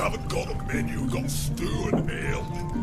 haven't got a menu, got stew and ale.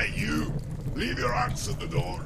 Hey, you! Leave your axe at the door.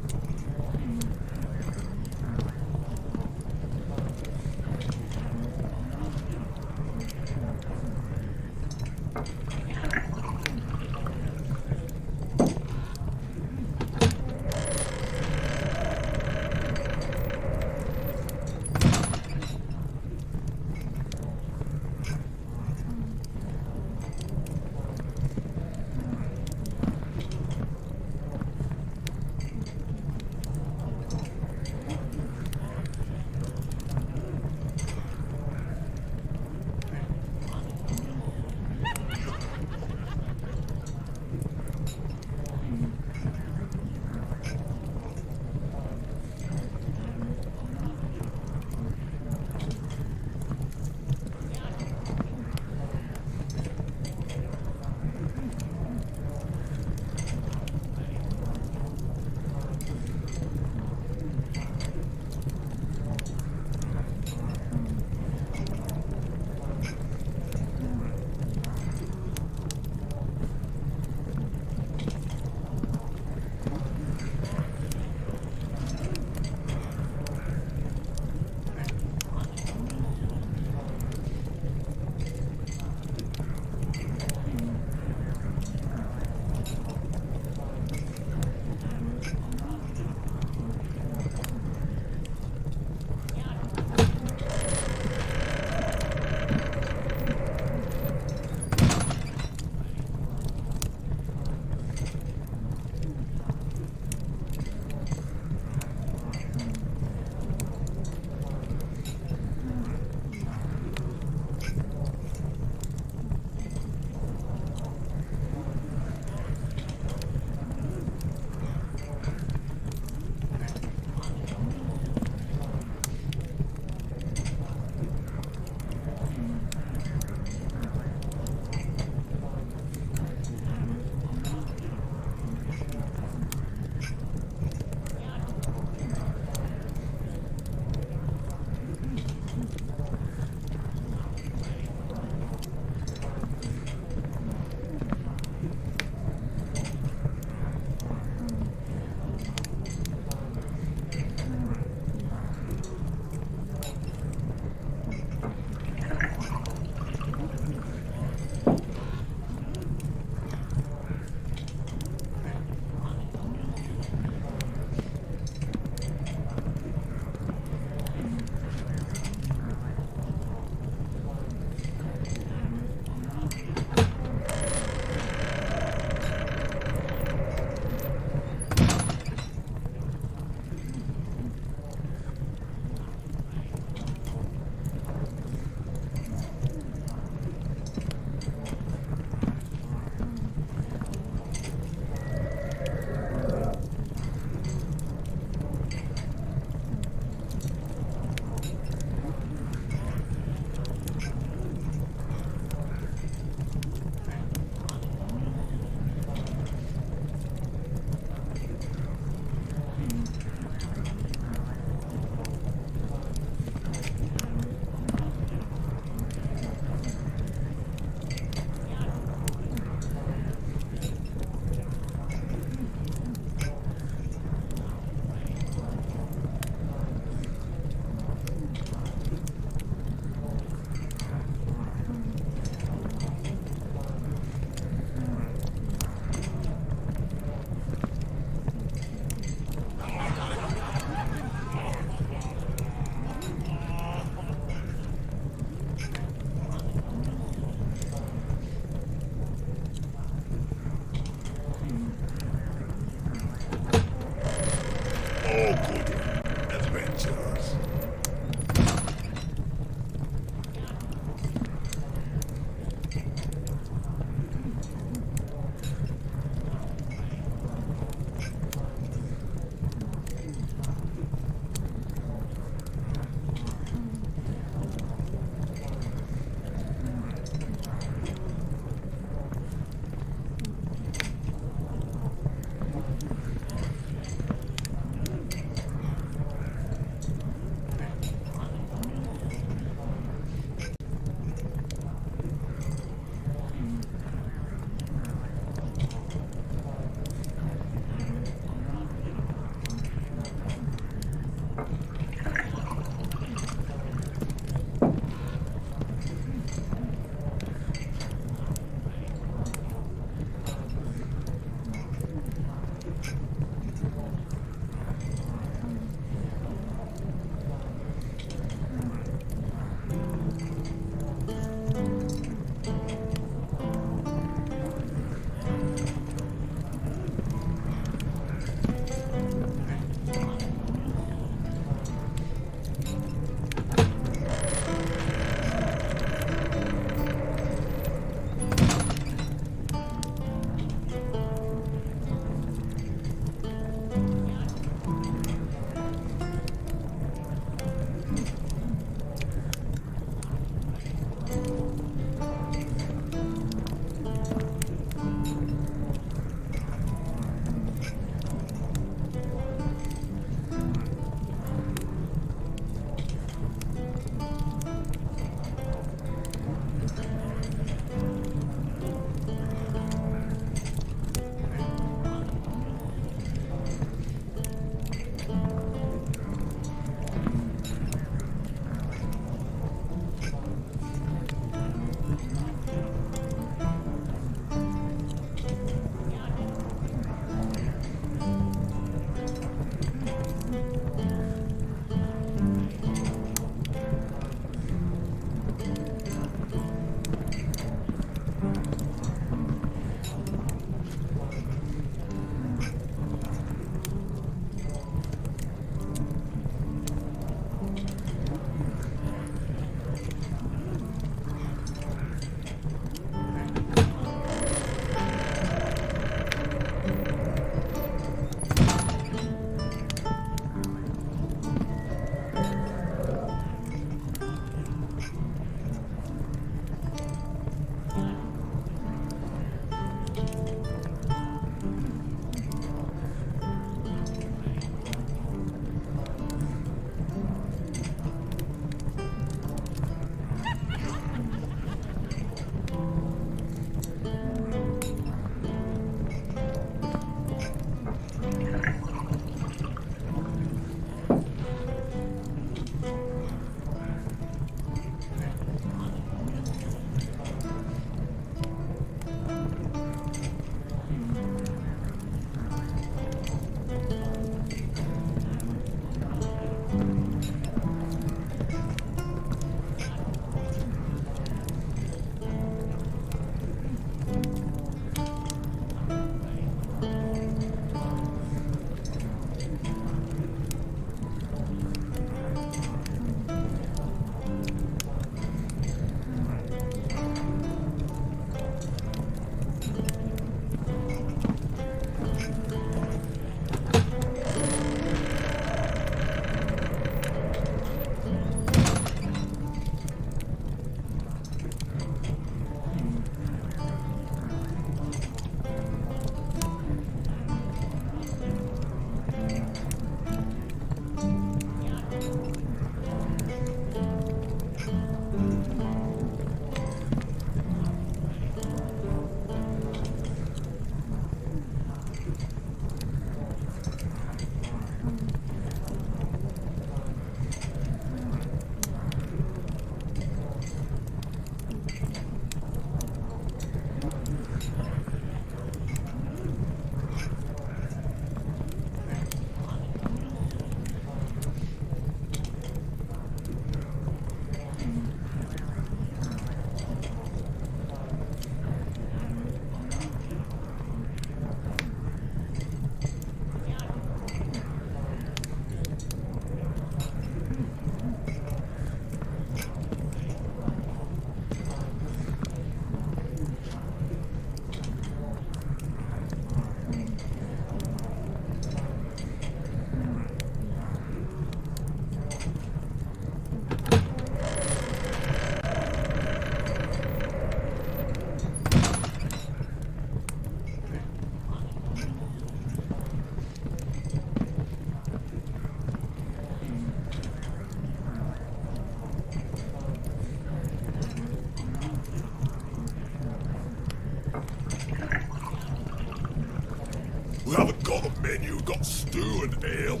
We haven't got a menu, got stew and ale.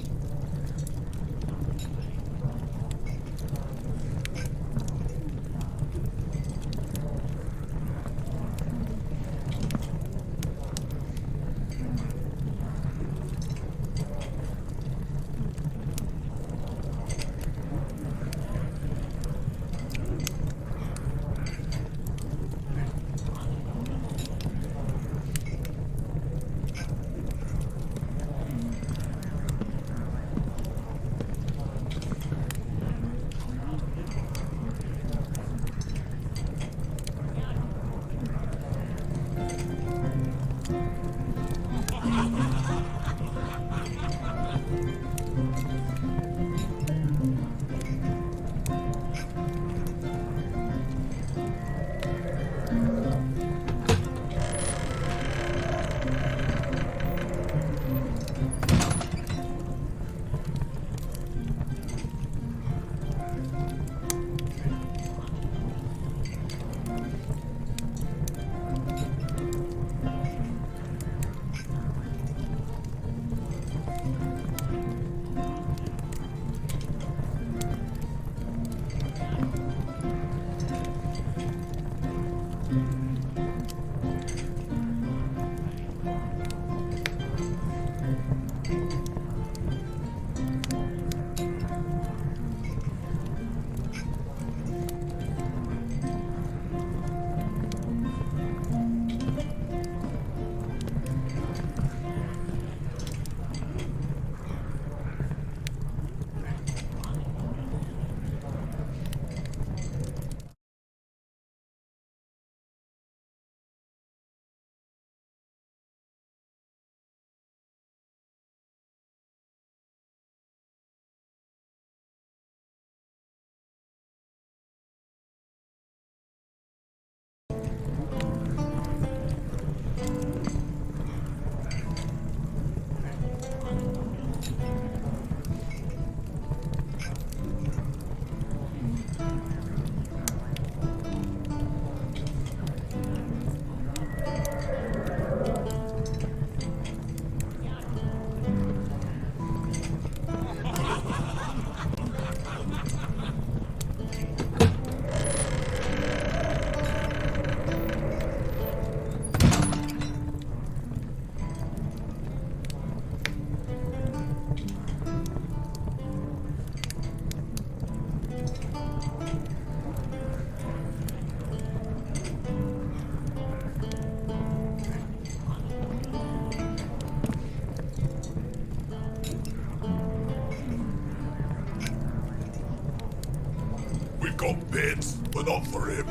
We've got bits, but not for him.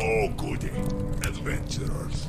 Oh, goody. Adventurers.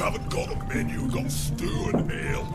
Haven't got a menu, got stew and ale.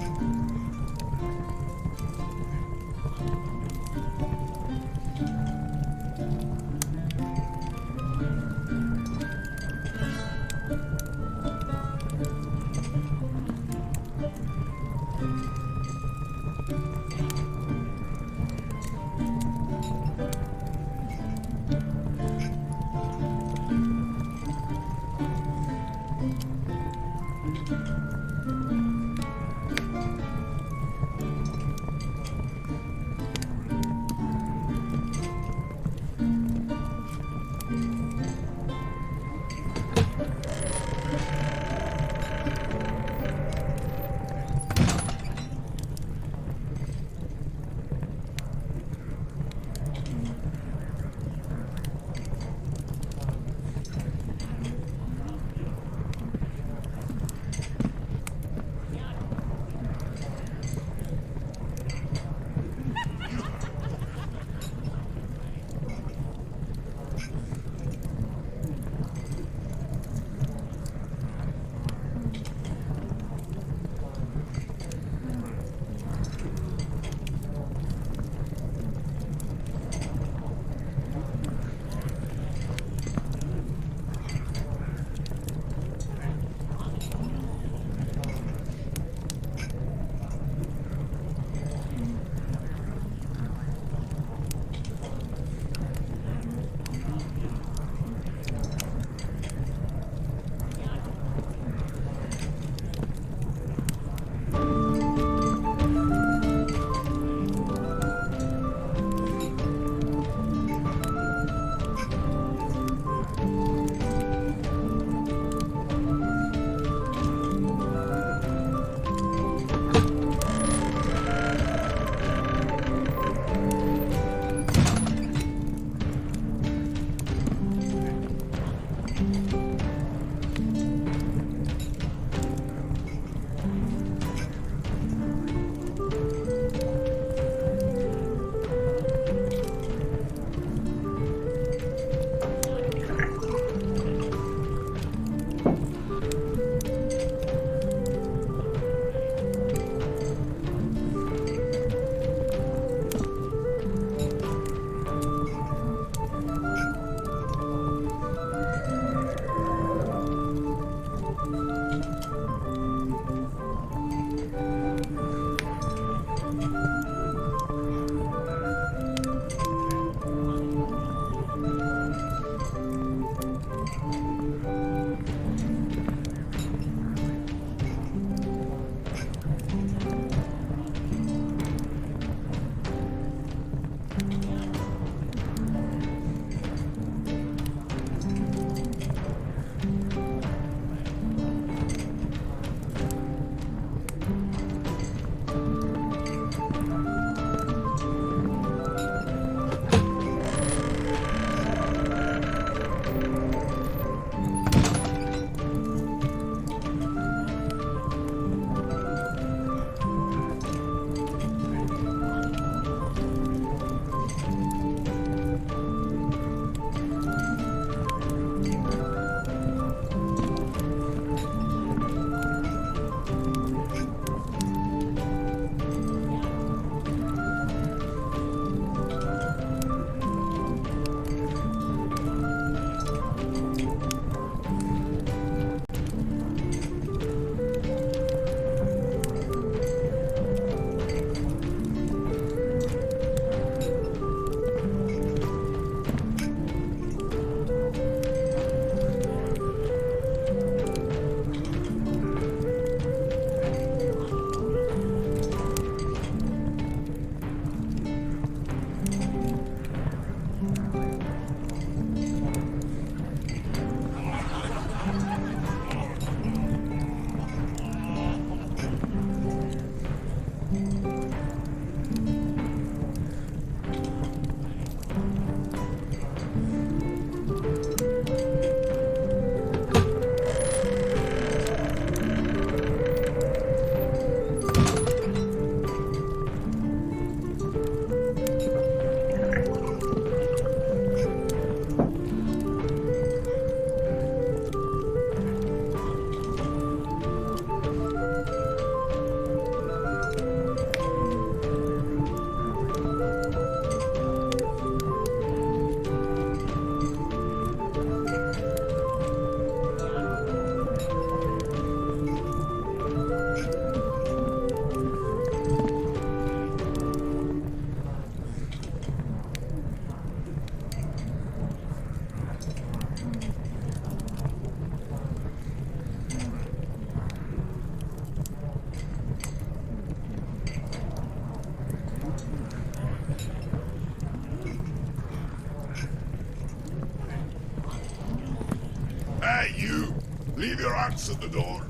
Hey, you! Leave your axe at the door.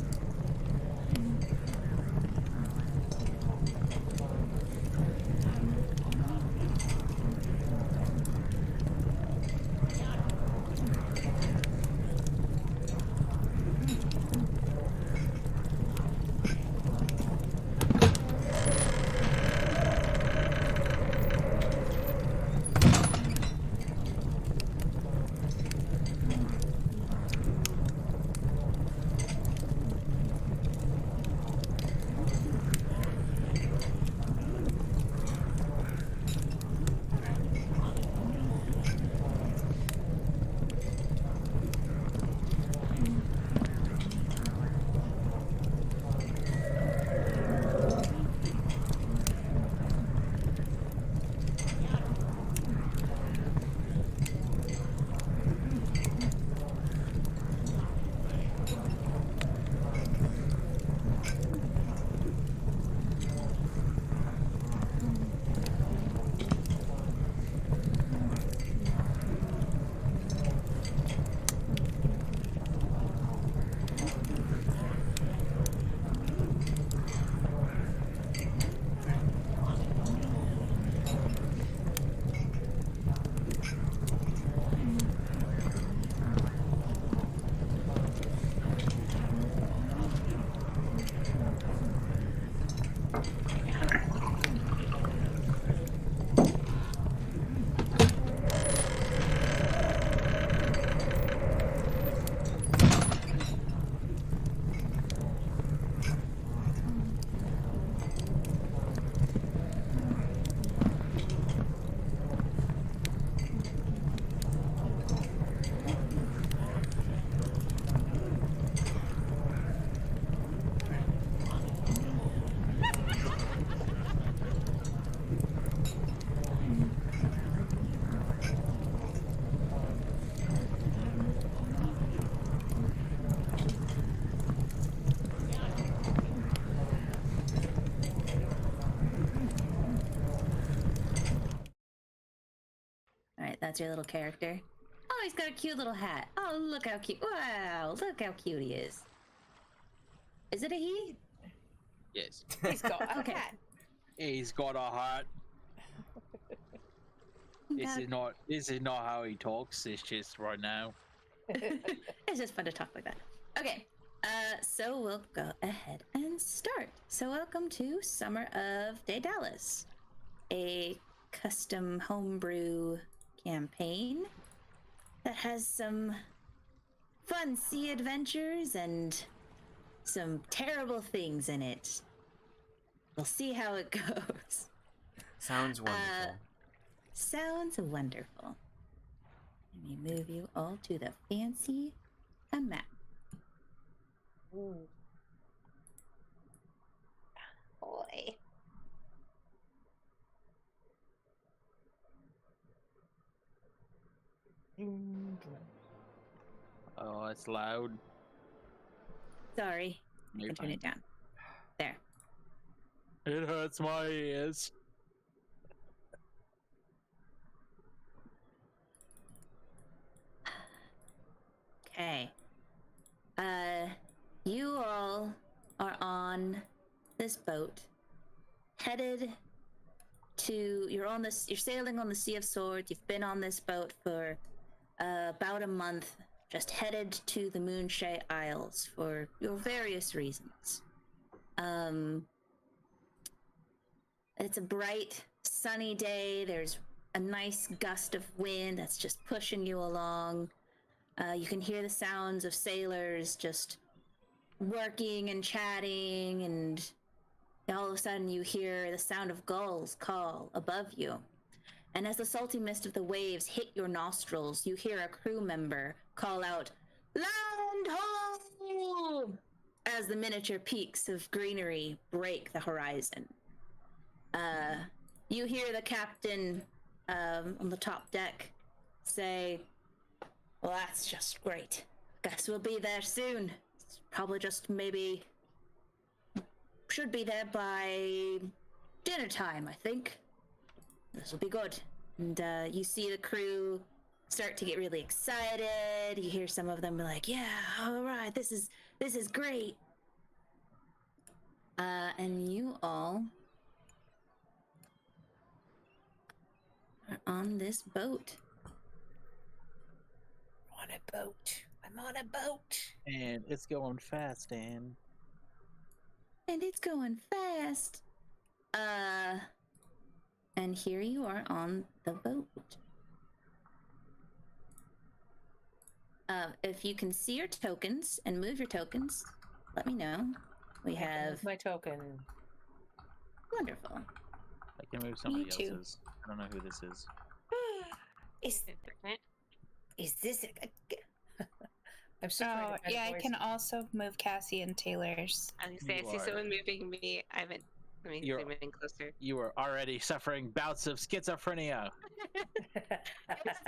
Alright, that's your little character. Oh, he's got a cute little hat. Oh, look how cute. Wow, look how cute he is. Is it a he? Yes. He's got a Okay. hat. He's got a heart. This is not how he talks. It's just right now. It's just fun to talk like that. Okay, so we'll go ahead and start. So welcome to Summer of Daedalus, a custom homebrew campaign that has some fun sea adventures and some terrible things in it. We'll see how it goes. Sounds wonderful. Sounds wonderful. Let me move you all to the fancy map. Ooh. Boy. Oh, it's loud. Sorry, I You're can turn fine. it down. There. It hurts my ears. Okay. You all are on this boat, headed to. You're sailing on the Sea of Swords. You've been on this boat for about a month, just headed to the Moonshae Isles for your various reasons. It's a bright, sunny day. There's a nice gust of wind that's just pushing you along. You can hear the sounds of sailors just working and chatting, and all of a sudden you hear the sound of gulls call above you. And as the salty mist of the waves hit your nostrils, you hear a crew member call out, "Land ho!" as the miniature peaks of greenery break the horizon. You hear the captain on the top deck say, "Well, that's just great. Guess we'll be there soon. It's probably just maybe... should be there by dinner time, I think. This will be good." And you see the crew start to get really excited. You hear some of them be like, "Yeah, all right, this is great." And you all are on this boat. On a boat. I'm on a boat. And it's going fast, and It's going fast. And here you are on the boat. If you can see your tokens and move your tokens, let me know. We have my token. wonderful. I can move somebody Me too. else's. I don't know who this is. Is this I'm so Oh, yeah, I can also move Cassie and Taylor's. I was gonna say, I see someone moving me. I haven't. Let me zoom in closer. You are already suffering bouts of schizophrenia.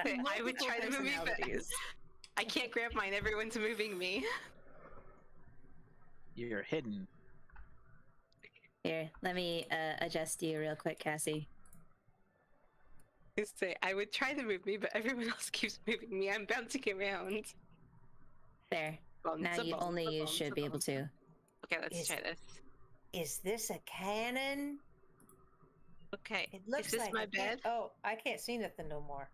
I would try to move me, but I can't grab mine. Everyone's moving me. You're hidden. Here, let me adjust you real quick, Cassie. I would try to move me, but everyone else keeps moving me. I'm bouncing around. There. Now you should be able to. Okay, let's try this. Is this a cannon? Okay. It looks is this like my bed? Oh, I can't see nothing no more.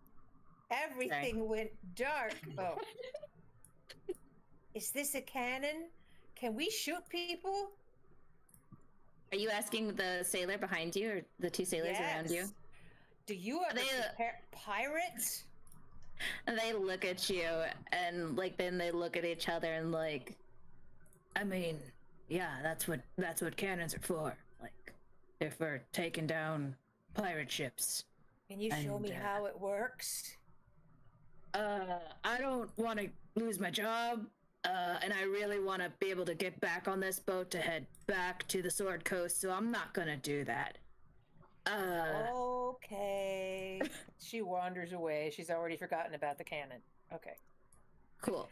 Everything went dark. Oh. Is this a cannon? Can we shoot people? Are you asking the sailor behind you or the two sailors around you? Do you ever prepare pirates? And they look at you and then they look at each other and I mean, yeah, that's what cannons are for. They're for taking down pirate ships. Can you show me how it works? I don't want to lose my job, and I really want to be able to get back on this boat to head back to the Sword Coast, so I'm not gonna do that. Okay. She wanders away. She's already forgotten about the cannon. Okay. Cool.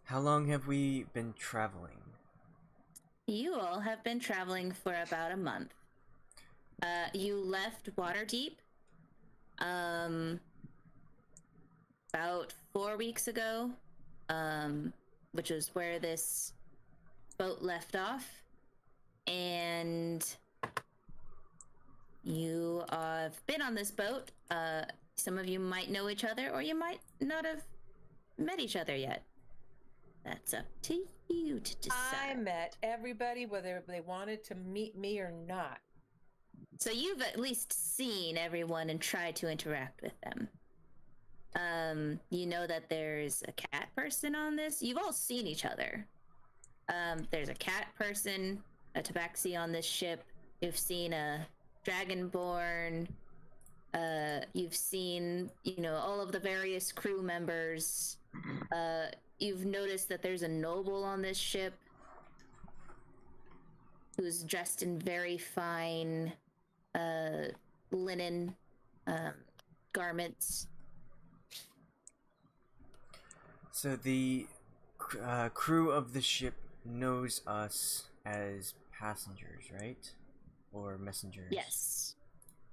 How long have we been traveling? You all have been traveling for about a month. You left Waterdeep about 4 weeks ago, which is where this boat left off, and you have been on this boat. Some of you might know each other, or you might not have met each other yet. That's up to you to decide. I met everybody, whether they wanted to meet me or not. So you've at least seen everyone and tried to interact with them. You know that there's a cat person on this. You've all seen each other. There's a cat person, a tabaxi on this ship. You've seen a dragonborn. You've seen, all of the various crew members. You've noticed that there's a noble on this ship who's dressed in very fine linen garments. So the crew of the ship knows us as passengers, right? Or messengers? Yes.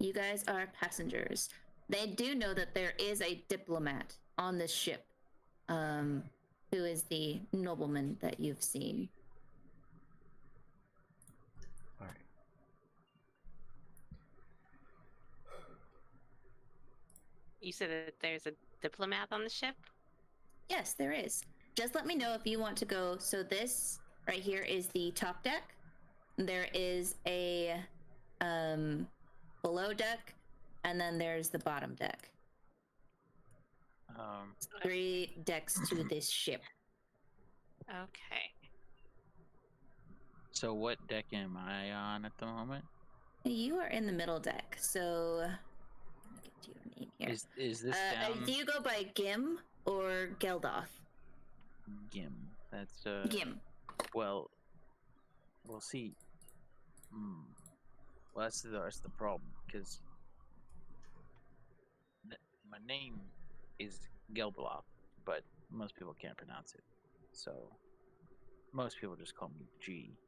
You guys are passengers. They do know that there is a diplomat on this ship, who is the nobleman that you've seen. All right. You said that there's a diplomat on the ship? Yes, there is. Just let me know if you want to go. So this right here is the top deck. There is a below deck, and then there's the bottom deck. 3 decks to this ship. Okay. So what deck am I on at the moment? You are in the middle deck, so let me get to your name here. Is this down? Do you go by Gim or Geldloth? Gim. That's Gim. Well, we'll see. Well, that's the problem, because my name is Geldloth, but most people can't pronounce it, so most people just call me G.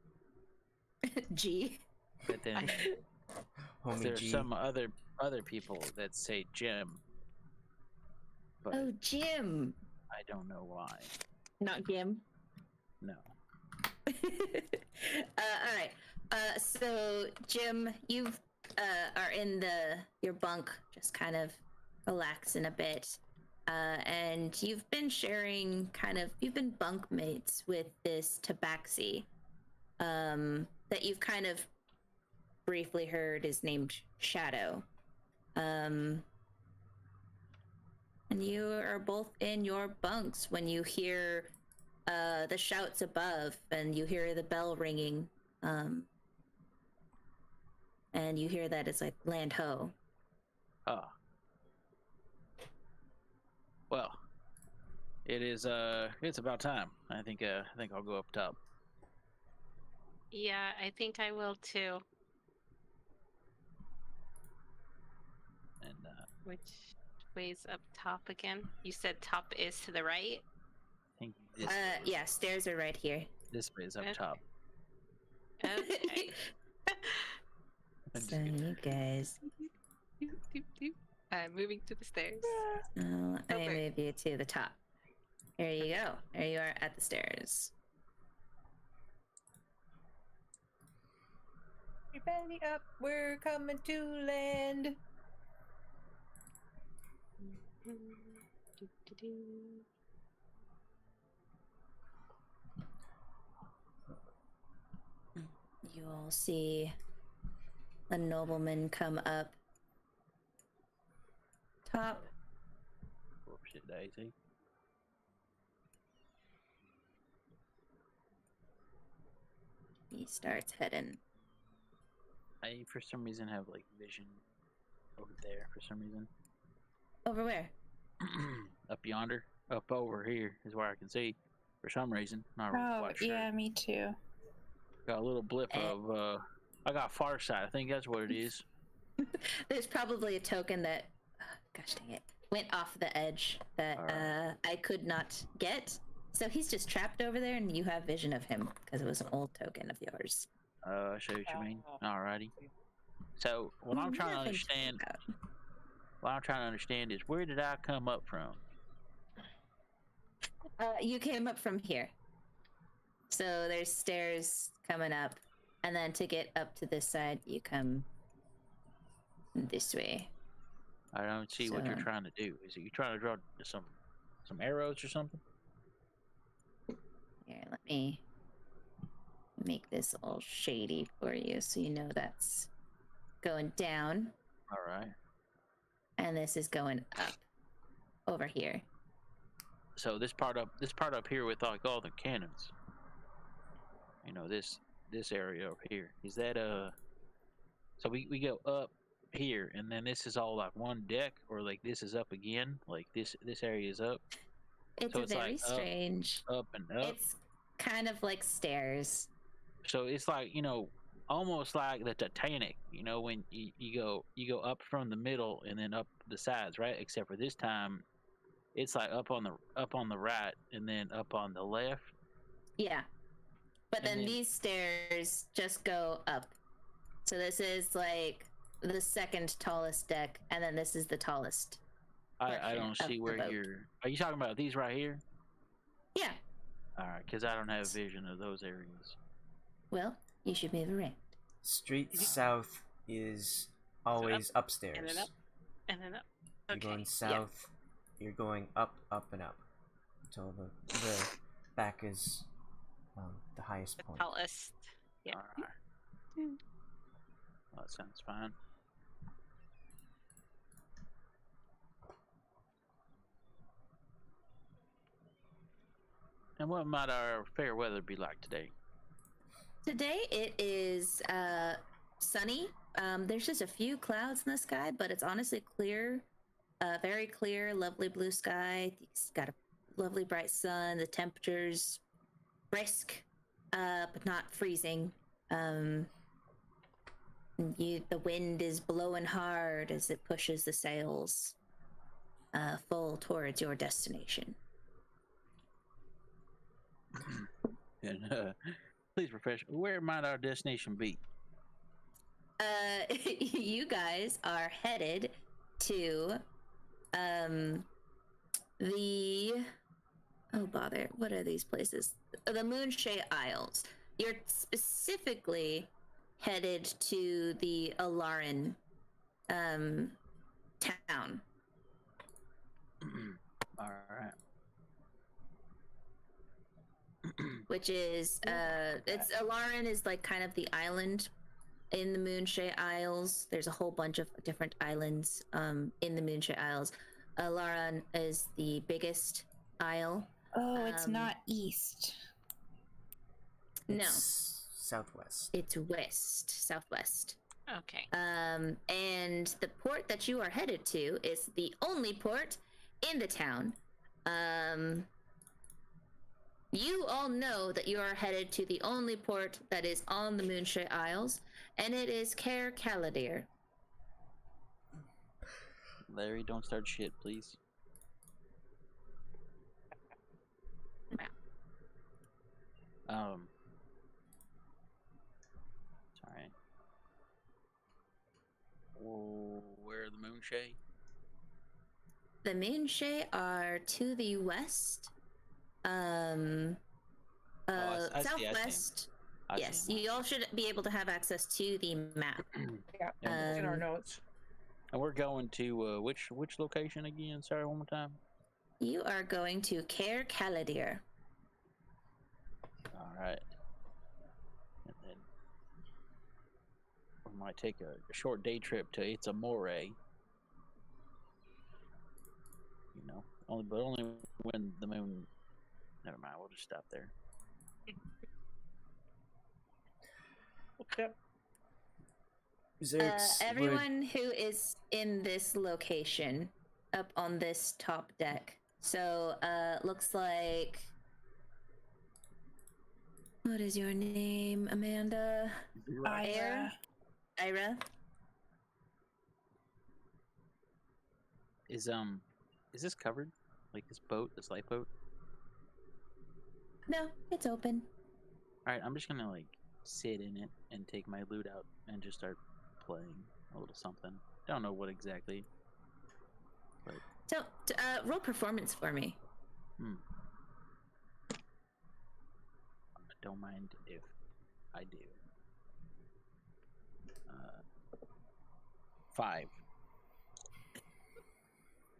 G. But then Homie There's G. some other people that say Jim, but Oh, Jim. I don't know why. Not Jim. No. All right. So Jim, you are in your bunk, just kind of relaxing a bit, and you've been sharing you've been bunkmates with this tabaxi, that you've kind of briefly heard is named Shadow, and you are both in your bunks when you hear the shouts above, and you hear the bell ringing, and you hear that it's like land ho. Oh. Well, it's about time. I think I'll go up top. Yeah, I think I will too. And Which way's up top again? You said top is to the right? I think this Yeah, stairs are right here. this way is up Okay. top. Okay. I'm just So kidding. you guys, Doop, doop, doop. I'm moving to the stairs. I Okay. move you to the top. There you go. There you are at the stairs. Everybody up, we're coming to land. Doop, doop, doop. You all see a nobleman come up top. Bullshit Daisy. He starts heading. I for some reason have like vision over there for some reason. Over where? Up yonder. Up over here is where I can see. For some reason. Not really Oh, quite sure. yeah, me too. Got a little blip of I got far sight. I think that's what it is. There's probably a token that, gosh dang it, went off the edge that Alright. I could not get. So he's just trapped over there, and you have vision of him because it was an old token of yours. I see what you mean. Oh. Alrighty. So what I'm trying to Nothing understand about. what I'm trying to understand is where did I come up from? You came up from here. So there's stairs coming up, and then to get up to this side, you come this way. I don't see what you're So- trying to do. Is it you trying to draw some arrows or something? Here, let me make this all shady for you so you know that's going down, Alright. and this is going up over here. So this part up here with like all the cannons. You know, this area over here. Is that so we go up here and then this is all like one deck, or like this is up again? Like this area is up? It's So a it's very like strange. Up and up. It's kind of like stairs. So it's like, you know, almost like the Titanic, you know, when you go up from the middle and then up the sides, right? Except for this time it's like up on the right and then up on the left. Yeah. But And then then- these stairs just go up. So this is like the second tallest deck, and then this is the tallest. I portion don't of see the where boat. are you talking about these right here? Yeah. Alright, because I don't have vision of those areas. Well, you should move around. Straight south is always upstairs. And then up. And then up. You're Okay. going south. You're going up, up, and up until the back is the highest The point. tallest. Yeah. Alright. Well, that sounds fine. And what might our fair weather be like today? Today it is sunny. There's just a few clouds in the sky, but it's honestly clear. Very clear, lovely blue sky. It's got a lovely bright sun. The temperature's brisk, but not freezing. The wind is blowing hard as it pushes the sails full towards your destination. And please, Professor, where might our destination be? you guys are headed to the oh bother, what are these places? The Moonshae Isles. You're specifically headed to the Alaran town. All right. Which is it's Alaran is like kind of the island in the Moonshae Isles. There's a whole bunch of different islands in the Moonshae Isles. Alaran is the biggest isle. Oh, it's not east. No, Southwest. it's southwest. Okay. And the port that you are headed to is the only port in the town. You all know that you are headed to the only port that is on the Moonshae Isles, and it is Caer Caladir. Larry, don't start shit, please. Sorry. Where are the Moonshae? The Moonshae are to the west. I see, I see 'em. Southwest. I see Yes, 'em. you all should be able to have access to the map. Yeah, it's in our notes. And we're going to which location again? Sorry, one more time. You are going to Caer Caladir. All right. And then we might take a short day trip to Aweigh. You know, only when the moon. Never mind. We'll just stop there. Yep. Xerix Everyone who is in this location, up on this top deck. So, looks like. What is your name, Amanda? Ayre. Ayre? Is this covered? Like this boat, this lifeboat? No, it's open. All right, I'm just gonna like sit in it and take my lute out and just start playing a little something. Don't know what exactly. But So, roll performance for me. I don't mind if I do. 5.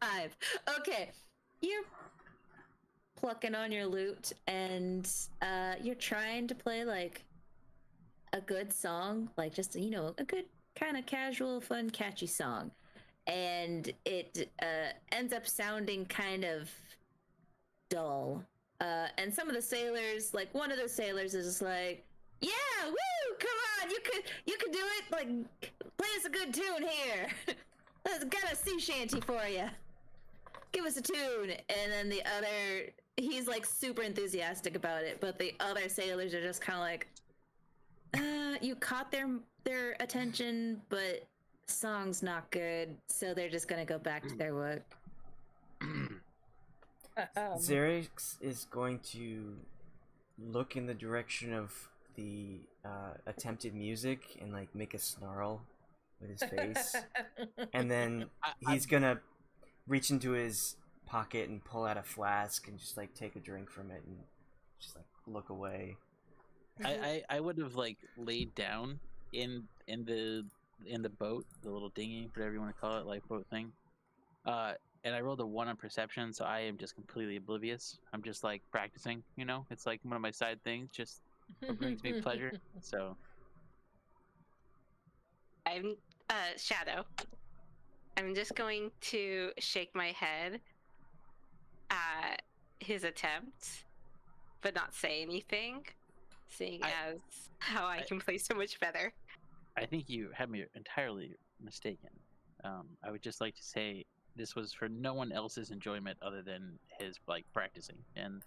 5. Okay. You're plucking on your lute and you're trying to play like a good song, like just, you know, a good kind of casual, fun, catchy song. And it ends up sounding kind of dull. And some of the sailors, like one of the sailors is just like, yeah, woo, come on, you could do it, like play us a good tune here. Let's got a sea shanty for you. Give us a tune. And then the other, he's like super enthusiastic about it, but the other sailors are just kind of like, you caught their attention, but song's not good, so they're just gonna go back to their work. Xerix is going to look in the direction of the attempted music and like make a snarl with his face, and then he's gonna reach into his pocket and pull out a flask and just like take a drink from it and just like look away. I would have like laid down in the boat, the little dinghy, whatever you want to call it, lifeboat thing. And I rolled a 1 on perception, so I am just completely oblivious. I'm just like practicing, you know. It's like one of my side things, just what brings me pleasure. So I'm Shadow. I'm just going to shake my head at his attempt, but not say anything, seeing as how I can play so much better. I think you have me entirely mistaken. I would just like to say this was for no one else's enjoyment other than his like practicing and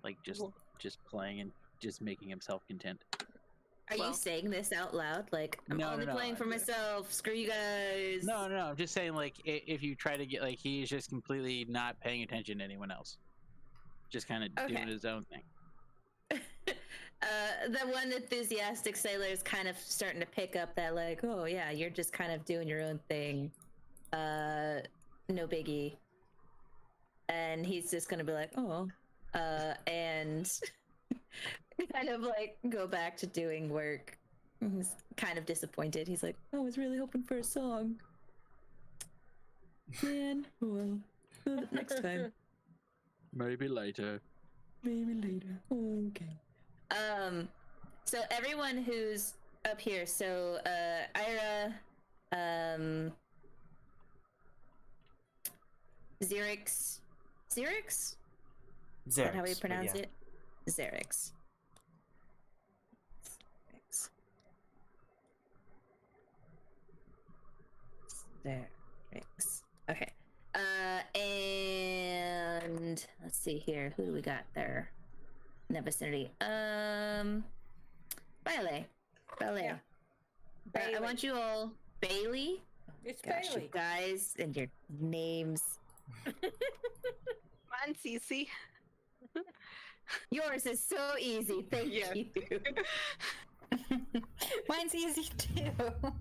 like just playing and just making himself content. Are you saying this out loud? Like, I'm only playing for myself. Screw you guys. No. I'm just saying, like, if you try to get, like, he's just completely not paying attention to anyone else. Just kind of doing his own thing. the one enthusiastic sailor is kind of starting to pick up that, like, oh yeah, you're just kind of doing your own thing. No biggie. And he's just gonna be like, oh, and kind of like go back to doing work. He's kind of disappointed. He's like, I was really hoping for a song. Man, well, next time. Maybe later. Maybe later. Okay. So everyone who's up here, so Ayre, Xerix? Is that how we Xerix, pronounce yeah. it? Xerix. Xerix. Okay. And let's see here. Who do we got there in the vicinity? Bei-leigh. Yeah. I Bei-leigh. want you all. Bei-leigh? It's Gosh, you Bei-leigh. guys and your names. Come on, Cece. Yours is so easy. Thank Yeah. you. Mine's easy too.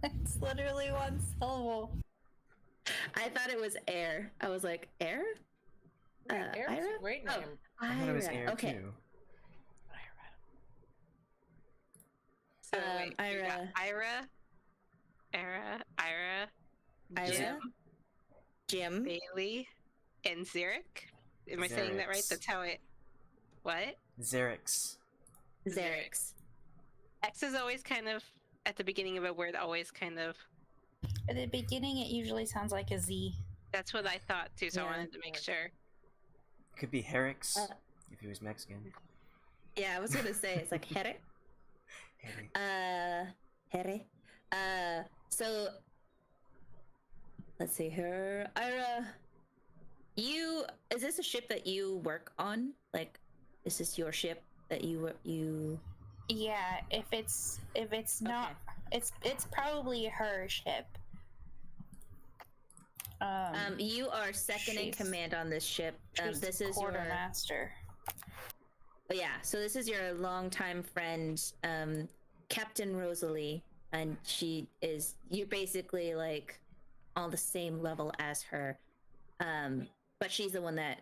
It's literally one syllable. I thought it was Ayre. I was like, Ayre? Yeah, Ayre's Ayre? a great Oh, name. I thought it was Ayre. air Okay. too. So wait, we got Ayre. Ayre, Ayre. Jim. Bei-leigh, and Xerix. Am I saying that right? Xerix. That's how it. What? Xerix. Xerix. X is always kind of at the beginning of a word. Always kind of. At the beginning, it usually sounds like a Z. That's what I thought too. So Yeah. I wanted to make sure. Could be Xerix Uh, if he was Mexican. Yeah, I was gonna say it's like Here. Xerix. Here. So let's see here. Ayre, is this a ship that you work on? Like, is this your ship that you Yeah, if it's not, it's probably her ship. You are second in she's- command on this ship. She's This is your quartermaster. yeah. So this is your longtime friend, Captain Rosalie, and you're basically like on the same level as her, but she's the one that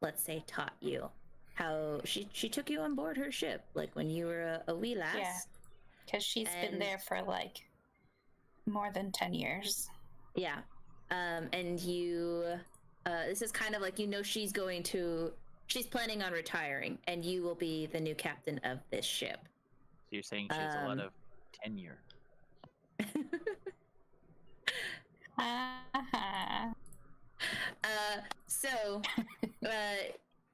let's say taught you how she took you on board her ship, like when you were a wee lass. Yeah. Because she's been And- there for like more than 10 years. Yeah. And you, this is kind of like, she's planning on retiring, and you will be the new captain of this ship. So you're saying she has a lot of tenure. So,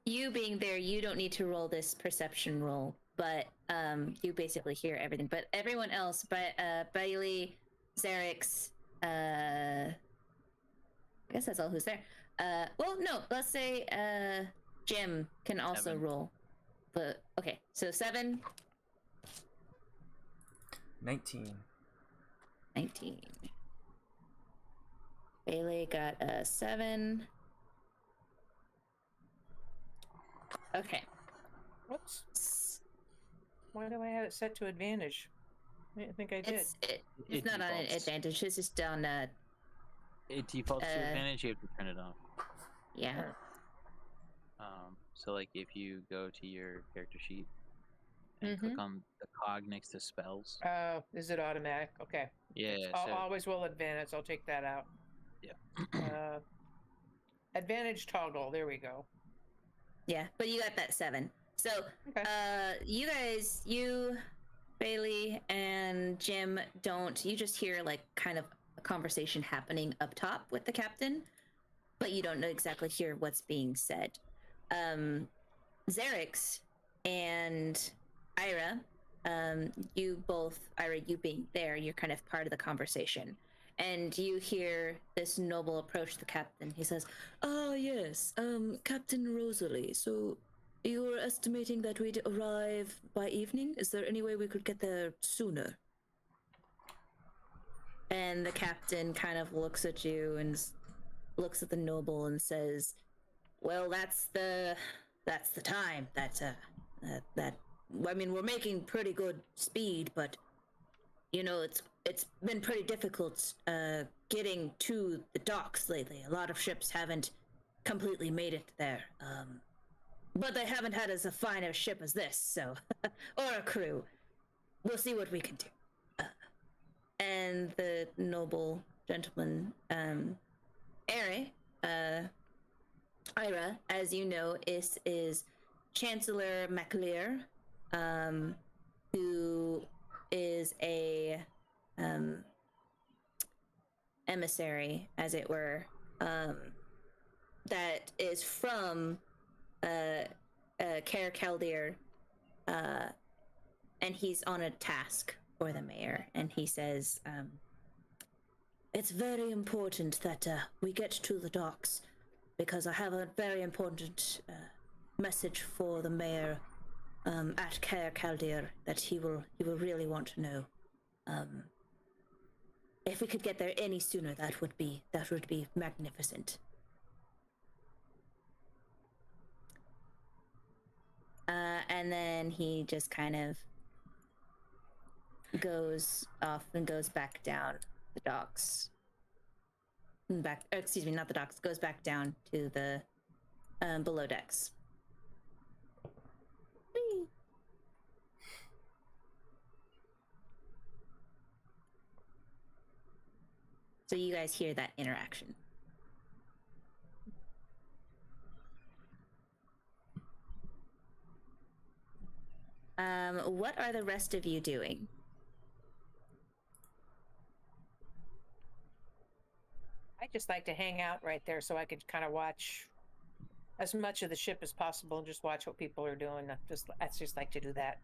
you being there, you don't need to roll this perception roll, but you basically hear everything. But everyone else, Bei-leigh, Xerix, I guess that's all who's there. Well, no, let's say Jim can also 7. roll. But okay, so 7, 19. 19. Bei-leigh got a 7. Okay. Whoops. Why do I have it set to advantage? I didn't think I did. It's not on an defaults. advantage. It's just on It defaults to Uh, advantage. You have to turn it off. yeah. So like if you go to your character sheet and click on the cog next to spells. Oh, is it automatic? Okay. Yeah. I'll So always will advantage. I'll take that out. Yeah. Advantage toggle. There we go. Yeah, but you got that 7. So, Okay. you guys, Bei-leigh, and Jim you just hear like kind of a conversation happening up top with the captain, but you don't know exactly hear what's being said. Xerix and Ayre, you both, Ayre, you being there, you're kind of part of the conversation. And you hear this noble approach the captain. He says, "Ah, yes, Captain Rosalie. So you were estimating that we'd arrive by evening? Is there any way we could get there sooner?" And the captain kind of looks at you and looks at the noble and says, "Well, that's the time that I mean, we're making pretty good speed, but you know, it's been pretty difficult getting to the docks lately. A lot of ships haven't completely made it there. But they haven't had as a fine a ship as this, so or a crew. We'll see what we can do. And the noble gentleman, Ayre, Ayre, as you know, is Chancellor MacLear, who is a emissary, as it were, that is from Caer Caldir, and he's on a task for the mayor, and he says, it's very important that we get to the docks, because I have a very important message for the mayor at Caer Caldir that he will really want to know. If we could get there any sooner, that would be magnificent. And then he just kind of goes off and goes back down the docks. Excuse me, not the docks. Goes back down to the below decks. Whee! So you guys hear that interaction. What are the rest of you doing? I just like to hang out right there so I could kind of watch as much of the ship as possible and just watch what people are doing. I just like to do that.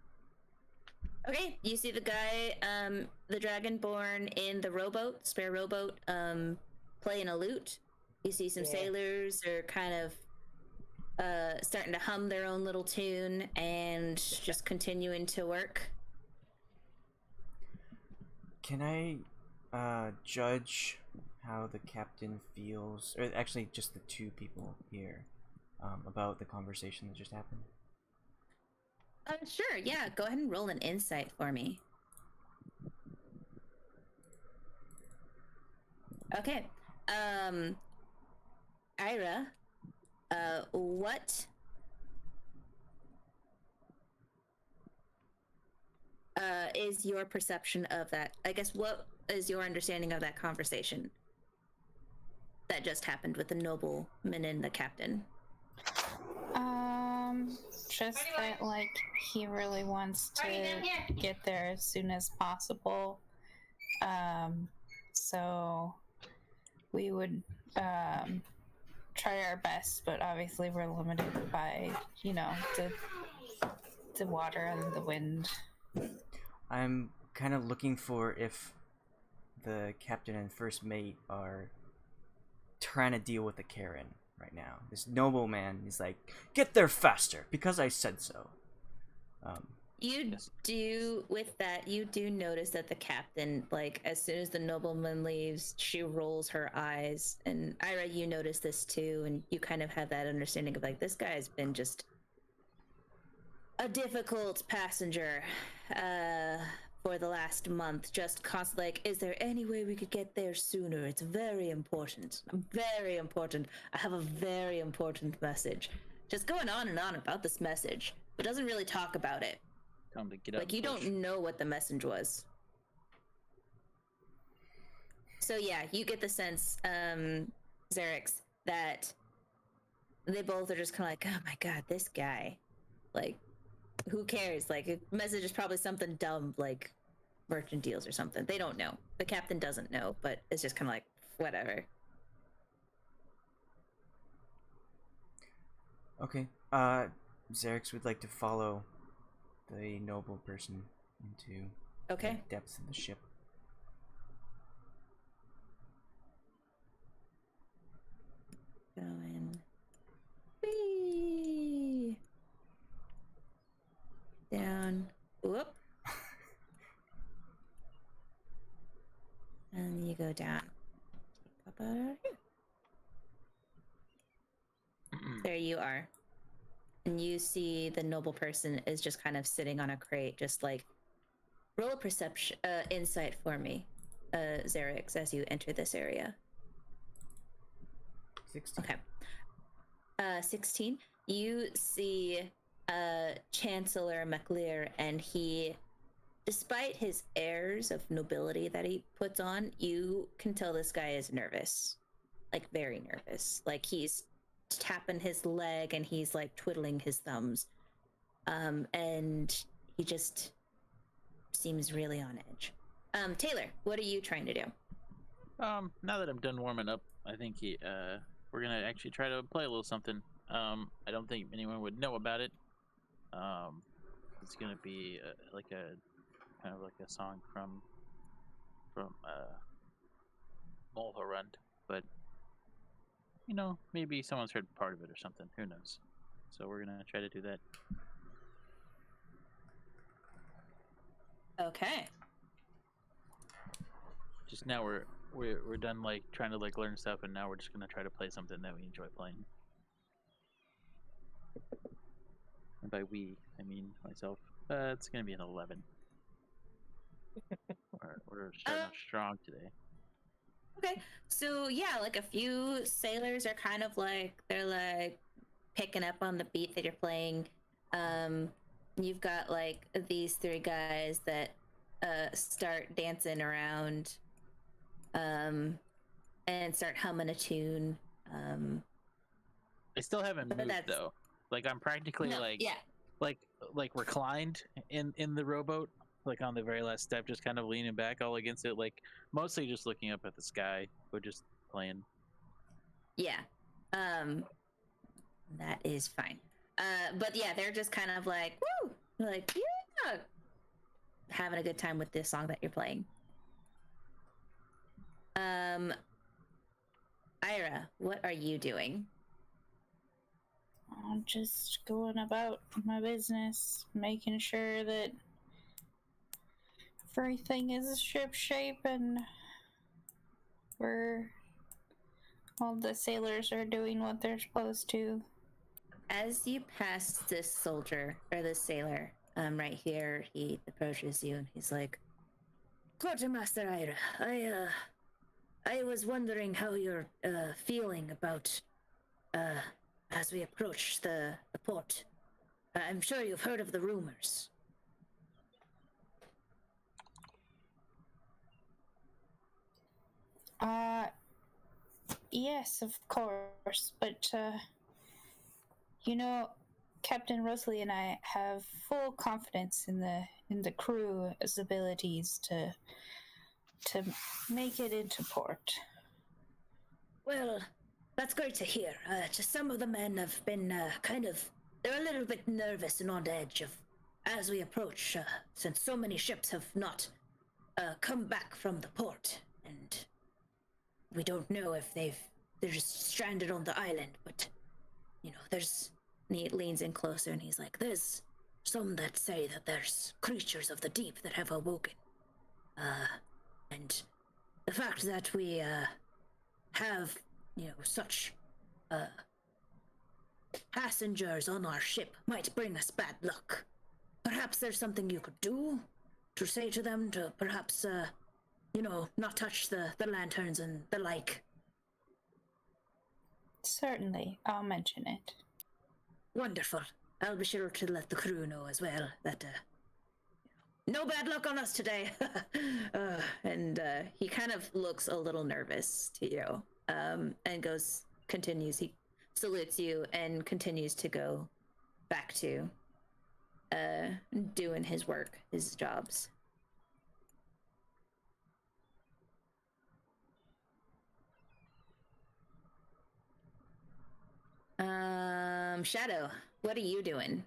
Okay, you see the guy, the Dragonborn in the rowboat, spare rowboat, playing a lute. You see some sailors are kind of starting to hum their own little tune and just continuing to work. Can I judge how the captain feels, or actually just the two people here, about the conversation that just happened? Sure, yeah. Go ahead and roll an insight for me. Okay. Ayre, what is your perception of that? I guess what is your understanding of that conversation that just happened with the nobleman and the captain? Just that, like, he really wants to get there as soon as possible. So we would try our best, but obviously we're limited by, you know, the water and the wind. I'm kind of looking for if the captain and first mate are trying to deal with the Karen right now. This nobleman is like, get there faster, because I said so. You do notice that the captain, like, as soon as the nobleman leaves, she rolls her eyes. And Ayre, you notice this too, and you kind of have that understanding of, like, this guy's been just a difficult passenger for the last month. Just constantly like, is there any way we could get there sooner? It's very important. Very important. I have a very important message. Just going on and on about this message, but doesn't really talk about it. Time to get up. Like, you don't know what the message was. So yeah, you get the sense, Xerix, that they both are just kind of like, oh my god, this guy. Like, who cares? Like, a message is probably something dumb, like merchant deals or something. They don't know. The captain doesn't know, but it's just kind of like, whatever. Okay. Xerix would like to follow the noble person into the depths of the ship. Going. Whee! Down. Whoop. And you go down. Pop out here. There you are. and you see the noble person is just kind of sitting on a crate, just like roll a perception insight for me, Xerix, as you enter this area. 16. Okay. 16. You see Chancellor MacLear, and he, despite his airs of nobility that he puts on, you can tell this guy is nervous. Like, very nervous. Like, he's tapping his leg and he's like twiddling his thumbs. And he just seems really on edge. Taylor, what are you trying to do? Now that I'm done warming up, I think we're gonna actually try to play a little something. I don't think anyone would know about it. It's gonna be like a kind of like a song from Mulholland, but maybe someone's heard part of it or something. Who knows? So we're gonna try to do that. Okay. Just now we're done like trying to like learn stuff, and now we're just gonna try to play something that we enjoy playing. And by we, I mean myself. It's gonna be an 11. We're starting out strong today. Okay, so yeah, like a few sailors are kind of like, they're like picking up on the beat that you're playing. You've got like these 3 guys that start dancing around and start humming a tune. I still haven't But moved that's- though. Like I'm practically No, like yeah. like reclined in the rowboat, like on the very last step, just kind of leaning back all against it, like mostly just looking up at the sky, but just playing. Yeah. That is fine. But yeah, they're just kind of like, woo! Like, yeah! Having a good time with this song that you're playing. Ayra, what are you doing? I'm just going about my business, making sure that everything is ship shape and all the sailors are doing what they're supposed to. As you pass this soldier, or this sailor, right here, he approaches you and he's like, Quartermaster Ayra, I was wondering how you're feeling about as we approach the port. I'm sure you've heard of the rumors. Yes, of course, but Captain Rosalie and I have full confidence in the crew's abilities to make it into port. Well, that's great to hear. Just some of the men have been they're a little bit nervous and on edge of as we approach, since so many ships have not come back from the port, and we don't know if they're just stranded on the island. But there's. And he leans in closer and he's like, "There's some that say that there's creatures of the deep that have awoken, and the fact that we have such passengers on our ship might bring us bad luck. Perhaps there's something you could do to say to them to perhaps not touch the lanterns and the like." Certainly, I'll mention it. Wonderful. I'll be sure to let the crew know as well that no bad luck on us today. And he kind of looks a little nervous to you, and continues. He salutes you and continues to go back to doing his work, his jobs. Shadow, what are you doing?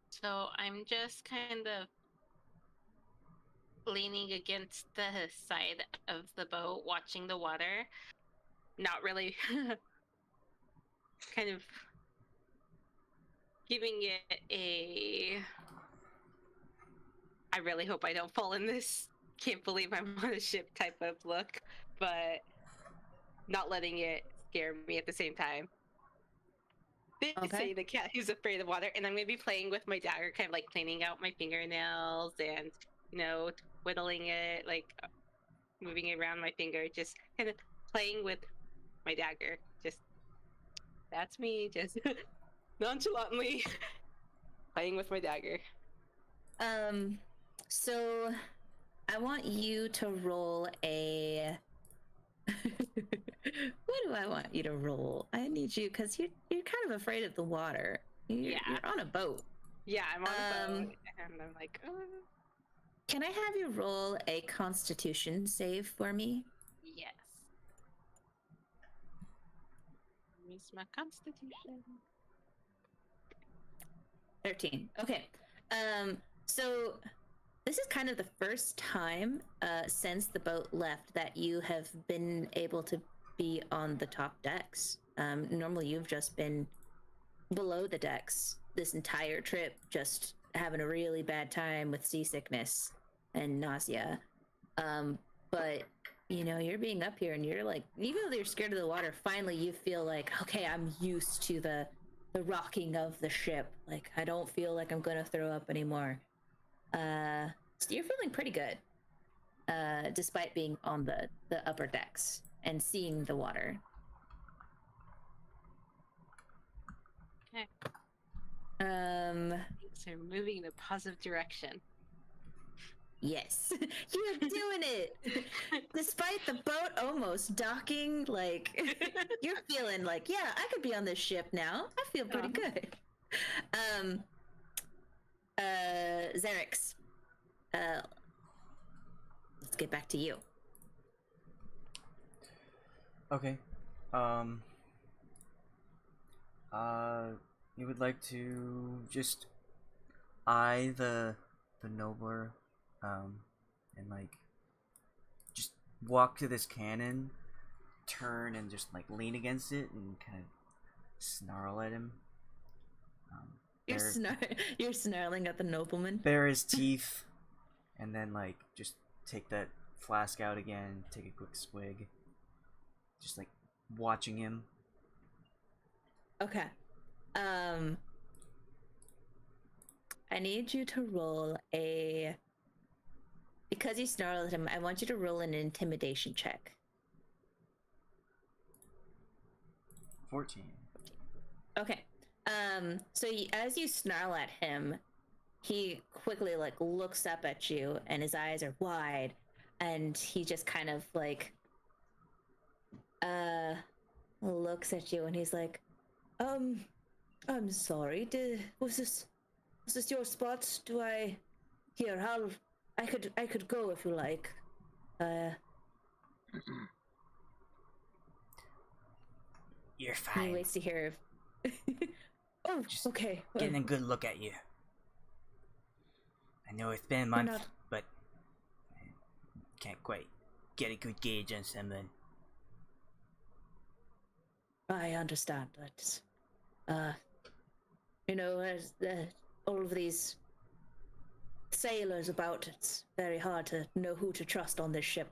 So I'm just kind of leaning against the side of the boat, watching the water. Not really kind of giving it I really hope I don't fall in this can't believe I'm on a ship type of look, but not letting it scare me at the same time. Okay. Say the cat who's afraid of water, and I'm gonna be playing with my dagger, kind of like cleaning out my fingernails and twiddling it, like moving it around my finger, just kind of playing with my dagger. Just that's me, just nonchalantly playing with my dagger. So I want you to roll a. What do I want you to roll? I need you because you're kind of afraid of the water. You're on a boat. Yeah, I'm on the boat, and I'm like, Can I have you roll a Constitution save for me? yes. Miss my constitution. 13. Okay. So this is kind of the first time since the boat left that you have been able to be on the top decks. Normally you've just been below the decks this entire trip, just having a really bad time with seasickness and nausea. But you're being up here and you're like, even though you're scared of the water, finally you feel like, okay, I'm used to the rocking of the ship. Like, I don't feel like I'm gonna throw up anymore. So you're feeling pretty good, despite being on the upper decks and seeing the water. Okay. Things are moving in a positive direction. Yes, you're doing it. Despite the boat almost docking, like you're feeling like, yeah, I could be on this ship now. I feel pretty good. Xerix, let's get back to you. Okay. You would like to just eye the nobler, and like just walk to this cannon, turn and just like lean against it and kind of snarl at him. You're snarling at the nobleman. Bare his teeth, and then like just take that flask out again, take a quick swig. Just like watching him. Okay. I need you to roll a. Because you snarled at him, I want you to roll an intimidation check. 14. Okay. So as you snarl at him, he quickly like looks up at you, and his eyes are wide, and he just kind of like looks at you, and he's like, I'm sorry. Was this your spot? Do I? Here, I could go if you like. You're fine. He waits to hear. Oh, just okay. Getting a good look at you. I know it's been a month, but I can't quite get a good gauge on someone. I understand that. As all of these sailors about, it's very hard to know who to trust on this ship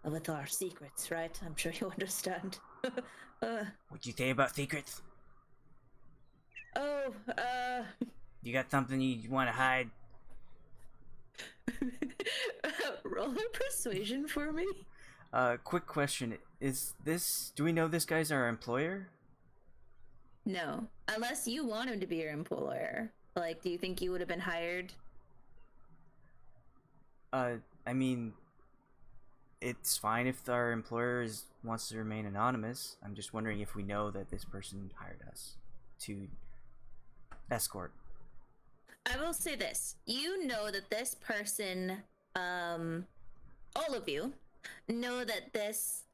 with our secrets, right? I'm sure you understand. What'd you say about secrets? Oh, You got something you want to hide? roll a persuasion for me. Quick question. Do we know this guy's our employer? No, unless you want him to be your employer. Like, do you think you would have been hired? I mean, it's fine if our employer wants to remain anonymous. I'm just wondering if we know that this person hired us to escort. I will say this. You know that this person, all of you, know that this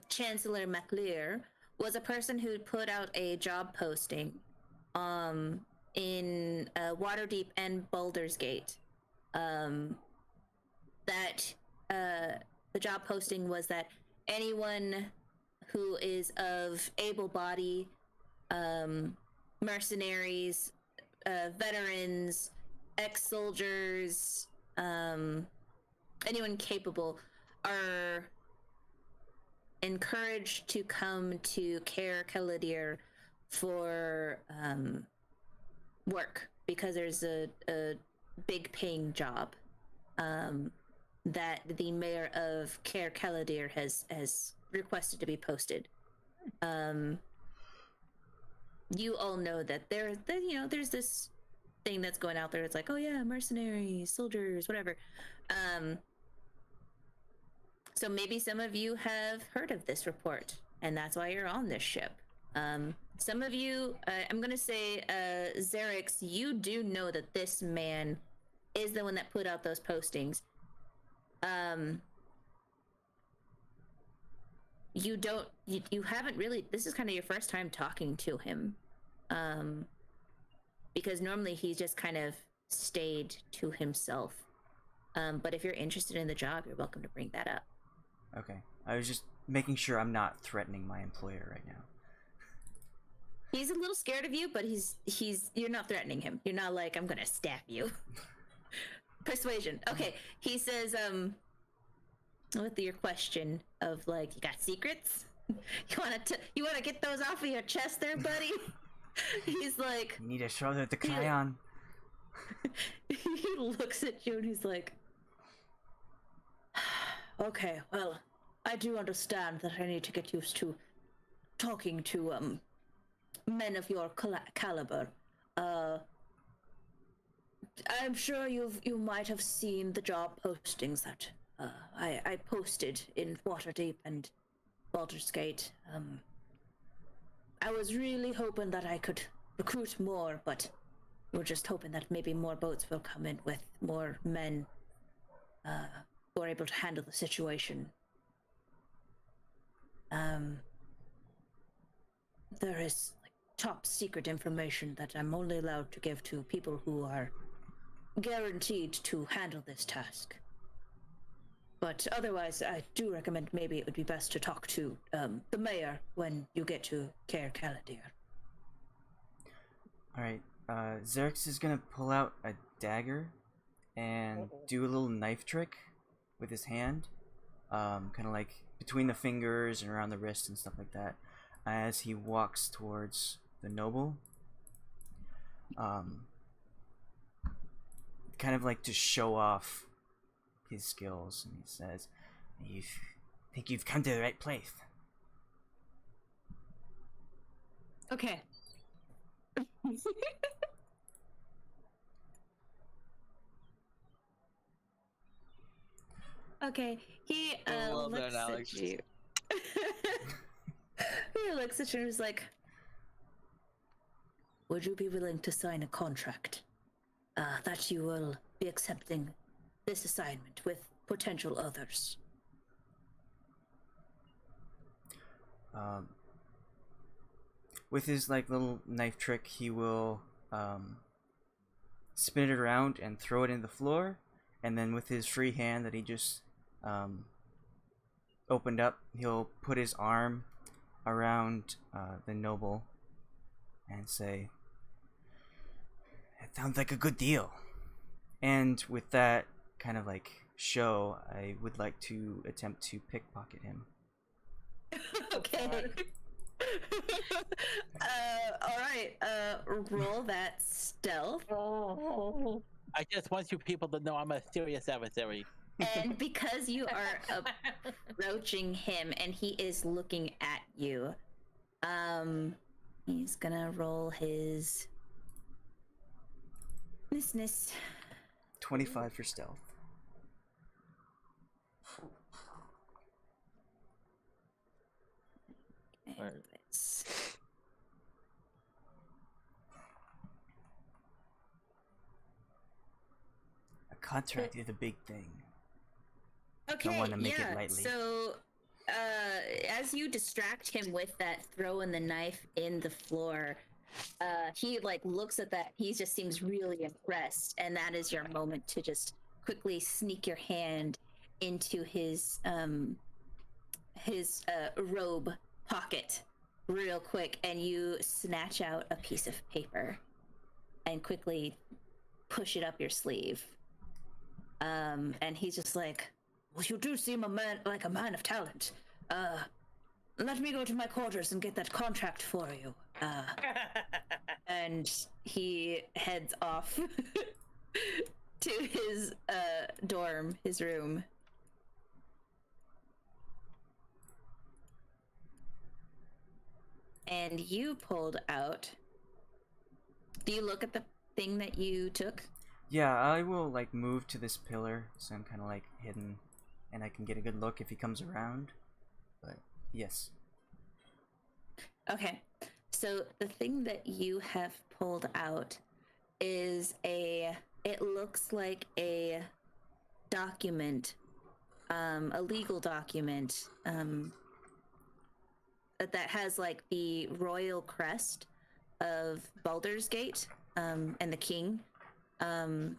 Chancellor MacLear was a person who put out a job posting in Waterdeep and Baldur's Gate. That the job posting was that anyone who is of able body, mercenaries, veterans, ex-soldiers, anyone capable are encouraged to come to Caer Caladir for work because there's a big paying job that the mayor of Caer Caladir has requested to be posted. You all know that there's this thing that's going out there. It's like, oh yeah, mercenaries, soldiers, whatever. So maybe some of you have heard of this report, and that's why you're on this ship. Some of you, I'm gonna say, Xerix, you do know that this man is the one that put out those postings. You haven't really, this is kind of your first time talking to him. Because normally he's just kind of stayed to himself. But if you're interested in the job, you're welcome to bring that up. Okay. I was just making sure I'm not threatening my employer right now. He's a little scared of you, but you're not threatening him. You're not like, I'm gonna stab you. Persuasion. Okay. He says, with your question of like, you got secrets? You wanna get those off of your chest there, buddy? He's like, You need a shoulder to cry on. He looks at you and he's like, okay, well, I do understand that I need to get used to talking to men of your caliber. I'm sure you might have seen the job postings that I posted in Waterdeep and Baldur's Gate. I was really hoping that I could recruit more, but we're just hoping that maybe more boats will come in with more men who are able to handle the situation. There is top secret information that I'm only allowed to give to people who are guaranteed to handle this task. But otherwise, I do recommend maybe it would be best to talk to the mayor when you get to Caer Caladir. Alright, Xerix is gonna pull out a dagger and do a little knife trick with his hand. Kind of like between the fingers and around the wrist and stuff like that. As he walks towards the noble. Kind of like to show off his skills, and he says, "You think you've come to the right place." Okay. Okay, he well looks done, Alex. at you. He looks at you and is like, would you be willing to sign a contract that you will be accepting this assignment with potential others? With his little knife trick, he will spin it around and throw it in the floor, and then with his free hand that he just opened up, he'll put his arm around the noble and say, "That sounds like a good deal." And with that kind of show, I would like to attempt to pickpocket him. Okay. All right. Roll that stealth. I just want you people to know I'm a serious adversary. And because you are approaching him and he is looking at you, he's gonna roll his business. 25 for stealth. Right. A contract is a big thing. Okay, Don't want to make yeah. it lightly. So, as you distract him with that throwing the knife in the floor, he looks at that. He just seems really impressed, and that is your moment to just quickly sneak your hand into his robe pocket real quick, and you snatch out a piece of paper and quickly push it up your sleeve. And he's just like, "Well, you do seem like a man of talent. Let me go to my quarters and get that contract for you." And he heads off to his dorm, his room. And you pulled out. Do you look at the thing that you took? Yeah, I will like move to this pillar, so I'm kind of like hidden, and I can get a good look if he comes around. But yes. Okay. So the thing that you have pulled out is it looks like a document, a legal document, that has like the royal crest of Baldur's Gate, and the king.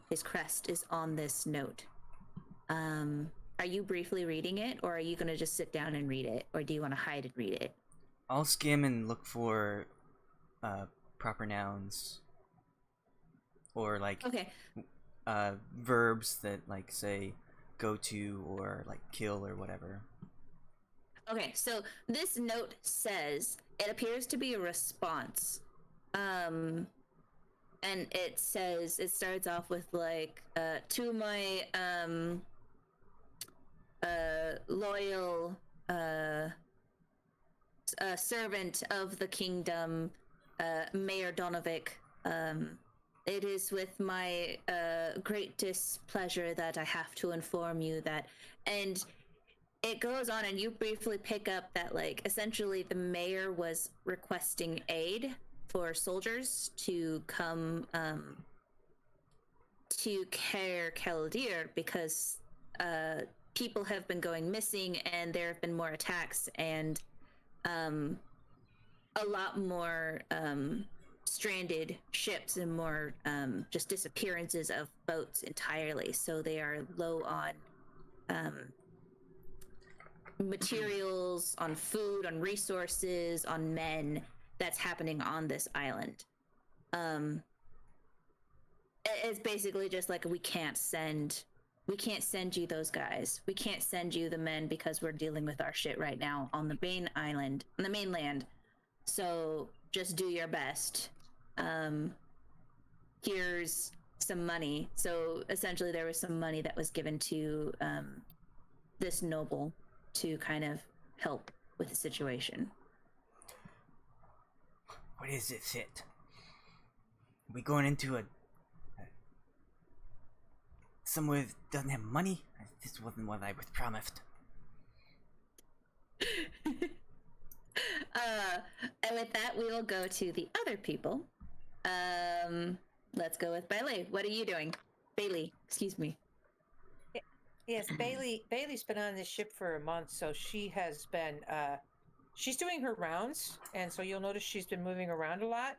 His crest is on this note. Are you briefly reading it, or are you going to just sit down and read it, or do you want to hide and read it? I'll skim and look for proper nouns or like Okay. verbs that like say go to or like kill or whatever. Okay, so this note says it appears to be a response. And it says, it starts off with like, to my loyal servant of the kingdom, Mayor Donovic. It is with my great displeasure that I have to inform you that, and it goes on, and you briefly pick up that, like, essentially the mayor was requesting aid for soldiers to come to Caer Keldir because people have been going missing, and there have been more attacks, and a lot more stranded ships and more just disappearances of boats entirely. So they are low on materials, on food, on resources, on men. That's happening on this island. It's basically just like, we can't send you those guys. We can't send you the men because we're dealing with our shit right now on the mainland. So just do your best. Here's some money. So essentially there was some money that was given to this noble to kind of help with the situation. What is this shit? We going into a somewhere that doesn't have money? This wasn't what I was promised. And with that, we will go to the other people. Let's go with Bei-leigh. What are you doing? Bei-leigh, excuse me. Yes, Bei-leigh's been on this ship for a month, so she has been she's doing her rounds, and so you'll notice she's been moving around a lot.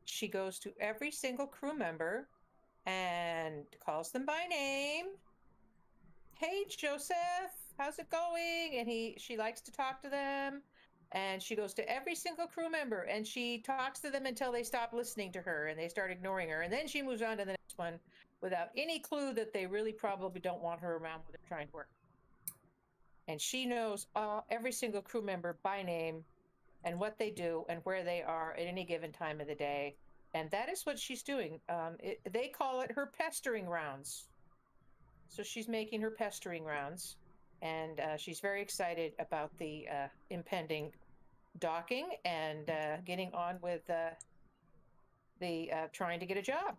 She goes to every single crew member and calls them by name. Hey, Joseph, how's it going? And she likes to talk to them. And she goes to every single crew member and she talks to them until they stop listening to her and they start ignoring her. And then she moves on to the next one without any clue that they really probably don't want her around when they're trying to work. And she knows every single crew member by name and what they do and where they are at any given time of the day. And that is what she's doing. They call it her pestering rounds. So she's making her pestering rounds. And she's very excited about the impending docking and getting on with the trying to get a job.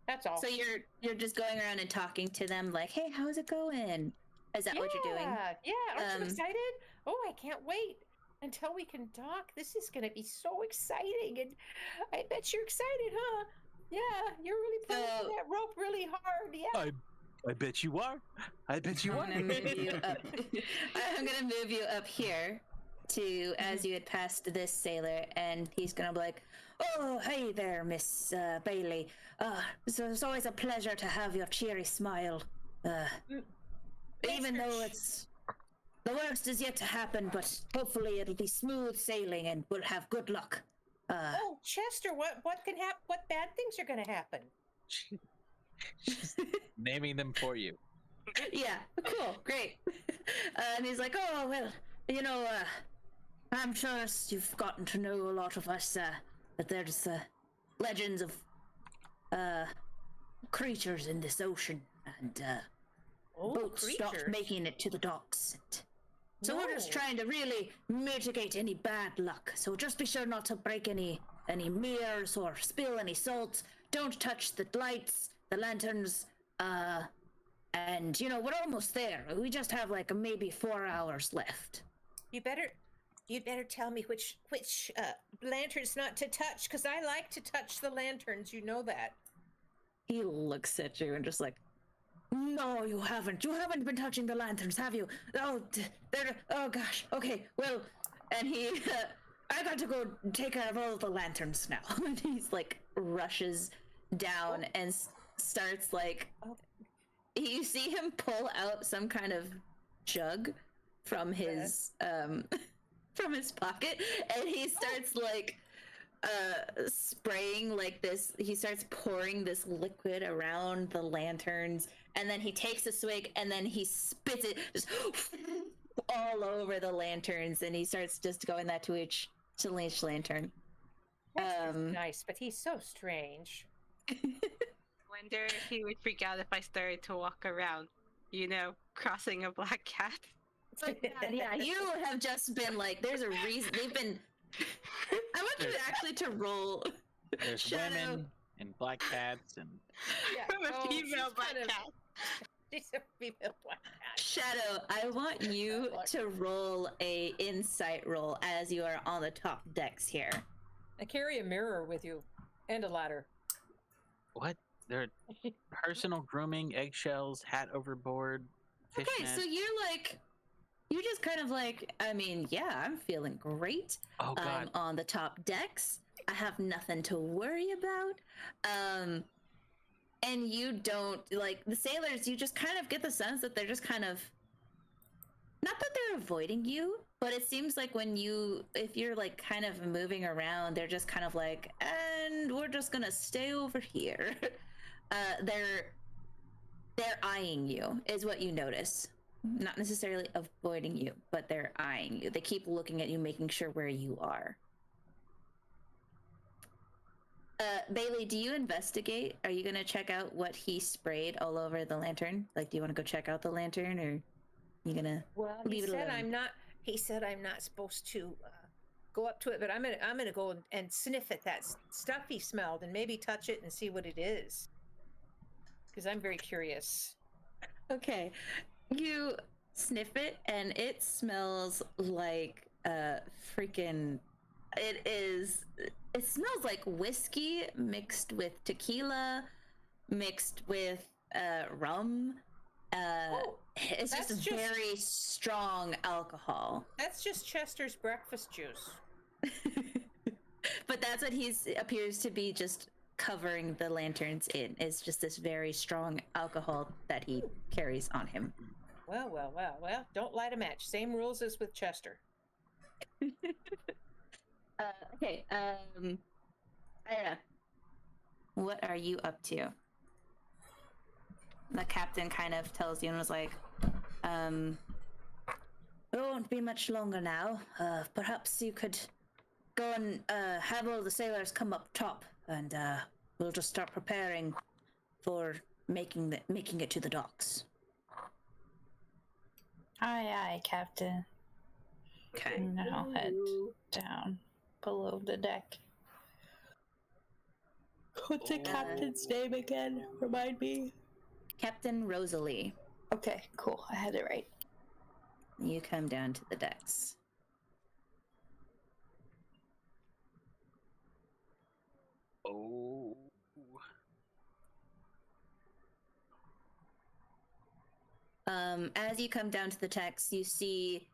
That's all. So you're just going around and talking to them like, hey, how's it going? Is that what you're doing? Yeah, aren't you excited? Oh, I can't wait until we can dock. This is going to be so exciting. And I bet you're excited, huh? Yeah, you're really pulling that rope really hard. Yeah. I bet you are. I bet you are. I'm gonna move you up. I'm gonna move you up here to as you had passed this sailor, and he's gonna be like, "Oh, hey there, Miss Bei-leigh. It's always a pleasure to have your cheery smile. Even though it's the worst is yet to happen, but hopefully it'll be smooth sailing, and we'll have good luck." Oh, Chester, what can happen? What bad things are gonna happen? She's naming them for you. Yeah, cool, great. And he's like, oh, well, I'm sure you've gotten to know a lot of us, but there's legends of creatures in this ocean, and boats stopped making it to the docks. So we're just trying to really mitigate any bad luck. So just be sure not to break any mirrors or spill any salt. Don't touch the lights, the lanterns, and we're almost there. We just have like maybe 4 hours left. You'd better tell me which lanterns not to touch, because I like to touch the lanterns. You know that. He looks at you and just like, no, you haven't. You haven't been touching the lanterns, have you? Oh, oh gosh. Okay, well, and he, I got to go take care of all of the lanterns now. And he's like, rushes down and starts like, you see him pull out some kind of jug from his, from his pocket, and he starts like, spraying like this. He starts pouring this liquid around the lanterns, and then he takes a swig, and then he spits it just all over the lanterns, and he starts just going that to each lantern. That's nice, but he's so strange. Wonder if he would freak out if I started to walk around, crossing a black cat. Yeah, you have just been like, there's a reason they've been. I want you actually to roll. There's Shadow. women and black cats and From a female black cat. She's a female black cat. Shadow, I want you to roll a insight roll as you are on the top decks here. I carry a mirror with you and a ladder. what? They're personal grooming, eggshells, hat overboard, fish Okay, net. so you just kind of like, I mean, yeah, I'm feeling great. Oh God. I'm on the top decks. I have nothing to worry about. And you don't, like, the sailors, you just kind of get the sense that they're just kind of, not that they're avoiding you, but it seems like if you're like kind of moving around, they're just kind of like, and we're just gonna stay over here. They're eyeing you, is what you notice. Not necessarily avoiding you, but they're eyeing you. They keep looking at you, making sure where you are. Bei-leigh, do you investigate? Are you gonna check out what he sprayed all over the lantern? Like, do you want to go check out the lantern, or you gonna leave it alone? He said I'm not supposed to go up to it, but I'm gonna go and sniff at that stuff he smelled and maybe touch it and see what it is, because I'm very curious. Okay, you sniff it, and it smells like freaking. It smells like whiskey mixed with tequila, mixed with rum. It's just very strong alcohol. That's just Chester's breakfast juice. But that's what he appears to be just covering the lanterns in. Is just this very strong alcohol that he carries on him. Well. Don't light a match. Same rules as with Chester. Okay. Ayre, what are you up to? The captain kind of tells you and was like, it won't be much longer now. Perhaps you could go and have all the sailors come up top, and we'll just start preparing for making it to the docks. Aye, Captain. Okay. And I'll head down below the deck. What's the captain's name again? Remind me. Captain Rosalie. Okay, cool. I had it right. You come down to the decks. Oh. As you come down to the decks, you see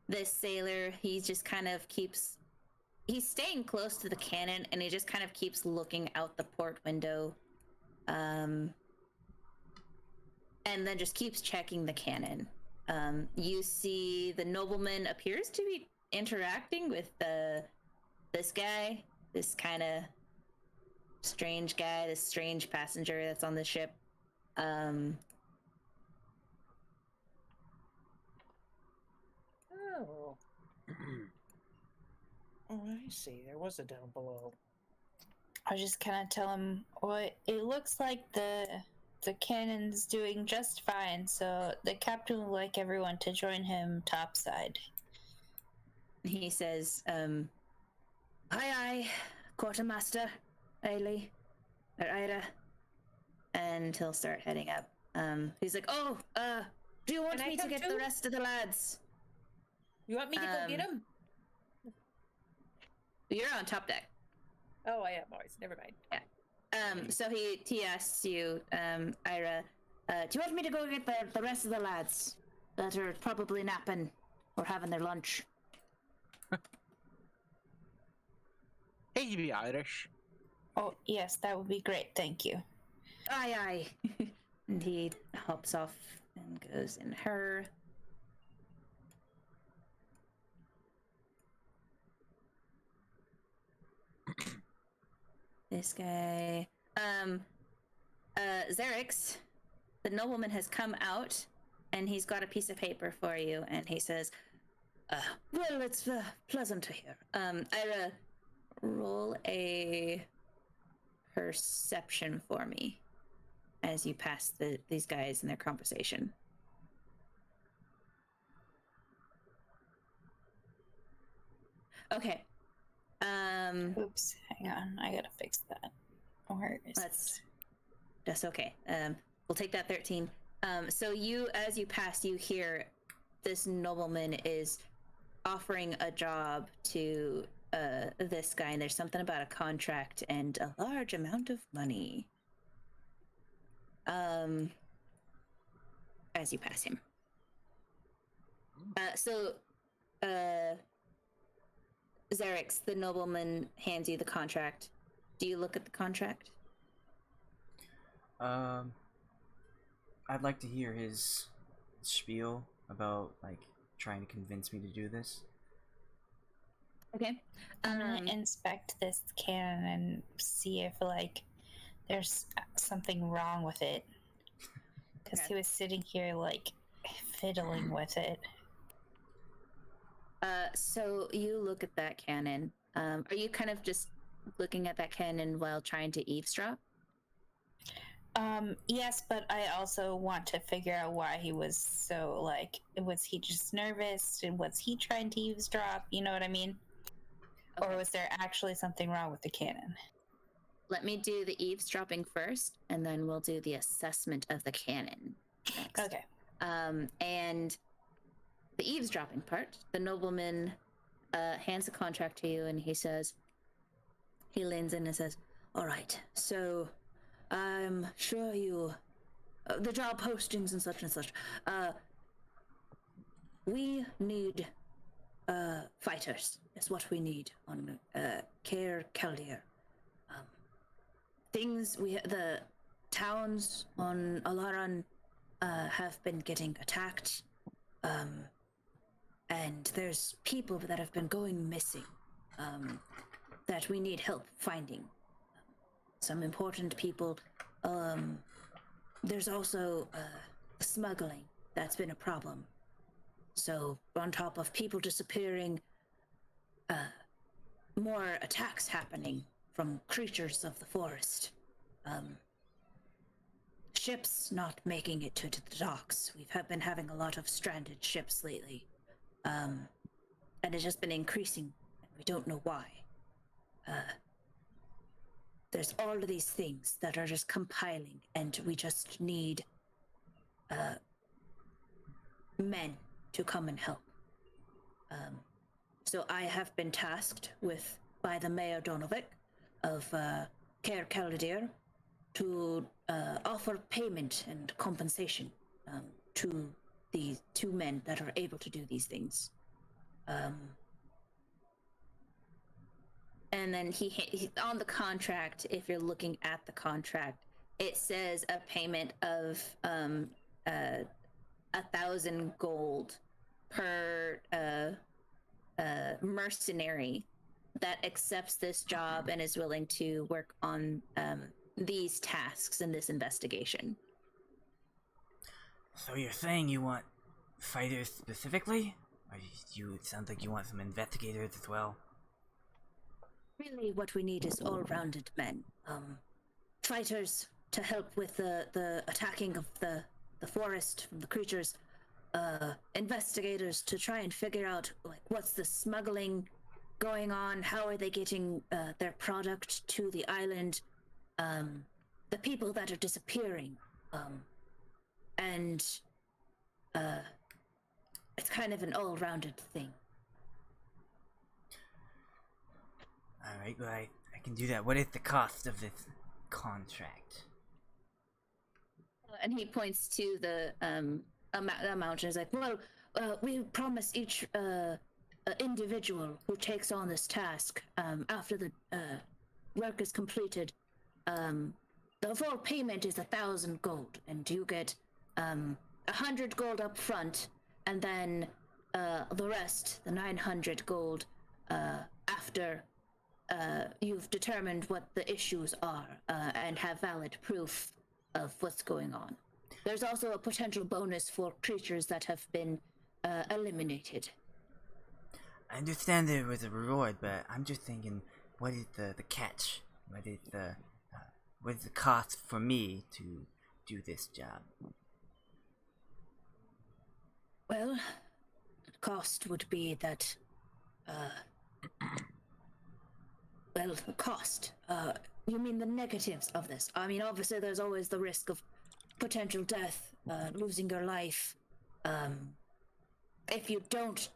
this sailor. He just kind of he's staying close to the cannon, and he just kind of keeps looking out the port window. And then just keeps checking the cannon. You see the nobleman appears to be interacting with this guy, this kind of strange guy, this strange passenger that's on the ship. Oh. Oh, I see. There was a down below. I just kind of tell him, well, it looks like the cannon's doing just fine, so the captain would like everyone to join him topside. He says, aye aye, quartermaster, Ayre, or Ayre. And he'll start heading up. He's like, do you want Can I me to come get too? the rest of the lads? You want me to go get him? You're on top deck. Oh, I am always. Never mind. So he asks you, Ayre, do you want me to go get the rest of the lads that are probably napping or having their lunch? Hey, you be Irish. Oh, yes, that would be great, thank you. Aye aye. And he hops off and goes in her. This guy, Xerix, the nobleman has come out, and he's got a piece of paper for you, and he says, well, it's pleasant to hear. Ayre, roll a perception for me as you pass these guys in their conversation. Okay. Oops, hang on, I gotta fix that. Where is that's okay. We'll take that 13. So as you pass, you hear this nobleman is offering a job to this guy, and there's something about a contract and a large amount of money. As you pass him. Xerix, the nobleman, hands you the contract. Do you look at the contract? I'd like to hear his spiel about, like, trying to convince me to do this. Okay. I'm gonna inspect this cannon and see if, like, there's something wrong with it. Because he was sitting here, like, fiddling with it. So you look at that cannon. Are you kind of just looking at that cannon while trying to eavesdrop? Yes, but I also want to figure out why he was so, like, was he just nervous? And was he trying to eavesdrop? You know what I mean? Okay. Or was there actually something wrong with the cannon? Let me do the eavesdropping first, and then we'll do the assessment of the cannon next. Okay. And the eavesdropping part, the nobleman hands the contract to you, and he leans in and says, all right, so I'm sure you, the job postings and such, we need fighters. Is what we need on Ayre Keldir. The towns on Alaran have been getting attacked, and there's people that have been going missing that we need help finding. Some important people. There's also smuggling that's been a problem. So on top of people disappearing, more attacks happening from creatures of the forest. Ships not making it to the docks. We've been having a lot of stranded ships lately. And it's just been increasing, and we don't know why. There's all of these things that are just compiling, and we just need men to come and help. So I have been tasked by the Mayor Donovic of Ayre Keldir to offer payment and compensation to the two men that are able to do these things. And then he on the contract, if you're looking at the contract, it says a payment of 1,000 gold per mercenary that accepts this job and is willing to work on these tasks in this investigation. So you're saying you want fighters specifically? Or it sounds like you want some investigators as well? Really, what we need is all-rounded men. Fighters to help with the attacking of the forest from the creatures. Investigators to try and figure out like what's the smuggling going on, how are they getting their product to the island, the people that are disappearing, and it's kind of an all-rounded thing. All right, well, I can do that. What is the cost of this contract? And he points to the amount and is like, well, we promise each individual who takes on this task after the work is completed, the full payment is 1,000 gold, and you get 100 gold up front, and then the rest, the 900 gold, after you've determined what the issues are and have valid proof of what's going on. There's also a potential bonus for creatures that have been eliminated. I understand there was a reward, but I'm just thinking, what is the catch? What is the cost for me to do this job? Well, the cost would be that, well, the cost. You mean the negatives of this? I mean, obviously there's always the risk of potential death, losing your life. If you don't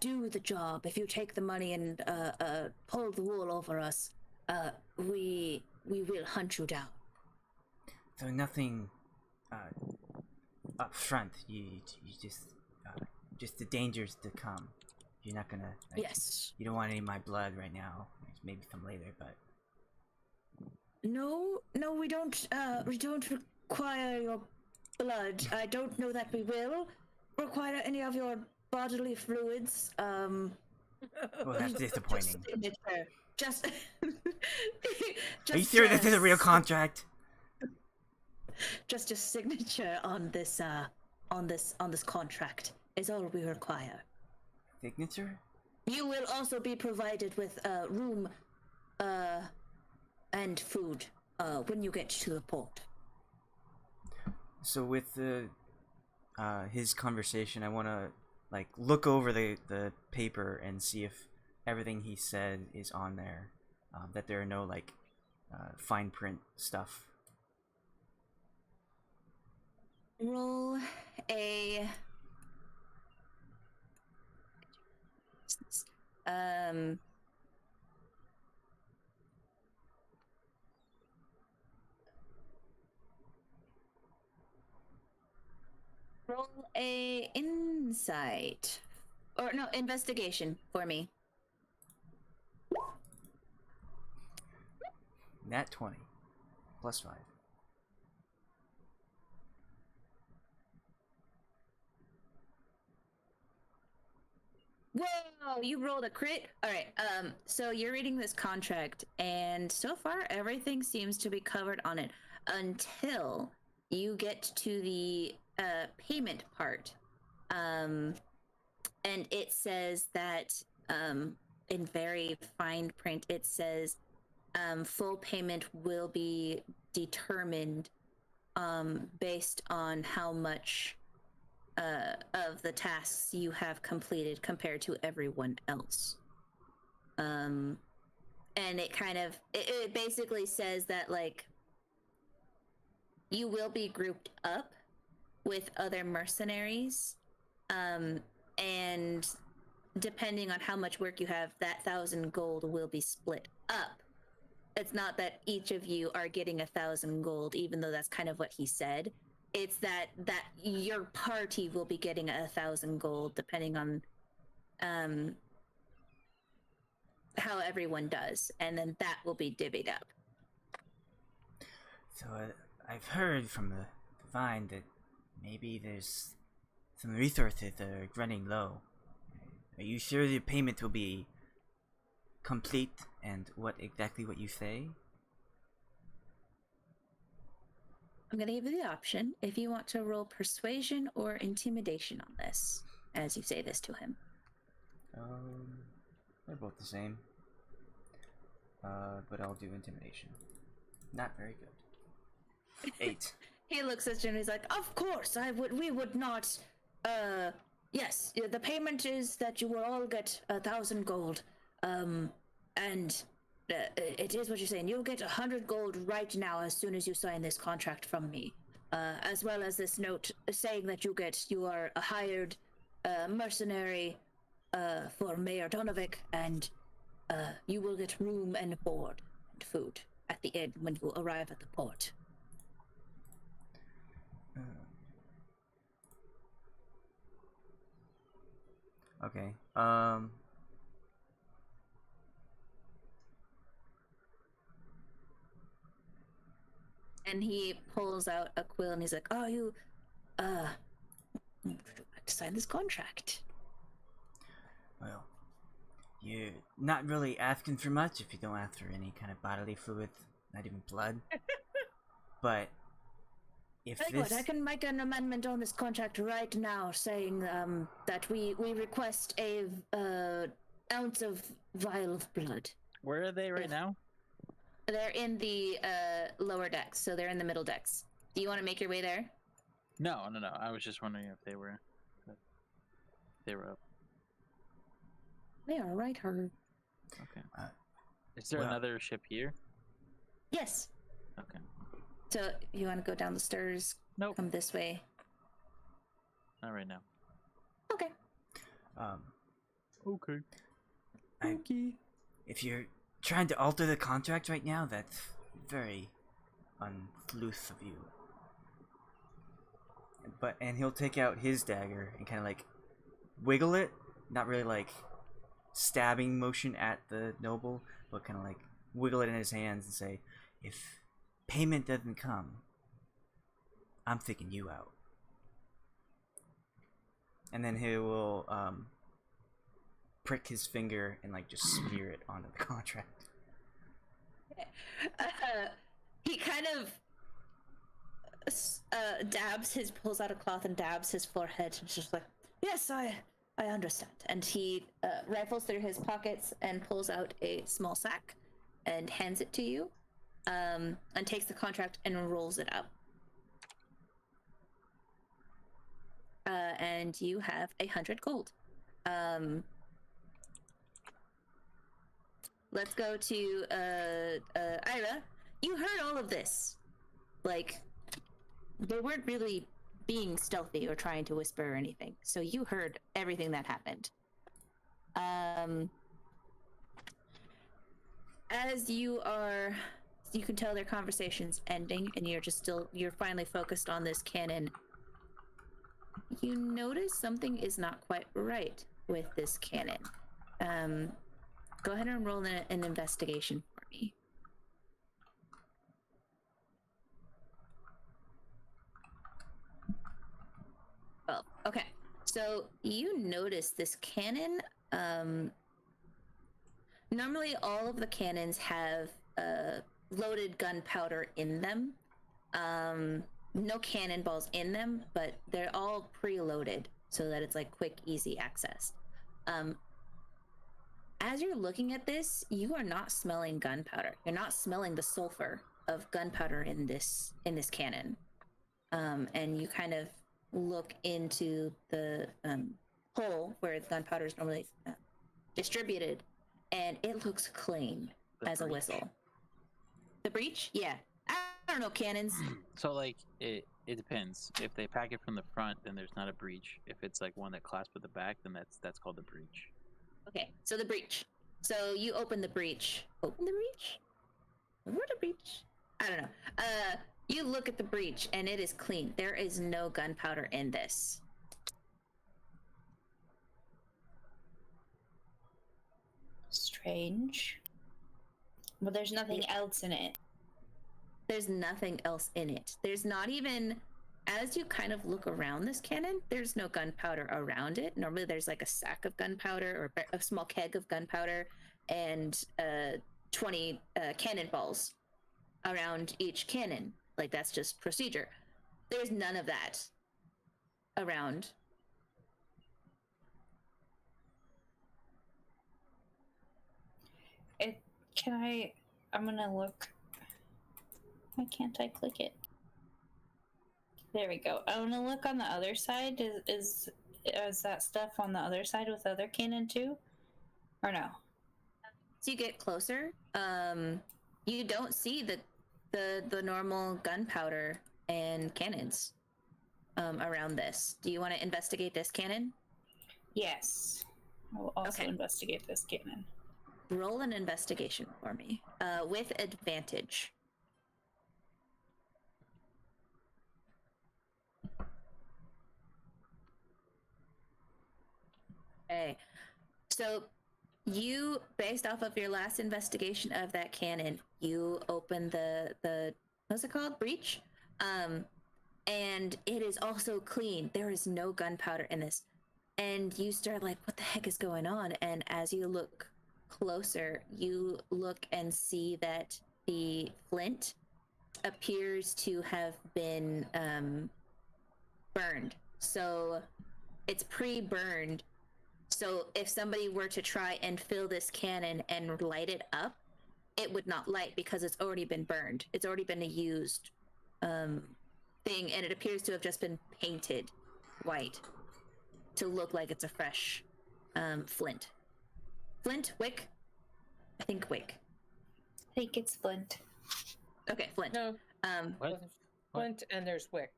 do the job, if you take the money and pull the wool over us, we will hunt you down. So nothing up front. You just the dangers to come. You're not gonna. Like, Yes. You don't want any of my blood right now. Maybe some later, but. No, we don't. We don't require your blood. I don't know that we will require any of your bodily fluids. Well, that's disappointing. Just Are you sure this is a real contract? Just a signature on this contract is all we require. Signature? You will also be provided with room and food when you get to the port. So with his conversation, I want to like look over the paper and see if everything he said is on there. That there are no like fine print stuff. Roll a roll a insight or no investigation for me. Nat 20 plus 5. Whoa, you rolled a crit. All right. So you're reading this contract, and so far everything seems to be covered on it until you get to the payment part. And it says that in very fine print, it says full payment will be determined based on how much of the tasks you have completed compared to everyone else. And it kind of it basically says that like you will be grouped up with other mercenaries, and depending on how much work you have, that 1,000 gold will be split up. It's not that each of you are getting 1,000 gold, even though that's kind of what he said. It's that your party will be getting 1,000 gold, depending on how everyone does, and then that will be divvied up. So I've heard from the Divine that maybe there's some resources that are running low. Are you sure the payment will be complete and exactly what you say? I'm going to give you the option if you want to roll persuasion or intimidation on this, as you say this to him. They're both the same. but I'll do intimidation. Not very good. 8. He looks at you and he's like, "Of course, we would not. Yes, the payment is that you will all get 1,000 gold. And it is what you're saying. You'll get 100 gold right now as soon as you sign this contract from me, as well as this note saying that you are a hired mercenary for Mayor Donovic, and you will get room and board and food at the inn when you arrive at the port." Okay. And he pulls out a quill and he's like, "Oh, you, would you like to sign this contract?" Well, you're not really asking for much if you don't ask for any kind of bodily fluid, not even blood. But if Tell you this... what, I can make an amendment on this contract right now, saying that we request a ounce of vial of blood. Where are they right now? They're in the lower decks, so they're in the middle decks. Do you want to make your way there? No. I was just wondering if they were up. They are right here. Okay. Is there another ship here? Yes. Okay. So you want to go down the stairs? Nope. Come this way. Not right now. Okay. Okay. If you're trying to alter the contract right now, that's very unloose of you. And he'll take out his dagger and kind of like wiggle it, not really like stabbing motion at the noble, but kind of like wiggle it in his hands and say, "If payment doesn't come, I'm thinking you out." And then he will prick his finger and like just smear it onto the contract. He kind of pulls out a cloth and dabs his forehead and just like, "Yes, I understand." And he rifles through his pockets and pulls out a small sack and hands it to you, and takes the contract and rolls it up. And you have 100 gold. Let's go to Ayre. You heard all of this. Like, they weren't really being stealthy or trying to whisper or anything. So you heard everything that happened. As you can tell their conversation's ending, and you're finally focused on this cannon. You notice something is not quite right with this cannon. Go ahead and roll an investigation for me. Oh, okay. So you notice this cannon. Normally, all of the cannons have loaded gunpowder in them. No cannonballs in them, but they're all preloaded so that it's like quick, easy access. As you're looking at this, you are not smelling gunpowder. You're not smelling the sulfur of gunpowder in this cannon. And you kind of look into the hole where the gunpowder is normally distributed, and it looks clean as a whistle. The breach? Yeah. I don't know cannons. So like it depends. If they pack it from the front, then there's not a breach. If it's like one that clasps at the back, then that's called a breach. Okay, so the breach. So you open the breach. Open the breach? What a breach? I don't know. You look at the breach and it is clean. There is no gunpowder in this. Strange. Well, there's nothing else in it. There's nothing else in it. There's not even, as you kind of look around this cannon, there's no gunpowder around it. Normally there's like a sack of gunpowder or a small keg of gunpowder and 20 cannonballs around each cannon. Like, that's just procedure. There's none of that around. I'm gonna look. Why can't I click it? There we go. I want to look on the other side. Is that stuff on the other side with the other cannon too, or no? As you get closer, you don't see the normal gunpowder and cannons around this. Do you want to investigate this cannon? Yes. I will also Okay. investigate this cannon. Roll an investigation for me with advantage. Okay. So you, based off of your last investigation of that cannon, you open the what's it called? Breach. And it is also clean. There is no gunpowder in this. And you start like, what the heck is going on? And as you look closer, you look and see that the flint appears to have been burned. So it's pre-burned. So if somebody were to try and fill this cannon and light it up, it would not light because it's already been burned. It's already been a used thing, and it appears to have just been painted white to look like it's a fresh flint. Flint? Wick? I think wick. I think it's flint. Okay, flint. No, What? flint and there's wick.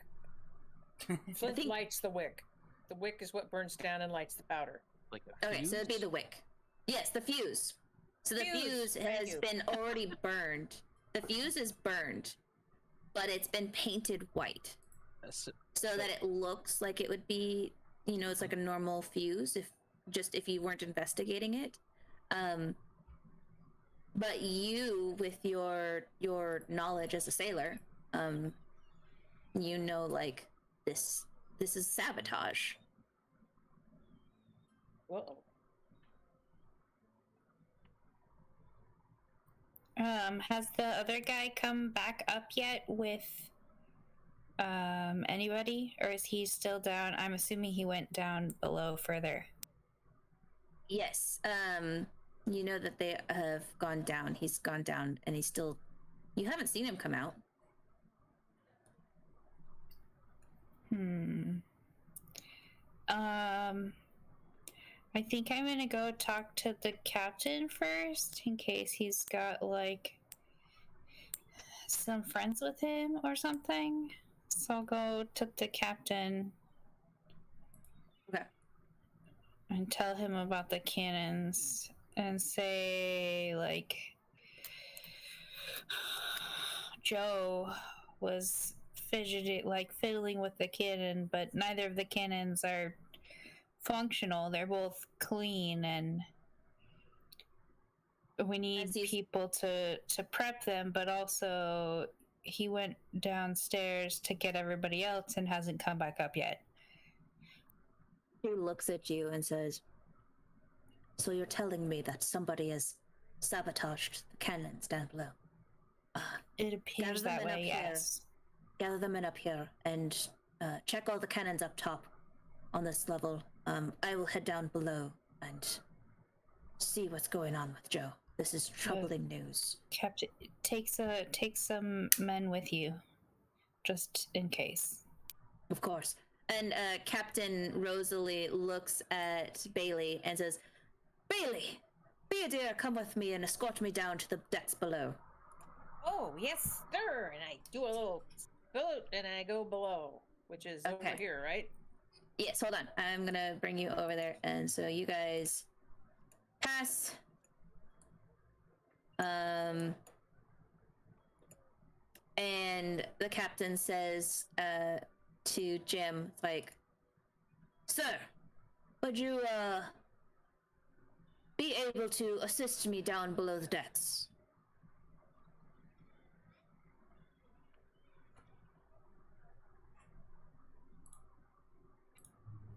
Flint think- lights the wick. The wick is what burns down and lights the powder. Like a Okay, so it'd be fuse? the wick. Yes, the fuse. So the Fuse, fuse thank has you. been already burned. The fuse is burned, but it's been painted white That's- so that it looks like it would be, it's like a normal fuse if you weren't investigating it. But you, with your knowledge as a sailor, like this is sabotage. Whoa. Has the other guy come back up yet with anybody, or is he still down? I'm assuming he went down below further. Yes. You know that they have gone down. He's gone down, and you haven't seen him come out. I think I'm gonna go talk to the captain first, in case he's got like some friends with him or something. So I'll go to the captain. Okay. And tell him about the cannons and say, like, Joe was fiddling with the cannon, but neither of the cannons are functional. They're both clean, and we need people to prep them, but also he went downstairs to get everybody else and hasn't come back up yet. He looks at you and says, "So you're telling me that somebody has sabotaged the cannons down below?" It appears that way, yes. Gather them in up here and check all the cannons up top on this level. I will head down below and see what's going on with Joe. This is troubling news. Captain, take some men with you, just in case. Of course. And Captain Rosalie looks at Bei-leigh and says, "Bei-leigh, be a dear, come with me and escort me down to the decks below." Oh, yes, sir. And I do a little salute and I go below, which is over Okay. here, right? Yes, hold on. I'm gonna bring you over there. And so you guys pass. And the captain says to Jim, like, "Sir, would you be able to assist me down below the decks?"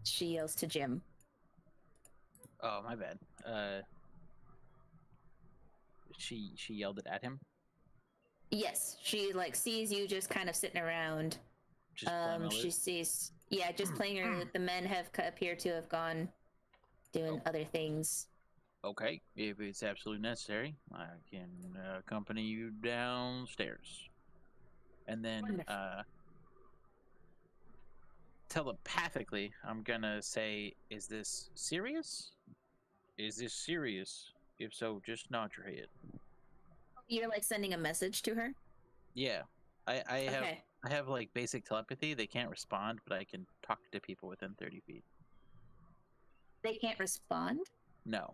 She yells to Jim. Oh, my bad. She yelled it at him. Yes, she sees you just kind of sitting around. Just playing She sees, just playing her. The men appear to have gone doing other things. Okay, if it's absolutely necessary, I can accompany you downstairs. And then Wonderful. telepathically, I'm gonna say, is this serious? Is this serious? If so, just nod your head. You're like sending a message to her? Yeah, I have Okay. I have like basic telepathy. They can't respond, but I can talk to people within 30 feet. They can't respond? No,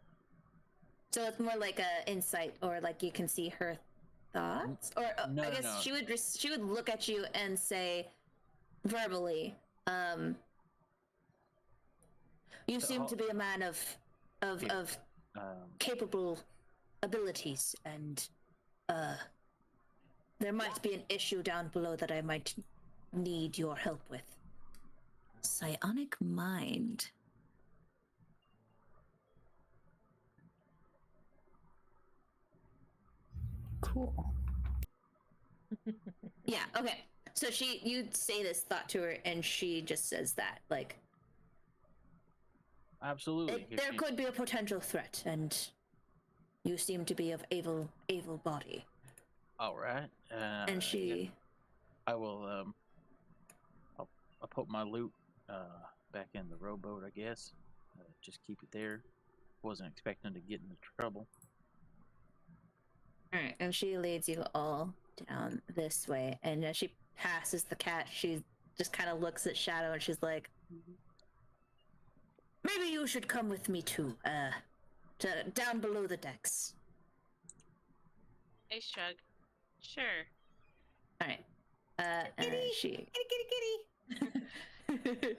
So it's more like a insight, or like you can see her thoughts? Or no, I no, guess no. she would look at you and say verbally, you So seem how- to be a man of Here. of um, capable abilities, and there might be an issue down below that I might need your help with. Psionic mind. Cool. Yeah, okay. So you say this thought to her, and she just says that, like, absolutely. If there you- could be a potential threat, and you seem to be of able body. All right. And yeah, she, I will. I'll put my loot back in the rowboat, I guess. Just keep it there. Wasn't expecting to get into trouble. all right, and she leads you all down this way. And as she passes the cat, she just kind of looks at Shadow, and she's like, "Maybe you should come with me too, to down below the decks." I shrug. Sure. All right. And Kitty! she. Kitty!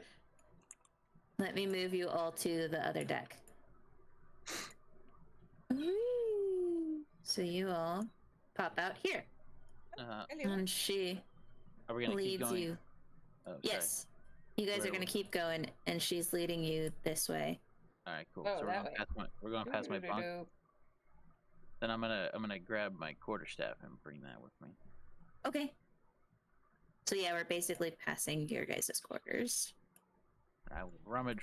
Let me move you all to the other deck. So you all pop out here, Hello. and she Are we gonna keep leads going? you. Oh, sorry. Yes, you guys Where are gonna was- keep going, and she's leading you this way. All right, cool. Oh, So that way. we're going past my bunk. Doo-doo-doo-doo. Then I'm gonna grab my quarterstaff and bring that with me. Okay. So yeah, we're basically passing your guys' quarters. I will rummage.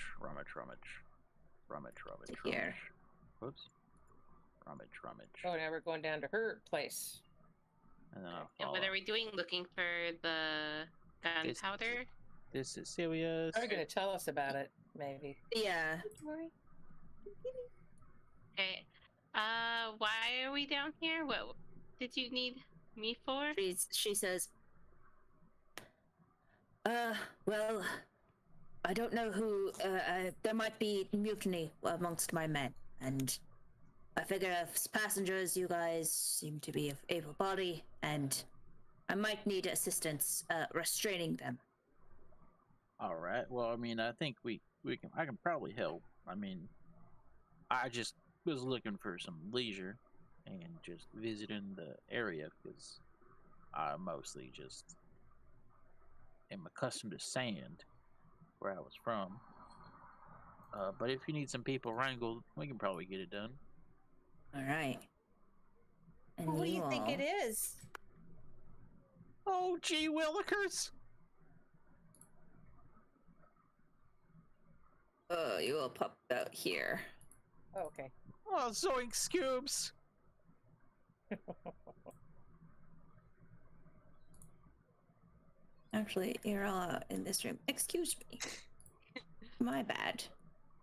To here. Whoops. Rummage. Oh, now we're going down to her place. And then I'll And follow. what are we doing? Looking for the gunpowder? This is serious. They're going to tell us about it, maybe. Yeah. Okay. Why are we down here? What did you need me for? She says, well, I don't know who, there might be mutiny amongst my men, and I figure as passengers, you guys seem to be of able body, and I might need assistance, restraining them. All right. Well, I mean, I think I can probably help. I mean, I just was looking for some leisure and just visiting the area because I mostly just am accustomed to sand where I was from. But if you need some people wrangled, we can probably get it done. All right. And Who do you think all- it is? Oh, gee willikers! Oh, you all pop out here. Oh, okay. Oh, Zoink Scoobs! Actually, you're all in this room. Excuse me. My bad.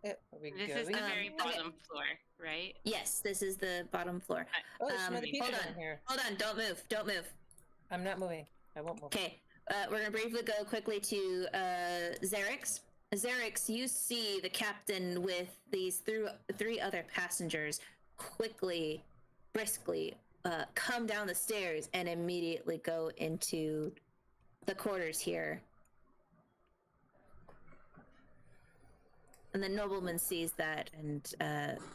Are we This is the going? very okay. bottom floor, right? Yes, this is the bottom floor. Oh, there's some other people hold in on. here. Hold on, don't move. Don't move. I'm not moving. I won't move. Okay, we're gonna briefly go quickly to Xerix. Xerix, you see the captain with these three other passengers quickly, briskly come down the stairs and immediately go into the quarters here. And the nobleman sees that and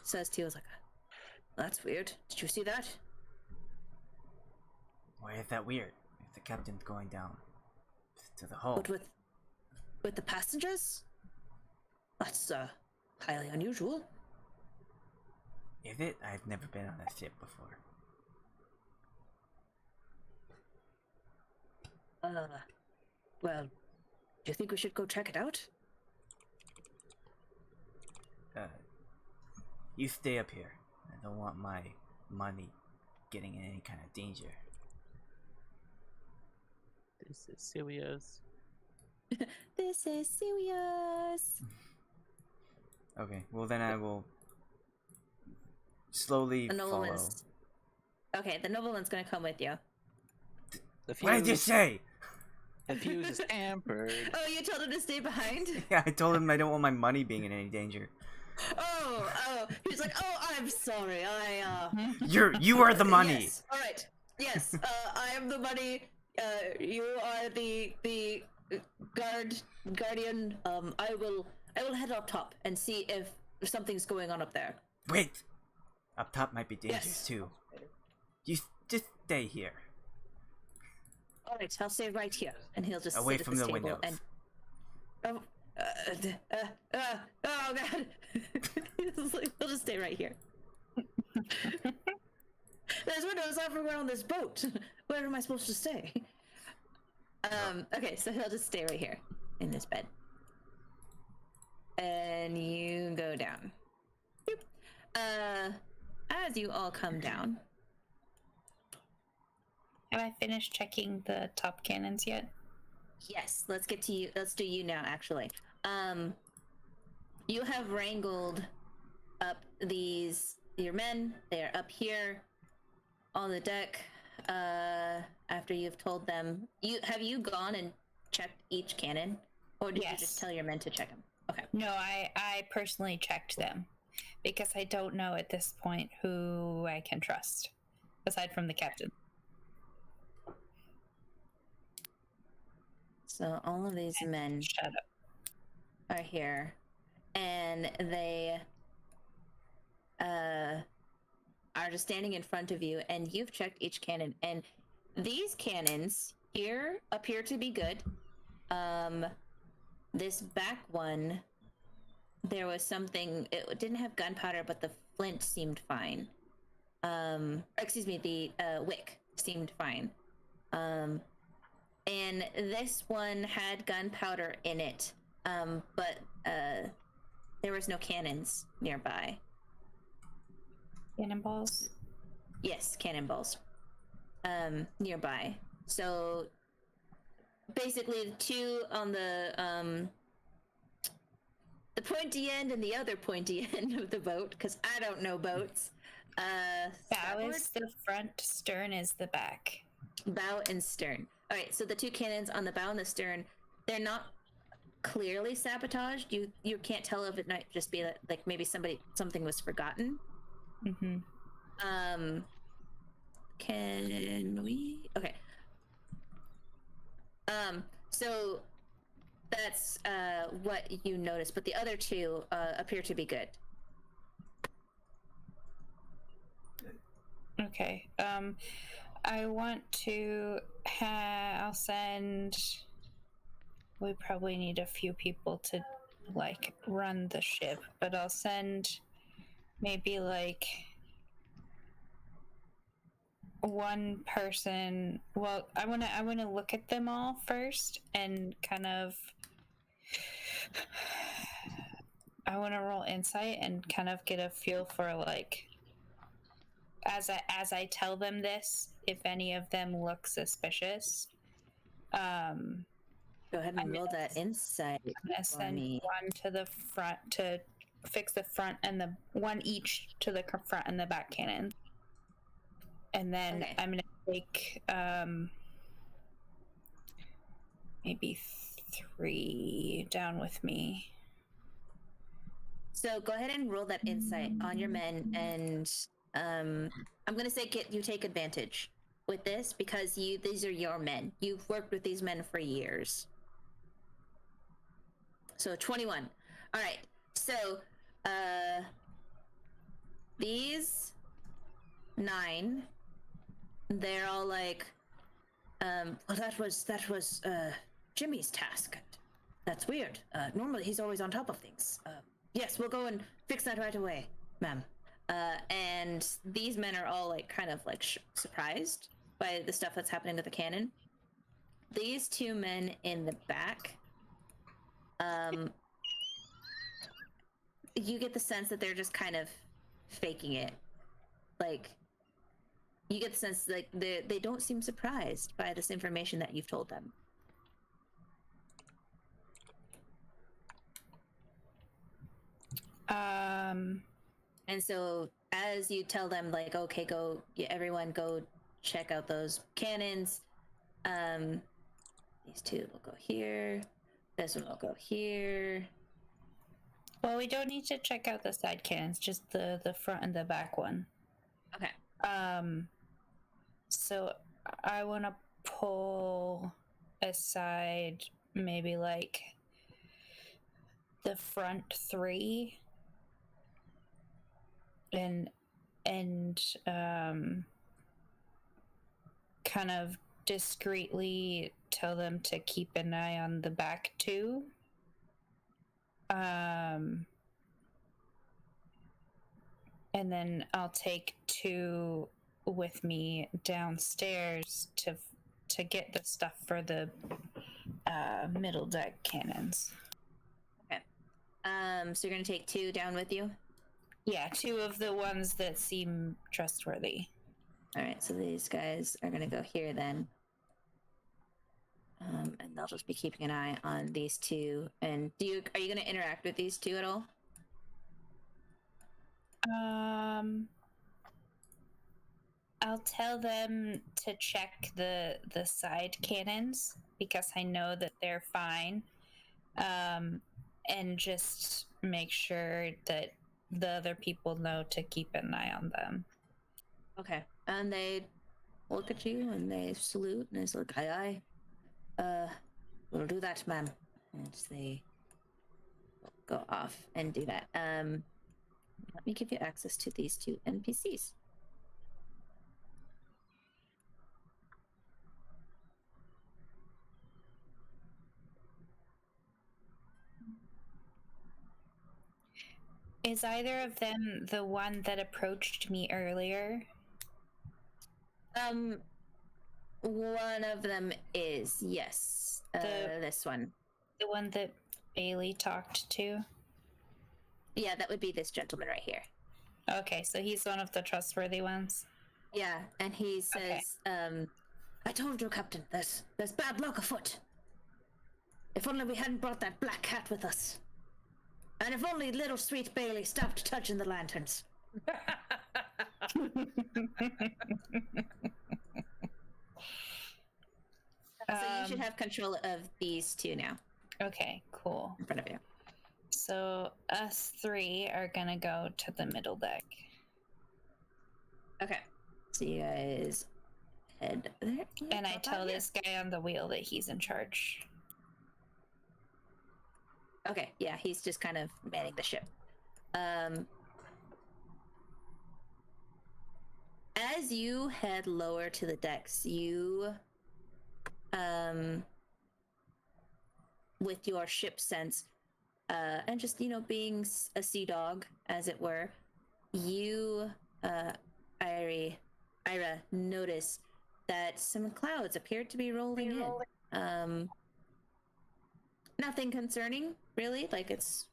says to you, like, "That's weird. Did you see that?" Why is that weird? If the captain's going down to the hull. But with the passengers? That's highly unusual. Is it? I've never been on a ship before. Well, do you think we should go check it out? You stay up here. I don't want my money getting in any kind of danger. This is serious. This is serious. Okay, well then I will slowly The follow. nobleman's. Okay, the nobleman's gonna come with you. The What did you fuse, say? the fuse is tampered. Oh, you told him to stay behind? Yeah, I told him I don't want my money being in any danger. Oh, he's like, oh, I'm sorry, You are the money. Yes, all right, yes, I am the money, you are the guardian, I will head up top and see if something's going on up there. Wait, up top might be dangerous Yes. too. You just stay here. All right, I'll stay right here, and he'll just Away sit from at this the table windows. and oh god, he'll just stay right here. There's windows everywhere on this boat. Where am I supposed to stay? Okay, so he'll just stay right here in this bed, and you go down. Boop. As you all come down. Have I finished checking the top cannons yet? Yes, let's get to you. Let's do you now, actually. You have wrangled up your men. They are up here on the deck. After you've told them, have you gone and checked each cannon, or did you Yes. just tell your men to check them? Okay. No, I personally checked them because I don't know at this point who I can trust aside from the captain. So all of these men Shut up. are here, and they are just standing in front of you, and you've checked each cannon, and these cannons here appear to be good. This back one, there was something, it didn't have gunpowder, but the flint seemed fine. Excuse me, the wick seemed fine. And this one had gunpowder in it, but there was no cannons nearby. Cannonballs? Yes, cannonballs. Nearby. So basically the two on the pointy end and the other pointy end of the boat, because I don't know boats. Bow Starboard, is the front, stern is the back. bow and stern. All right, so the two cannons on the bow and the stern, they're not clearly sabotaged. You can't tell if it might just be that, like, maybe something was forgotten. Mm-hmm. Can we? Okay. So that's what you noticed, but the other two appear to be good. Okay. I want to I'll send. We probably need a few people to like run the ship, but I'll send maybe like one person. Well, I want to look at them all first and kind of I want to roll insight and kind of get a feel for like as I tell them this, if any of them look suspicious. Go ahead and I'm roll gonna- that insight I'm gonna for send me. one to the front to fix the front and the one each to the front and the back cannon. And then Okay. I'm gonna take maybe 3 down with me. So go ahead and roll that insight on your men, and I'm gonna say you take advantage with this because these are your men. You've worked with these men for years. So 21. All right. So these 9, they're all like, well, that was Jimmy's task. That's weird. Normally he's always on top of things. Yes, we'll go and fix that right away, ma'am. And these men are all like kind of like surprised by the stuff that's happening to the cannon. These 2 men in the back, you get the sense that they're just kind of faking it. like, you get the sense like they don't seem surprised by this information that you've told them. And so as you tell them, like, okay, go, everyone go check out those cannons. These two will go here. This one will go here. Well, we don't need to check out the side cannons, just the front and the back one. Okay. So I want to pull aside maybe like the front three and kind of discreetly tell them to keep an eye on the back two. And then I'll take two with me downstairs to get the stuff for the middle deck cannons. Okay. So you're gonna take two down with you? Yeah, two of the ones that seem trustworthy. All right. So these guys are gonna go here then. And they'll just be keeping an eye on these two. And are you going to interact with these two at all? I'll tell them to check the side cannons because I know that they're fine. And just make sure that the other people know to keep an eye on them. Okay. And they look at you and they salute and they look, aye, aye. We'll do that, ma'am. And they go off and do that. Let me give you access to these two NPCs. Is either of them the one that approached me earlier? One of them is, yes. This one. The one that Bei-leigh talked to? Yeah, that would be this gentleman right here. Okay, so he's one of the trustworthy ones? Yeah, and he says, okay. I told you, Captain, there's bad luck afoot. If only we hadn't brought that black cat with us. And if only little sweet Bei-leigh stopped touching the lanterns. So you should have control of these two now. Okay, cool. In front of you. So us three are gonna go to the middle deck. Okay. So you guys head there. And I tell this guy on the wheel that he's in charge. Okay, yeah, he's just kind of manning the ship. As you head lower to the decks, you with your ship sense, and just, being a sea dog, as it were, you, Ayre, notice that some clouds appeared to be rolling in. Nothing concerning, really. Like, it's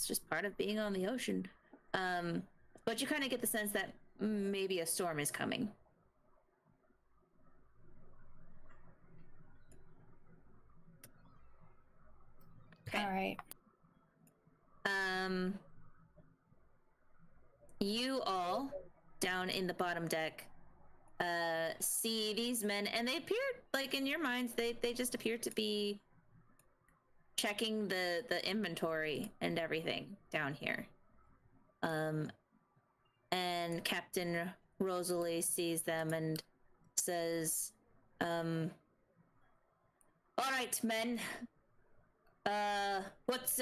just part of being on the ocean. But you kind of get the sense that maybe a storm is coming. Okay. All right. You all down in the bottom deck see these men, and they appear, like, in your minds, they just appear to be checking the inventory and everything down here. And Captain Rosalie sees them and says, all right, men, what's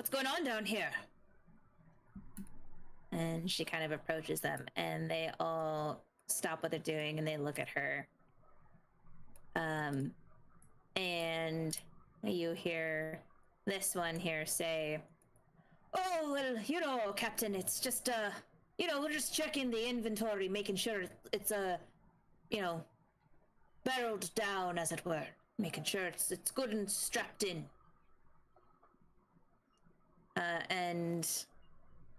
going on down here? And she kind of approaches them, and they all stop what they're doing and they look at her. And you hear this one here say, oh, well, Captain, it's just, we're just checking the inventory, making sure it's, barreled down, as it were. Making sure it's good and strapped in. And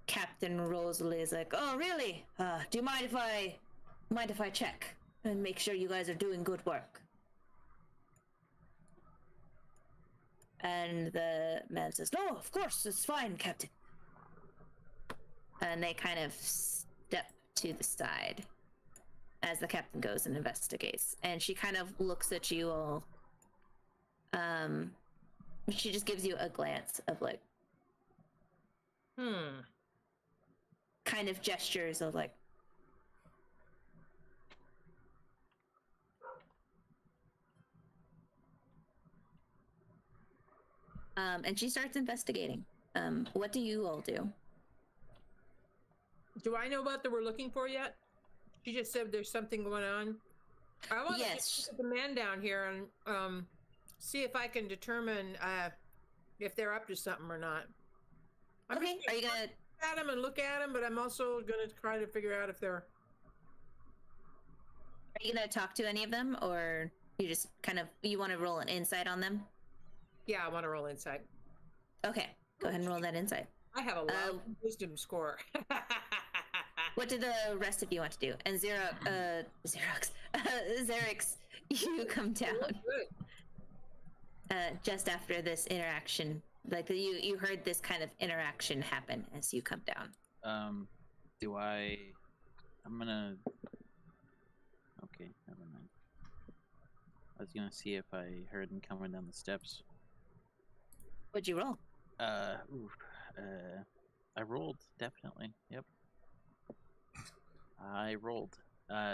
Captain Rosalie is like, "Oh, really? Do you mind if I check and make sure you guys are doing good work?" And the man says, "No, of course, it's fine, Captain." And they kind of step to the side as the captain goes and investigates. And she kind of looks at you all. She just gives you a glance of like, kind of gestures of like, and she starts investigating. What do you all do? Do I know what we're looking for yet? She just said there's something going on. I want Yes. to get the man down here and see if I can determine if they're up to something or not. I'm Okay, just are you gonna? look at them and look at them, but I'm also going to try to figure out if they're. Are you gonna talk to any of them, or you just kind of you want to roll an insight on them? Yeah, I want to roll insight. Okay, go ahead and roll that insight. I have a low wisdom score. What do the rest of you want to do? And Xerix, you come down just after this interaction. Like you heard this kind of interaction happen as you come down. I'm gonna. Okay, never mind. I was gonna see if I heard him coming down the steps. What'd you roll? I rolled, definitely. Yep. I rolled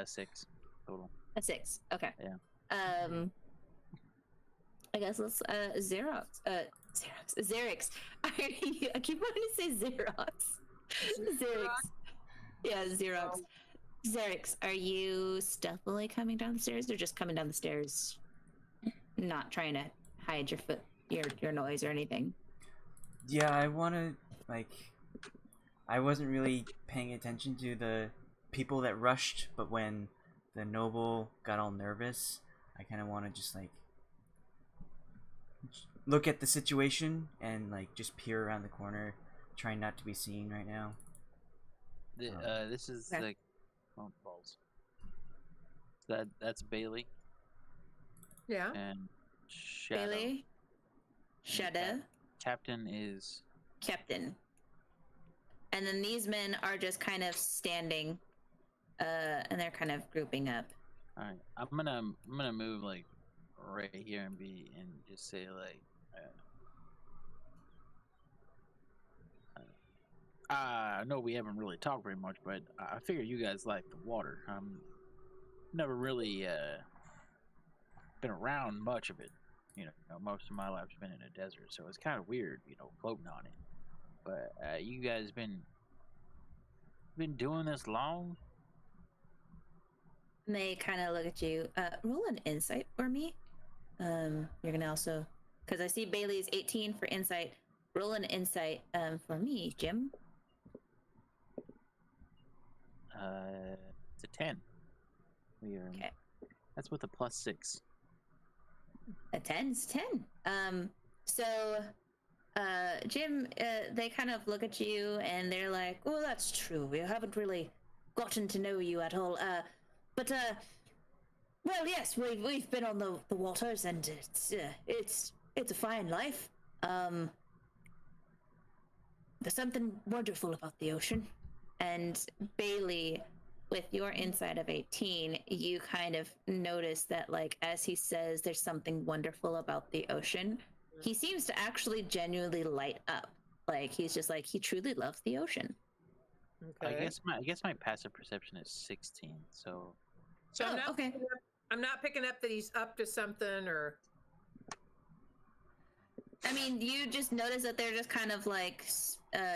6 total. A 6. Okay. Yeah. I guess let's Xerix. I keep wanting to say Xerox. Xerix. Yeah, Xerox. Xerix, are you stealthily coming down the stairs or just coming down the stairs, not trying to hide your noise or anything? Yeah, I want to, I wasn't really paying attention to the people that rushed, but when the noble got all nervous, I kind of want to just, look at the situation and, just peer around the corner, trying not to be seen right now. This is okay. balls. That's Bei-leigh. Yeah. And Shadow. Bei-leigh? Shadow? Captain is Captain. And then these men are just kind of standing, and they're kind of grouping up. all right. I'm gonna move right here and just say no, we haven't really talked very much, but I figure you guys like the water. Never really been around much of it. Most of my life's been in a desert, so it's kind of weird, floating on it. But you guys been doing this long? And they kind of look at you. Roll an insight for me. You're gonna also, because I see Bei-leigh's 18 for insight. Roll an insight for me, Jim. It's a 10. Okay. That's with a +6. A 10's 10. Jim, they kind of look at you and they're like, "Oh, that's true. We haven't really gotten to know you at all. But well, yes, we've been on the waters, and it's a fine life. There's something wonderful about the ocean." And Bei-leigh, with your insight of 18, you kind of notice that, as he says there's something wonderful about the ocean, he seems to actually genuinely light up. He's just he truly loves the ocean. Okay. I guess my passive perception is 16. So okay. I'm not picking up that he's up to something, or. I mean, you just notice that they're just kind of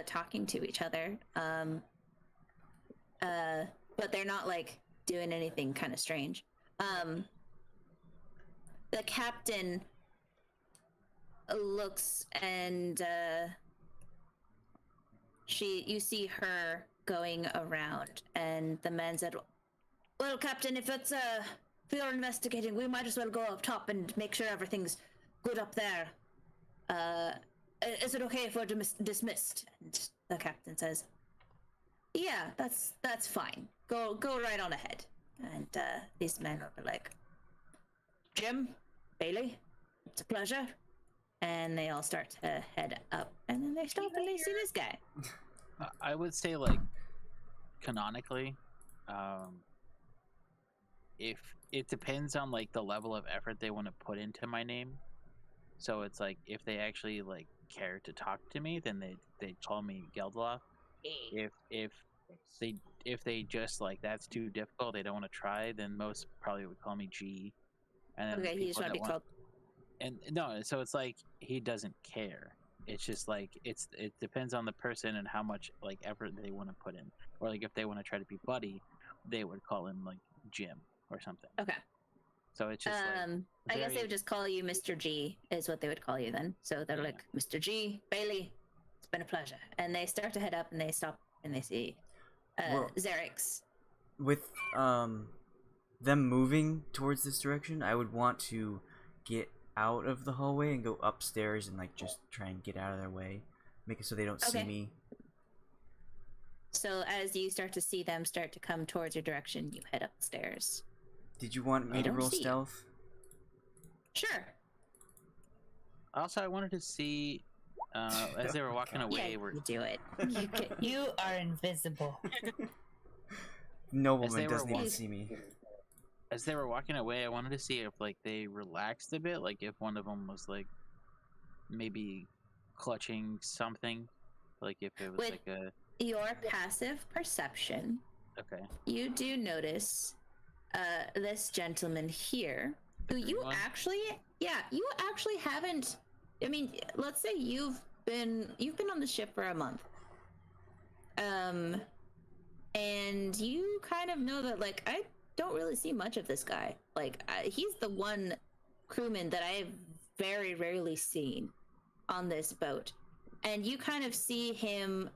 talking to each other. But they're not doing anything kind of strange. The captain looks and you see her going around, and the man said, "Well, Captain, if you're investigating, we might as well go up top and make sure everything's good up there. Is it okay if we're dismissed?" And the captain says, Yeah, that's fine. Go right on ahead. And these men will be like, Jim, Bei-leigh, it's a pleasure. And they all start to head up, and then they stop and they see this guy. I would say, like, canonically, if it depends on like the level of effort they want to put into my name. So it's like if they actually like care to talk to me, then they call me Geldloth. If they just like that's too difficult, they don't want to try, then most probably would call me G. And then Okay, he just want to be called. And no, so it's like he doesn't care. It's just like it depends on the person and how much like effort they want to put in. Or like if they want to try to be buddy, they would call him like Jim or something. Okay. So it's just I guess they would just call you Mr. G is what they would call you then. So they're like, Mr. G, Bei-leigh, it's been a pleasure. And they start to head up and they stop and they see Xerix. With them moving towards this direction, I would want to get out of the hallway and go upstairs and like just try and get out of their way, make it so they don't see me. So as you start to see them start to come towards your direction, you head upstairs. Did you want me to roll stealth? Sure. Also, I wanted to see as they were walking away. You do it. You are invisible. Nobleman doesn't even see me. As they were walking away, I wanted to see if like they relaxed a bit, like if one of them was like maybe clutching something, like if it was like a your passive perception. Okay. You do notice this gentleman here, who you actually haven't. I mean, let's say you've been on the ship for a month, and you kind of know that like I don't really see much of this guy. Like he's the one crewman that I've very rarely seen on this boat, and you kind of see him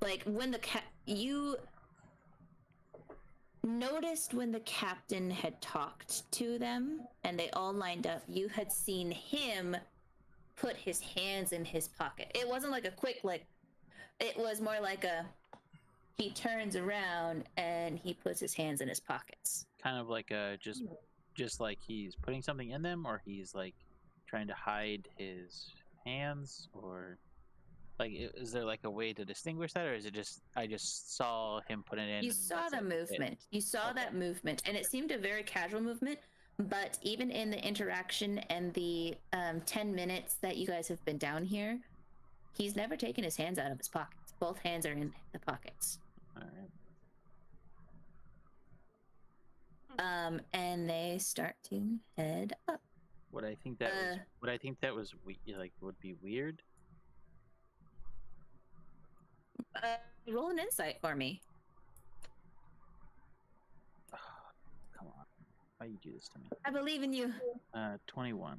like when you noticed when the captain had talked to them and they all lined up, you had seen him put his hands in his pocket. It wasn't like a quick like, it was more like he turns around and he puts his hands in his pockets. Kind of like just like he's putting something in them, or he's like trying to hide his hands, or like is there like a way to distinguish that, or is it just I just saw him put it in? You saw the movement. You saw that movement, and it seemed a very casual movement. But even in the interaction and the 10 minutes that you guys have been down here, he's never taken his hands out of his pockets. Both hands are in the pockets. All right. And they start to head up. Would I think that was like would be weird? Roll an insight for me. Oh, come on. Why you do this to me? I believe in you. 21.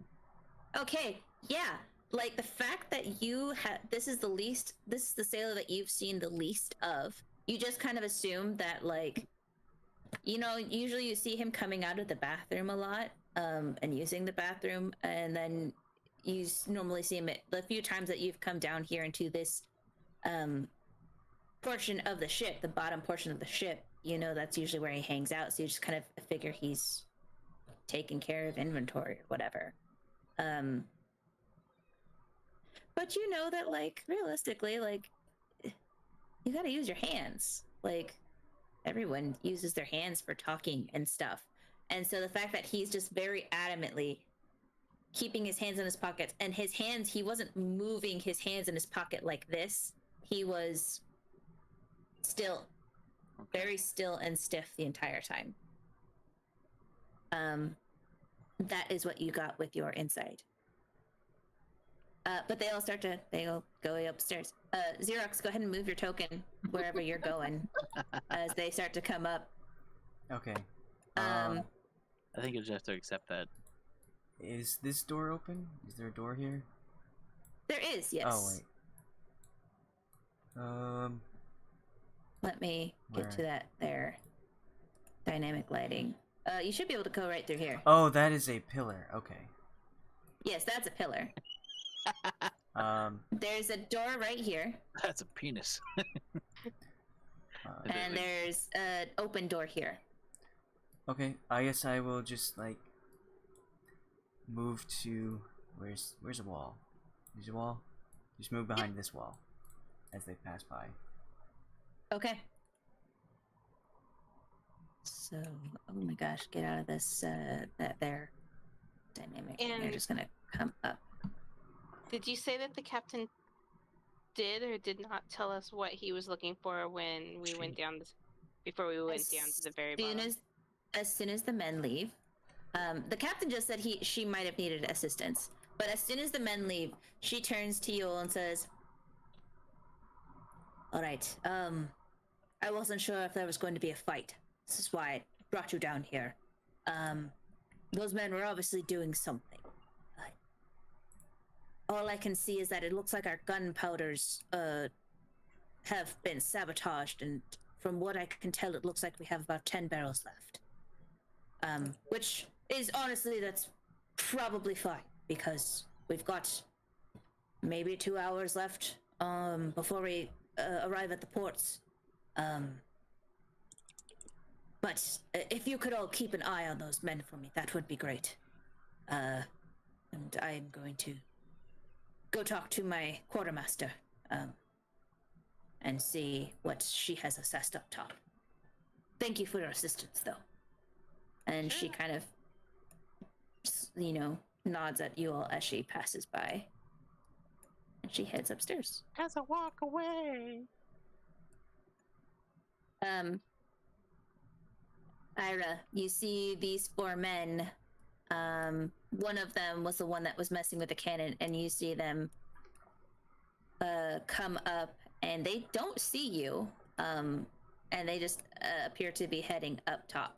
Okay, yeah. Like the fact that you this is the sailor that you've seen the least of. You just kind of assume that like, you know, usually you see him coming out of the bathroom a lot, and using the bathroom, and then you normally see him the few times that you've come down here into this, portion of the ship, the bottom portion of the ship, you know, that's usually where he hangs out. So you just kind of figure he's taking care of inventory or whatever. But you know that like realistically, like you got to use your hands. Like everyone uses their hands for talking and stuff. And so the fact that he's just very adamantly keeping his hands in his pockets, and his hands, he wasn't moving his hands in his pocket like this. He was still, very still and stiff the entire time. That is what you got with your insight. But they all go upstairs. Xerox, go ahead and move your token wherever you're going as they start to come up. Okay. I think you just have to accept that. Is this door open? Is there a door here? There is, yes. Oh, wait. Let me get to that there. Dynamic lighting. You should be able to go right through here. Oh, that is a pillar. Okay. Yes, that's a pillar. There's a door right here. That's a penis. And there's an open door here. Okay, I guess I will just like move to where's the wall? There's a wall. Just move behind this wall as they pass by. Okay. So, oh my gosh, get out of this, that there dynamic. And they're And- just gonna come up. Did you say that the captain did or did not tell us what he was looking for when we went down this before we went down to the very bottom? As soon as the men leave, the captain just said she might have needed assistance. But as soon as the men leave, she turns to Yule and says, "All right, I wasn't sure if there was going to be a fight. This is why I brought you down here. Those men were obviously doing something. All I can see is that it looks like our gunpowders have been sabotaged, and from what I can tell, it looks like we have about 10 barrels left. Which is honestly, that's probably fine, because we've got maybe 2 hours left before we arrive at the ports. But if you could all keep an eye on those men for me, that would be great. And I'm going to go talk to my quartermaster and see what she has assessed up top. Thank you for your assistance, though." And she kind of, nods at you all as she passes by. And she heads upstairs. As I walk away. Ayre, you see these 4 men. One of them was the one that was messing with the cannon, and you see them come up, and they don't see you, and they just appear to be heading up top.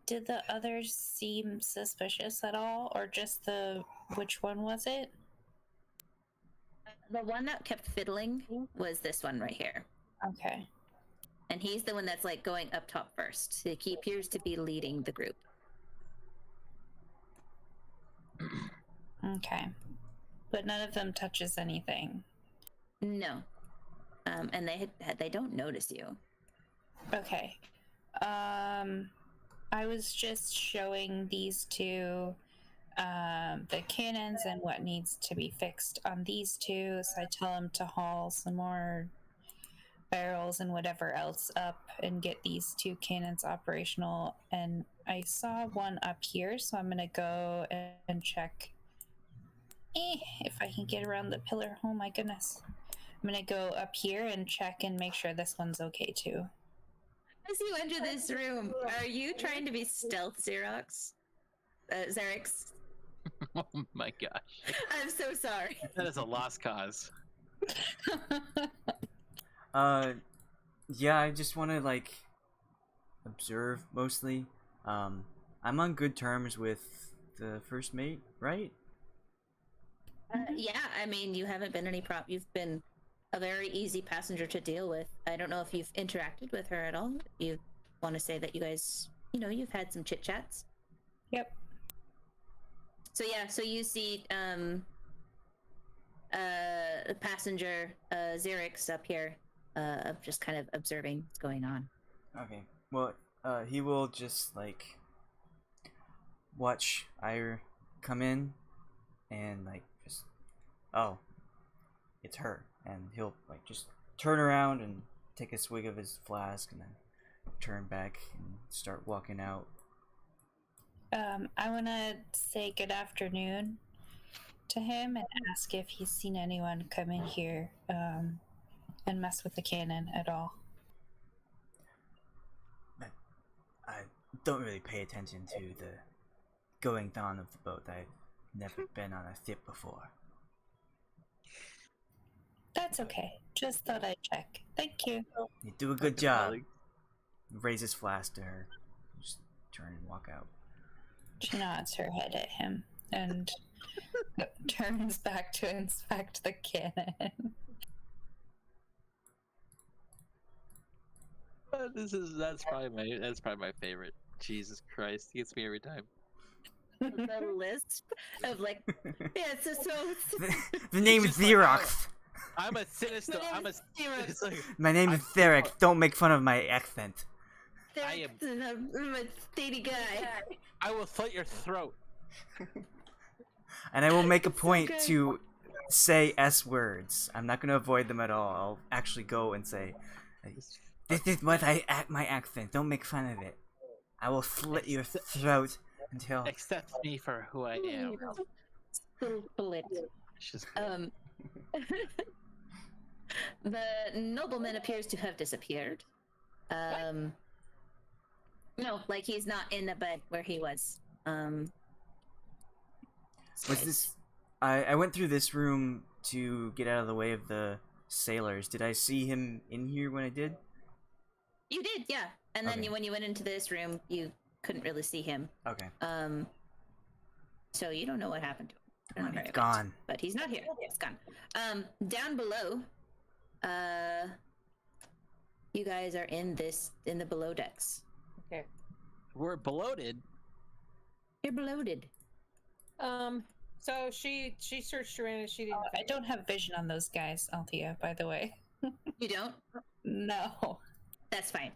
Did the others seem suspicious at all, or just which one was it? The one that kept fiddling was this one right here. Okay. And he's the one that's like going up top first. So he appears to be leading the group. Okay. But none of them touches anything. No. And they don't notice you. Okay. I was just showing these two the cannons and what needs to be fixed on these two. So I tell them to haul some more barrels and whatever else up and get these 2 cannons operational. And I saw one up here, so I'm gonna go and check if I can get around the pillar. Oh my goodness. I'm gonna go up here and check and make sure this one's okay too. As you enter this room, are you trying to be stealth, Xerix? Xerix? Oh my gosh. I'm so sorry. That is a lost cause. Yeah, I just want to like observe mostly. I'm on good terms with the first mate, right? Yeah, I mean, you haven't been any you've been a very easy passenger to deal with. I don't know if you've interacted with her at all. You want to say that you guys, you've had some chit chats. Yep. So yeah, so you see the passenger Xerix up here, just kind of observing what's going on. Okay. Well, he will just like watch Ayre come in and like just, oh, it's her, and he'll like just turn around and take a swig of his flask and then turn back and start walking out. I want to say good afternoon to him and ask if he's seen anyone come in here and mess with the cannon at all. I don't really pay attention to the going down of the boat. I've never been on a ship before. That's okay. Just thought I'd check. Thank you. You do a good job. Raise his flask to her. Just turn and walk out. She nods her head at him and turns back to inspect the cannon. That's probably my favorite. Jesus Christ, he gets me every time. The lisp of like, yeah, so The name is Xerox. I'm a sinister. I'm a. It's like, My name is Xerix. Don't make fun of my accent. I am- I'm a steady guy. I will slit your throat. And I will make a It's so point good. to say S words. I'm not gonna avoid them at all. I'll actually go and say, "This is what my accent. Don't make fun of it. I will slit your throat until." Accept me for who I am. Split. It's just- The nobleman appears to have disappeared. No, like he's not in the bed where he was. Was this? I went through this room to get out of the way of the sailors. Did I see him in here when I did? You did, yeah. And then Okay. when you went into this room, you couldn't really see him. Okay. So you don't know what happened to him. I don't know where He's he went, gone. but he's not here. He's gone. Down below, you guys are in the below decks. Okay. We're bloated. You're bloated. So she searched around and she didn't. I don't have vision on those guys, Althea, by the way. You don't? No. That's fine.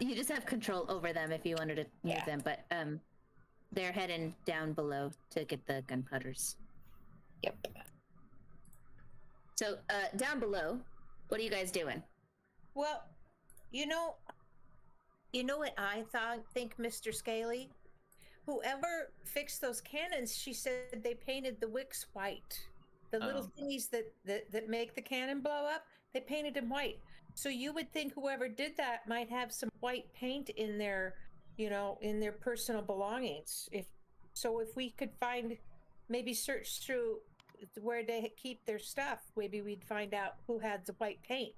You just have control over them if you wanted to move Yeah. them, but they're heading down below to get the gunpowders. Yep. So down below, what are you guys doing? Well, you know what I think, Mr. Scaly? Whoever fixed those cannons, she said they painted the wicks white. The little thingies that make the cannon blow up, they painted them white. So you would think whoever did that might have some white paint in their, in their personal belongings. If we could maybe search through where they keep their stuff, maybe we'd find out who had the white paint.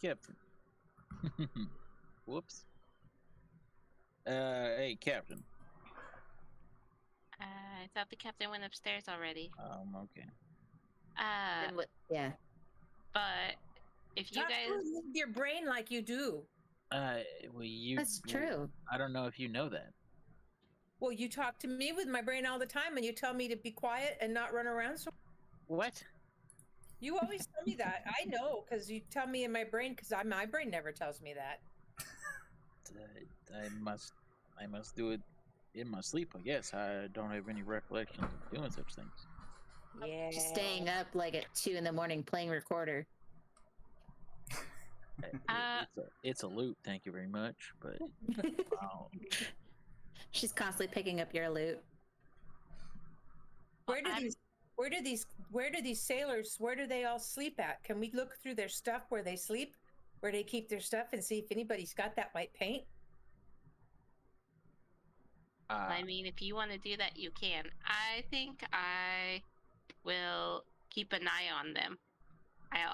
Captain. Whoops. Hey, Captain. I thought the captain went upstairs already. Okay. And what, yeah. But if you Not guys, with your brain like you do. Well, you. That's true. I don't know if you know that. Well, you talk to me with my brain all the time, and you tell me to be quiet and not run around. So What? you always tell me that. I know because you tell me in my brain because my brain never tells me that. I must do it in my sleep. I guess I don't have any recollection of doing such things. Yeah. Just staying up like at 2 a.m. playing recorder. It's a loot. Thank you very much. But She's constantly picking up your loot. Where do these sailors? Where do they all sleep at? Can we look through their stuff where they sleep, where they keep their stuff, and see if anybody's got that white paint? I mean, if you want to do that, you can. I think I will keep an eye on them.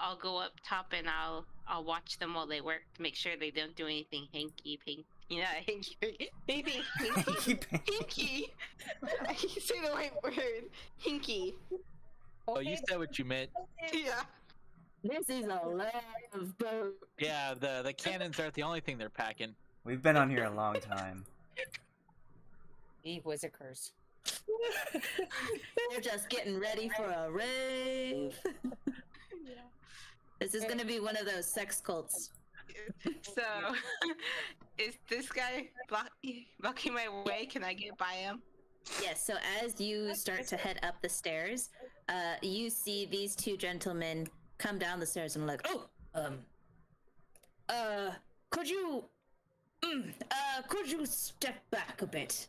I'll go up top and I'll watch them while they work to make sure they don't do anything hinky pink. Yeah, hinky. Anything hinky. Hinky. I can say the right word. Hinky. Oh, you said what you meant. Yeah. This is a love boat. Yeah, the cannons aren't the only thing they're packing. We've been on here a long time. Eve was a curse. They're just getting ready for a rave. This is gonna be one of those sex cults. So, is this guy blocking my way? Can I get by him? Yes, so as you start to head up the stairs, you see these two gentlemen come down the stairs and are like, could you step back a bit?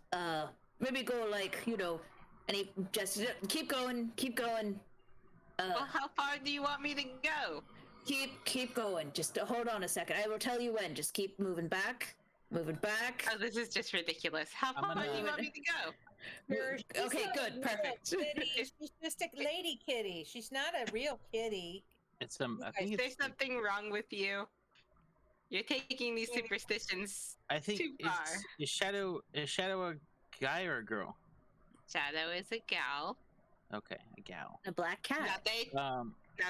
Maybe go like, and he just keep going. Well, how far do you want me to go? Keep going. Just hold on a second. I will tell you when. Just keep moving back. Oh, this is just ridiculous. How far do you want me to go? Okay, good, perfect. Kitty. She's just a lady kitty. She's not a real kitty. It's I think There's it's. something wrong with you. You're taking these superstitions I think too far. is Shadow a guy or a girl? Shadow is a gal. Okay, a gal. A black cat. Not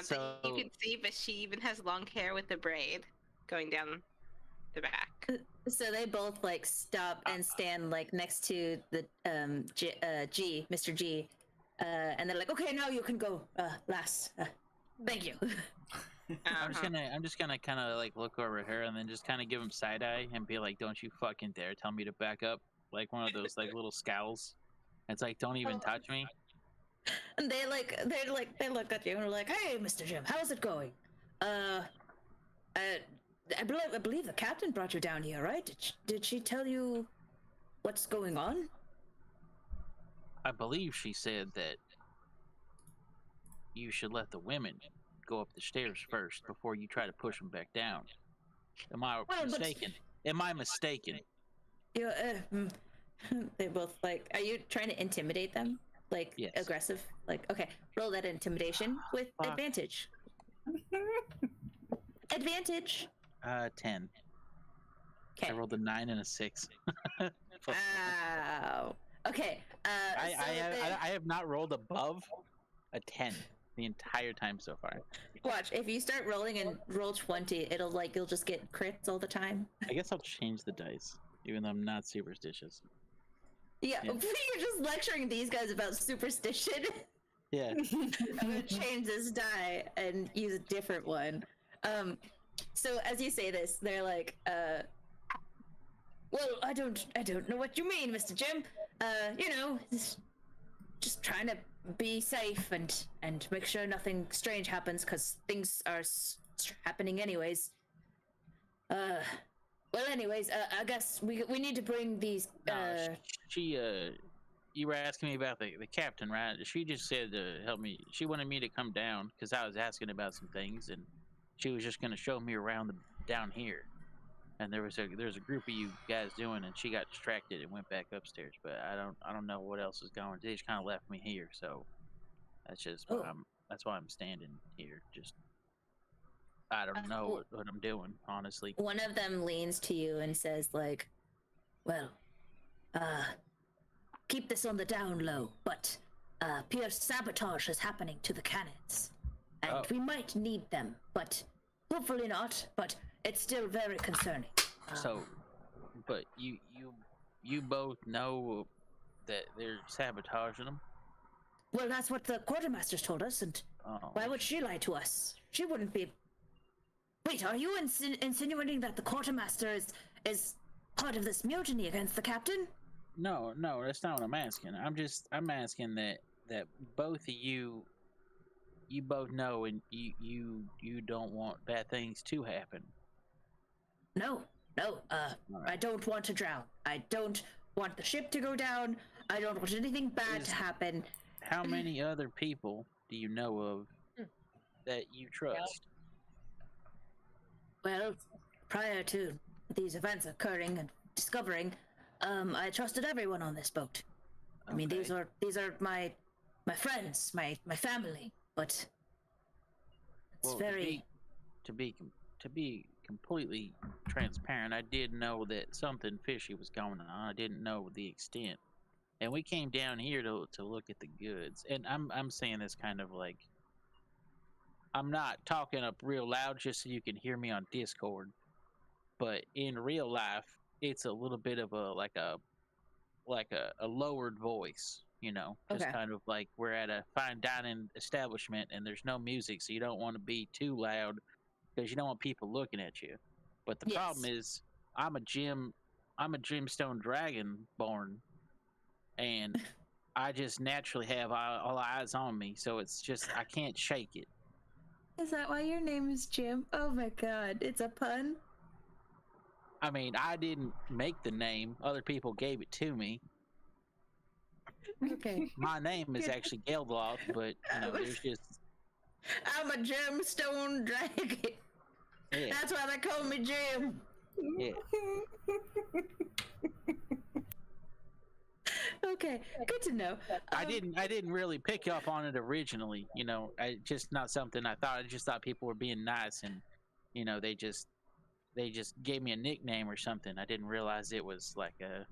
that you can see, but she even has long hair with a braid going down the back. So they both like stop and stand like next to the Mr. G, And they're like, okay, now you can go, lass. Thank you. I'm just gonna kind of like look over at her and then just kind of give him side eye and be like, "Don't you fucking dare tell me to back up!" Like one of those like little scowls. It's like, "Don't even touch me." And they look at you and are like, hey, Mr. Jim, how's it going? I believe the captain brought you down here, right? Did she tell you what's going on? I believe she said that you should let the women go up the stairs first before you try to push them back down. Am I mistaken? Am I mistaken? You, they both like, are you trying to intimidate them? Like, yes. Aggressive? Like, okay, roll that intimidation with advantage. Advantage. 10. Okay. I rolled a 9 and a 6. Wow. Okay. I have not rolled above a 10 the entire time so far. Watch, if you start rolling and roll 20, you'll just get crits all the time. I guess I'll change the dice, even though I'm not superstitious. Yeah. You're just lecturing these guys about superstition. Yeah. I'm gonna change this die and use a different one. So as you say this, they're like, well, I don't know what you mean, Mr. Jim. Just trying to be safe and make sure nothing strange happens, because things are happening anyways. Well, anyways, I guess we need to bring these. You were asking me about the captain, right? She just said to help me. She wanted me to come down because I was asking about some things, and she was just going to show me around down here. And there was a group of you guys doing, and she got distracted and went back upstairs. But I don't know what else is going. They just kind of left me here, so that's just that's why I'm standing here. Just I don't know what I'm doing, honestly. One of them leans to you and says, like, well, keep this on the down low, but pure sabotage is happening to the cannons, and we might need them, but hopefully not. But it's still very concerning. But you both know that they're sabotaging them? Well, that's what the quartermaster's told us, and why would she lie to us? She wouldn't be. Wait, are you insinuating that the quartermaster is part of this mutiny against the captain? No, that's not what I'm asking. I'm asking that both of you both know, and you don't want bad things to happen. No, I don't want to drown. I don't want the ship to go down. I don't want anything bad to happen. How many other people do you know of that you trust? Well, prior to these events occurring and discovering, I trusted everyone on this boat. I mean, these are my friends, my family, but it's very. To be completely transparent, I did know that something fishy was going on. I didn't know the extent, and we came down here to look at the goods. And I'm saying this kind of like, I'm not talking up real loud just so you can hear me on Discord, but in real life, it's a little bit of a lowered voice, just kind of like we're at a fine dining establishment and there's no music, so you don't want to be too loud because you don't want people looking at you. But the problem is, I'm a gemstone dragon born, and I just naturally have all eyes on me, so it's just I can't shake it. Is that why your name is Jim? Oh my god, it's a pun? I mean, I didn't make the name. Other people gave it to me. Okay. My name is actually Geldloth, but, there's just... I'm a gemstone dragon. Yeah. That's why they call me Jim. Yeah. Okay, good to know. I didn't really pick up on it originally, I just not something I thought. I just thought people were being nice, and they just gave me a nickname or something. I didn't realize it was like a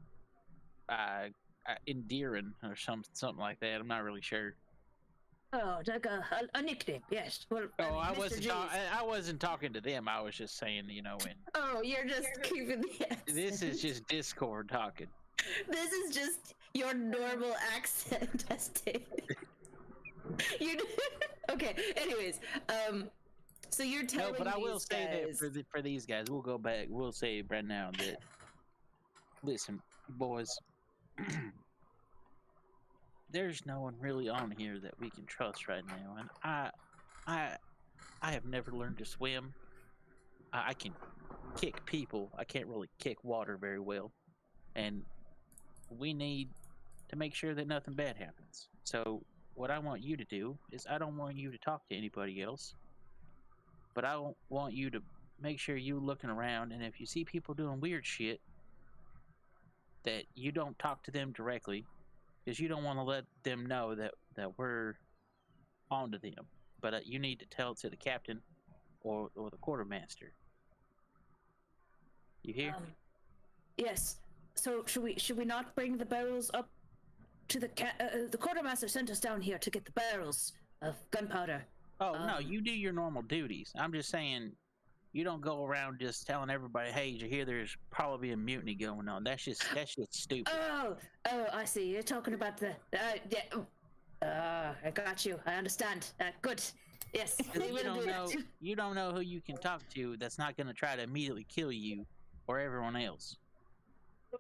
endearing or something like that. I'm not really sure. Oh, like a nickname, yes. Well, I wasn't talking to them. I was just saying, when. Oh, you're just keeping the accent. This is just Discord talking. This is just your normal accent, Dustin. You okay? Anyways, so you're telling No, but I will these say guys... that for these guys, we'll go back. We'll say right now that listen, boys, there's no one really on here that we can trust right now, and I have never learned to swim. I can kick people. I can't really kick water very well, and we need to make sure that nothing bad happens. So what I want you to do is I don't want you to talk to anybody else, but I want you to make sure you looking around, and if you see people doing weird shit, that you don't talk to them directly, because you don't want to let them know that we're onto them. But you need to tell it to the captain or the quartermaster. You hear? Yes. So should we not bring the barrels up to the quartermaster sent us down here to get the barrels of gunpowder. Oh no, you do your normal duties. I'm just saying, you don't go around just telling everybody, "Hey, did you hear there's probably a mutiny going on?" That's just stupid. Oh, I see. You're talking about the I got you. I understand. Good. Yes. You don't know who you can talk to that's not going to try to immediately kill you or everyone else.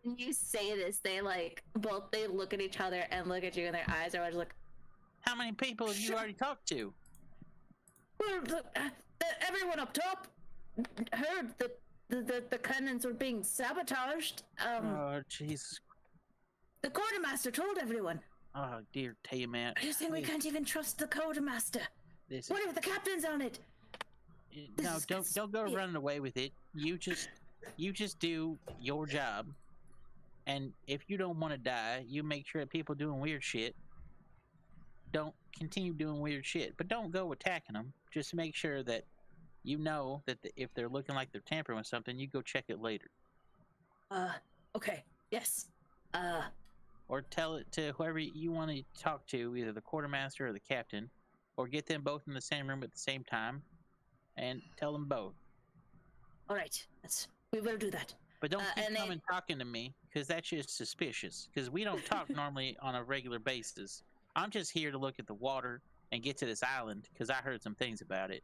When you say this, they look at each other and look at you, and their eyes are always like, how many people have you already talked to? Well, everyone up top heard the cannons were being sabotaged. Oh, Jesus. The quartermaster told everyone. Oh, dear Tiamat. Are you saying we can't even trust the quartermaster? What if the captain's on it? No, don't go running away with it. You just do your job. And if you don't want to die, you make sure that people doing weird shit don't continue doing weird shit. But don't go attacking them. Just make sure that you know that if they're looking like they're tampering with something, you go check it later. Okay. Yes. Or tell it to whoever you want to talk to, either the quartermaster or the captain, or get them both in the same room at the same time and tell them both. All right. We will do that. But don't keep coming talking to me, because that's just suspicious. Because we don't talk normally on a regular basis. I'm just here to look at the water and get to this island, because I heard some things about it,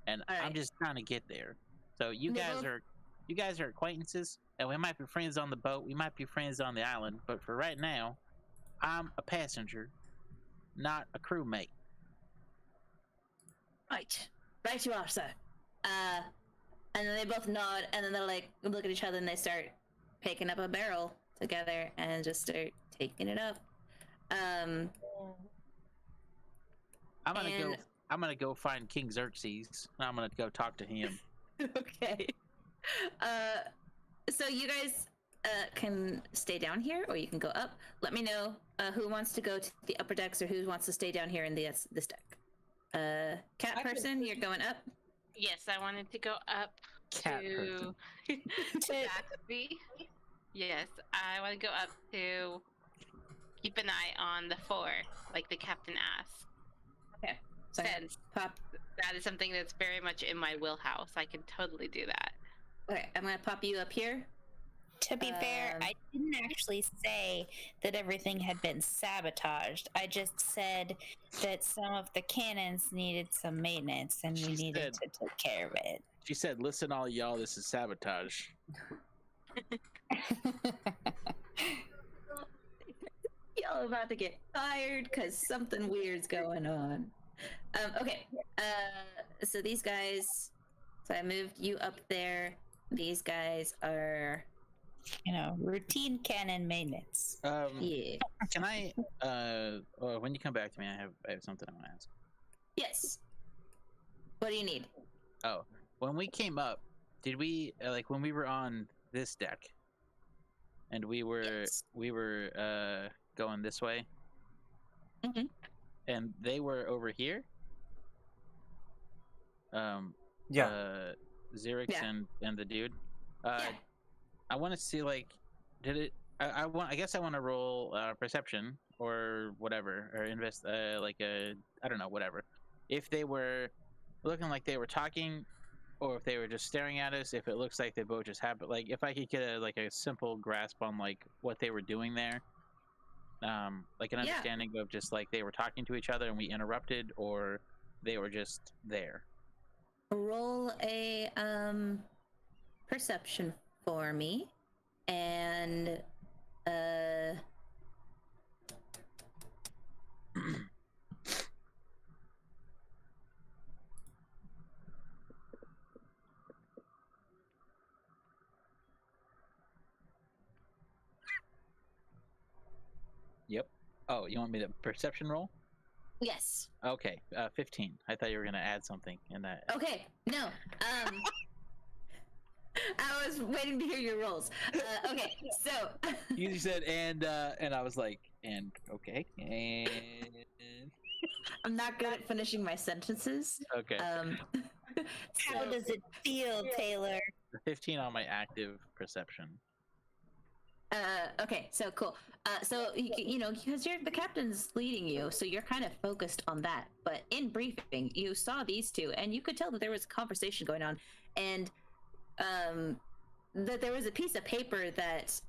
and I'm just trying to get there. So you guys are acquaintances, and we might be friends on the boat. We might be friends on the island, but for right now, I'm a passenger, not a crewmate. Right you are, sir. And then they both nod, and then they're look at each other, and they start picking up a barrel together and just start taking it up. I'm gonna go find King Xerxes. I'm gonna go talk to him. Okay. So you guys can stay down here, or you can go up. Let me know who wants to go to the upper decks, or who wants to stay down here in this deck. Cat person, you're going up. Yes, I wanted to go up to Zaxby. Yes, I want to go up to keep an eye on the four, like the captain asked. Okay. Since that is something that's very much in my wheelhouse, I can totally do that. Okay, I'm gonna pop you up here. To be fair, I didn't actually say that everything had been sabotaged. I just said that some of the cannons needed some maintenance, and we needed to take care of it. She said, "Listen, all y'all, this is sabotage." Y'all about to get fired because something weird's going on. Okay. So these guys. So I moved you up there. These guys are, routine cannon maintenance. Yeah. Can I? When you come back to me, I have something I want to ask. Yes. What do you need? Oh, when we came up, did we when we were on this deck, and we were going this way, and they were over here. Xerix and the dude. I want to see did it? I guess I want to roll perception or whatever, or invest I don't know, whatever. If they were looking like they were talking, or if they were just staring at us, if it looks like they both just have, if I could get a simple grasp on what they were doing there, Like an Yeah. understanding of just like they were talking to each other and we interrupted, or they were just there. Roll a perception for me, and Yep. Oh, you want me to perception roll? yes. Okay, 15. I thought you were gonna add something in that. Okay, no. I was waiting to hear your rolls. Okay, so You said and I was like, and okay, and I'm not good at finishing my sentences. okay. How does it feel, Taylor? 15 on my active perception. Okay, so cool. So you know, because you're the captain's leading you, so you're kind of focused on that. But in briefing, you saw these two, and you could tell that there was a conversation going on, and that there was a piece of paper that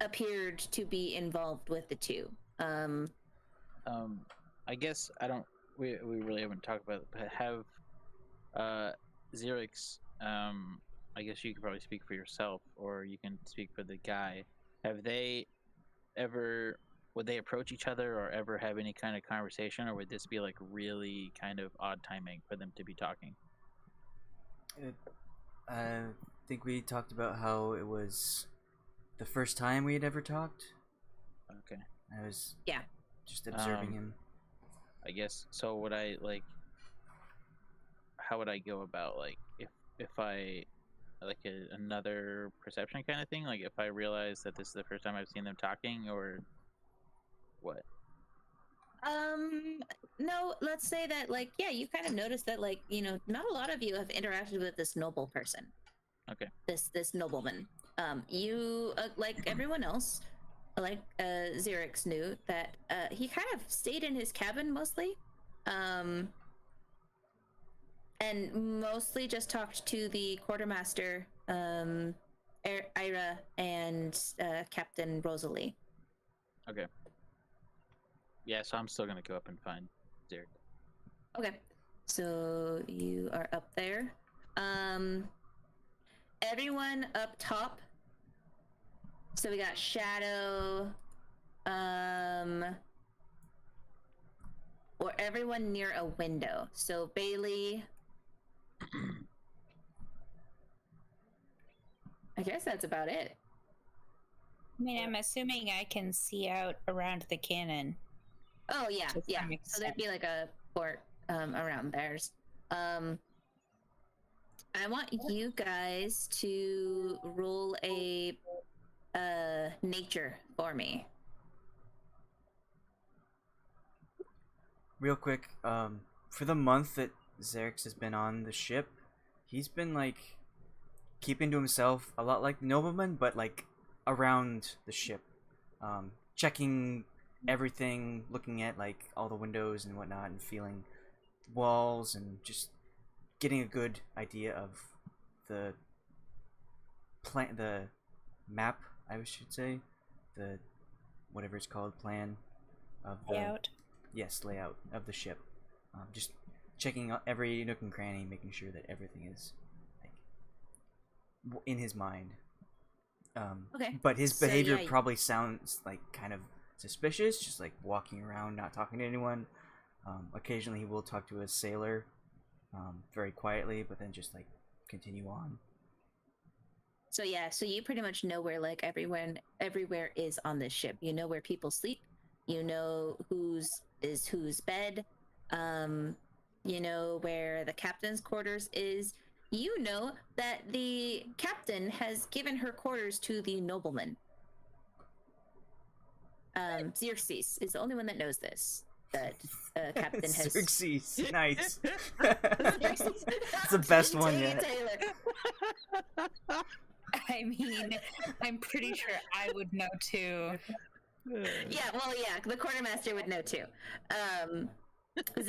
appeared to be involved with the two. I guess I don't. We really haven't talked about it, but have Xerix. I guess you could probably speak for yourself, or you can speak for the guy. Have they ever? Would they approach each other, or ever have any kind of conversation, or would this be like really kind of odd timing for them to be talking? I think we talked about how it was the first time we had ever talked. Okay. I was Yeah. just observing him. I guess so. Would I like? How would I go about like if I like another perception kind of thing? Like if I realize that this is the first time I've seen them talking, or what? No, let's say that, like, yeah, you kind of noticed that, like, you know, not a lot of you have interacted with this noble person. Okay. This nobleman. You like everyone else, like Xerix knew that he kind of stayed in his cabin mostly, and mostly just talked to the quartermaster, Ayre, and Captain Rosalie. Okay. Yeah, so I'm still gonna go up and find Xerix. Okay, so you are up there. Everyone up top. So we got Shadow, or everyone near a window. So Bei-leigh. I guess that's about it. I mean, I'm assuming I can see out around the cannon. Oh yeah, To yeah. some So there'd be like a port around theirs. I want you guys to roll a nature for me. Real quick, for the month that Xerix has been on the ship, he's been like keeping to himself a lot like the nobleman, but like around the ship, checking everything, looking at like all the windows and whatnot, and feeling walls, and just getting a good idea of the the map, I should say, the whatever it's called, plan of the Layout. yes, layout of the ship. Just checking out every nook and cranny, making sure that everything is like in his mind. Okay. But his So, behavior yeah, probably sounds like kind of suspicious, just like walking around, not talking to anyone. Occasionally he will talk to a sailor, very quietly, but then just like continue on. So yeah, so you pretty much know where like everywhere is on this ship. You know where people sleep. You know whose bed. You know where the captain's quarters is. You know that the captain has given her quarters to the nobleman. Xerxes is the only one that knows this. That captain has. Xerxes, nice. Xerxes. It's the best one Take it, yet. Taylor. I mean, I'm pretty sure I would know too. Yeah, well, yeah, the quartermaster would know too. Xerxes.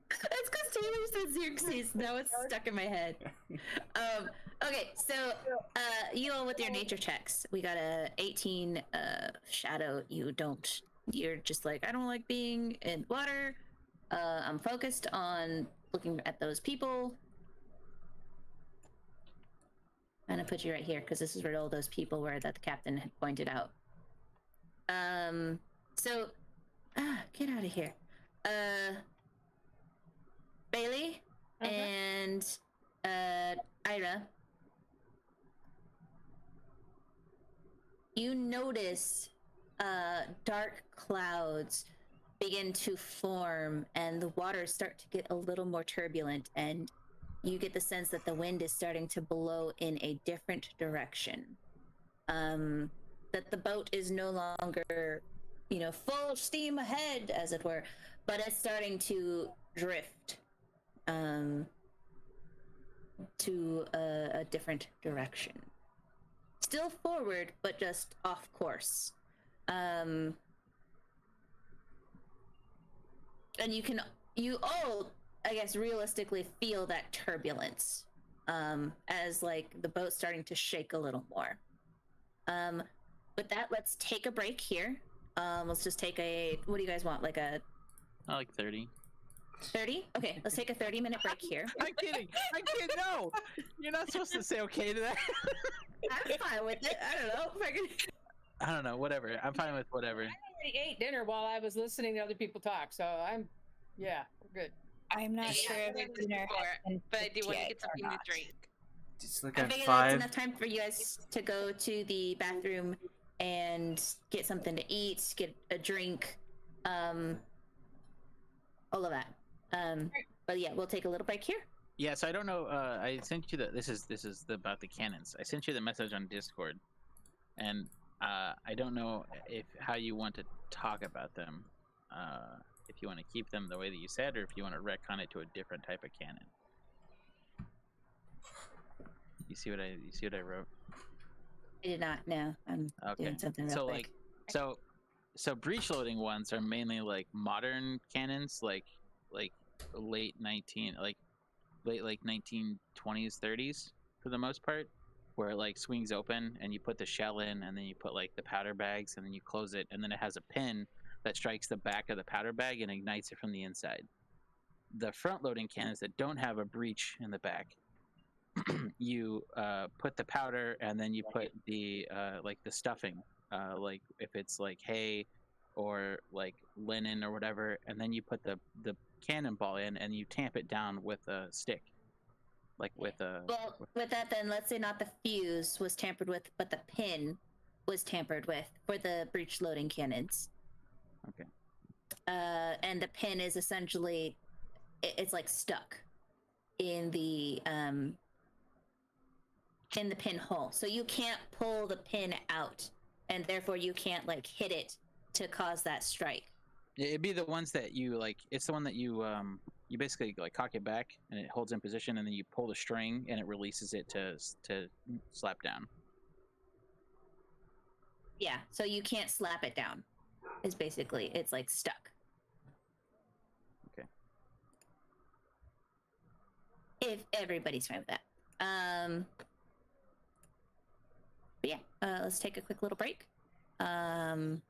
That's because Taylor said Xerxes. Now it's stuck in my head. Okay, so you all with your nature checks. We got a 18 shadow. You're just like, I don't like being in water. I'm focused on looking at those people. I'm gonna put you right here because this is where all those people were that the captain had pointed out. So get out of here. Bei-leigh and Ayre. You notice dark clouds begin to form and the waters start to get a little more turbulent, and you get the sense that the wind is starting to blow in a different direction. That the boat is no longer, full steam ahead, as it were, but it's starting to drift to a different direction. Still forward, but just off course. And you all, I guess, realistically feel that turbulence as like the boat's starting to shake a little more. With that, let's take a break here. Let's just take what do you guys want? I like 30. 30? Okay, let's take a 30-minute break here. I'm kidding. No, you're not supposed to say okay to that. I'm fine with it. I don't know. I don't know. Whatever. I'm fine with whatever. I already ate dinner while I was listening to other people talk, so we're good. I'm not sure if dinner has been but I do want to yet get or something to not. drink. Just look I at figured that's 5. enough time for you guys to go to the bathroom and get something to eat, get a drink, all of that. But yeah, we'll take a little break here. Yeah, so I don't know. I sent you this is about the cannons. I sent you the message on Discord, and I don't know how you want to talk about them. If you want to keep them the way that you said, or if you want to retcon it to a different type of cannon. You see what I wrote? I did not know. I'm doing something real quick. So breech loading ones are mainly like modern cannons, like late 1920s 30s for the most part, where it like swings open and you put the shell in, and then you put like the powder bags, and then you close it, and then it has a pin that strikes the back of the powder bag and ignites it from the inside. The front loading cannons that don't have a breech in the back, you put the powder, and then you put the the stuffing, like if it's like hay or like linen or whatever, and then you put the cannonball in, and you tamp it down with a stick, like with a. Well, with that, then let's say not the fuse was tampered with, but the pin was tampered with for the breech loading cannons. Okay. And the pin is essentially, it's like stuck in the pinhole, so you can't pull the pin out, and therefore you can't like hit it to cause that strike. It'd be the ones that you like. It's the one that you basically like cock it back, and it holds in position, and then you pull the string, and it releases it to slap down. Yeah, so you can't slap it down. Is basically, it's like stuck. Okay. If everybody's fine with that. But yeah, let's take a quick little break. And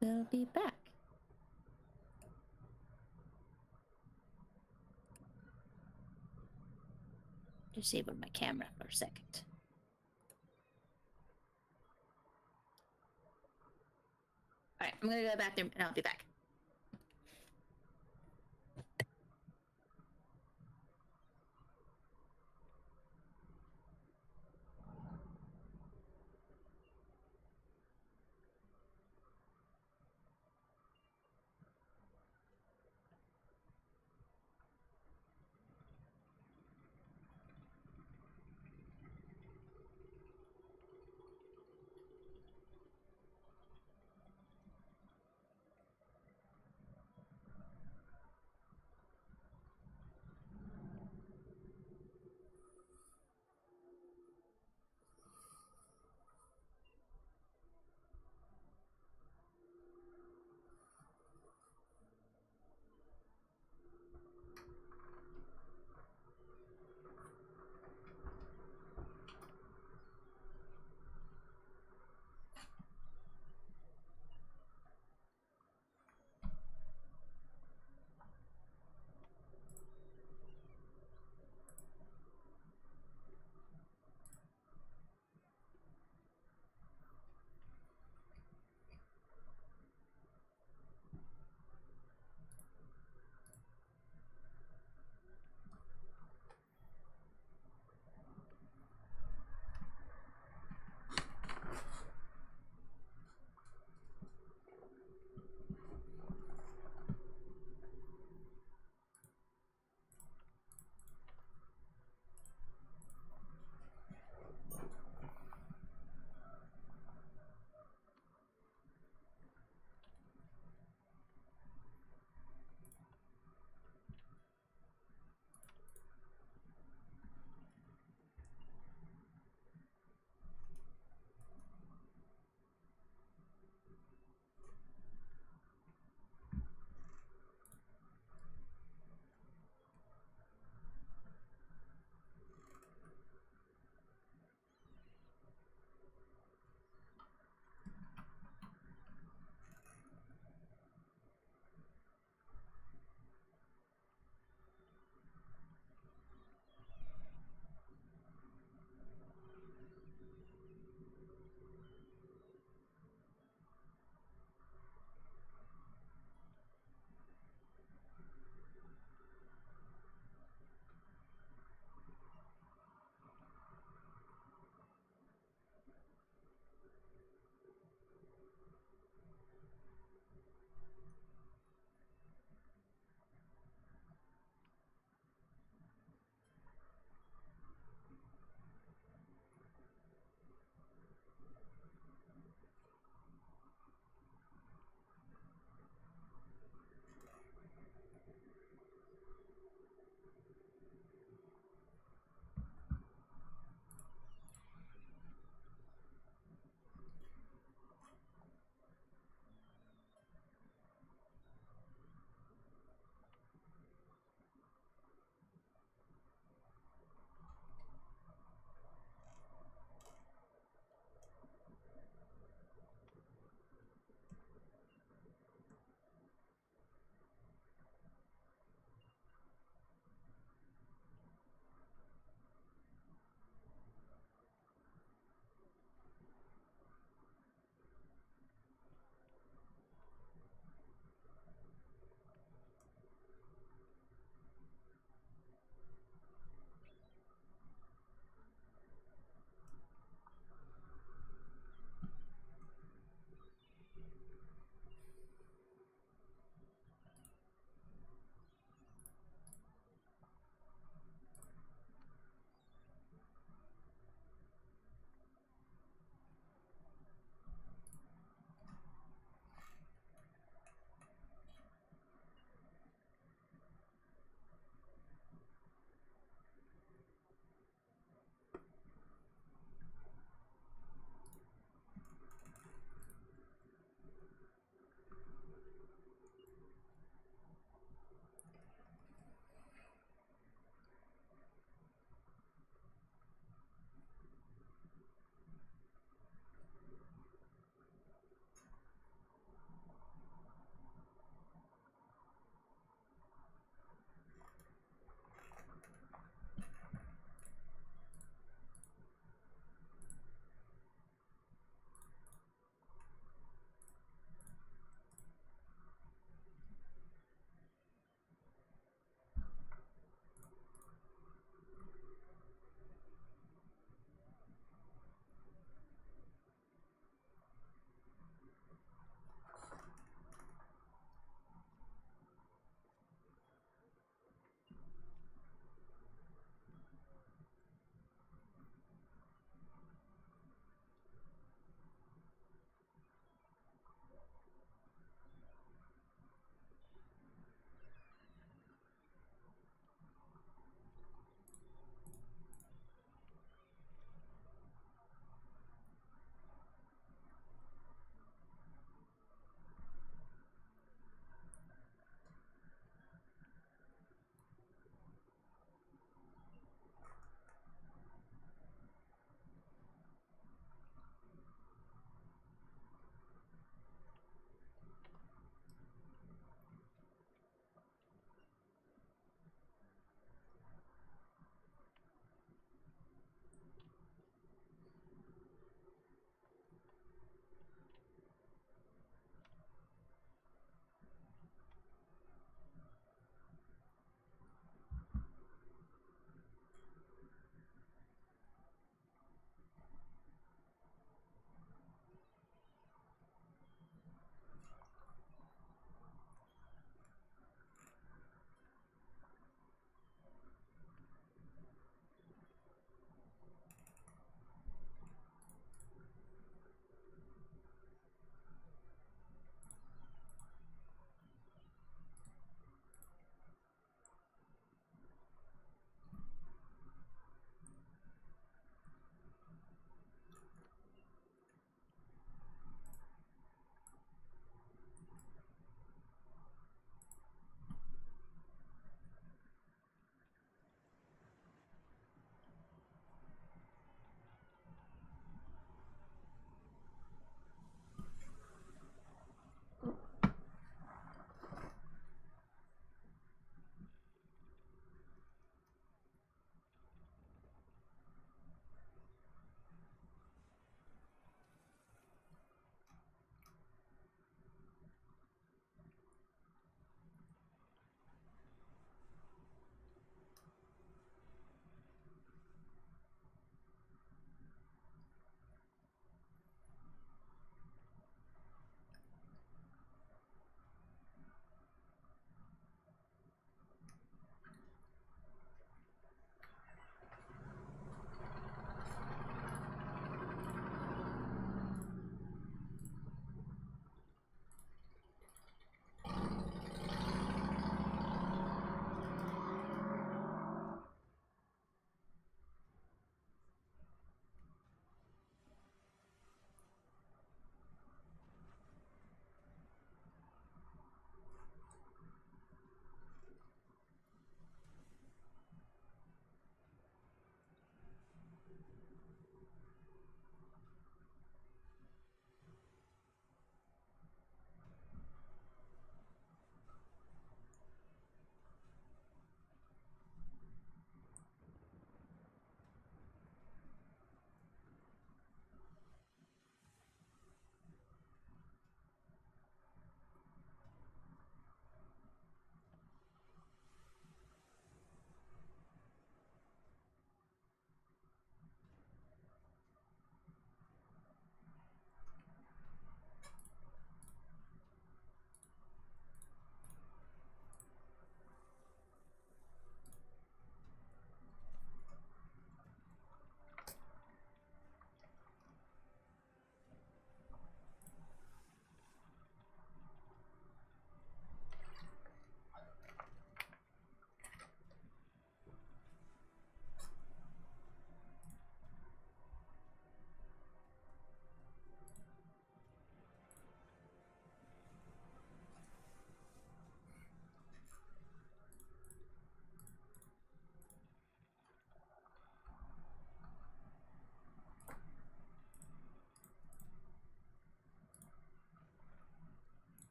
we'll be back. Disable my camera for a second. All right, I'm gonna go to the bathroom and I'll be back.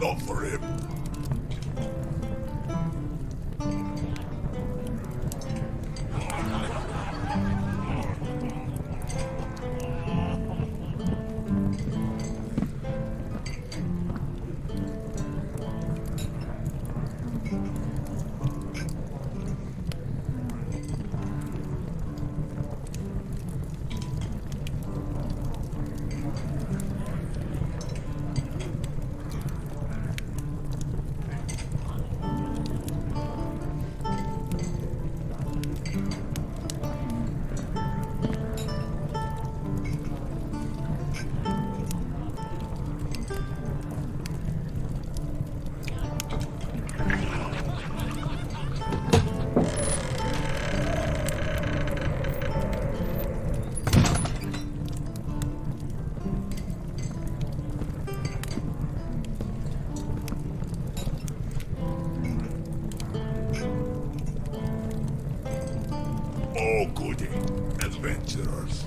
enough for him. Oh, goody. Adventurers.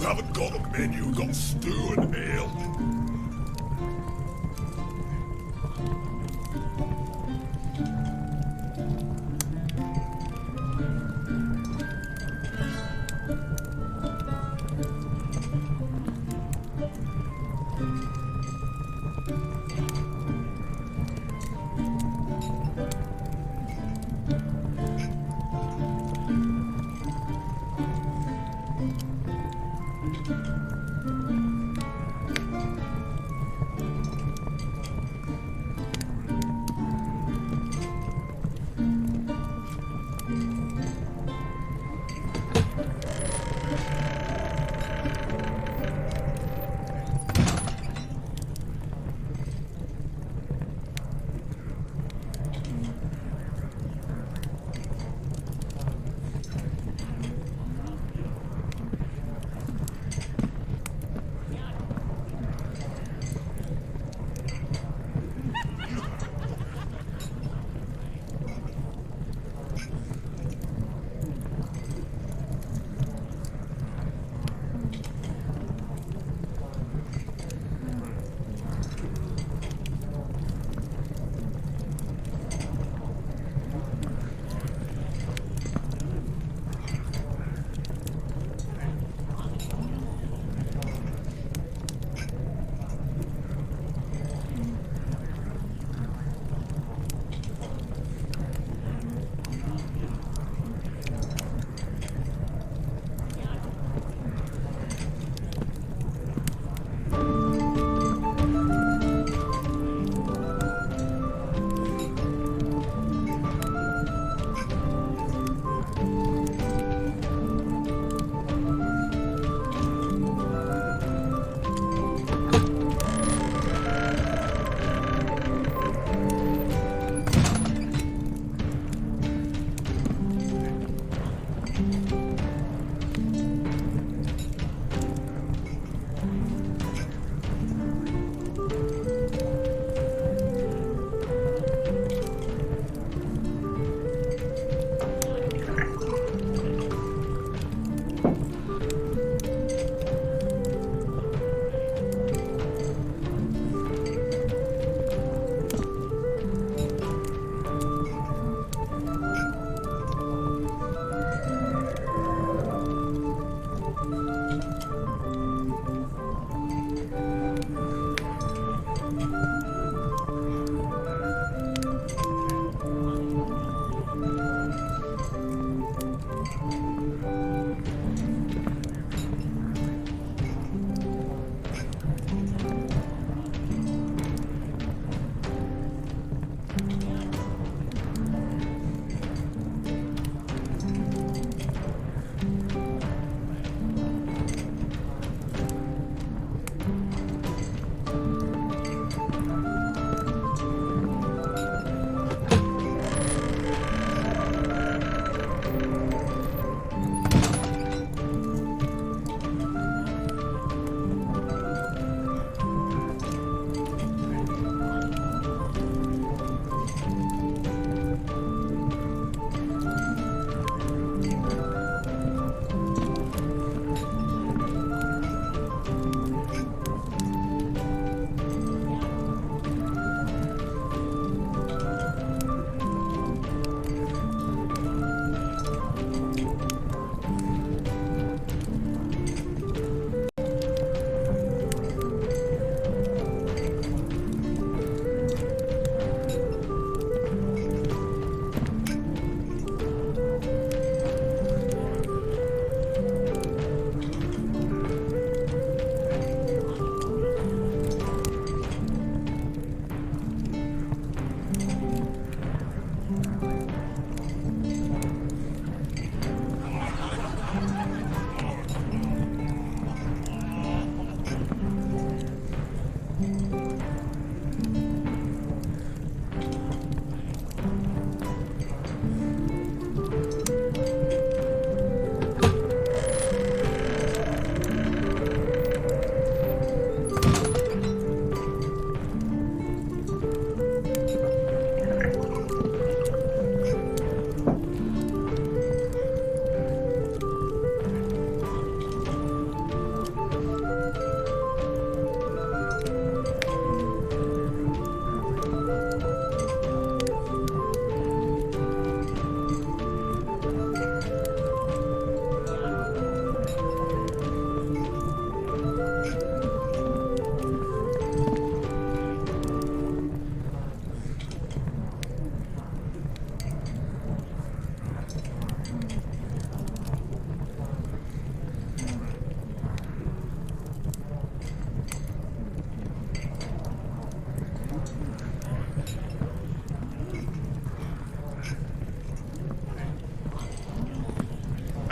We haven't got a menu, got stew and ale.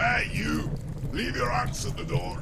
Hey, you! Leave your axe at the door.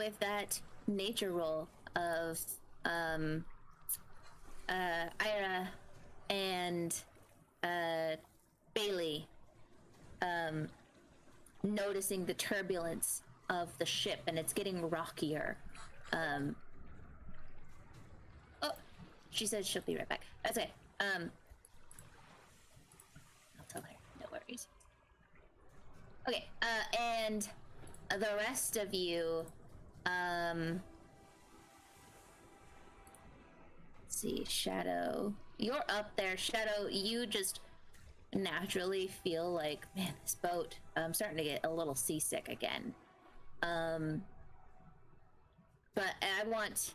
with that nature roll of Ayre and Bei-leigh noticing the turbulence of the ship, and it's getting rockier. Oh, she said she'll be right back. That's okay. I'll tell her. No worries. Okay, and the rest of you, let's see, Shadow. You're up there, Shadow. You just naturally feel like, man, this boat, I'm starting to get a little seasick again. But I want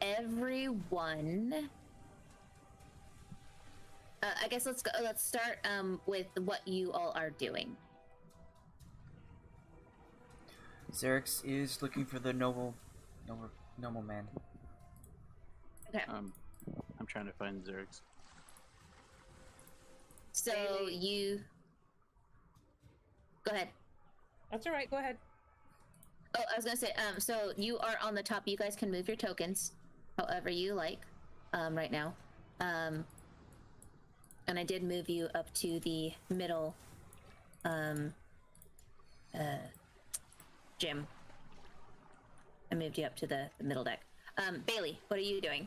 everyone. I guess let's start with what you all are doing. Xerix is looking for the noble man. Okay. I'm trying to find Xerix. So you go ahead. That's all right. Go ahead. Oh, I was gonna say, so you are on the top. You guys can move your tokens however you like, right now. And I did move you up to the middle, gym. I moved you up to the middle deck. Bei-leigh, what are you doing?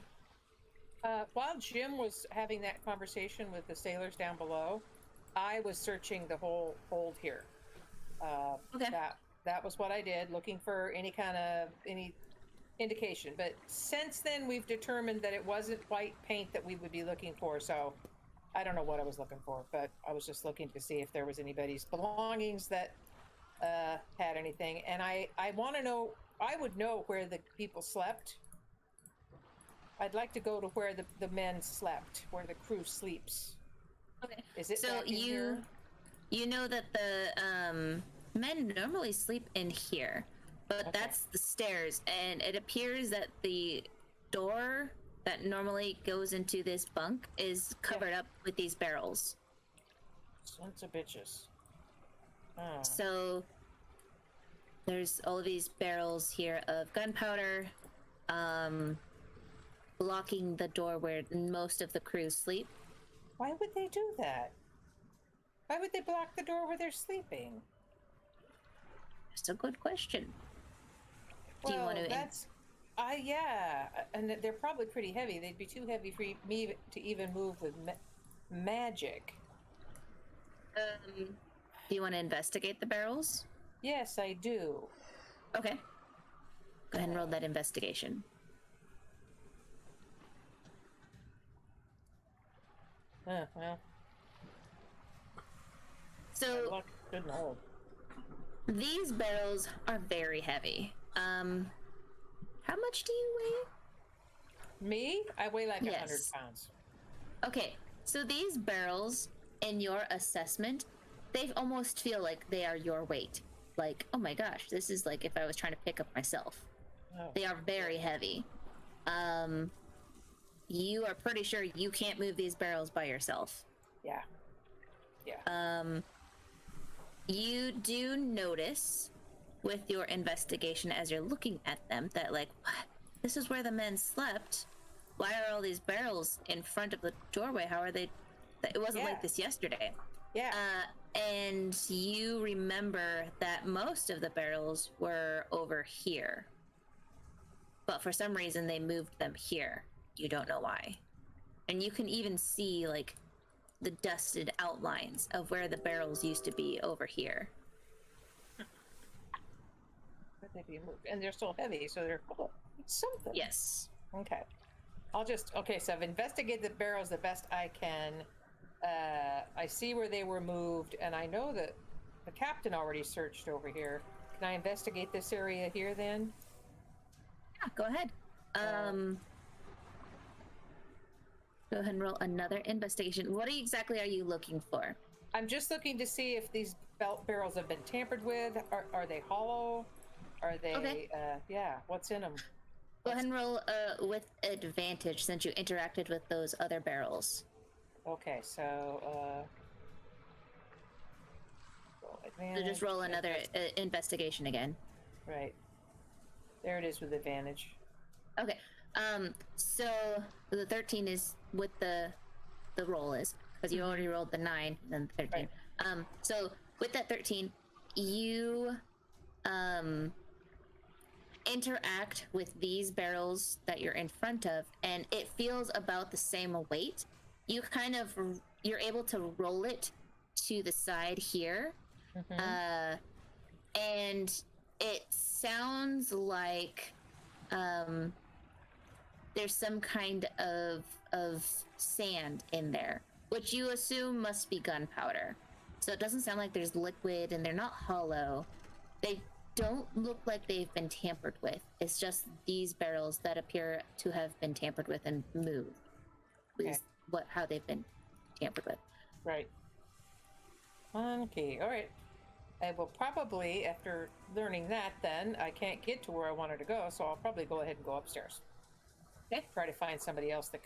While Jim was having that conversation with the sailors down below, I was searching the whole hold here. Okay. That was what I did, looking for any indication. But since then, we've determined that it wasn't white paint that we would be looking for. So I don't know what I was looking for, but I was just looking to see if there was anybody's belongings that had anything. And I want to know. I would know where the people slept. I'd like to go to where the men slept, where the crew sleeps. Okay. Is it so back in here? You know that the men normally sleep in here, but Okay. that's the stairs, and it appears that the door that normally goes into this bunk is covered up with these barrels. Sons of bitches. Oh. So there's all of these barrels here of gunpowder, blocking the door where most of the crew sleep. Why would they do that? Why would they block the door where they're sleeping? That's a good question. Do you Well, want to? yeah, and they're probably pretty heavy. They'd be too heavy for me to even move with magic. Do you want to investigate the barrels? Yes, I do. Okay. Go ahead and roll that investigation. Well, So luck didn't hold. these barrels are very heavy. How much do you weigh? Me? I weigh like 100 Yes. pounds. Okay, so these barrels, in your assessment, they almost feel like they are your weight. Like, oh my gosh, this is like if I was trying to pick up myself. Oh. They are very heavy. You are pretty sure you can't move these barrels by yourself. Yeah. You do notice with your investigation as you're looking at them that, like, what? This is where the men slept. Why are all these barrels in front of the doorway? How are they? It wasn't like this yesterday. Yeah. And you remember that most of the barrels were over here. But for some reason, they moved them here. You don't know why. And you can even see, like, the dusted outlines of where the barrels used to be over here. But they be moved, and they're still heavy, so they're something. Yes. Okay. So I've investigated the barrels the best I can. I see where they were moved, and I know that the captain already searched over here. Can I investigate this area here then? Yeah, go ahead. Go ahead and roll another investigation. What exactly are you looking for? I'm just looking to see if these barrels have been tampered with. Are they hollow? Are they? Okay. What's in them? Go ahead and roll with advantage since you interacted with those other barrels. Okay, so roll So advantage. just roll another investigation again. Right. There it is with advantage. Okay. So the 13 is what the roll is, because you already rolled the 9 and then the 13. Right. So with that 13, you interact with these barrels that you're in front of, and it feels about the same weight. You're able to roll it to the side here, and it sounds like there's some kind of sand in there, which you assume must be gunpowder. So it doesn't sound like there's liquid, and they're not hollow. They don't look like they've been tampered with. It's just these barrels that appear to have been tampered with and moved. Okay. Is how they've been tampered with. Right. Okay, all right. I will probably, after learning that, then I can't get to where I wanted to go, so I'll probably go ahead and go upstairs. Okay. Try to find somebody else that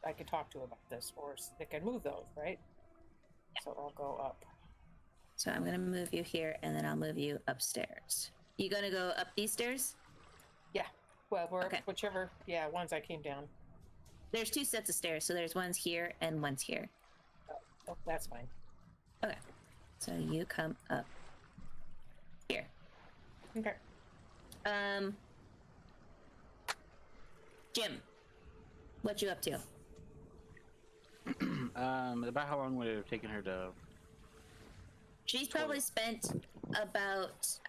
I can talk to about this, or that can move those, right? Yeah. So I'll go up. So I'm gonna move you here, and then I'll move you upstairs. You gonna go up these stairs? Yeah. Well, we're Okay. whichever. Yeah, ones I came down. There's 2 sets of stairs, so there's ones here and ones here. Oh, that's fine. Okay. So you come up here. Okay. Jim, what you up to? About how long would it have taken her to? She's probably spent about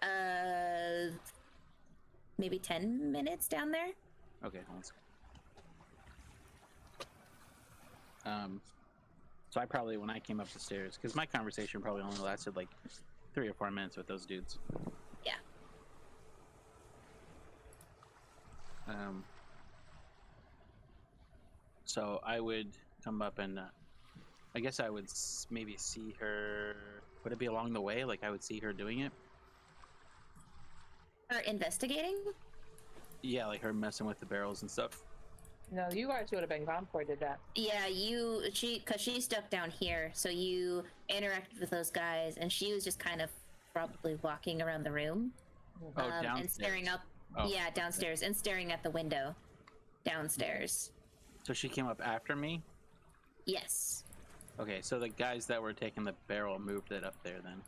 maybe 10 minutes down there. Okay, hold on. So I probably, when I came up the stairs, because my conversation probably only lasted like 3 or 4 minutes with those dudes. Yeah. So I would come up and I guess I would maybe see her. Would it be along the way? Like I would see her doing it? Or investigating? Yeah, like her messing with the barrels and stuff. No, you guys would have been gone before I did that. Yeah, because she's stuck down here, so you interacted with those guys, and she was just kind of probably walking around the room. Oh, downstairs. And staring up. Oh, yeah, downstairs, and staring at the window downstairs. So she came up after me? Yes. Okay, so the guys that were taking the barrel moved it up there then.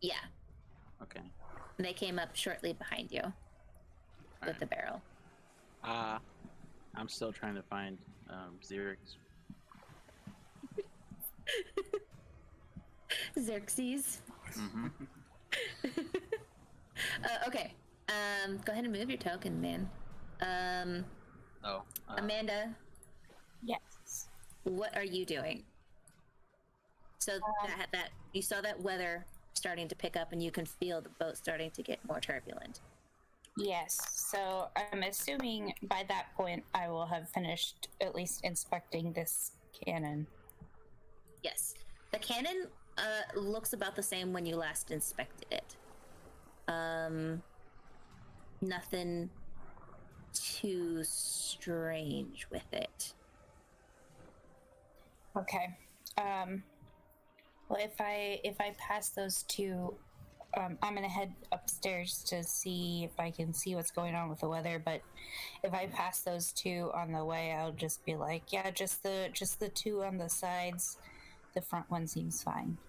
Yeah. Okay. And they came up shortly behind you with the barrel. I'm still trying to find Xerix. Xerxes. Mm-hmm. Okay. Go ahead and move your token, man. Amanda, Yes. what are you doing? So that you saw that weather starting to pick up, and you can feel the boat starting to get more turbulent. Yes. So I'm assuming by that point I will have finished at least inspecting this cannon. Yes. The cannon looks about the same when you last inspected it. Nothing too strange with it. Okay. Well, if I pass those two, I'm gonna head upstairs to see if I can see what's going on with the weather. But if I pass those two on the way, I'll just be like, yeah, just the 2 on the sides. The front one seems fine.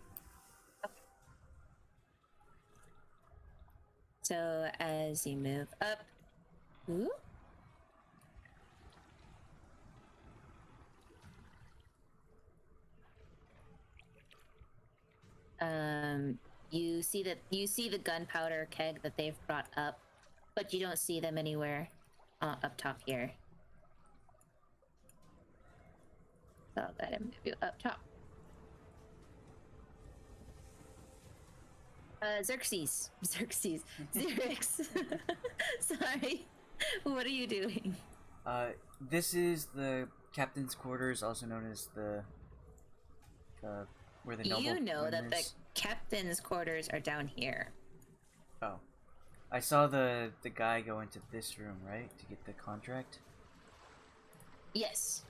So as you move up, ooh, you see the gunpowder keg that they've brought up, but you don't see them anywhere up top here. So I'll go ahead and move you up top. Xerxes. Xerix. Sorry. What are you doing? This is the captain's quarters, also known as the where the noble. You know that the is. captain's quarters are down here. Oh, I saw the guy go into this room, right, to get the contract. Yes.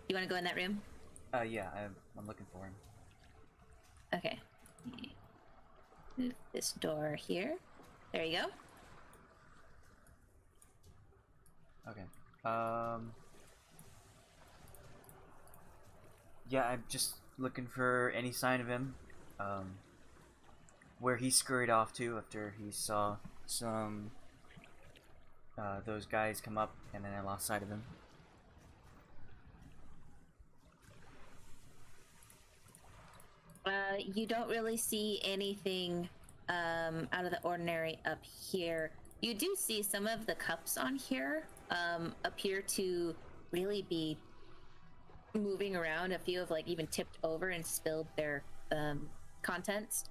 You want to go in that room? Yeah, I'm looking for him. Okay. Move this door here. There you go. Okay. Yeah, I'm just looking for any sign of him. Where he scurried off to after he saw some those guys come up, and then I lost sight of him. You don't really see anything out of the ordinary up here. You do see some of the cups on here appear to really be moving around. A few have like even tipped over and spilled their contents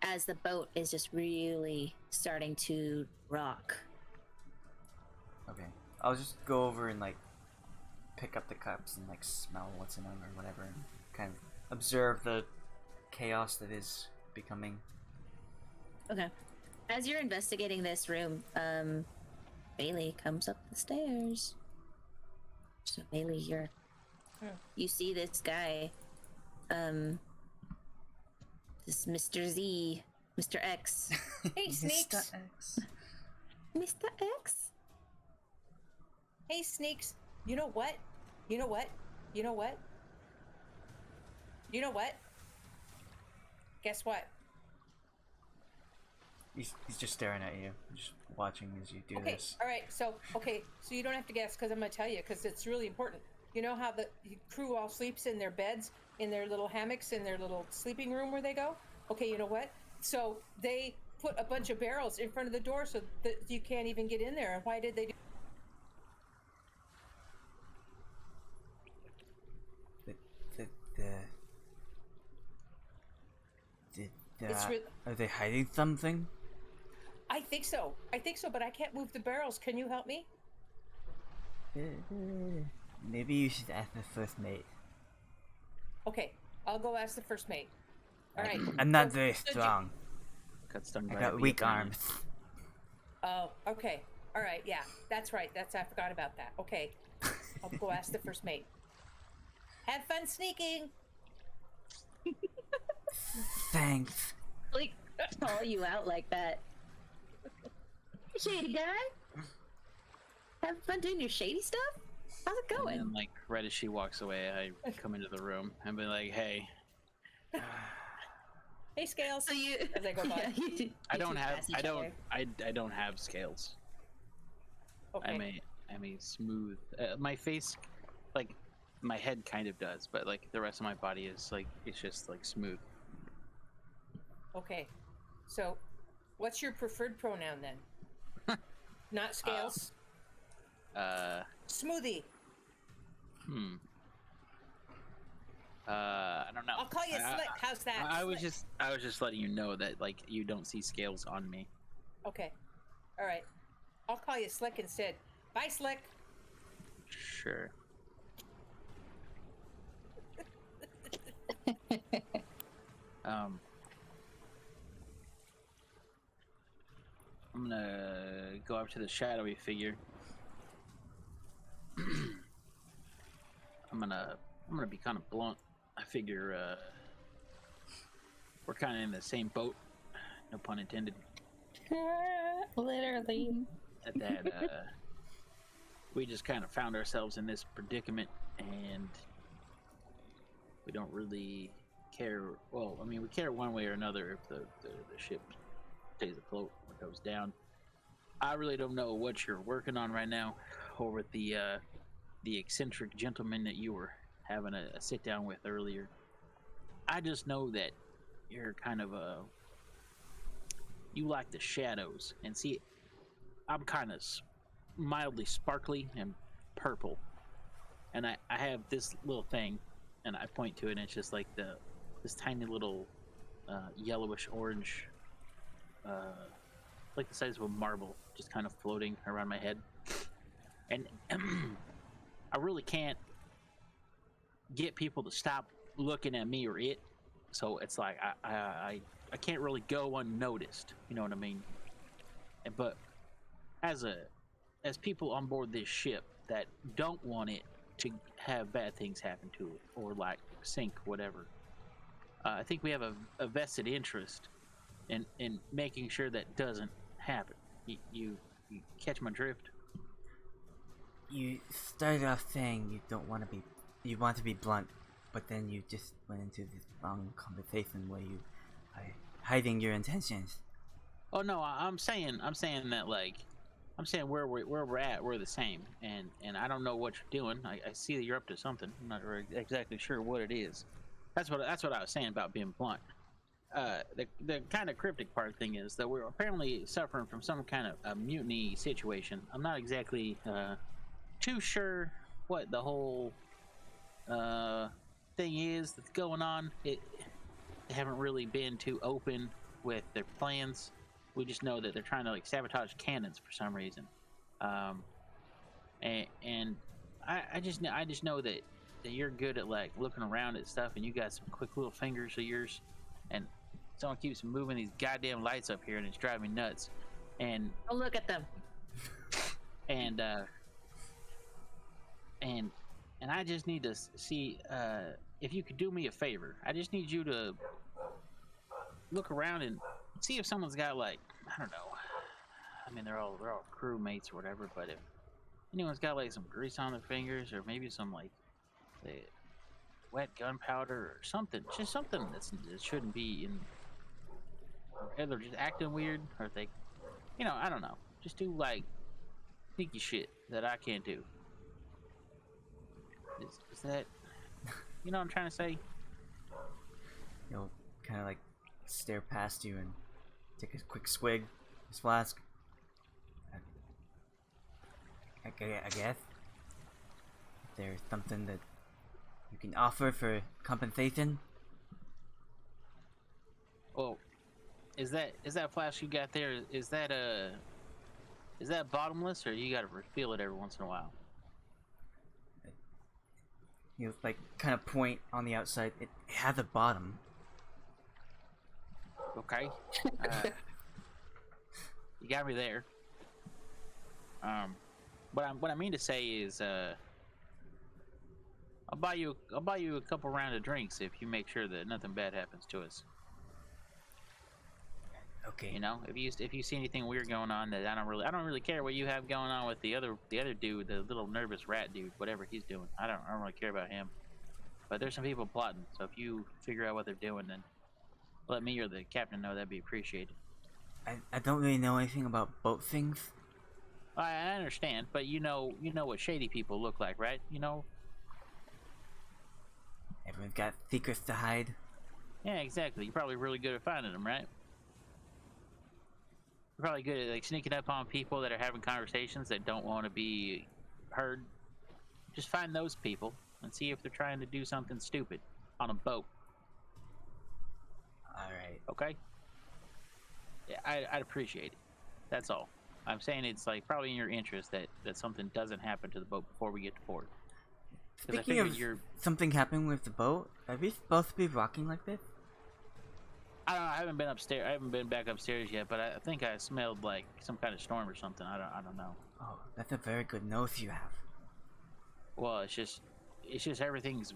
as the boat is just really starting to rock. Okay. I'll just go over and like pick up the cups and like smell what's in them or whatever, and kind of observe the chaos that is becoming. Okay. As you're investigating this room, Bei-leigh comes up the stairs. So Bei-leigh, you see this guy, this Mr. Z, Mr. X. Hey, Sneaks. Mr. X? Hey, Sneaks. You know what? You know what? You know what? You know what? Guess what? He's just staring at you, just watching as you do this. All right. So you don't have to guess because I'm gonna tell you because it's really important. You know how the crew all sleeps in their beds, in their little hammocks, in their little sleeping room where they go? Okay, you know what? So they put a bunch of barrels in front of the door so that you can't even get in there. And why did they do? Are they hiding something? I think so, but I can't move the barrels. Can you help me? Maybe you should ask the first mate. Okay, I'll go ask the first mate. All right. I'm not very strong. Got stung I by got a bee, weak apparently. arms. Oh, okay. All right. Yeah, that's right. I forgot about that. Okay, I'll go ask the first mate. Have fun sneaking. Thanks. Like, call you out like that. Shady guy? Have fun doing your shady stuff? How's it going? And then, like, right as she walks away, I come into the room and be like, "Hey, Hey, Scales. So you, As I go by. yeah, you I don't two have, pass each I don't, other. I don't have scales. Okay. I'm a smooth. My face, like, my head kind of does, but like the rest of my body is like it's just like smooth. Okay. So, what's your preferred pronoun then? Not Scales. Smoothie. I don't know. I'll call you Slick. How's that? I was Slick. just letting you know that like you don't see scales on me. Okay. All right. I'll call you Slick instead. Bye, Slick. Sure. I'm gonna go up to the shadowy figure. I'm gonna be kind of blunt. I figure we're kind of in the same boat. No pun intended. Literally. That we just kind of found ourselves in this predicament, and we don't really care. Well, I mean, we care one way or another if the ship stays afloat or goes down. I really don't know what you're working on right now over at the eccentric gentleman that you were having a sit down with earlier. I just know that you're kind of you like the shadows, and see, I'm kind of mildly sparkly and purple, and I have this little thing, and I point to it, and it's just like this tiny little yellowish orange, like the size of a marble, just kind of floating around my head, and I really can't get people to stop looking at me or it, so it's like I can't really go unnoticed, you know what I mean? But as people on board this ship that don't want it to have bad things happen to it or like sink, whatever, I think we have a vested interest in making sure that doesn't happen. You catch my drift? You started off saying you want to be blunt, but then you just went into this long conversation where you are hiding your intentions. Oh no, I'm saying that like, I'm saying where we're at, we're the same, and I don't know what you're doing. I see that you're up to something. I'm not exactly sure what it is. That's what I was saying about being blunt. The kind of cryptic part thing is that we're apparently suffering from some kind of a mutiny situation. I'm not exactly too sure what the whole thing is that's going on. They haven't really been too open with their plans. We just know that they're trying to like sabotage cannons for some reason, and I just know that you're good at like looking around at stuff, and you got some quick little fingers of yours, and someone keeps moving these goddamn lights up here, and it's driving me nuts. And Oh, look at them. and I just need to see if you could do me a favor. I just need you to look around and see if someone's got like, I don't know. I mean, they're all crewmates or whatever, but if anyone's got like some grease on their fingers, or maybe some like the wet gunpowder or something, just something that shouldn't be in. Or they're just acting weird, or they, I don't know. Just do like sneaky shit that I can't do. Is that, you know what I'm trying to say? He'll kind of like stare past you and take a quick swig of his flask. I guess if there's something that you can offer for compensation. Well, is that flask you got there? Is that bottomless, or you got to refill it every once in a while? He'll like kind of point on the outside. It has a bottom. Okay. You got me there. What I mean to say is, I'll buy you a couple round of drinks if you make sure that nothing bad happens to us. Okay. If you see anything weird going on, that I don't really care what you have going on with the other dude, the little nervous rat dude, whatever he's doing. I don't really care about him. But there's some people plotting, so if you figure out what they're doing, then let me or the captain know. That'd be appreciated. I don't really know anything about boat things. I understand, but you know what shady people look like, right? Everyone's got secrets to hide. Yeah, exactly. You're probably really good at finding them, right? You're probably good at like sneaking up on people that are having conversations that don't want to be heard. Just find those people and see if they're trying to do something stupid on a boat. All right. Okay? Yeah, I'd appreciate it. That's all. I'm saying it's like probably in your interest that something doesn't happen to the boat before we get to port. Speaking of something happening with the boat, are we supposed to be rocking like this? I don't know. I haven't been upstairs. I haven't been back upstairs yet, but I think I smelled like some kind of storm or something. I don't know. Oh, that's a very good nose you have. Well, it's just everything's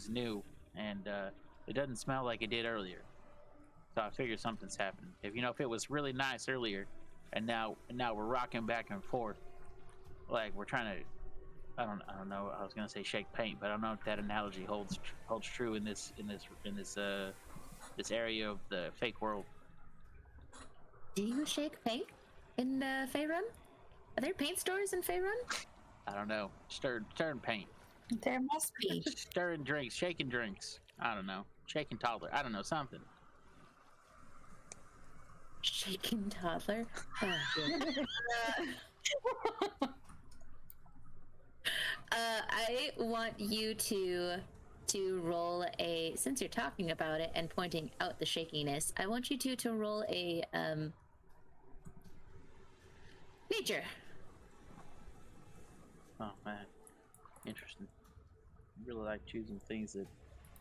new, and it doesn't smell like it did earlier. So I figured something's happening. If it was really nice earlier, and now we're rocking back and forth, like we're trying to. I don't know. I was gonna say shake paint, but I don't know if that analogy holds true in this area of the fake world. Do you shake paint in Faerun? Are there paint stores in Faerun? I don't know. Stirring paint. There must be. Stirring drinks, shaking drinks. I don't know. Shaking toddler. I don't know, something. Shaking toddler? Oh, I want you to roll a, since you're talking about it and pointing out the shakiness, I want you to roll a nature. Oh man, interesting. Really like choosing things that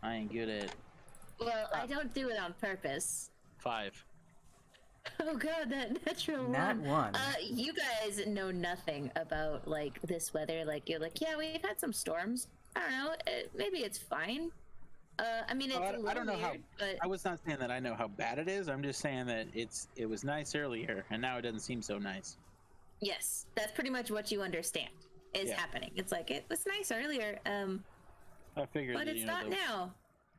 I ain't good at. Well, I don't do it on purpose. 5. Oh god, that natural Nat one. You guys know nothing about like this weather. Like you're like, yeah, we've had some storms. I don't know. Maybe it's fine. I mean, it's a little I don't know weird, how. but I was not saying that I know how bad it is. I'm just saying that it was nice earlier, and now it doesn't seem so nice. yes, that's pretty much what you understand. is Yeah. happening. It's like it was nice earlier, I figured, but it's not now.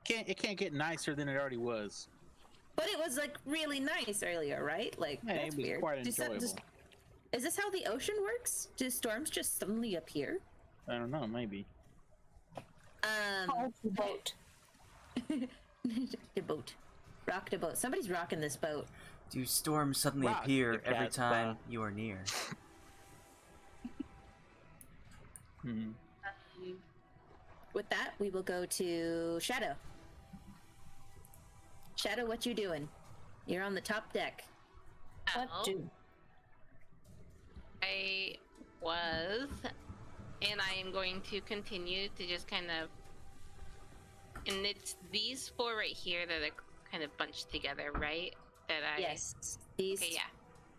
It can't get nicer than it already was. But it was like really nice earlier, right? Like Yeah, that's it was weird. quite Does that- enjoyable. is this how the ocean works? Do storms just suddenly appear? I don't know, maybe. Hold the boat. The boat. Rock the boat. Somebody's rocking this boat. Do storms suddenly Rock appear the every Casbah. time you are near? Hmm. With that, we will go to Shadow. Shadow, what you doing? You're on the top deck. What Oh, do? I was, and I am going to continue to just kind of. And it's these four right here that are kind of bunched together, right? That I. Yes. These Okay, yeah.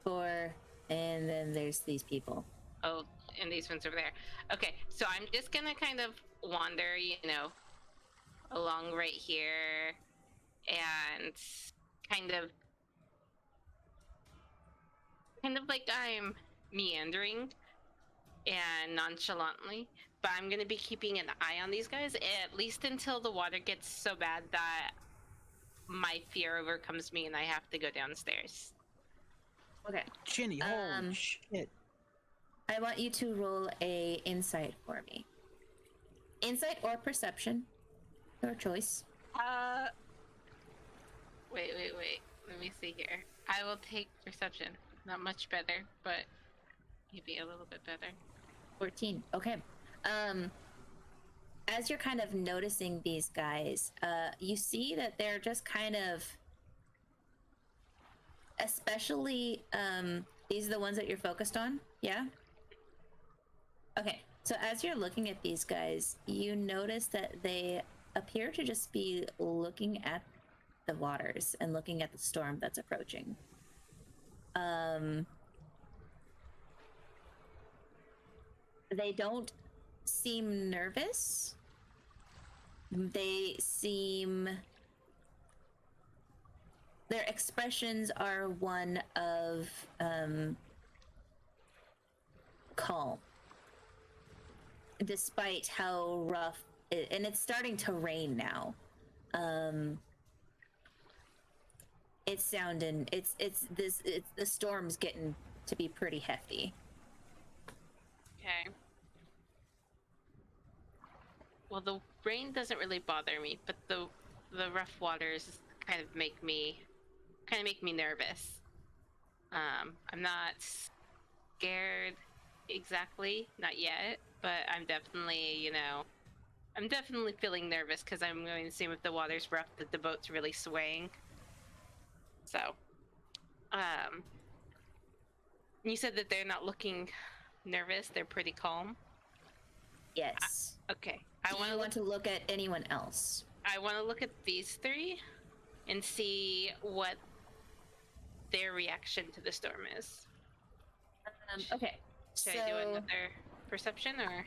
4, and then there's these people. Oh, and these ones over there. Okay, so I'm just gonna kind of wander, along right here, and kind of like I'm meandering and nonchalantly, but I'm gonna be keeping an eye on these guys at least until the water gets so bad that my fear overcomes me and I have to go downstairs. Okay. Jenny, holy Um, shit. I want you to roll a insight for me. Insight or perception. Your choice. Wait. Let me see here. I will take perception. Not much better, but maybe a little bit better. 14. Okay. As you're kind of noticing these guys, you see that they're just kind of, especially, these are the ones that you're focused on? Yeah? Okay. So as you're looking at these guys, you notice that they appear to just be looking at the waters and looking at the storm that's approaching. They don't seem nervous. They seem... Their expressions are one of calm, despite how rough and it's starting to rain now. It's the storm's getting to be pretty hefty. Okay. Well, the rain doesn't really bother me, but the rough waters kind of make me nervous. I'm not scared exactly, not yet, but I'm definitely, I'm definitely feeling nervous because I'm going to assume if the water's rough that the boat's really swaying. So, you said that they're not looking nervous; they're pretty calm. Yes. Okay, I want to look at anyone else. I want to look at these three and see what their reaction to the storm is. Okay. Should I do another perception or?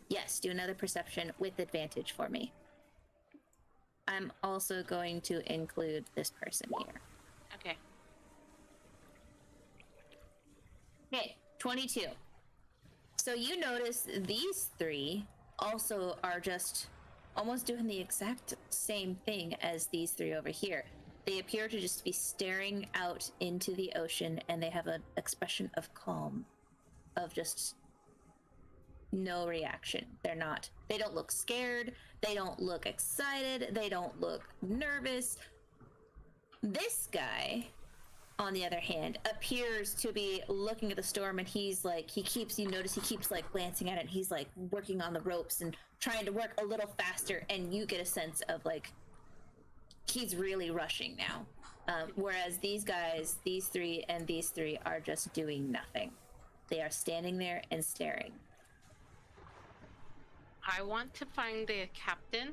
Yes, do another perception with advantage for me. I'm also going to include this person here. Okay. Okay, 22. So you notice these three also are just almost doing the exact same thing as these three over here. They appear to just be staring out into the ocean, and they have an expression of calm, of just no reaction. They don't look scared, they don't look excited, they don't look nervous. This guy, on the other hand, appears to be looking at the storm, and he keeps glancing at it, and he's like working on the ropes and trying to work a little faster, and you get a sense of like he's really rushing now. Whereas these guys, these three and these three, are just doing nothing. They are standing there and staring. I want to find the captain,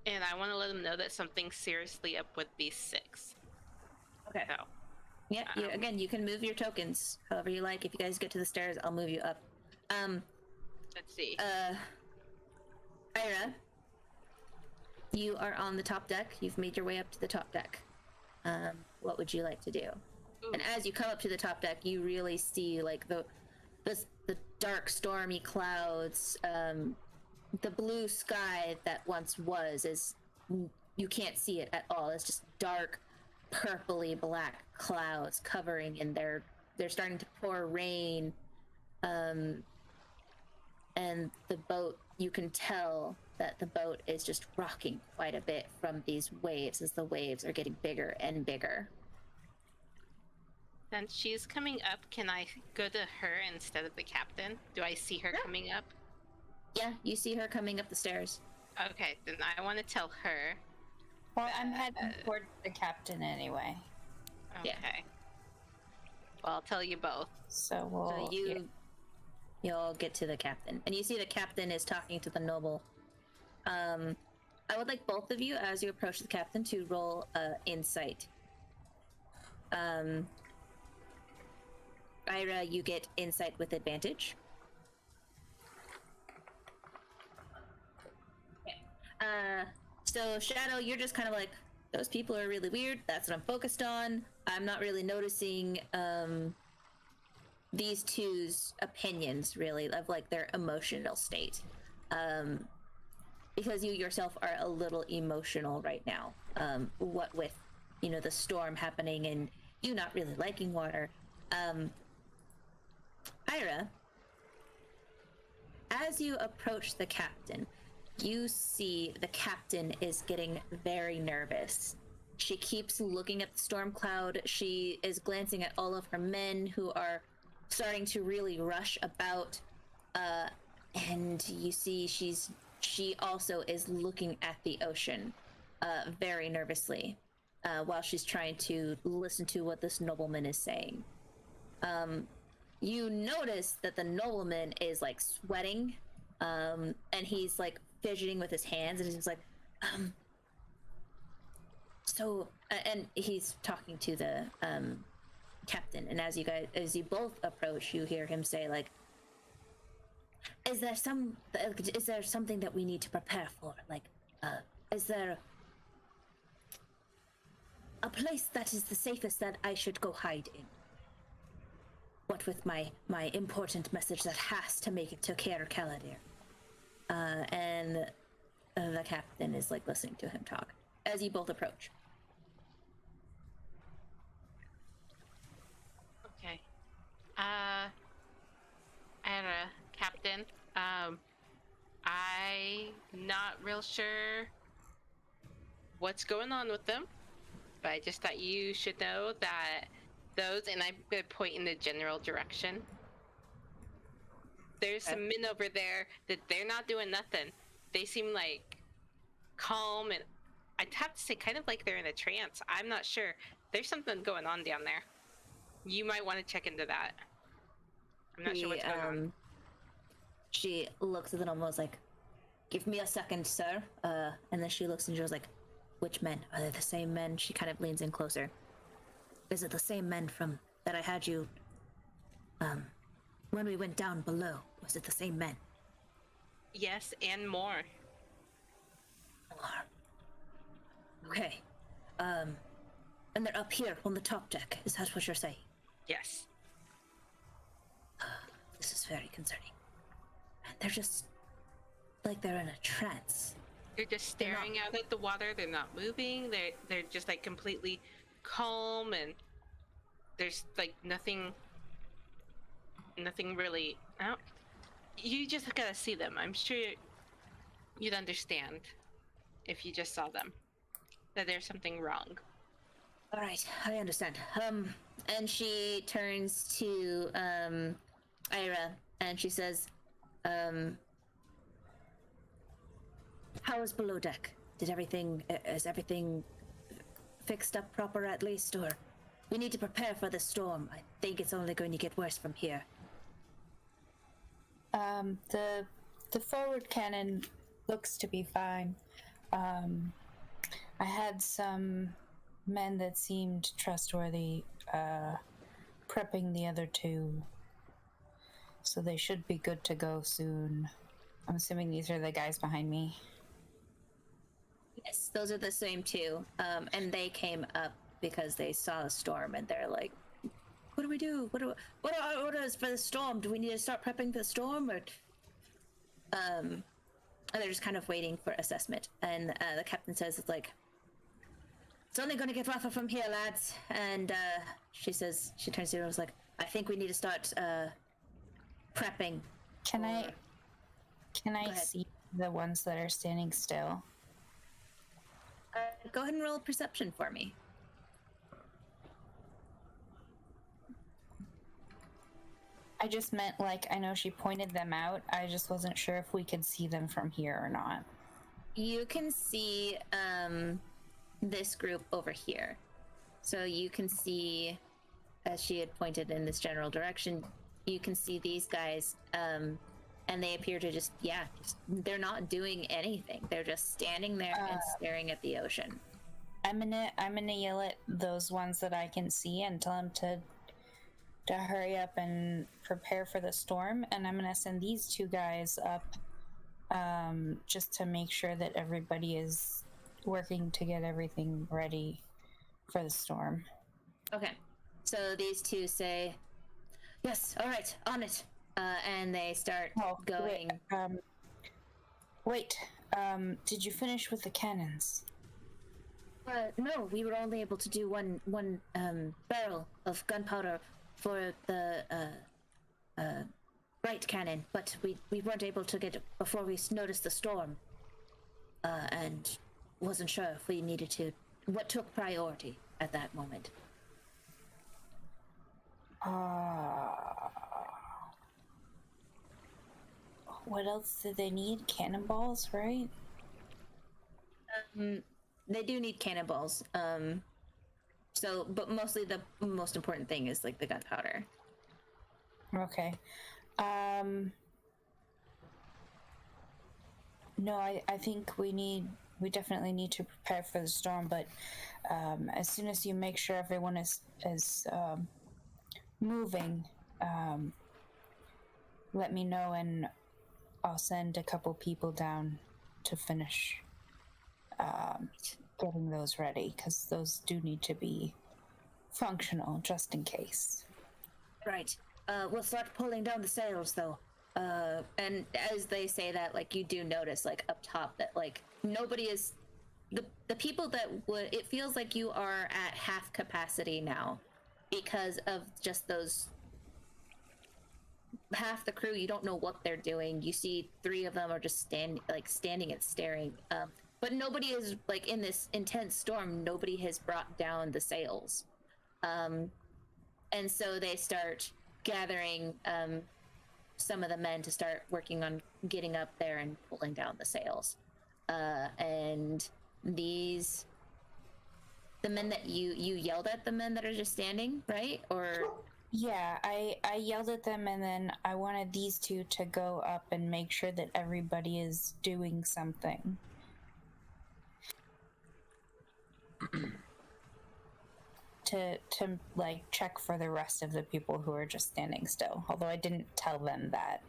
and I want to let him know that something's seriously up with these six. Okay. So, Yeah, you can move your tokens however you like. If you guys get to the stairs, I'll move you up. let's see. Ayre, you are on the top deck. You've made your way up to the top deck. What would you like to do? Ooh. And as you come up to the top deck, you really see like the dark, stormy clouds, the blue sky that once was is you can't see it at all. It's just dark, purpley black clouds covering, and they're starting to pour rain. And the boat, you can tell that the boat is just rocking quite a bit from these waves as the waves are getting bigger and bigger. Since she's coming up, can I go to her instead of the captain? Do I see her coming up? Yeah, you see her coming up the stairs. Okay, then I want to tell her. Well, I'm heading toward the captain anyway. Okay. Yeah. Well, I'll tell you both. So we'll. So you'll get to the captain, and you see the captain is talking to the noble. I would like both of you, as you approach the captain, to roll insight. Ayre, you get insight with advantage. So Shadow, you're just kind of like, those people are really weird. That's what I'm focused on. I'm not really noticing these two's opinions, really, of like their emotional state. Because you yourself are a little emotional right now. What with, the storm happening and you not really liking water. Ayre, as you approach the captain, you see the captain is getting very nervous. She keeps looking at the storm cloud. She is glancing at all of her men who are starting to really rush about. And you see she also is looking at the ocean very nervously while she's trying to listen to what this nobleman is saying. You notice that the nobleman is like sweating, and he's like fidgeting with his hands, and he's like, and he's talking to the captain. And as you both approach, you hear him say, like, is there something that we need to prepare for? Like, is there a place that is the safest that I should go hide in? What with my important message that has to make it to Ayre Caladir? And the captain is like listening to him talk as you both approach. Okay. Ayre, Captain. I'm not real sure what's going on with them, but I just thought you should know that those, and I'm going to point in the general direction. There's some men over there that they're not doing nothing. They seem like calm, and I'd have to say kind of like they're in a trance. I'm not sure. There's something going on down there. You might want to check into that. I'm not sure what's going on. She looks at the noble and is like, give me a second, sir. And then she looks and she was like, which men? Are they the same men? She kind of leans in closer. Is it the same men from that I had you when we went down below? Was it the same men? Yes, and more. Okay. And they're up here on the top deck. Is that what you're saying? Yes. This is very concerning. They're just like they're in a trance. They're just staring out at the water. They're not moving. They're just like completely calm, and there's like nothing really. You just gotta see them. I'm sure you'd understand if you just saw them that there's something wrong. All right, I understand. And she turns to Ayre and she says, how is below deck? Is everything fixed up proper at least, or we need to prepare for the storm? I think it's only going to get worse from here. The forward cannon looks to be fine. I had some men that seemed trustworthy prepping the other two, so they should be good to go soon. I'm assuming these are the guys behind me. Yes, those are the same two. And they came up because they saw a storm, and they're like What do we do? What are our orders for the storm? Do we need to start prepping for the storm, or and they're just kind of waiting for assessment. And the captain says, it's like, it's only going to get rougher from here, lads. And she says, she turns to her and was like, I think we need to start prepping. Can I Go ahead. see the ones that are standing still? Go ahead and roll perception for me. I just meant, like, I know she pointed them out. I just wasn't sure if we could see them from here or not. You can see this group over here. So you can see, as she had pointed in this general direction, you can see these guys, and they appear to just they're not doing anything. They're just standing there and staring at the ocean. I'm gonna yell at those ones that I can see and tell them to hurry up and prepare for the storm, and I'm gonna send these two guys up just to make sure that everybody is working to get everything ready for the storm. Okay, so these two say, yes, all right, on it. And they start going. Wait, did you finish with the cannons? No, we were only able to do one barrel of gunpowder for the bright cannon, but we weren't able to get it before we noticed the storm, and wasn't sure if we needed to. What took priority at that moment? What else do they need? Cannonballs, right? They do need cannonballs. So, but mostly the most important thing is like the gunpowder. Okay. No, I think we definitely need to prepare for the storm, but as soon as you make sure everyone is moving, let me know and I'll send a couple people down to finish getting those ready, because those do need to be functional just in case. Right. We'll start pulling down the sails, though. And as they say that, like, you do notice, like, up top that, like, nobody is... The people that would... It feels like you are at half capacity now because of just those... Half the crew, you don't know what they're doing. You see 3 of them are just standing and staring. But nobody is, like, in this intense storm, nobody has brought down the sails. And so they start gathering some of the men to start working on getting up there and pulling down the sails. And the men that you yelled at, the men that are just standing, right? Or... Yeah, I yelled at them, and then I wanted these two to go up and make sure that everybody is doing something. to like check for the rest of the people who are just standing still, although I didn't tell them that.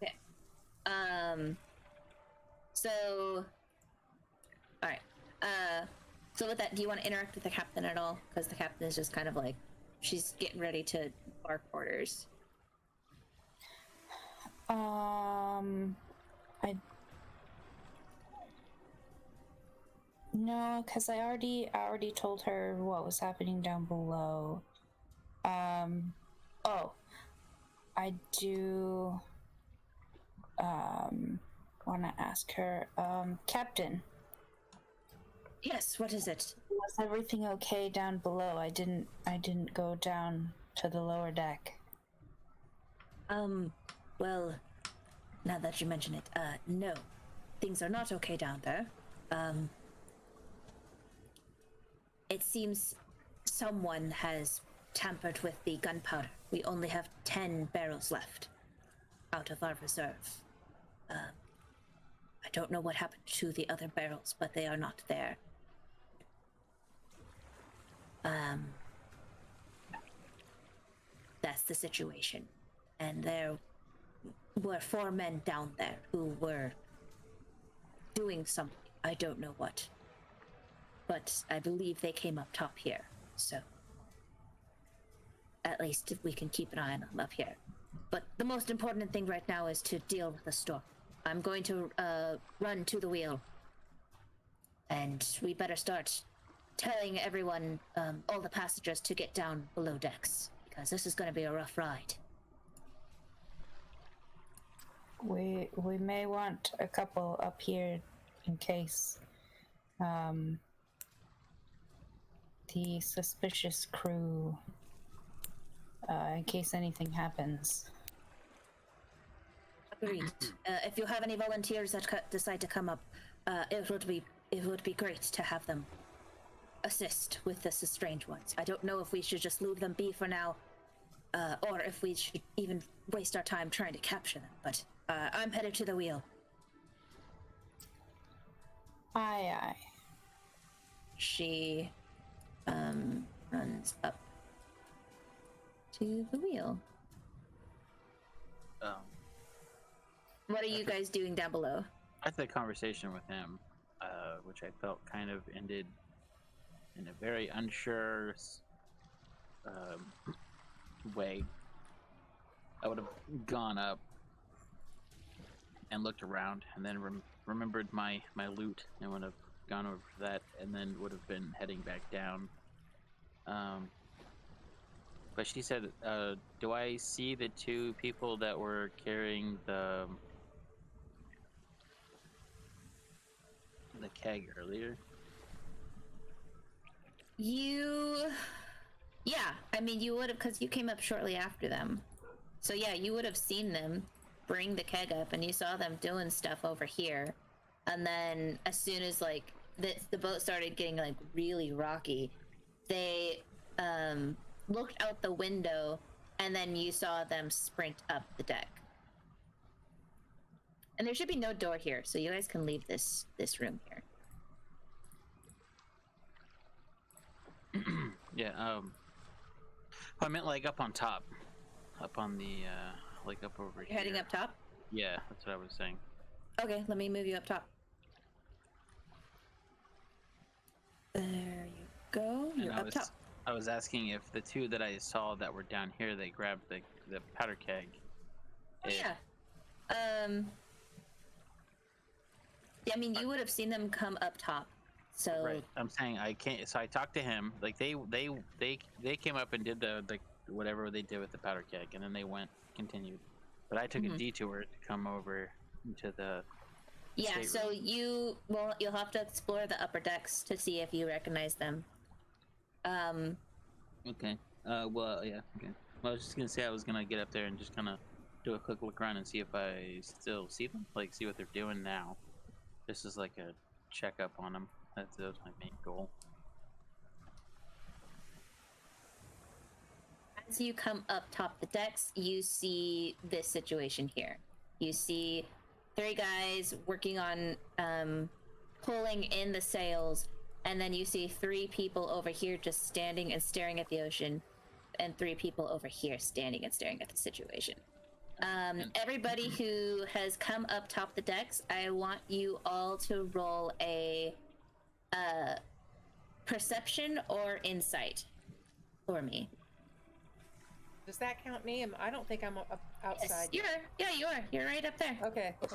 Okay. So, all right. So with that, do you want to interact with the captain at all? Because the captain is just kind of like, she's getting ready to bark orders. No, because I already told her what was happening down below. I do want to ask her, Captain. Yes, what is it? Was everything okay down below? I didn't go down to the lower deck. Well, now that you mention it, no. Things are not okay down there. It seems someone has tampered with the gunpowder. We only have 10 barrels left out of our reserve. I don't know what happened to the other barrels, but they are not there. That's the situation. And there were 4 men down there who were doing something. I don't know what. But I believe they came up top here, so... at least if we can keep an eye on them up here. But the most important thing right now is to deal with the storm. I'm going to run to the wheel. And we better start telling everyone, all the passengers, to get down below decks. Because this is going to be a rough ride. We may want a couple up here in case the suspicious crew, in case anything happens. Agreed. If you have any volunteers that decide to come up, it would be great to have them assist with this strange ones. I don't know if we should just leave them be for now, or if we should even waste our time trying to capture them. But I'm headed to the wheel. Aye, aye. She runs up to the wheel. What are you guys doing down below? I had the conversation with him, which I felt kind of ended in a very unsure way. I would have gone up and looked around, and then remembered my loot, and would have gone over for that, and then would have been heading back down. But she said, do I see the two people that were carrying the keg earlier? Yeah, I mean, you would have, because you came up shortly after them. So yeah, you would have seen them bring the keg up, and you saw them doing stuff over here. And then as soon as like the boat started getting like really rocky, they looked out the window, and then you saw them sprint up the deck. And there should be no door here, so you guys can leave this room here. Yeah, I meant like up on top. Up on the, like up over You're here. heading up top? Yeah, that's what I was saying. Okay, let me move you up top. There you go. You're up top. I was asking if the two that I saw that were down here, they grabbed the powder keg. Oh, yeah. Yeah, I mean, you would have seen them come up top. So Right. I'm saying I can't. So I talked to him. Like they came up and did the whatever they did with the powder keg, and then they continued. But I took a detour to come over to the. yeah, so you'll have to explore the upper decks to see if you recognize them. Okay. Well, yeah. Okay. Well, I was just gonna say I was gonna get up there and just kind of do a quick look around and see if I still see them, like see what they're doing now. This is like a checkup on them. That was my main goal. As you come up top the decks, you see this situation here. You see 3 guys working on pulling in the sails, and then you see 3 people over here just standing and staring at the ocean, and 3 people over here standing and staring at the situation. Everybody who has come up top the decks, I want you all to roll a perception or insight for me. Does that count me? I don't think I'm up outside. Yes, you are. You're right up there. Okay. I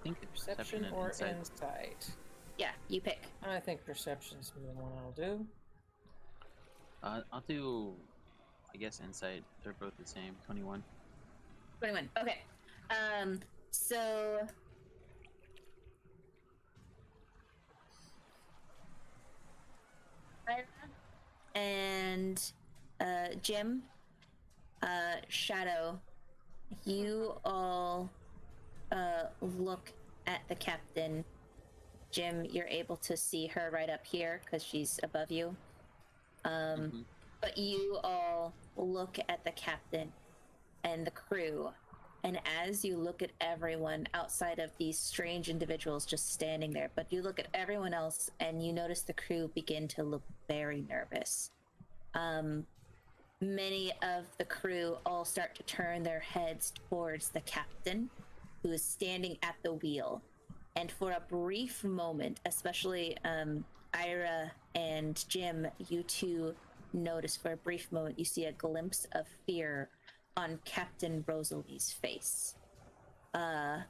think it's Perception and or insight. insight. Yeah, you pick. I think perception's the one I'll do. I'll do, I guess, insight. They're both the same. 21. 21. Okay. So and Jim, Shadow, you all look at the captain. Jim, you're able to see her right up here because she's above you. But you all look at the captain and the crew, and as you look at everyone outside of these strange individuals just standing there, but you look at everyone else and you notice the crew begin to look very nervous. Many of the crew all start to turn their heads towards the captain, who is standing at the wheel. And for a brief moment, especially Ayre and Jim, you two notice for a brief moment you see a glimpse of fear on Captain Rosalie's face. As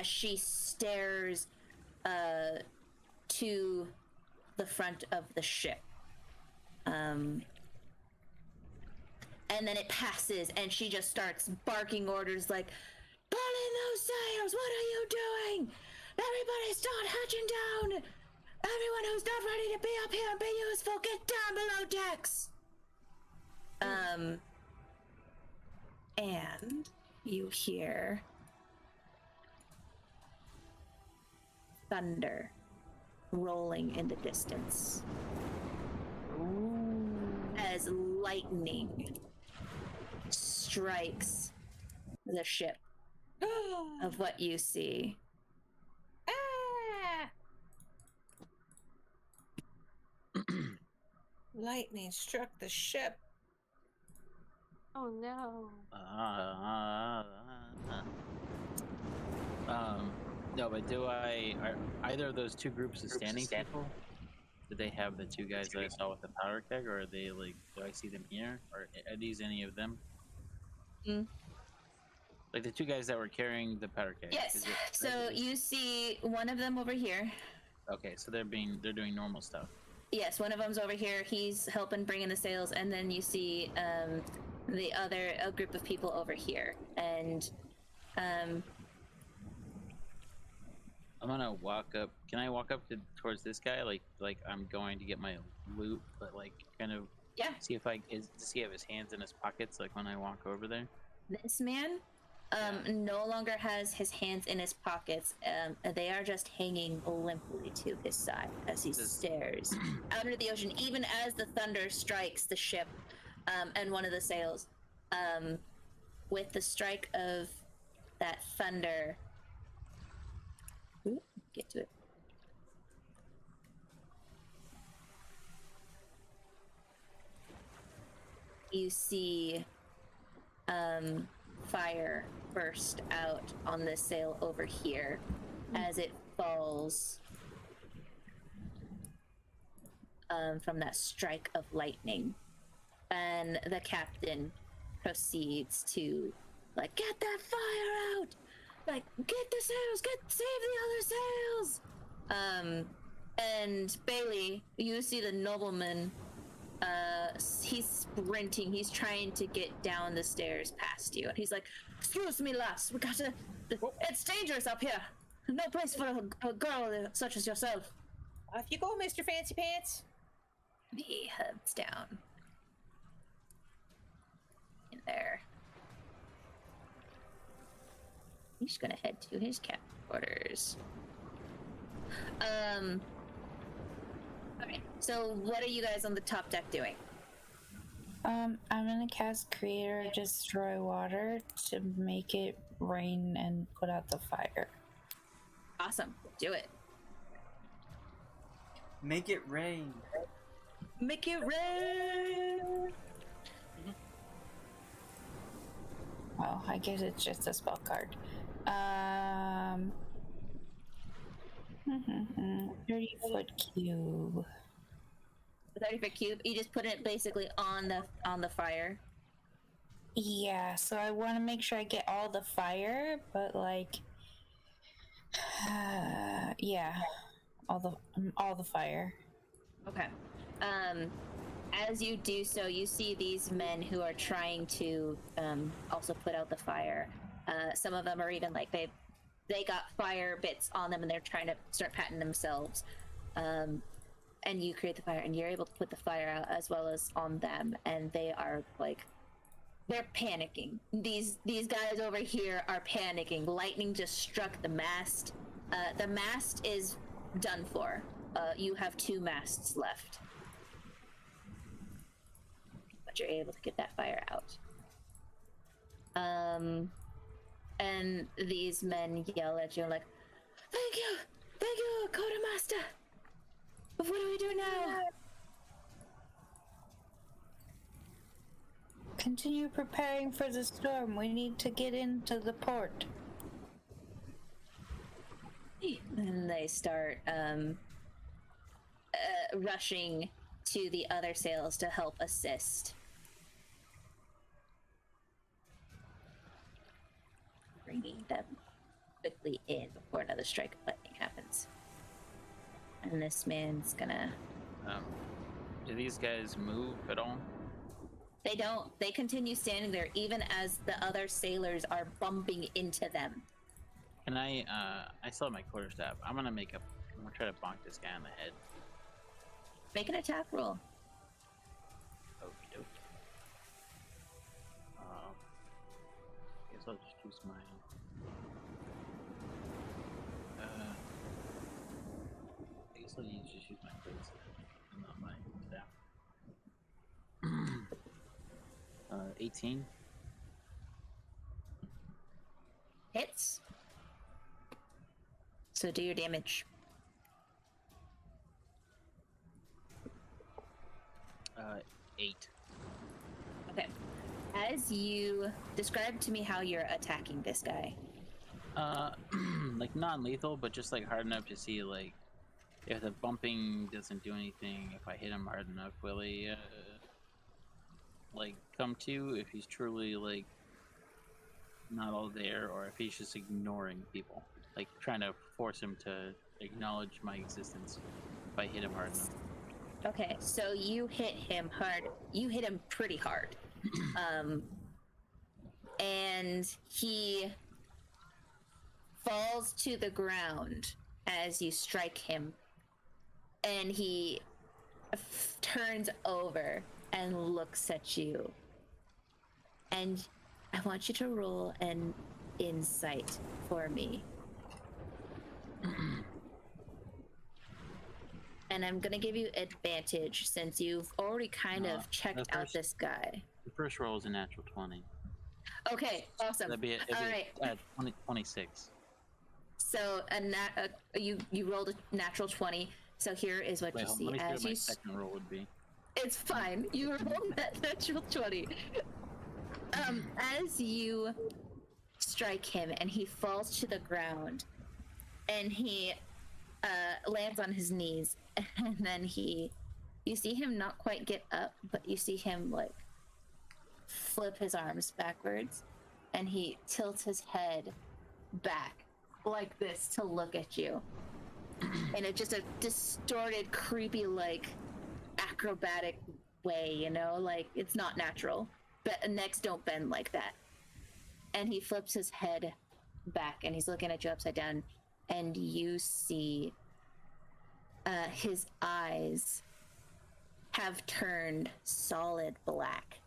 she stares to the front of the ship. And then it passes, and she just starts barking orders like, "Pull in those sails! What are you doing? Everybody start hatching down! Everyone who's not ready to be up here and be useful, get down below decks!" And you hear thunder rolling in the distance. As lightning strikes the ship of what you see. Lightning struck the ship. Oh no. No, but are either of those two groups of standing people? Do they have the two guys that I saw with the powder keg, or are they like? Do I see them here, or are these any of them? Like the two guys that were carrying the powder keg. Yes. So you see one of them over here. Okay, so they're doing normal stuff. Yes, one of them's over here. He's helping bring in the sails, and then you see the other group of people over here, and I'm gonna walk up. Can I walk up towards this guy, like I'm going to get my loot, but like kind of see if does he have his hands in his pockets, like when I walk over there? This man no longer has his hands in his pockets. They are just hanging limply to his side as he stares out into the ocean, even as the thunder strikes the ship and one of the sails. With the strike of that thunder, get to it. You see fire burst out on this sail over here as it falls from that strike of lightning. And the captain proceeds to get that fire out! Get the sails! Save the other sails! And Bei-leigh, you see the nobleman, he's sprinting, he's trying to get down the stairs past you, and he's like, "Excuse me, lass, we gotta, it's dangerous up here. No place for a girl such as yourself." Off you go, Mr. Fancy Pants. He heads down. In there. He's gonna head to his captain quarters. Alright, so what are you guys on the top deck doing? I'm gonna cast Creator Destroy Water to make it rain and put out the fire. Awesome, do it. Make it rain. Make it rain! Oh, I guess it's just a spell card. 30-foot cube. The 30-foot cube, you just put it basically on the fire. Yeah, so I want to make sure I get all the fire, but all the fire. Okay. As you do so, you see these men who are trying to also put out the fire. Some of them are even they got fire bits on them and they're trying to start patting themselves. And you create the fire and you're able to put the fire out as well as on them, and they are they're panicking. These guys over here are panicking. Lightning just struck the mast. The mast is done for. You have 2 masts left. But you're able to get that fire out. And these men yell at you like, Thank you, quartermaster. But what do we do now? Continue preparing for the storm. We need to get into the port. And they start rushing to the other sails to help assist. Bringing them quickly in before another strike of lightning happens. And this man's gonna... Do these guys move at all? They don't. They continue standing there even as the other sailors are bumping into them. Can I still have my quarterstaff. I'm gonna try to bonk this guy on the head. Make an attack roll. Okie doke. Guess I'll just use my... I guess I'll just use my blades and not my staff. 18. Hits. So do your damage. 8. Okay. As you describe to me how you're attacking this guy. Like non-lethal, but just like hard enough to see like if the bumping doesn't do anything. If I hit him hard enough, will he like come to? If he's truly like not all there, or if he's just ignoring people, like trying to force him to acknowledge my existence if I hit him hard enough. Okay, so you hit him hard. You hit him pretty hard. And he falls to the ground as you strike him. And he turns over and looks at you. And I want you to roll an insight for me. And I'm gonna give you advantage since you've already kind of checked out this guy. The first roll is a natural 20. Okay, awesome. That'd be All right. 26. So you rolled a natural 20. So here is what you see. Let me see As what my you second roll would be. It's fine. You rolled that natural 20. As you strike him and he falls to the ground and he lands on his knees, and then you see him not quite get up, but you see him like flip his arms backwards and he tilts his head back like this to look at you. And it's just a distorted, creepy, like acrobatic way, you know, like it's not natural. But necks don't bend like that. And he flips his head back and he's looking at you upside down, and you see his eyes have turned solid black.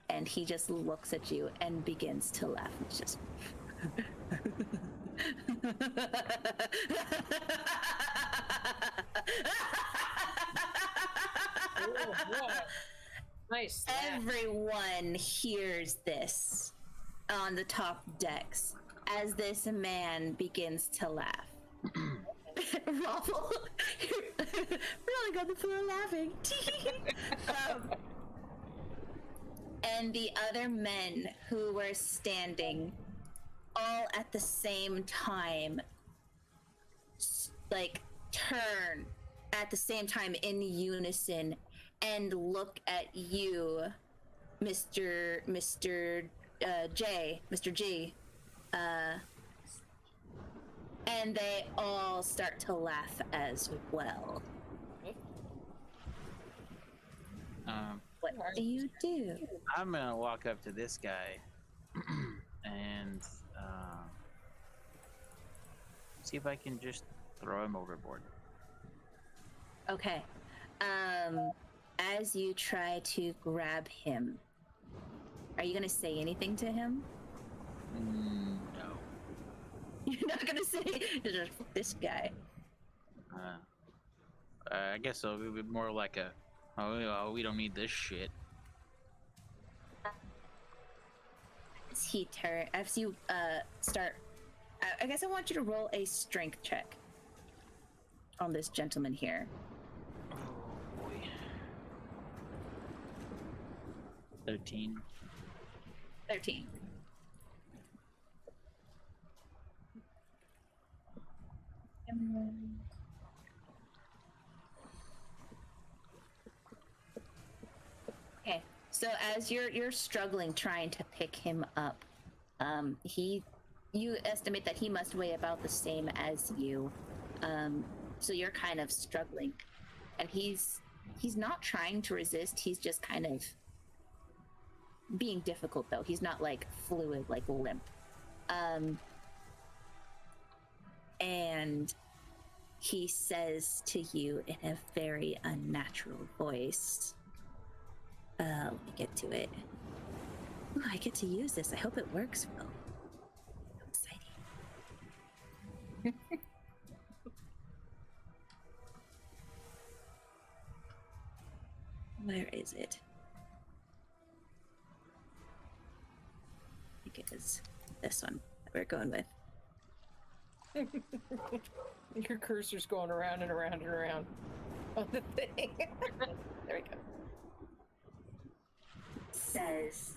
And he just looks at you and begins to laugh. It's just... Oh, wow. Nice. Everyone hears this on the top decks as this man begins to laugh. Raffle, you're really on the floor laughing. And the other men who were standing all at the same time, like, turn at the same time in unison and look at you, Mr. G. And they all start to laugh as well. What do you do? I'm gonna walk up to this guy and see if I can just throw him overboard. Okay. As you try to grab him, are you gonna say anything to him? No. You're not gonna say this guy. I guess so. It would be more like a, oh, we don't need this shit. As you start, I guess I want you to roll a strength check on this gentleman here. Oh boy. 13. 13. So as you're struggling trying to pick him up, you estimate that he must weigh about the same as you. So you're kind of struggling, and he's not trying to resist. He's just kind of being difficult, though. He's not like fluid, like limp. And he says to you in a very unnatural voice, let me get to it. Ooh, I get to use this. I hope it works well. Exciting. Where is it? I think it is this one that we're going with. Your cursor's going around and around and around on the thing. There we go. Says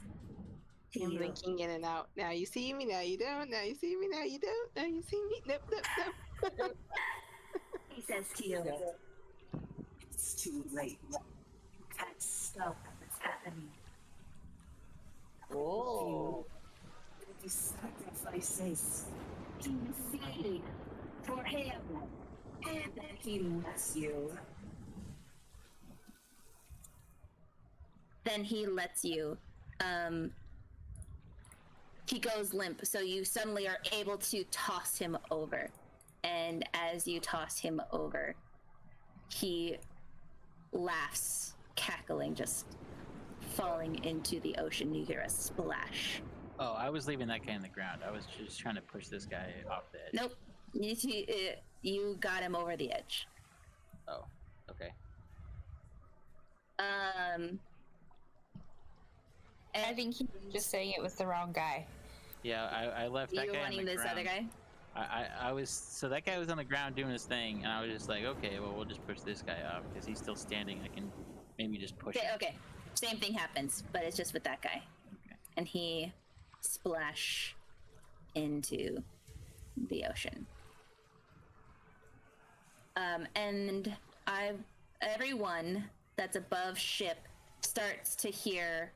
to I'm you, blinking in and out. Now you see me, now you don't. Now you see me, now you don't. Now you see me. Nope, nope, nope. he says to you, it's too late. You can't stop what's happening. Oh. The sacrifices to feed for him, and then he lets you. Then he lets you. He goes limp, so you suddenly are able to toss him over. And as you toss him over, he laughs, cackling, just falling into the ocean. You hear a splash. Oh, I was leaving that guy on the ground. I was just trying to push this guy off the edge. Nope. You got him over the edge. Oh, okay. And I think he was just saying it was the wrong guy. Yeah, I left that you guy on wanting the this ground. other guy? I was, so that guy was on the ground doing his thing, and I was just like, okay, well, we'll just push this guy off because he's still standing. I can maybe just push him. Okay. Same thing happens, but it's just with that guy. Okay. And he splash into the ocean. And everyone that's above ship starts to hear,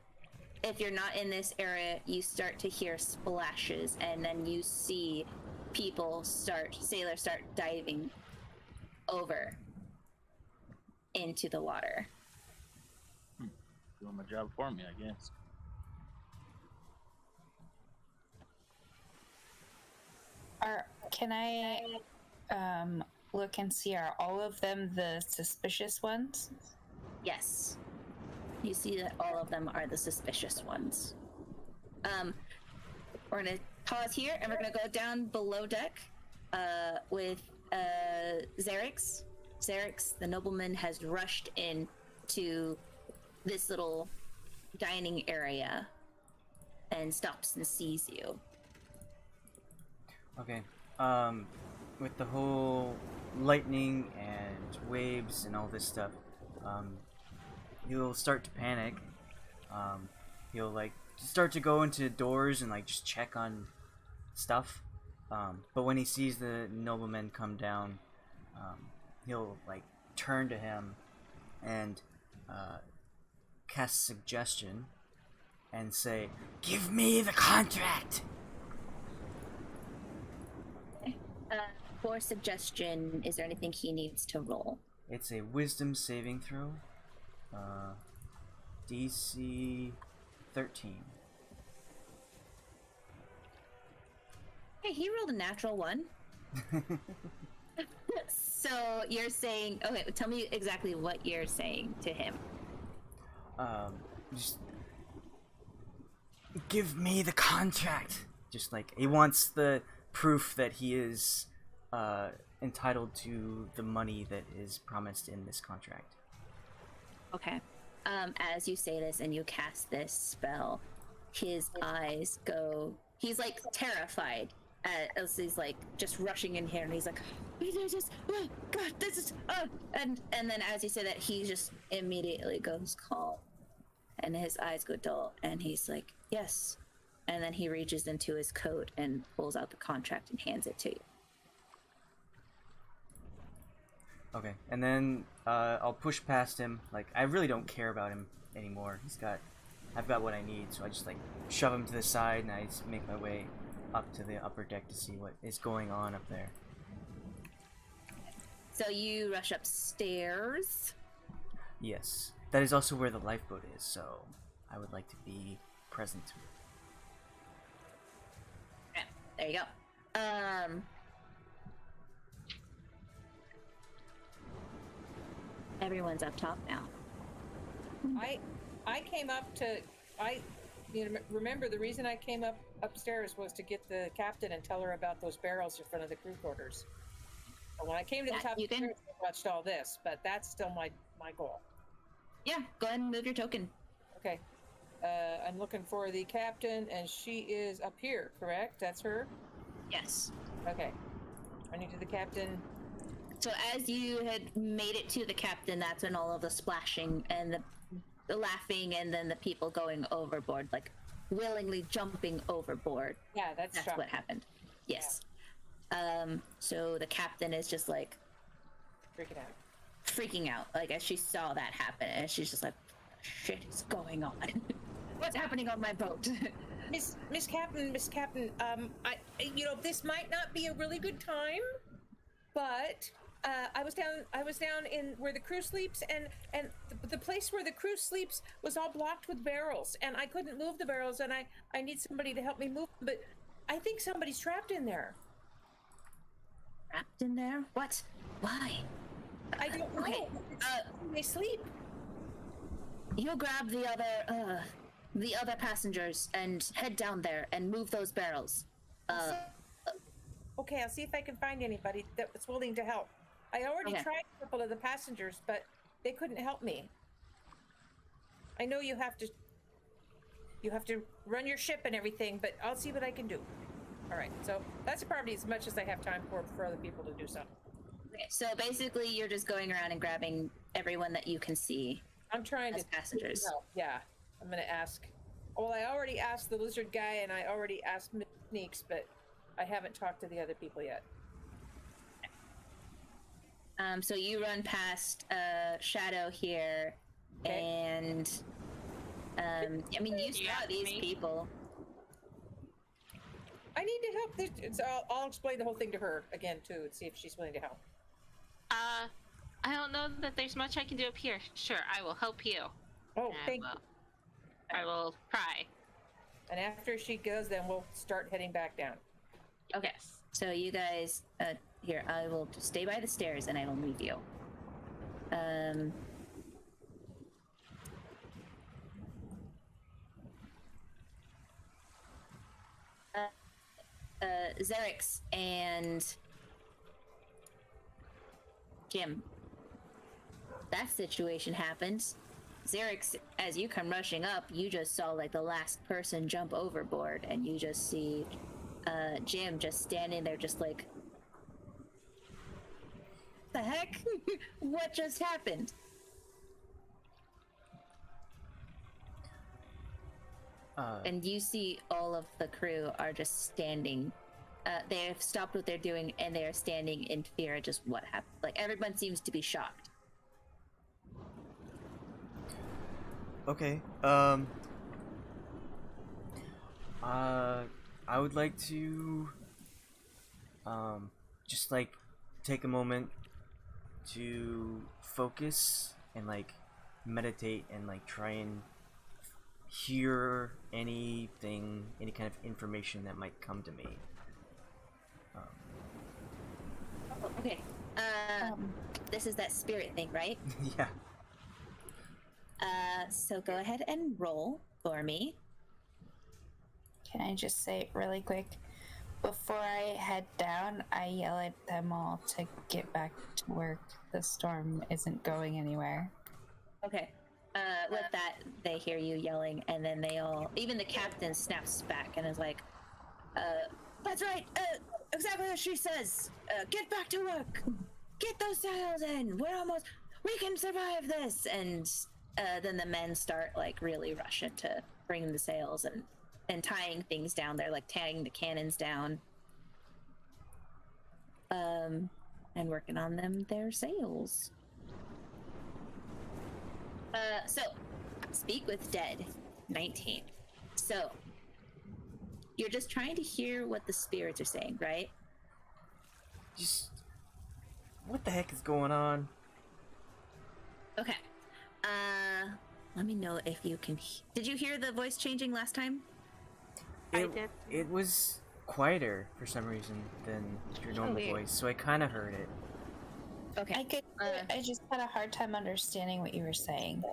if you're not in this area, you start to hear splashes, and then you see sailors start diving over into the water. Doing my job for me, I guess. Can I look and see, are all of them the suspicious ones? Yes. You see that all of them are the suspicious ones. We're gonna pause here, and we're gonna go down below deck with Xerix. Xerix, the nobleman, has rushed in to this little dining area and stops and sees you. Okay. With the whole lightning and waves and all this stuff, he'll start to panic. He'll like start to go into doors and like just check on stuff. But when he sees the nobleman come down, he'll like turn to him and cast suggestion and say, "Give me the contract." For suggestion, is there anything he needs to roll? It's a wisdom saving throw. DC 13. Hey, he rolled a natural one. So you're saying, okay, tell me exactly what you're saying to him. Just give me the contract. Just like he wants the proof that he is entitled to the money that is promised in this contract. Okay. As you say this and you cast this spell, his eyes go. He's like terrified as he's like just rushing in here, and he's like, oh, God, this is. And then as you say that, he just immediately goes calm, and his eyes go dull, and he's like, yes. And then he reaches into his coat and pulls out the contract and hands it to you. Okay, and then I'll push past him. Like, I really don't care about him anymore. He's got I've got what I need, so I just like shove him to the side and I just make my way up to the upper deck to see what is going on up there. So you rush upstairs. Yes, that is also where the lifeboat is, so I would like to be present. Yeah, there you go. Everyone's up top now. I came up to remember the reason I came upstairs was to get the captain and tell her about those barrels in front of the crew quarters. So when I came to the top of the stairs, I watched all this, but that's still my goal. Yeah, go ahead and move your token. Okay. I'm looking for the captain, and she is up here, correct? That's her? Yes. Okay. I need to the captain. So as you had made it to the captain, that's when all of the splashing and the laughing and then the people going overboard, like willingly jumping overboard. Yeah, that's what happened. Yes. Yeah. So the captain is just like freaking out, like as she saw that happen, and she's just like, shit is going on. What's happening on my boat? Miss Captain, I this might not be a really good time, but I was down in where the crew sleeps, and the place where the crew sleeps was all blocked with barrels, and I couldn't move the barrels, and I need somebody to help me move, but I think somebody's trapped in there. Trapped in there? What? Why? I don't know. Okay. They sleep. You'll grab the other passengers and head down there and move those barrels. Okay, I'll see if I can find anybody that's willing to help. I already tried a couple of the passengers, but they couldn't help me. I know you have to run your ship and everything, but I'll see what I can do. All right, so that's probably as much as I have time for other people to do something. Okay, so basically you're just going around and grabbing everyone that you can see. I'm trying as to passengers. Yeah, I'm gonna ask. Well, I already asked the lizard guy and I already asked Sneaks, but I haven't talked to the other people yet. So you run past Shadow here, and you saw these people. I need to help. I'll explain the whole thing to her again too, and see if she's willing to help. I don't know that there's much I can do up here. Sure, I will help you. Oh, thank you. I will try. And after she goes, then we'll start heading back down. Okay. Yes. So you guys, here, I will just stay by the stairs and I will move you. Xerix and Jim. That situation happens. Xerix, as you come rushing up, you just saw like the last person jump overboard, and you just see Jim just standing there, just like, the heck? What just happened? And you see all of the crew are just standing. They have stopped what they're doing, and they are standing in fear of just what happened. Like, everyone seems to be shocked. Okay. I would like to just like take a moment to focus and like meditate and like try and hear anything, any kind of information that might come to me. Okay. This is that spirit thing, right? Yeah. So go ahead and roll for me. Can I just say really quick? Before I head down, I yell at them all to get back to work. The storm isn't going anywhere. Okay. With that, they hear you yelling, and then they all, even the captain snaps back and is like, that's right, exactly as she says. Get back to work. Get those sails in. We can survive this. And then the men start like really rushing to bring the sails and tying things down. They're like tying the cannons down. And working on their sails. So, speak with dead. 19. So, you're just trying to hear what the spirits are saying, right? Just... What the heck is going on? Okay. Let me know if you can... Did you hear the voice changing last time? I did. It was quieter for some reason than your normal weird. voice, so I kind of heard it. Okay. I just had a hard time understanding what you were saying.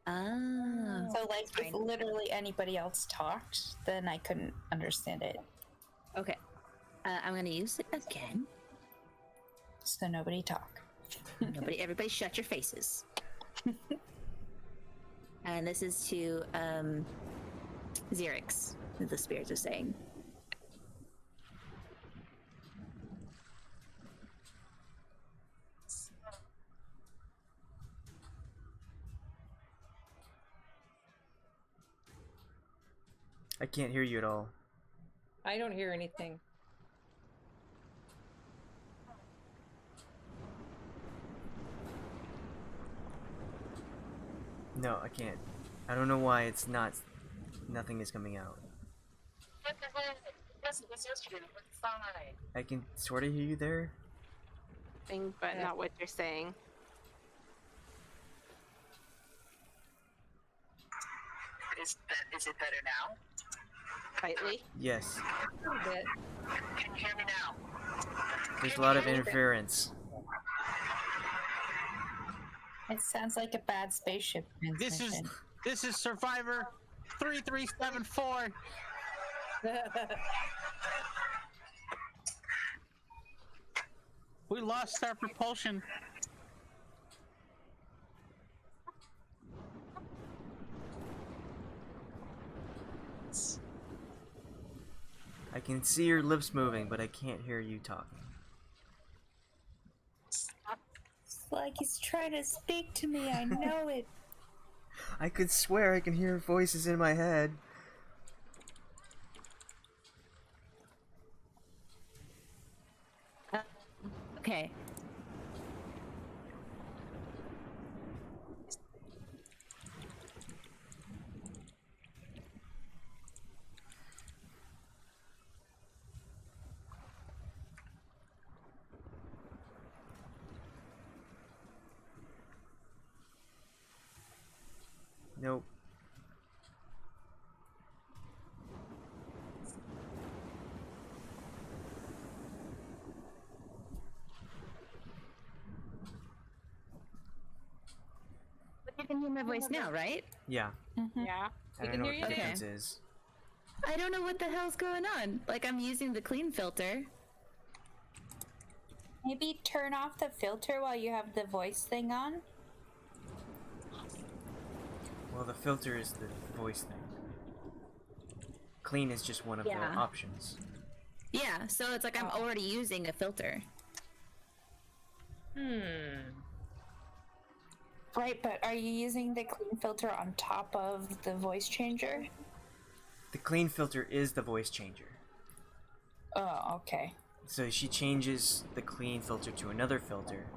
Ah. So, like, if fine. literally anybody else talked, then I couldn't understand it. Okay. I'm going to use it again. So nobody talk. Everybody shut your faces. And this is to Xerix, the spirits are saying. I can't hear you at all. I don't hear anything. No, I can't. I don't know why it's not... Nothing is coming out. I can sort of hear you there. Thing, but not what you're saying. Is it better now? Slightly. Yes. A little bit. Can you hear me now? There's a lot of interference. It sounds like a bad spaceship transmission. This is Survivor 3374. We lost our propulsion. I can see your lips moving, but I can't hear you talking. It's like he's trying to speak to me. I know it. I could swear I can hear voices in my head. Okay. Nope. You can hear my voice now, right? Yeah. Yeah. I don't know what the Okay. difference is. I don't know what the hell's going on. Like, I'm using the clean filter. Maybe turn off the filter while you have the voice thing on. Well, the filter is the voice thing. Clean is just one of the Yeah. options. Yeah, so it's like I'm already using a filter. Right, but are you using the clean filter on top of the voice changer? The clean filter is the voice changer. Oh, okay. So she changes the clean filter to another filter.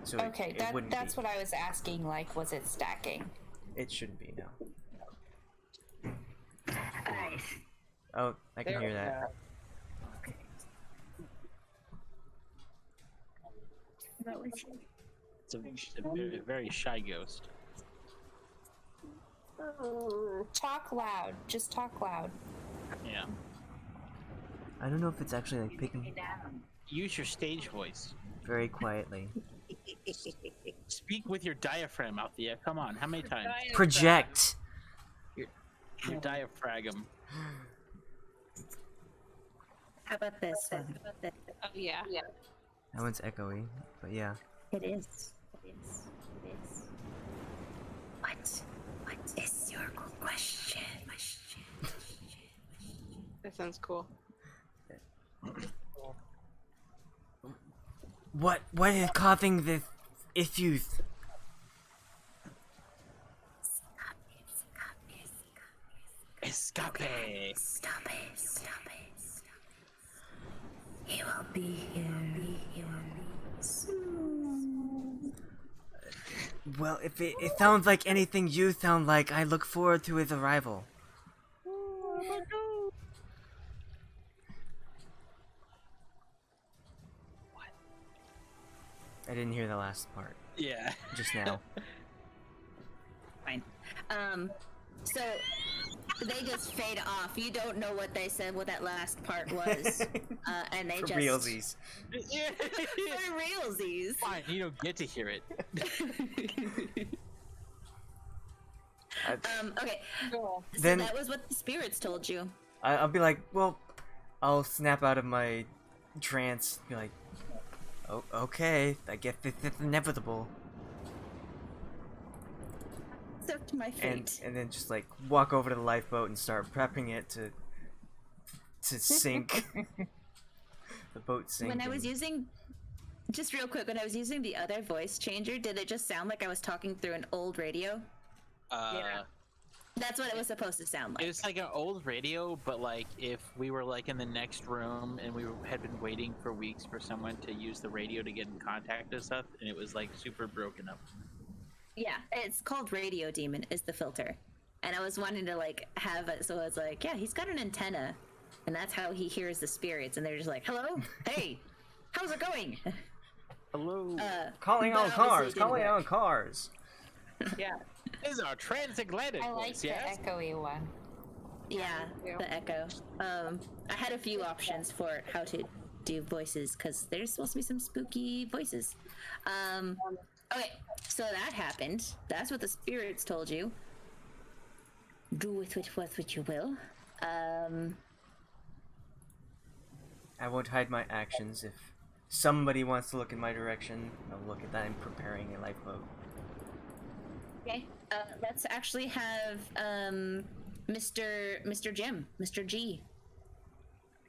So Okay, it wouldn't that's be. what I was asking, like, was it stacking? It shouldn't be, no. Alright. Oh, I can hear that. What was it? It's a very, very shy ghost. Talk loud. Just talk loud. Yeah. I don't know if it's actually like picking Use your stage voice. very quietly. Speak with your diaphragm, Althea. Come on, how many times? Project! Your diaphragm. How about this one? Oh yeah. Yeah. That one's echoey, but yeah. It is. It is. It is. What is your question? That sounds cool. What is causing this issues? Escape. Stop it. He will be here soon. Well, if it sounds like anything you sound like, I look forward to his arrival. I didn't hear the last part Yeah. just now. Fine. So they just fade off. You don't know what they said, what that last part was, and they For just realsies. for realsies. Fine, you don't get to hear it. Okay. Cool. So Then- that was what the spirits told you. I'll be like, well, I'll snap out of my trance, be like, oh, okay, I guess it's inevitable. It's up to my fate. And then just like walk over to the lifeboat and start prepping it to sink. The boat sinking. When I was using, just real quick, when I was using the other voice changer, did it just sound like I was talking through an old radio? Yeah. That's what it was supposed to sound like. It was like an old radio, but like if we were like in the next room and we had been waiting for weeks for someone to use the radio to get in contact with stuff, and it was like super broken up. Yeah, it's called Radio Demon is the filter. And I was wanting to like have it, so I was like, yeah, he's got an antenna, and that's how he hears the spirits, and they're just like, hello, hey, how's it going? Hello. calling but on obviously cars, it didn't calling work. on cars. Yeah. This is our transatlantic I like voice, the yes? echoey one. Yeah, Yeah. the echo. I had a few options for how to do voices because there's supposed to be some spooky voices. Okay, so that happened. That's what the spirits told you. Do with it what you will. I won't hide my actions. If somebody wants to look in my direction, I'll look at that and preparing a lifeboat. Okay, let's actually have Mr. Jim, Mr. G,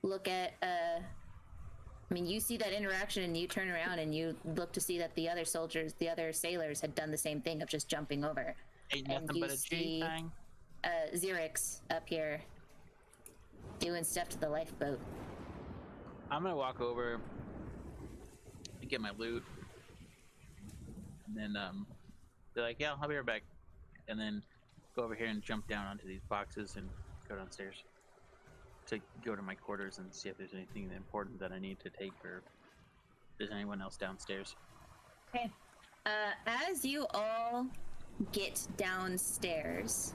look at. I mean, you see that interaction, and you turn around and you look to see that the other soldiers, the other sailors, had done the same thing of just jumping over. Ain't And nothing you but a G see- thing. Xerix up here doing stuff to the lifeboat. I'm gonna walk over and get my loot, and then be like, "Yeah, I'll be right back," and then go over here and jump down onto these boxes and go downstairs to go to my quarters and see if there's anything important that I need to take, or if there's anyone else downstairs. Okay. As you all get downstairs,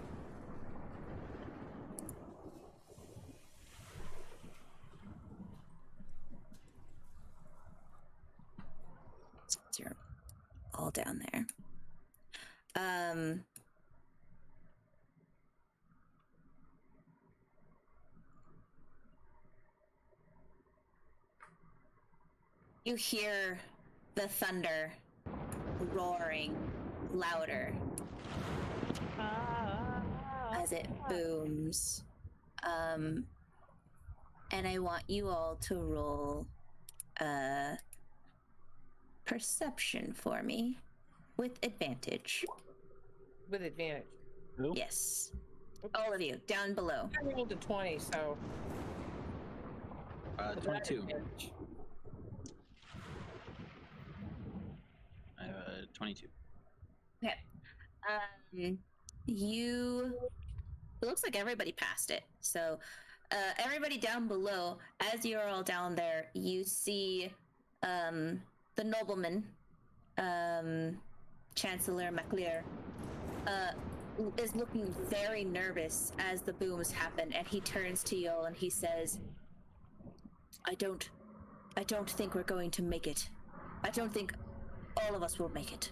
since you're all down there, you hear the thunder roaring louder as it booms. And I want you all to roll perception for me with advantage. With advantage. Yes. All of you, down below. I rolled a 20, so. 22. Advantage. I have 22. Okay. It looks like everybody passed it. So, everybody down below, as you're all down there, you see the nobleman, Chancellor MacLear, is looking very nervous as the booms happen, and he turns to you all and he says, I don't think we're going to make it. I don't think all of us will make it.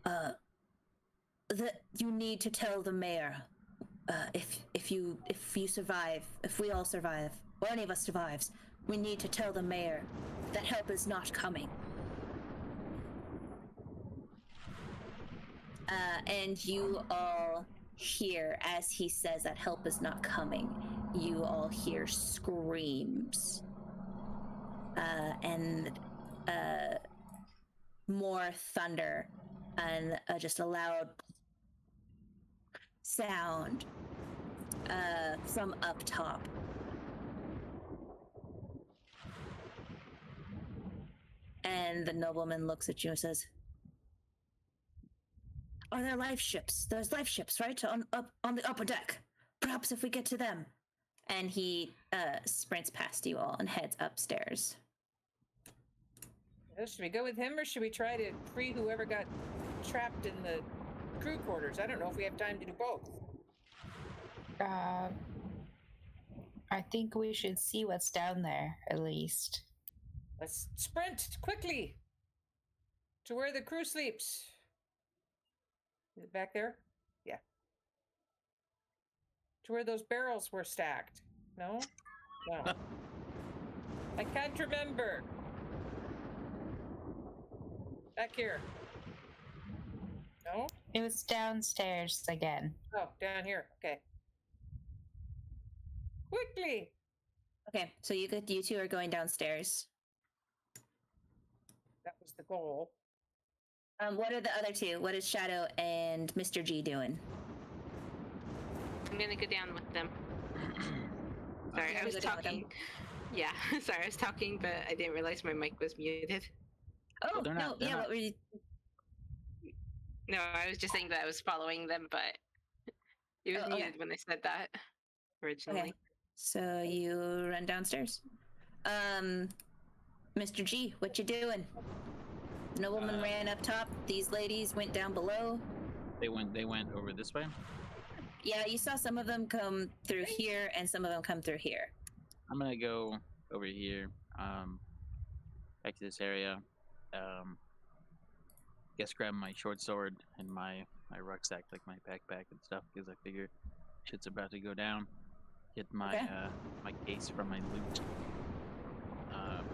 That you need to tell the mayor, if you survive, if we all survive, or any of us survives, we need to tell the mayor that help is not coming. And you all hear, as he says that help is not coming, you all hear screams. And more thunder and just a loud sound from up top. And the nobleman looks at you and says, are there life ships? There's life ships, right? On the upper deck. Perhaps if we get to them. And he sprints past you all and heads upstairs. Should we go with him, or should we try to free whoever got trapped in the crew quarters? I don't know if we have time to do both. I think we should see what's down there, at least. Let's sprint quickly to where the crew sleeps. Is it back there? Yeah. To where those barrels were stacked. No? No. I can't remember. Back here. No? It was downstairs again. Oh, down here. Okay. Quickly! Okay, so you two are going downstairs. That was the goal. What are the other two? What is Shadow and Mr. G doing? I'm gonna go down with them. Sorry, I was talking. Yeah, sorry, I was talking, but I didn't realize my mic was muted. Oh, Well, they're not- no, they're yeah, not- what were you... No, I was just saying that I was following them, but it was Oh, okay. muted when I said that originally. Okay. So you run downstairs. Mr. G, what you doing? The nobleman ran up top. These ladies went down below. They went over this way. Yeah, you saw some of them come through here and some of them come through here. I'm gonna go over here, back to this area. Guess grab my short sword and my rucksack, like my backpack and stuff, because I figure shit's about to go down. Get my Okay. my case from my loot,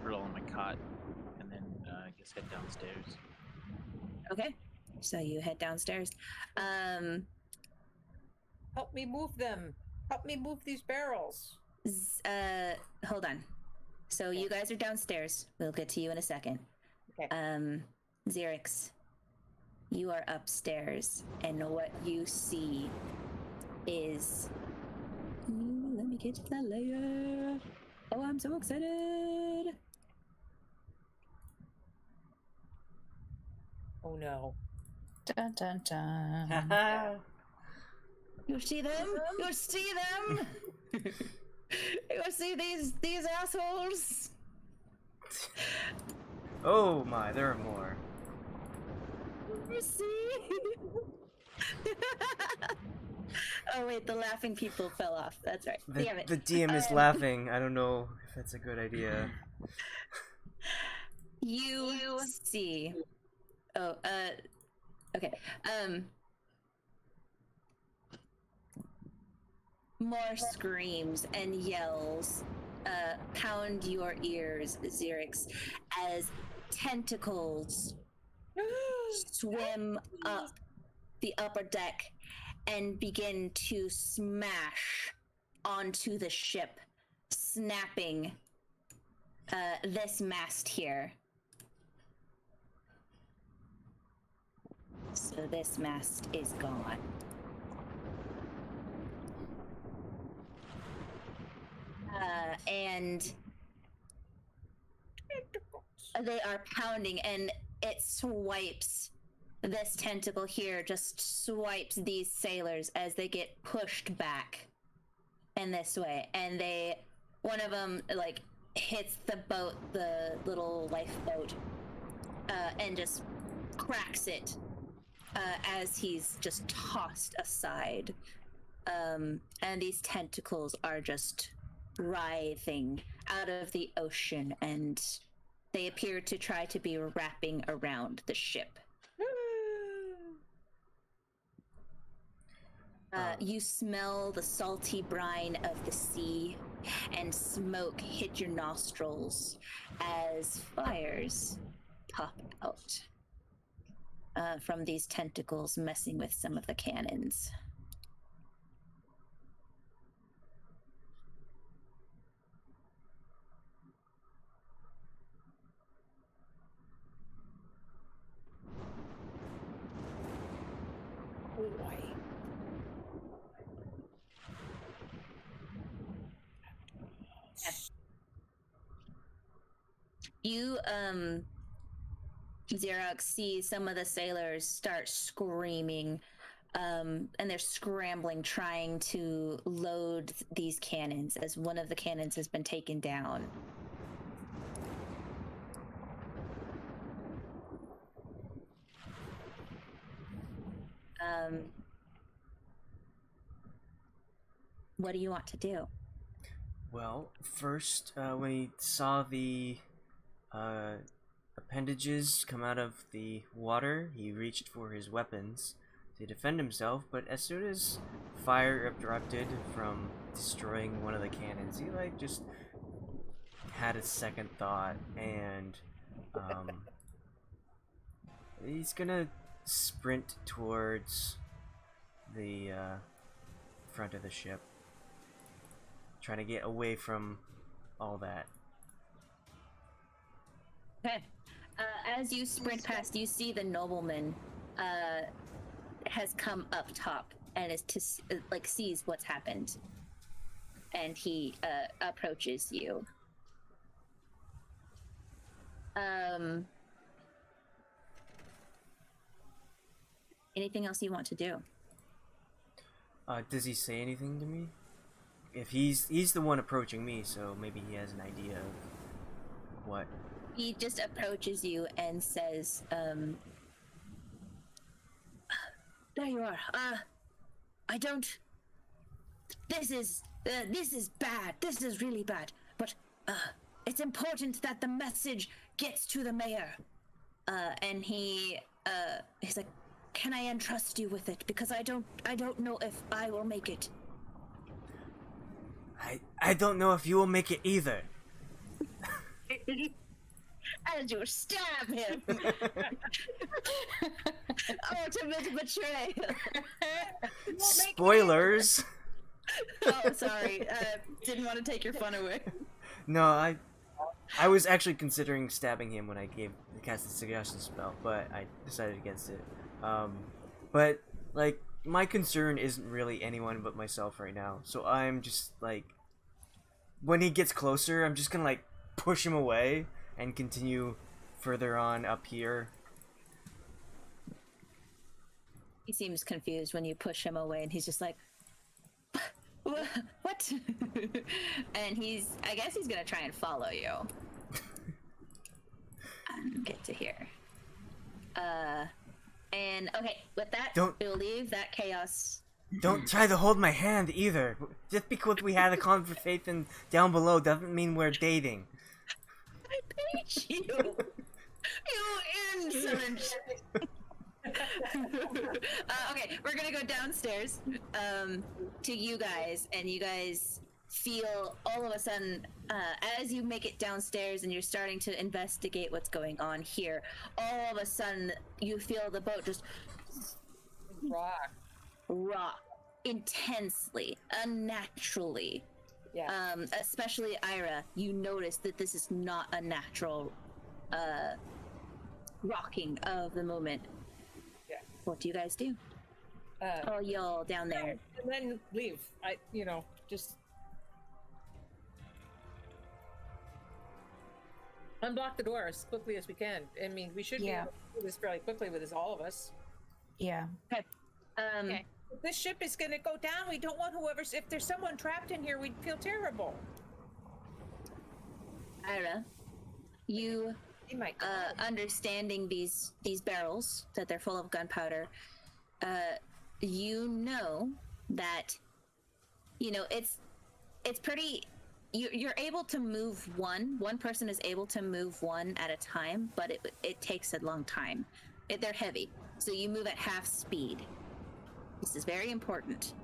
put it all on my cot, and then I guess head downstairs. Okay. So you head downstairs. Help me move them. Help me move these barrels. Hold on. So you guys are downstairs. We'll get to you in a second. Okay. Xerix, you are upstairs, and what you see is... let me get to that layer. Oh, I'm so excited. Oh no. Dun dun dun. You see them? You see them? You see these assholes? Oh my, there are more. You see? Oh wait, the laughing people fell off. That's right. Damn it. The DM is laughing. I don't know if that's a good idea. You see. Oh, okay. More screams and yells pound your ears, Xerix, as tentacles swim up the upper deck and begin to smash onto the ship, snapping this mast here. So this mast is gone. And they are pounding, and it swipes. This tentacle here just swipes these sailors as they get pushed back in this way. And one of them like hits the boat, the little lifeboat, and just cracks it as he's just tossed aside. And these tentacles are just writhing out of the ocean, and they appear to try to be wrapping around the ship. You smell the salty brine of the sea, and smoke hit your nostrils as fires pop out from these tentacles, messing with some of the cannons. You Xerix sees some of the sailors start screaming, and they're scrambling, trying to load these cannons as one of the cannons has been taken down. What do you want to do? Well, first, when he saw the appendages come out of the water, he reached for his weapons to defend himself, but as soon as fire erupted from destroying one of the cannons, he just had a second thought, and he's gonna sprint towards the front of the ship, trying to get away from all that. Okay. As you sprint past, you see the nobleman has come up top and is sees what's happened, and he approaches you. Anything else you want to do? Does he say anything to me? If he's the one approaching me, so maybe he has an idea of what. He just approaches you and says, there you are. I don't... This is bad. This is really bad. But, it's important that the message gets to the mayor. And he's like, can I entrust you with it? Because I don't know if I will make it. I don't know if you will make it either. As you stab him. Ultimate betrayal. Spoilers. Oh, sorry. Didn't want to take your fun away. No, I was actually considering stabbing him when I cast the suggestion spell, but I decided against it. But my concern isn't really anyone but myself right now. So I'm just when he gets closer, I'm just gonna push him away and continue further on up here. He seems confused when you push him away, and he's just like, what? And I guess he's gonna try and follow you. Get to here. And okay, with that, we'll leave that chaos. Don't try to hold my hand either. Just because we had a conversation down below doesn't mean we're dating. I hate you. You insolent. Okay, we're gonna go downstairs to you guys, and you guys feel all of a sudden as you make it downstairs and you're starting to investigate what's going on here, all of a sudden you feel the boat just rock intensely, unnaturally. Yeah. Especially Ayre, you notice that this is not a natural rocking of the moment. Yeah. What do you guys do? All y'all down there. And then leave. Just unblock the door as quickly as we can. I mean, we should be able to do this fairly quickly with all of us. Yeah. Okay. Okay. If this ship is going to go down, we don't want if there's someone trapped in here, we'd feel terrible. Ayre, you understanding these barrels, that they're full of gunpowder, you know that, it's pretty, you're able to move one person is able to move one at a time, but it takes a long time. They're heavy, so you move at half speed. This is very important.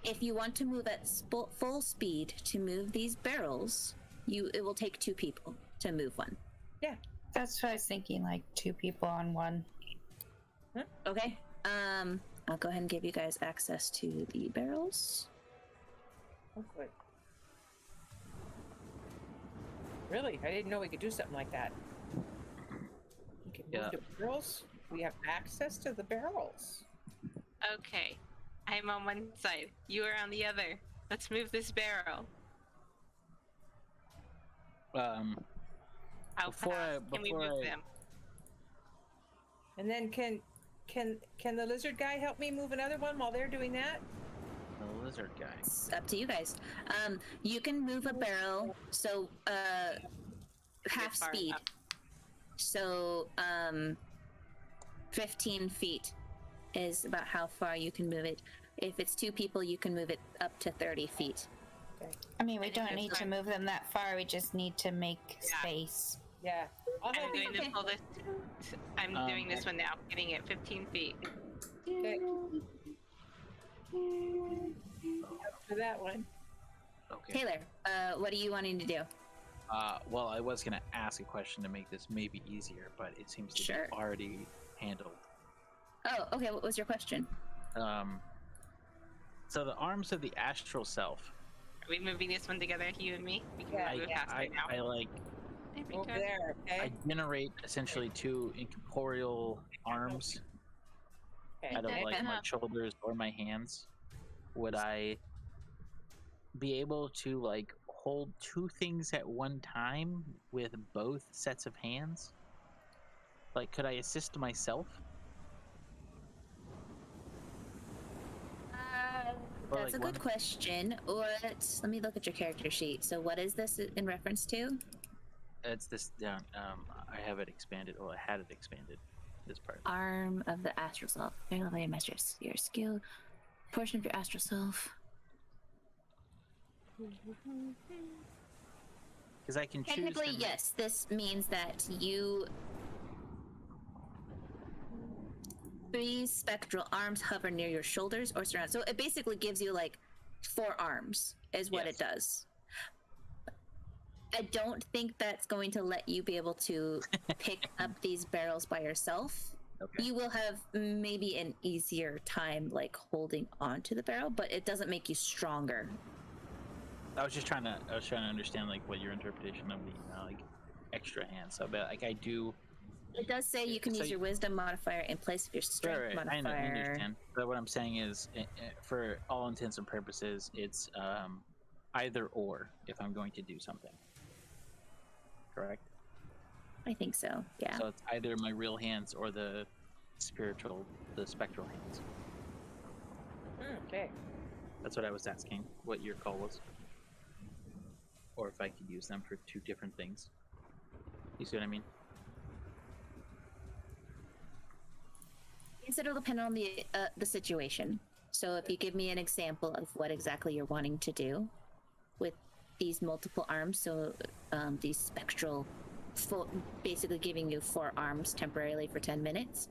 If you want to move at full speed to move these barrels, it will take 2 people to move one. Yeah. That's what I was thinking, 2 people on one. Okay. I'll go ahead and give you guys access to the barrels. Okay. Really? I didn't know we could do something like that. We can move the barrels? We have access to the barrels. Okay. I'm on one side. You are on the other. Let's move this barrel. How Before I- fast can we before move I- them? And then can the lizard guy help me move another one while they're doing that? The lizard guy. It's up to you guys. You can move a barrel, so half far speed. enough. So 15 feet is about how far you can move it. If it's 2 people, you can move it up to 30 feet. I mean, we think don't that's need to fine. move them that far. We just need to make Yeah. space. Yeah. I'll help I'm you. going to pull this. I'm doing this one now, getting it 15 feet. Okay. For that one. Okay. Taylor, what are you wanting to do? Well, I was gonna ask a question to make this maybe easier, but it seems to Sure. be already handled. Oh, okay. What was your question? So the arms of the astral self. Are we moving this one together, you and me? We can Yeah, move fast right now. I like. There we Over go. there, I okay? generate essentially 2 incorporeal arms Okay. out of Okay. like my shoulders or my hands. Would I be able to like hold 2 things at one time with both sets of hands? Like, could I assist myself? Or, That's like, a good question. Let me look at your character sheet. So, what is this in reference to? It's this down. I have it expanded. Well, I had it expanded. This part. Arm of the astral self. Very elevated masters. Your skill. Portion of your astral self. Because I can choose. Technically, to yes. This means that you. 3 spectral arms hover near your shoulders or surround. So it basically gives you like 4 arms, is what Yes. it does. I don't think that's going to let you be able to pick up these barrels by yourself. Okay. You will have maybe an easier time like holding onto the barrel, but it doesn't make you stronger. I was trying to understand like what your interpretation of the like extra hands. So, but like I do. It does say you can So use your wisdom modifier in place of your strength Right, I modifier. understand. But what I'm saying is, for all intents and purposes, it's either or if I'm going to do something. Correct. I think so. Yeah. So it's either my real hands or the spectral hands. Okay. That's what I was asking. What your call was, or if I could use them for 2 different things. You see what I mean? It'll depend on the situation. So if you give me an example of what exactly you're wanting to do with these multiple arms, so these spectral, basically giving you 4 arms temporarily for 10 minutes,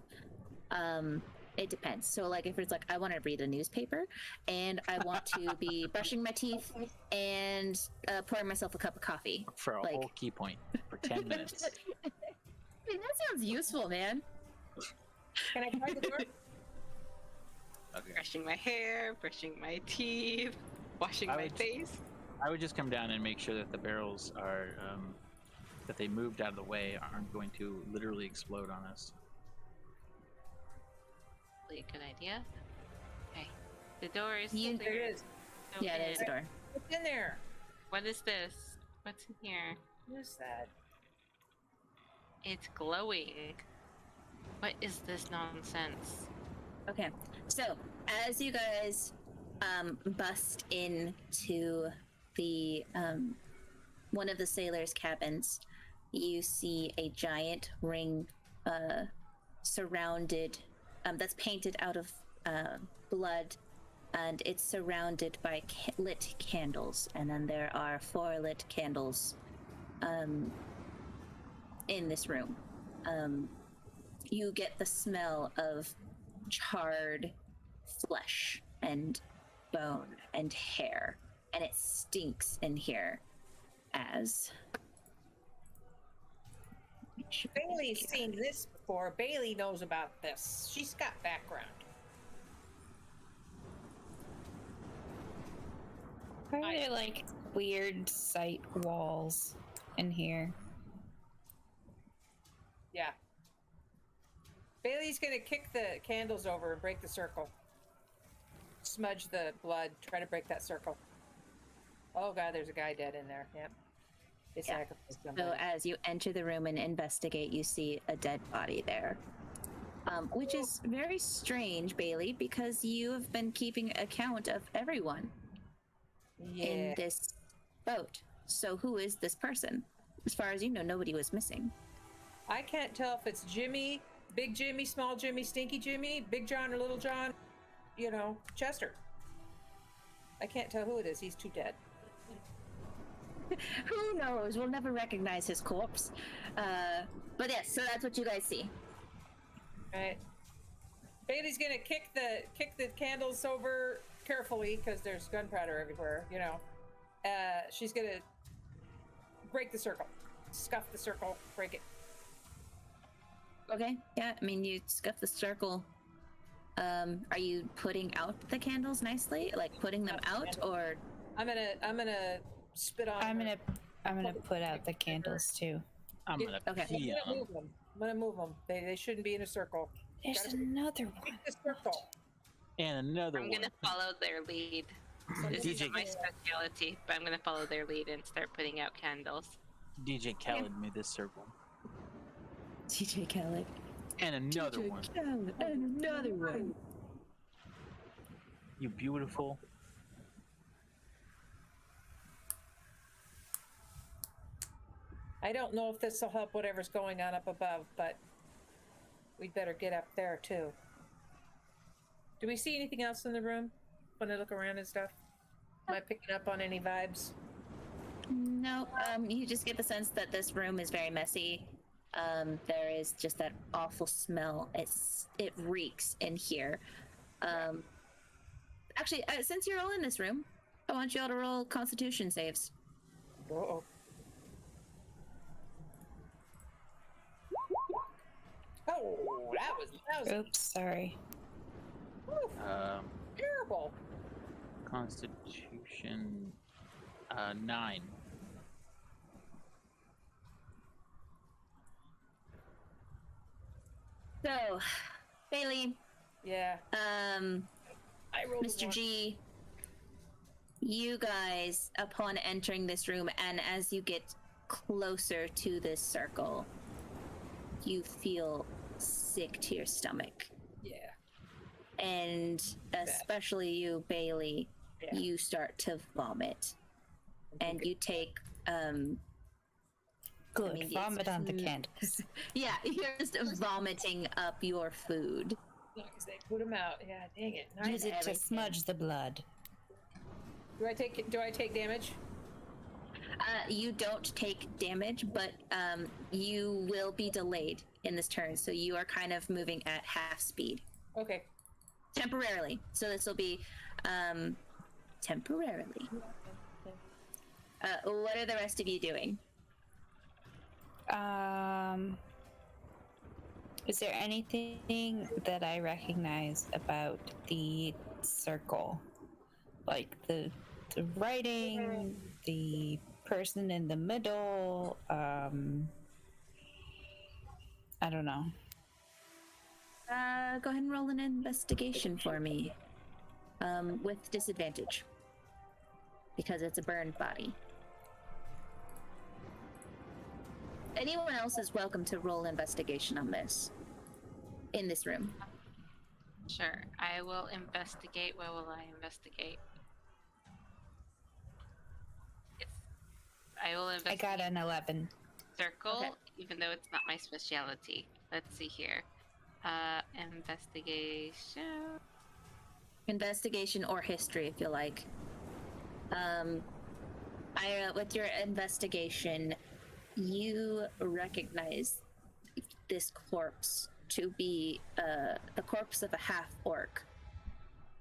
it depends. So like if it's like I want to read a newspaper and I want to be brushing my teeth and pouring myself a cup of coffee For a like... whole key point for 10 minutes. I mean, that sounds useful, man. Can I try the door? Okay. Brushing my hair, brushing my teeth, washing I my would- face. I would just come down and make sure that the barrels are, that they moved out of the way, aren't going to literally explode on us. Probably a good idea. Okay. The door is You- There clear. it is. Yeah, there's the door. What's in there? What is this? What's in here? What is that? It's glowing. What is this nonsense? Okay, so as you guys bust into the one of the sailors' cabins, you see a giant ring surrounded that's painted out of blood, and it's surrounded by lit candles, and then there are 4 lit candles in this room. You get the smell of charred flesh and bone and hair, and it stinks in here as Bailey's seen this before. Bei-leigh knows about this. She's got background. Why are there like weird sight walls in here? Yeah. Bailey's gonna kick the candles over and break the circle. Smudge the blood. Try to break that circle. Oh god, there's a guy dead in there. Yep. They Yeah. sacrificed So somebody. as you enter the room and investigate, you see a dead body there. Which is very strange, Bei-leigh, because you have been keeping account of everyone in this boat. So who is this person? As far as you know, nobody was missing. I can't tell if it's Jimmy, Big Jimmy, Small Jimmy, Stinky Jimmy, Big John or Little John, Chester. I can't tell who it is. He's too dead. Who knows? We'll never recognize his corpse. But yes, so that's what you guys see. Right. Bei-leigh's gonna kick the candles over carefully because there's gunpowder everywhere. She's gonna break the circle, scuff the circle, break it. Okay, yeah, I mean, you scuff the circle. Are you putting out the candles nicely? Like putting them out, or? I'm gonna spit on. I'm her. gonna put out the candles too. I'm gonna Okay. pee I'm on 'em. gonna move them. They shouldn't be in a circle. There's Gotta another one. break the circle. And another I'm one. gonna follow their lead. This DJ isn't my specialty, but I'm gonna follow their lead and start putting out candles. DJ Khaled made this circle. DJ Khaled. And another one. Khaled, and another one. You beautiful. I don't know if this will help whatever's going on up above, but we'd better get up there too. Do we see anything else in the room when I look around and stuff? Am I picking up on any vibes? No, you just get the sense that this room is very messy. There is just that awful smell. It reeks in here. Actually, since you're all in this room, I want you all to roll Constitution saves. Uh-oh. Oh, that was Oops, sorry. oof, terrible. Constitution 9. So, Bei-leigh, Yeah. I rolled a Mr. one. G, you guys, upon entering this room, and as you get closer to this circle, you feel sick to your stomach. Yeah. And especially you, Bei-leigh, Yeah. you start to vomit. And you take, Good. mean, it's Vomit on the just- candles. yeah, you're just vomiting up your food. Because they put them out. Yeah, dang it. Nice. Use it to everything. smudge the blood. Do I take damage? You don't take damage, but you will be delayed in this turn, so you are kind of moving at half speed. Okay. Temporarily. So this will be temporarily. What are the rest of you doing? Is there anything that I recognize about the circle? Like the writing, the person in the middle, I don't know. Go ahead and roll an investigation for me. With disadvantage. Because it's a burned body. Anyone else is welcome to roll investigation on this. In this room. Sure, I will investigate. Where will I investigate? I will I investigate got an 11. circle, Okay. even though it's not my specialty. Let's see here. Investigation. Investigation or history, if you like. Ayre, with your investigation, you recognize this corpse to be the corpse of a half-orc.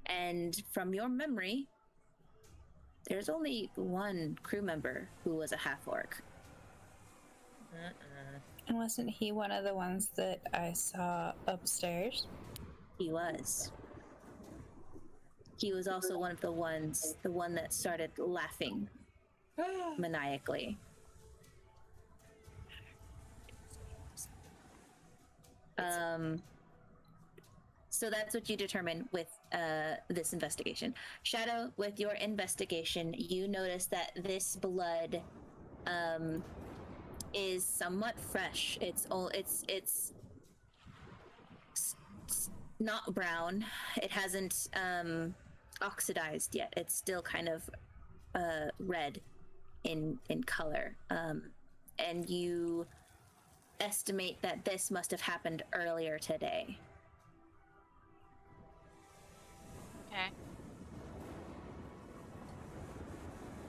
And from your memory, there's only one crew member who was a half-orc. And wasn't he one of the ones that I saw upstairs? He was. He was also one of the one that started laughing maniacally. So that's what you determine with this investigation. Shadow, with your investigation, you notice that this blood is somewhat fresh. It's not brown. It hasn't oxidized yet. It's still kind of red in color. And you estimate that this must have happened earlier today. Okay.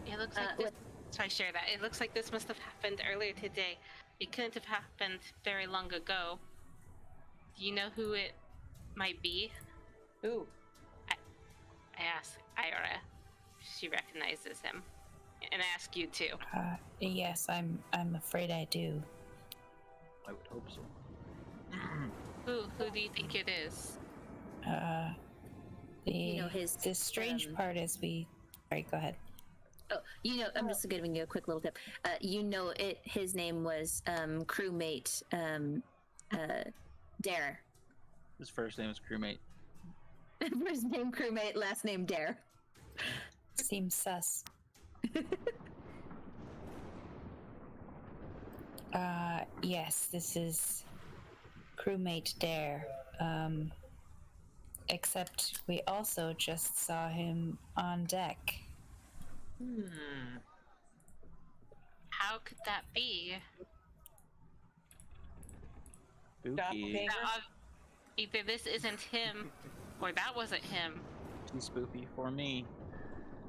It looks like this. So I share that. It looks like this must have happened earlier today. It couldn't have happened very long ago. Do you know who it might be? Ooh. I ask Ayre. She recognizes him. And I ask you too. Yes, I'm afraid I do. I would hope so. Who do you think it is? The strange part is we. Alright, go ahead. Oh, I'm just giving you a quick little tip. His name was crewmate Dare. His first name was crewmate. First name crewmate, last name Dare. Seems sus. Yes, this is crewmate Dare. Except we also just saw him on deck. How could that be? Spooky. Either this isn't him, or that wasn't him. Too spoopy for me.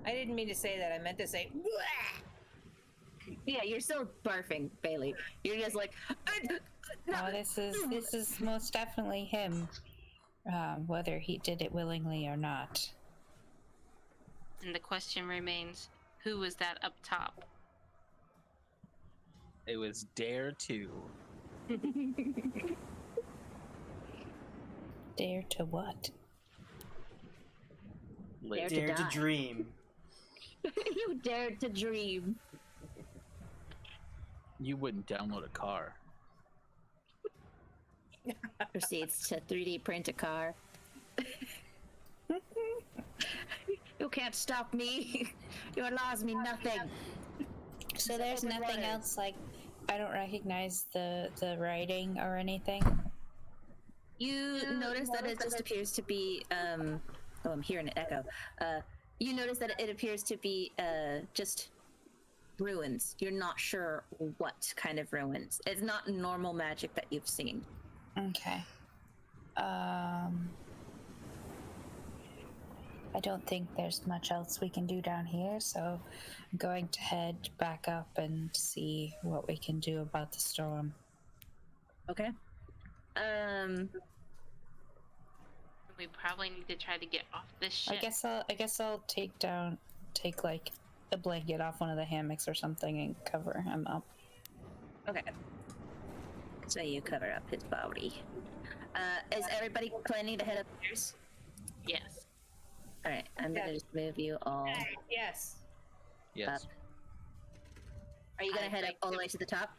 I didn't mean to say that. I meant to say. Yeah, you're still barfing, Bei-leigh. You're just like. Oh, this is most definitely him. Whether he did it willingly or not. And the question remains, who was that up top? It was Dare 2. Dare to what? Dare to dream. You dared to dream. You wouldn't download a car. Proceeds to 3D print a car. You can't stop me. Your laws mean nothing. So there's nothing else, like, I don't recognize the writing or anything? You notice that it just appears to be, I'm hearing an echo. You notice that it appears to be just ruins. You're not sure what kind of ruins. It's not normal magic that you've seen. Okay. I don't think there's much else we can do down here, so I'm going to head back up and see what we can do about the storm. Okay. We probably need to try to get off this ship. I guess I'll take like a blanket off one of the hammocks or something and cover him up. Okay. So you cover up his body. Is everybody planning to head upstairs? Yes. Alright, I'm gonna just move you all Yes. Yes. up. Are you gonna head up like all to- the way to the top?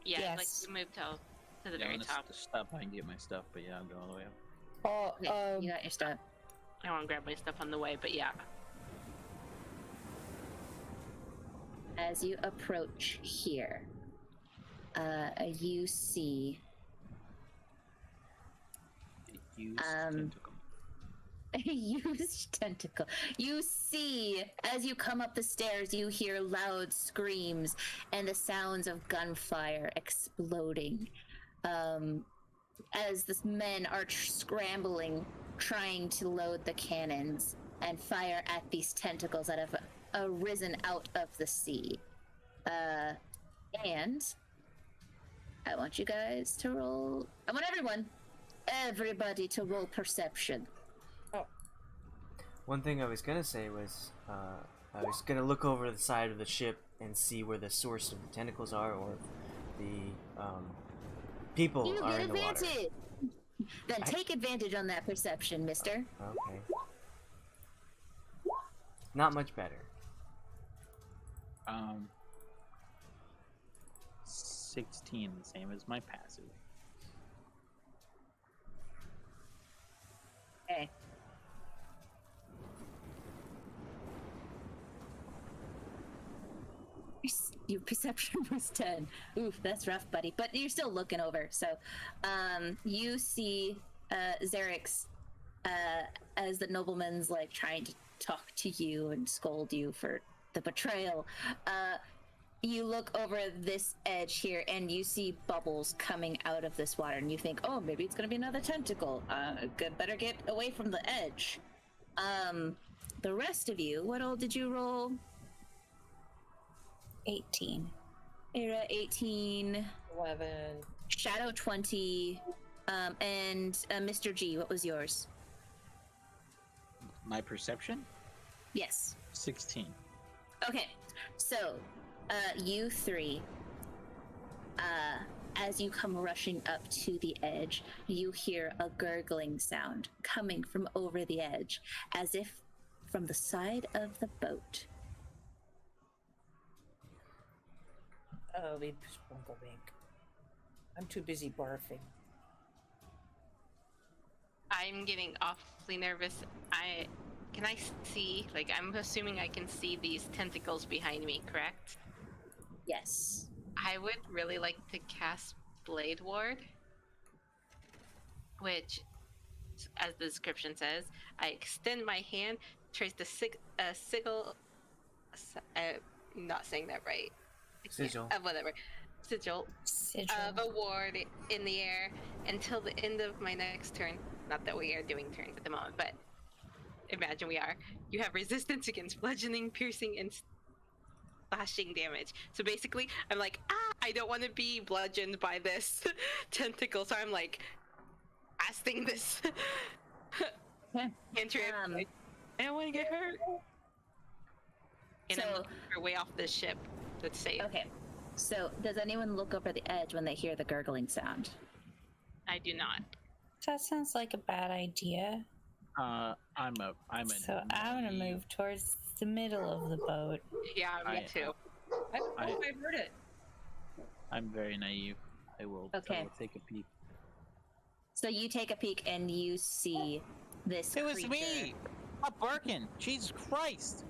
Yeah, Yes. I'd like to move to the Yeah, very I'm top. gonna stop by and get my stuff, but yeah, I'll go all the way up. Okay, you got your stuff. I want to grab my stuff on the way, but yeah. As you approach here, you see Used tentacle. a used tentacle. You see, as you come up the stairs, you hear loud screams and the sounds of gunfire exploding. As the men are scrambling, trying to load the cannons and fire at these tentacles that have arisen out of the sea. And I want you guys to roll. I want everybody to roll perception. One thing I was gonna say was, I was gonna look over the side of the ship and see where the source of the tentacles are, or the people You are get in the water. advantage. Then take advantage on that perception, mister. Okay. Not much better. 16, the same as my passive. Okay. Your perception was 10. Oof, that's rough, buddy. But you're still looking over. So, you see Xerix as the nobleman's like trying to talk to you and scold you for the betrayal. You look over this edge here and you see bubbles coming out of this water, and you think, oh, maybe it's gonna be another tentacle. Better get away from the edge. The rest of you, what all did you roll? 18. Ayre 18. 11. Shadow 20. And Mr. G, what was yours? My perception? Yes. 16. Okay, so you three, as you come rushing up to the edge, you hear a gurgling sound coming from over the edge, as if from the side of the boat. Oh, leave Spunklewink. I'm too busy barfing. I'm getting awfully nervous. Can I see? Like, I'm assuming I can see these tentacles behind me, correct? Yes. I would really like to cast Blade Ward, which, as the description says, I extend my hand, trace the sigil. Not saying that right. Sigil. Whatever. Sigil of a ward in the air until the end of my next turn. Not that we are doing turns at the moment, but imagine we are. You have resistance against bludgeoning, piercing, and slashing damage. So basically, I'm like, I don't want to be bludgeoned by this tentacle, so I'm like, casting this cantrip. I don't want to get hurt. And I'm looking for a way off this ship that's safe. Okay. So, does anyone look over the edge when they hear the gurgling sound? I do not. That sounds like a bad idea. I'm So I'm gonna move towards the middle of the boat. Yeah, me too. I heard it. I'm very naive. I will take a peek. So you take a peek and you see this It was creature. me! Stop barking! Jesus Christ!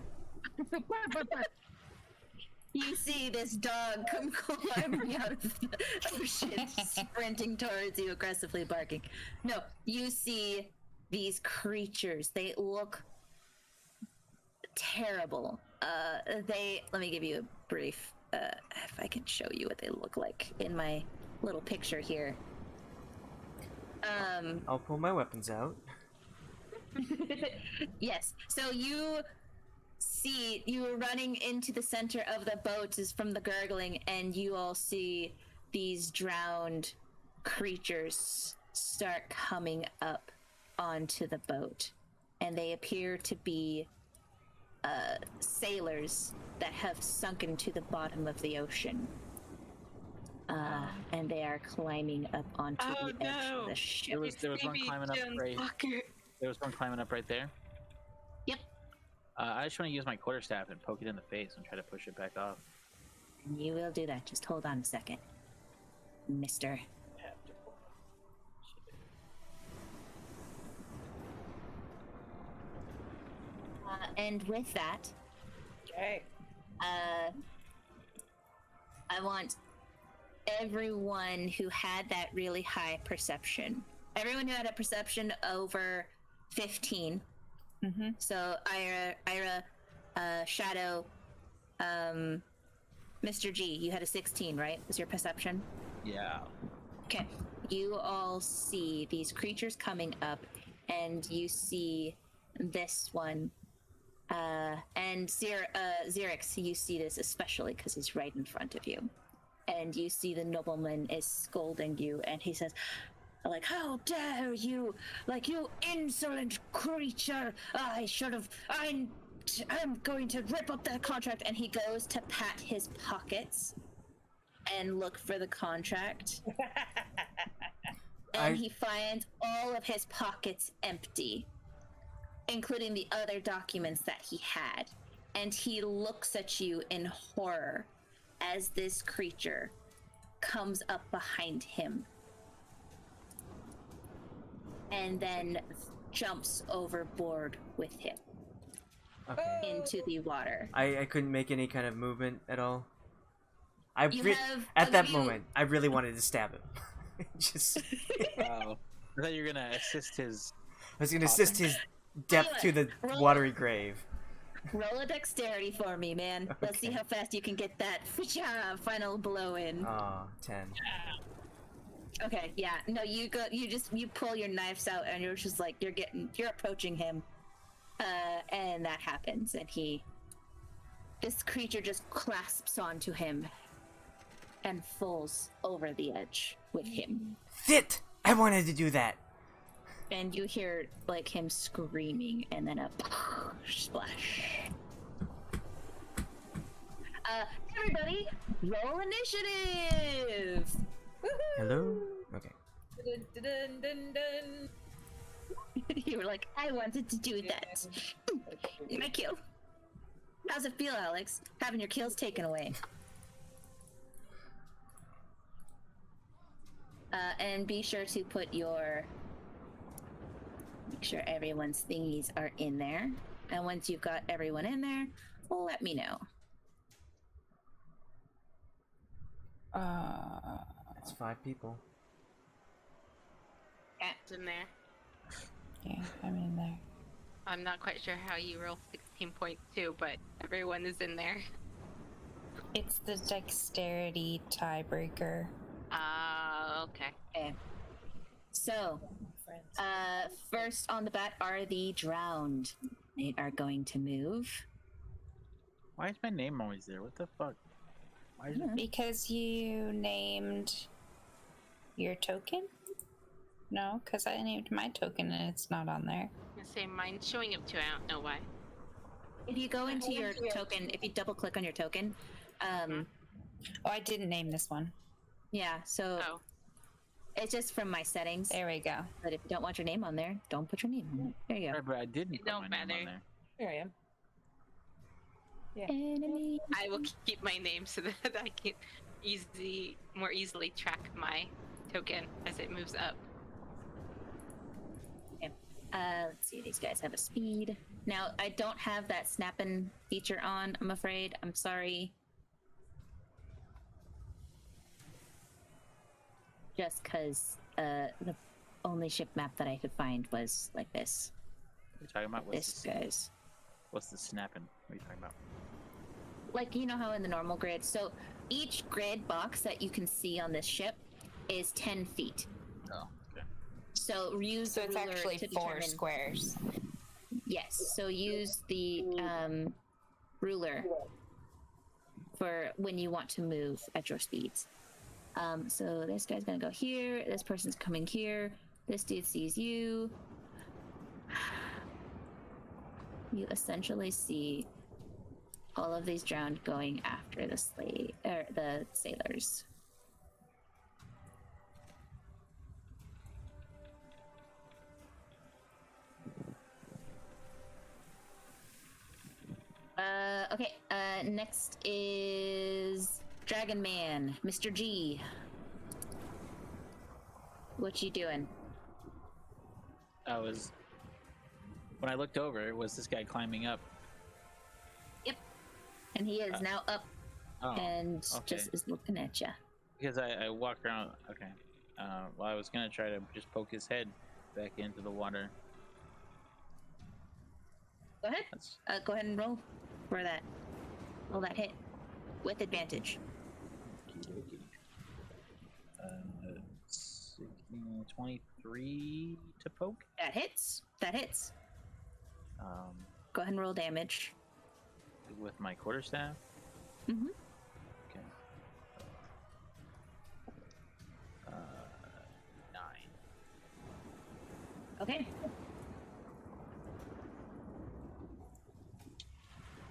You see this dog come climbing out of the ocean, sprinting towards you, aggressively barking. No, you see these creatures. They look terrible. Let me give you a brief, if I can show you what they look like in my little picture here. I'll pull my weapons out. Yes, so you see, you are running into the center of the boat is from the gurgling, and you all see these drowned creatures start coming up onto the boat, and they appear to be sailors that have sunken to the bottom of the ocean, and they are climbing up onto the edge of the ship. There was one climbing up There was one climbing up right there. Yep. I just want to use my quarterstaff and poke it in the face and try to push it back off. You will do that. Just hold on a second, mister. And with that, Okay. I want everyone who had that really high perception, everyone who had a perception over 15. Mm-hmm. So Ayre, Shadow, Mr. G, you had a 16, right? Was your perception? Yeah. Okay. You all see these creatures coming up, and you see this one. And Xerix, you see this especially because he's right in front of you. And you see the nobleman is scolding you, and he says, like, how dare you, like, you insolent creature, I'm going to rip up that contract. And he goes to pat his pockets and look for the contract. And he finds all of his pockets empty, including the other documents that he had. And he looks at you in horror as this creature comes up behind him and then jumps overboard with him Okay. into the water. I couldn't make any kind of movement at all. You have at that you- moment, I really wanted to stab him. Just, Wow. I thought you were gonna assist his. I was gonna assist his depth to the Roll- watery grave. Roll a dexterity for me, man. Let's see Okay. how fast you can get that final blow in. Aw, 10. Okay, yeah. No, you pull your knives out and you're just like you're approaching him. And that happens and this creature just clasps onto him and falls over the edge with him. Fit! I wanted to do that. And you hear like him screaming and then a splash. Everybody, roll initiative! Hello? Okay. Dun, dun, dun, dun. You were like, I wanted to do that. My kill. How's it feel, Alex? Having your kills taken away. And be sure to make sure everyone's thingies are in there. And once you've got everyone in there, let me know. That's 5 people. It's in there. Yeah, I'm in there. I'm not quite sure how you roll 16.2, but everyone is in there. It's the dexterity tiebreaker. Okay. Okay. So, Friends. first on the bat are the drowned. They are going to move. Why is my name always there? What the fuck? Why is it? Because you named your token? No, because I named my token and it's not on there. The same mine's showing up too. I don't know why. If you go into your token, if you double click on your token, Oh, I didn't name this one. yeah, so Oh. it's just from my settings. There we go. But if you don't want your name on there, don't put your name on it. There you go. Right, but I didn't It put don't my name matter. on there. Here I am. Enemy. I will keep my name so that I can more easily track my token as it moves up. Let's see, these guys have a speed. Now, I don't have that snapping feature on, I'm afraid. I'm sorry. Just because the only ship map that I could find was like this. What are you talking about? This, guys. What's the snapping? What are you talking about? Like, you know how in the normal grid, so each grid box that you can see on this ship is 10 feet. Oh, okay. So use So the it's ruler actually to 4 determine. squares. Yes, so use the ruler for when you want to move at your speeds. So this guy's gonna go here, this person's coming here, this dude sees you. You essentially see all of these drowned going after the sailors. Okay, next is Dragon Man, Mr. G. What you doing? When I looked over, it was this guy climbing up. And he is now up Oh, and okay. just is looking at you. Because I walked around. Okay. Well, I was gonna try to just poke his head back into the water. Go ahead. That's Go ahead and roll for that. Roll that hit with advantage. 23 to poke. That hits. That hits. Um, Go ahead and roll damage. with my quarterstaff. Mm-hmm. Okay. 9. Okay.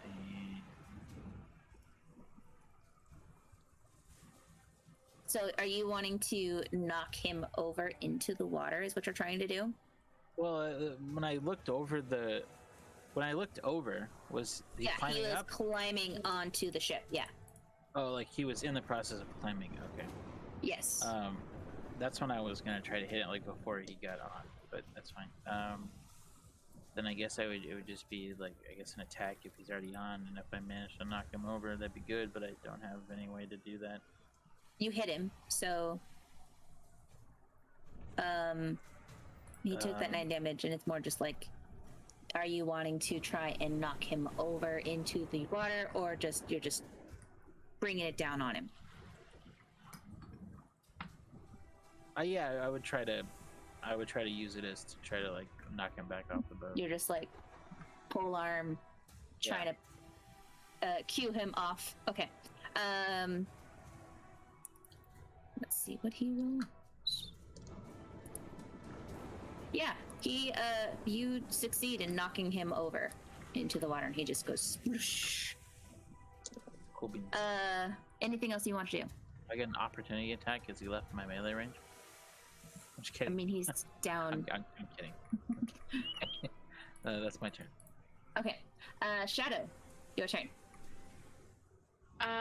And So are you wanting to knock him over into the water is what you're trying to do? well, when I looked over, was he Yeah, climbing he was up? climbing onto the ship. Yeah. Oh, like he was in the process of climbing. Okay. Yes. That's when I was gonna try to hit it, like before he got on, but that's fine. then I guess it would just be like, I guess, an attack if he's already on, and if I manage to knock him over, that'd be good, but I don't have any way to do that. You hit him, so he took that 9 damage, and it's more just like, are you wanting to try and knock him over into the water, or you're just bringing it down on him? Yeah, I would try to use it as to try to like knock him back off the boat. You're just like pole arm, trying to cue him off. Okay. Let's see what he rolls. Yeah, you succeed in knocking him over into the water, and he just goes sploosh. Cool beans. Anything else you want to do? I get an opportunity attack as he left my melee range. I'm just I kidding. mean, he's down. I'm kidding. That's my turn. Okay. Shadow, your turn. Okay.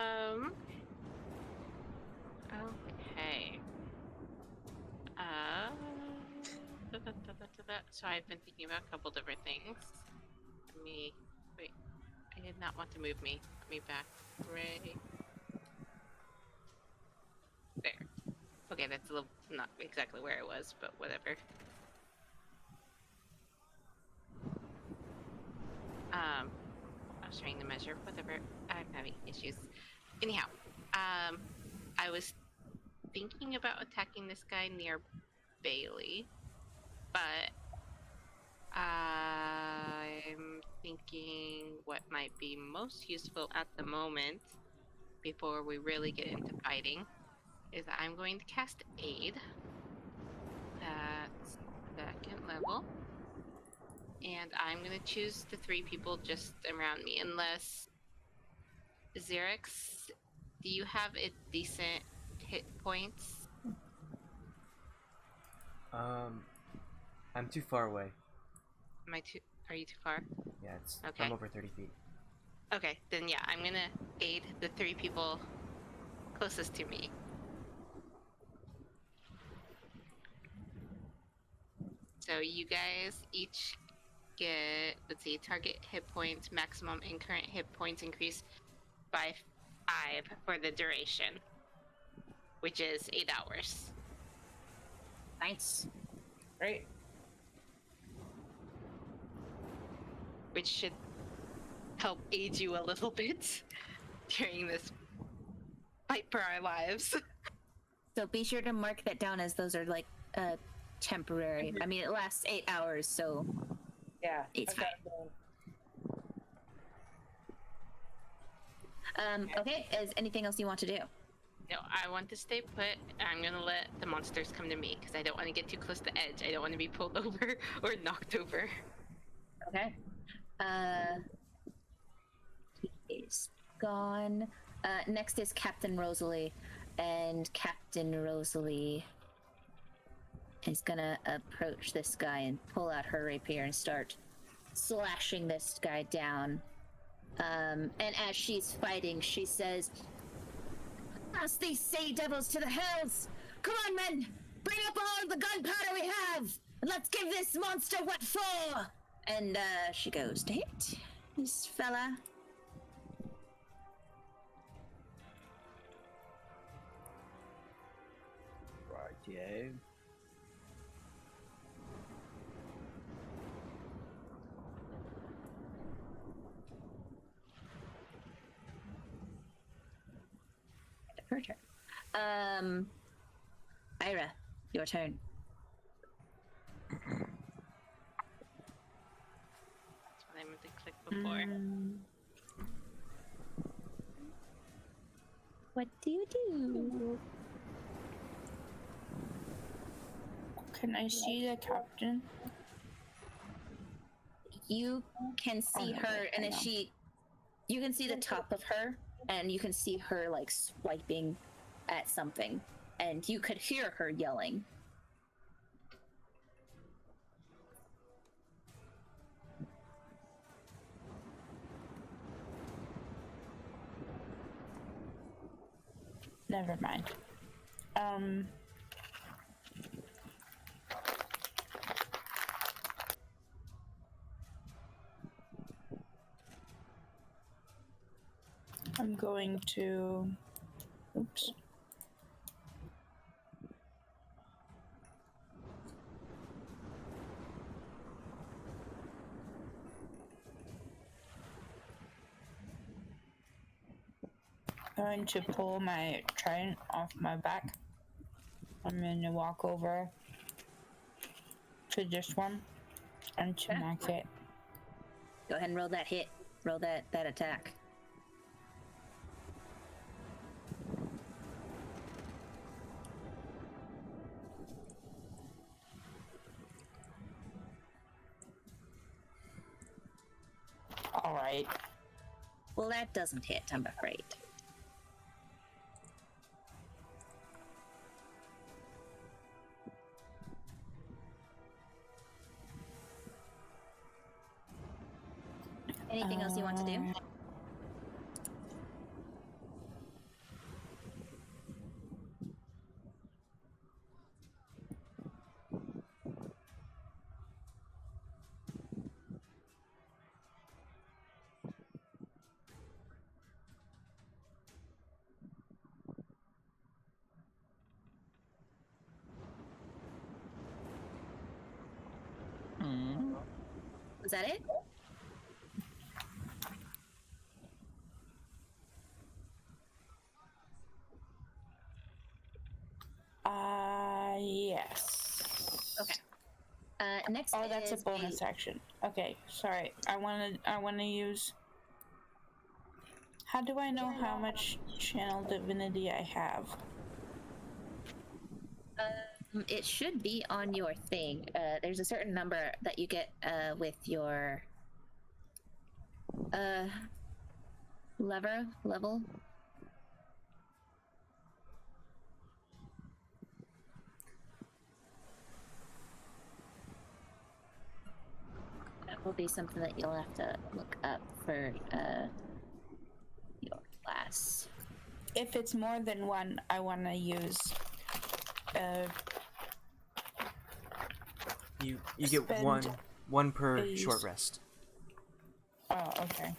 So I've been thinking about a couple different things. Wait. I did not want to move me. Let me back. Right. There. Okay, that's a little not exactly where I was, but whatever. I was trying to measure whatever. I'm having issues. Anyhow, I was thinking about attacking this guy near Bei-leigh, but I'm thinking what might be most useful at the moment before we really get into fighting is that I'm going to cast Aid. That's 2nd level. And I'm going to choose the 3 people just around me, unless... Xerix, do you have a decent hit points? I'm too far away. Are you too far? Yeah, Okay. I'm over 30 feet. Okay, then yeah, I'm going to aid the 3 people closest to me. So you guys each get, let's see, target hit points, maximum and current hit points increase by 5 for the duration, which is 8 hours. Nice. Great. Which should help aid you a little bit during this fight for our lives. So be sure to mark that down, as those are like temporary. I mean, it lasts 8 hours, so Yeah. it's I've got fine. it going. Okay, is anything else you want to do? No, I want to stay put. I'm gonna let the monsters come to me because I don't want to get too close to the edge. I don't want to be pulled over or knocked over. Okay. He is gone. Next is Captain Rosalie, and Captain Rosalie is gonna approach this guy and pull out her rapier and start slashing this guy down. And as she's fighting, she says, "Cast these sea devils to the hells! Come on, men! Bring up all the gunpowder we have! And let's give this monster what for!" And she goes to hit this fella. Right, yeah. Her turn. Ayre, your turn. That's what I meant to click before. What do you do? Can I see the captain? You can see no, her, and I as know. you can see the top of her, and you can see her like swiping at something, and you could hear her yelling. Never mind. I'm going to. Oops. Going to pull my trident off my back. I'm going to walk over to this one and to mark it. Go ahead and roll that hit. Roll that attack. All right. Well, that doesn't hit, I'm afraid. Anything else you want to do? Was that it? Yes. Okay. Next Oh, that's a is bonus action. Okay, sorry. I wanna use. How do I know how much channel divinity I have? It should be on your thing. There's a certain number that you get with your level. That will be something that you'll have to look up for your class. If it's more than one, I want to use. You get Spend one per a short rest. Oh, okay.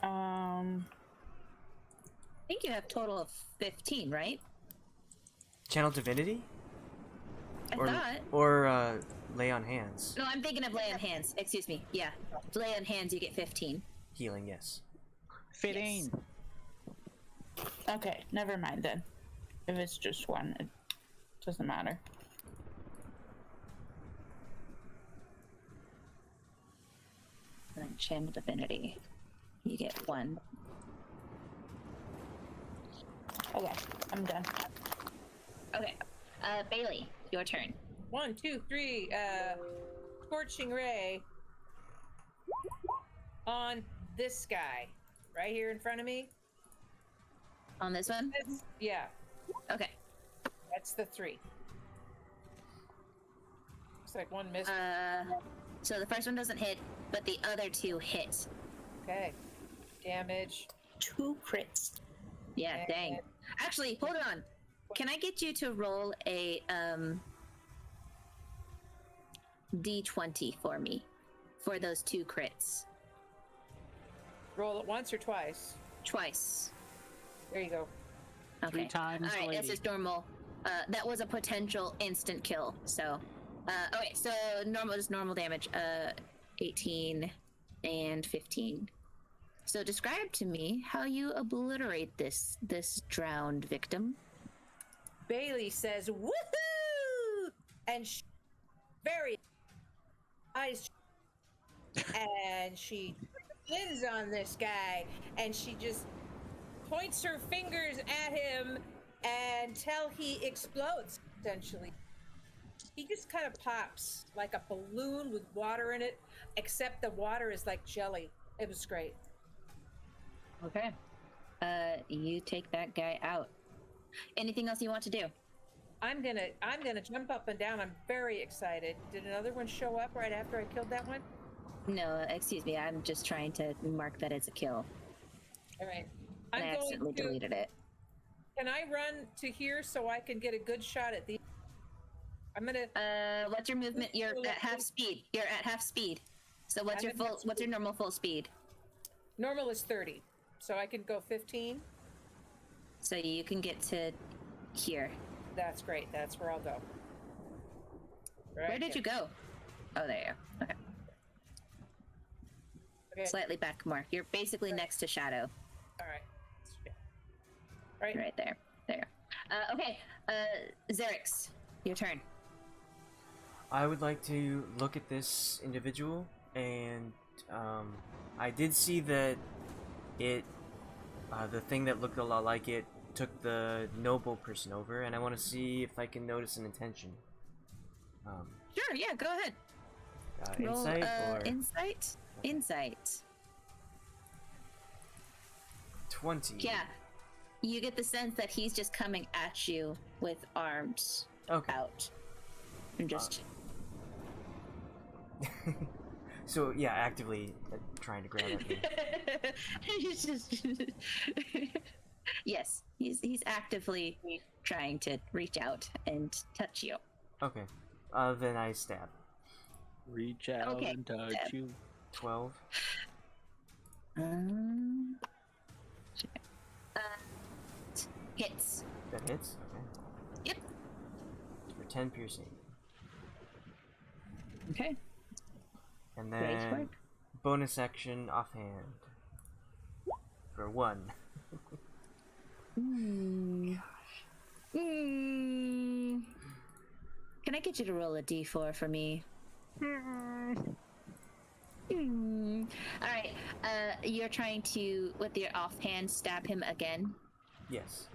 I think you have total of 15, right? Channel divinity? I thought. Or lay on hands. No, I'm thinking of lay on hands. Excuse me. Yeah. Lay on hands, you get 15. Healing, yes. 15. Yes. Okay, never mind then. If it's just one, it doesn't matter. And then channel divinity. You get 1. Okay, I'm done. Okay. Bei-leigh, your turn. 1, 2, 3. Scorching ray on this guy right here in front of me. On this one? Yeah, Okay. that's the 3. Looks like one missed. So the first one doesn't hit, but the other 2 hit. Okay. Damage. 2 crits. Yeah, And- dang. Actually, hold on. Can I get you to roll a D20 for me for those 2 crits? Roll it once or twice. Twice. There you go. Okay. 3 times, All right, lady. this is normal. That was a potential instant kill. So, okay. So normal damage. 18 and 15. So describe to me how you obliterate this drowned victim. Bei-leigh says, "Woohoo!" and very eyes, and she spins on this guy, and she just points her fingers at him until he explodes. Essentially, he just kind of pops like a balloon with water in it, except the water is like jelly. It was great. Okay. You take that guy out. Anything else you want to do? I'm gonna jump up and down. I'm very excited. Did another one show up right after I killed that one? No, excuse me. I'm just trying to mark that it's a kill. All right. I I'm accidentally going to. deleted it. Can I run to here so I can get a good shot at the? I'm gonna. What's your movement? You're at half speed. So what's I'm your at full? half What's your normal full speed? Normal is 30. So I can go 15. So you can get to here. That's great. That's where I'll go. Right Where did you go? Oh, there you go. Okay. Okay. Slightly back more. You're basically next to Shadow. All right. All right. Right there. There. Okay. Xerix, your turn. I would like to look at this individual, and I did see that it, the thing that looked a lot like it, took the noble person over, and I want to see if I can notice an intention. Sure. Yeah. Go ahead. Roll, Insight or insight. Insight. 20. Yeah. You get the sense that he's just coming at you with arms out, and just. So yeah, actively trying to grab at me. He's just. Yes, he's actively trying to reach out and touch you. Okay. Then I stab. Reach out and touch you. 12. Hits. That hits? Okay. Yep. For 10 piercing. Okay. And Great then work. bonus action offhand. For 1. Can I get you to roll a d4 for me? Alright, you're trying to, with your offhand, stab him again. Yes.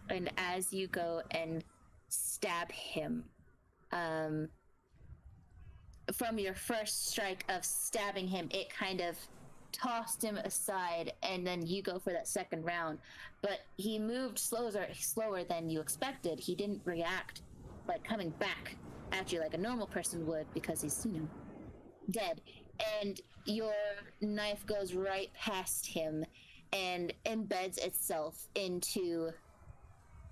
And as you go and stab him, from your first strike of stabbing him, it kind of tossed him aside, and then you go for that second round. But he moved slower than you expected. He didn't react like coming back at you like a normal person would, because he's, dead. And your knife goes right past him and embeds itself into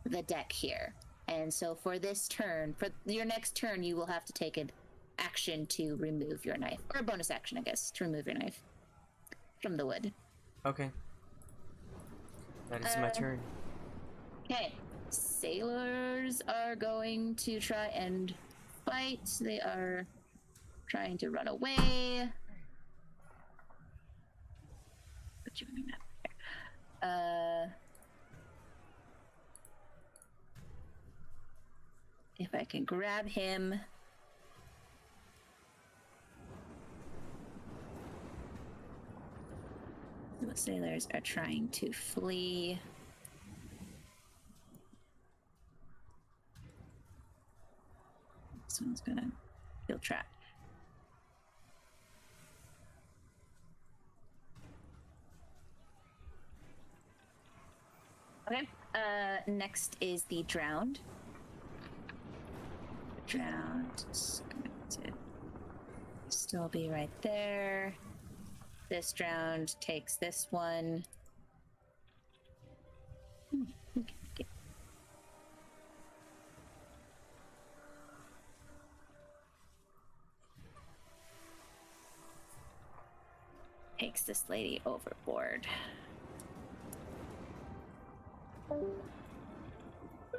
the deck here. And so for this turn, for your next turn, you will have to take an action to remove your knife, or a bonus action, I guess, to remove your knife from the wood. Okay. That is my turn. Okay. Sailors are going to try and fight. They are trying to run away. Put you in the map there. If I can grab him. The sailors are trying to flee. This one's gonna feel trapped. Okay. Next is the drowned. The drowned is going to still be right there. This drowned takes this one. Okay. Takes this lady overboard.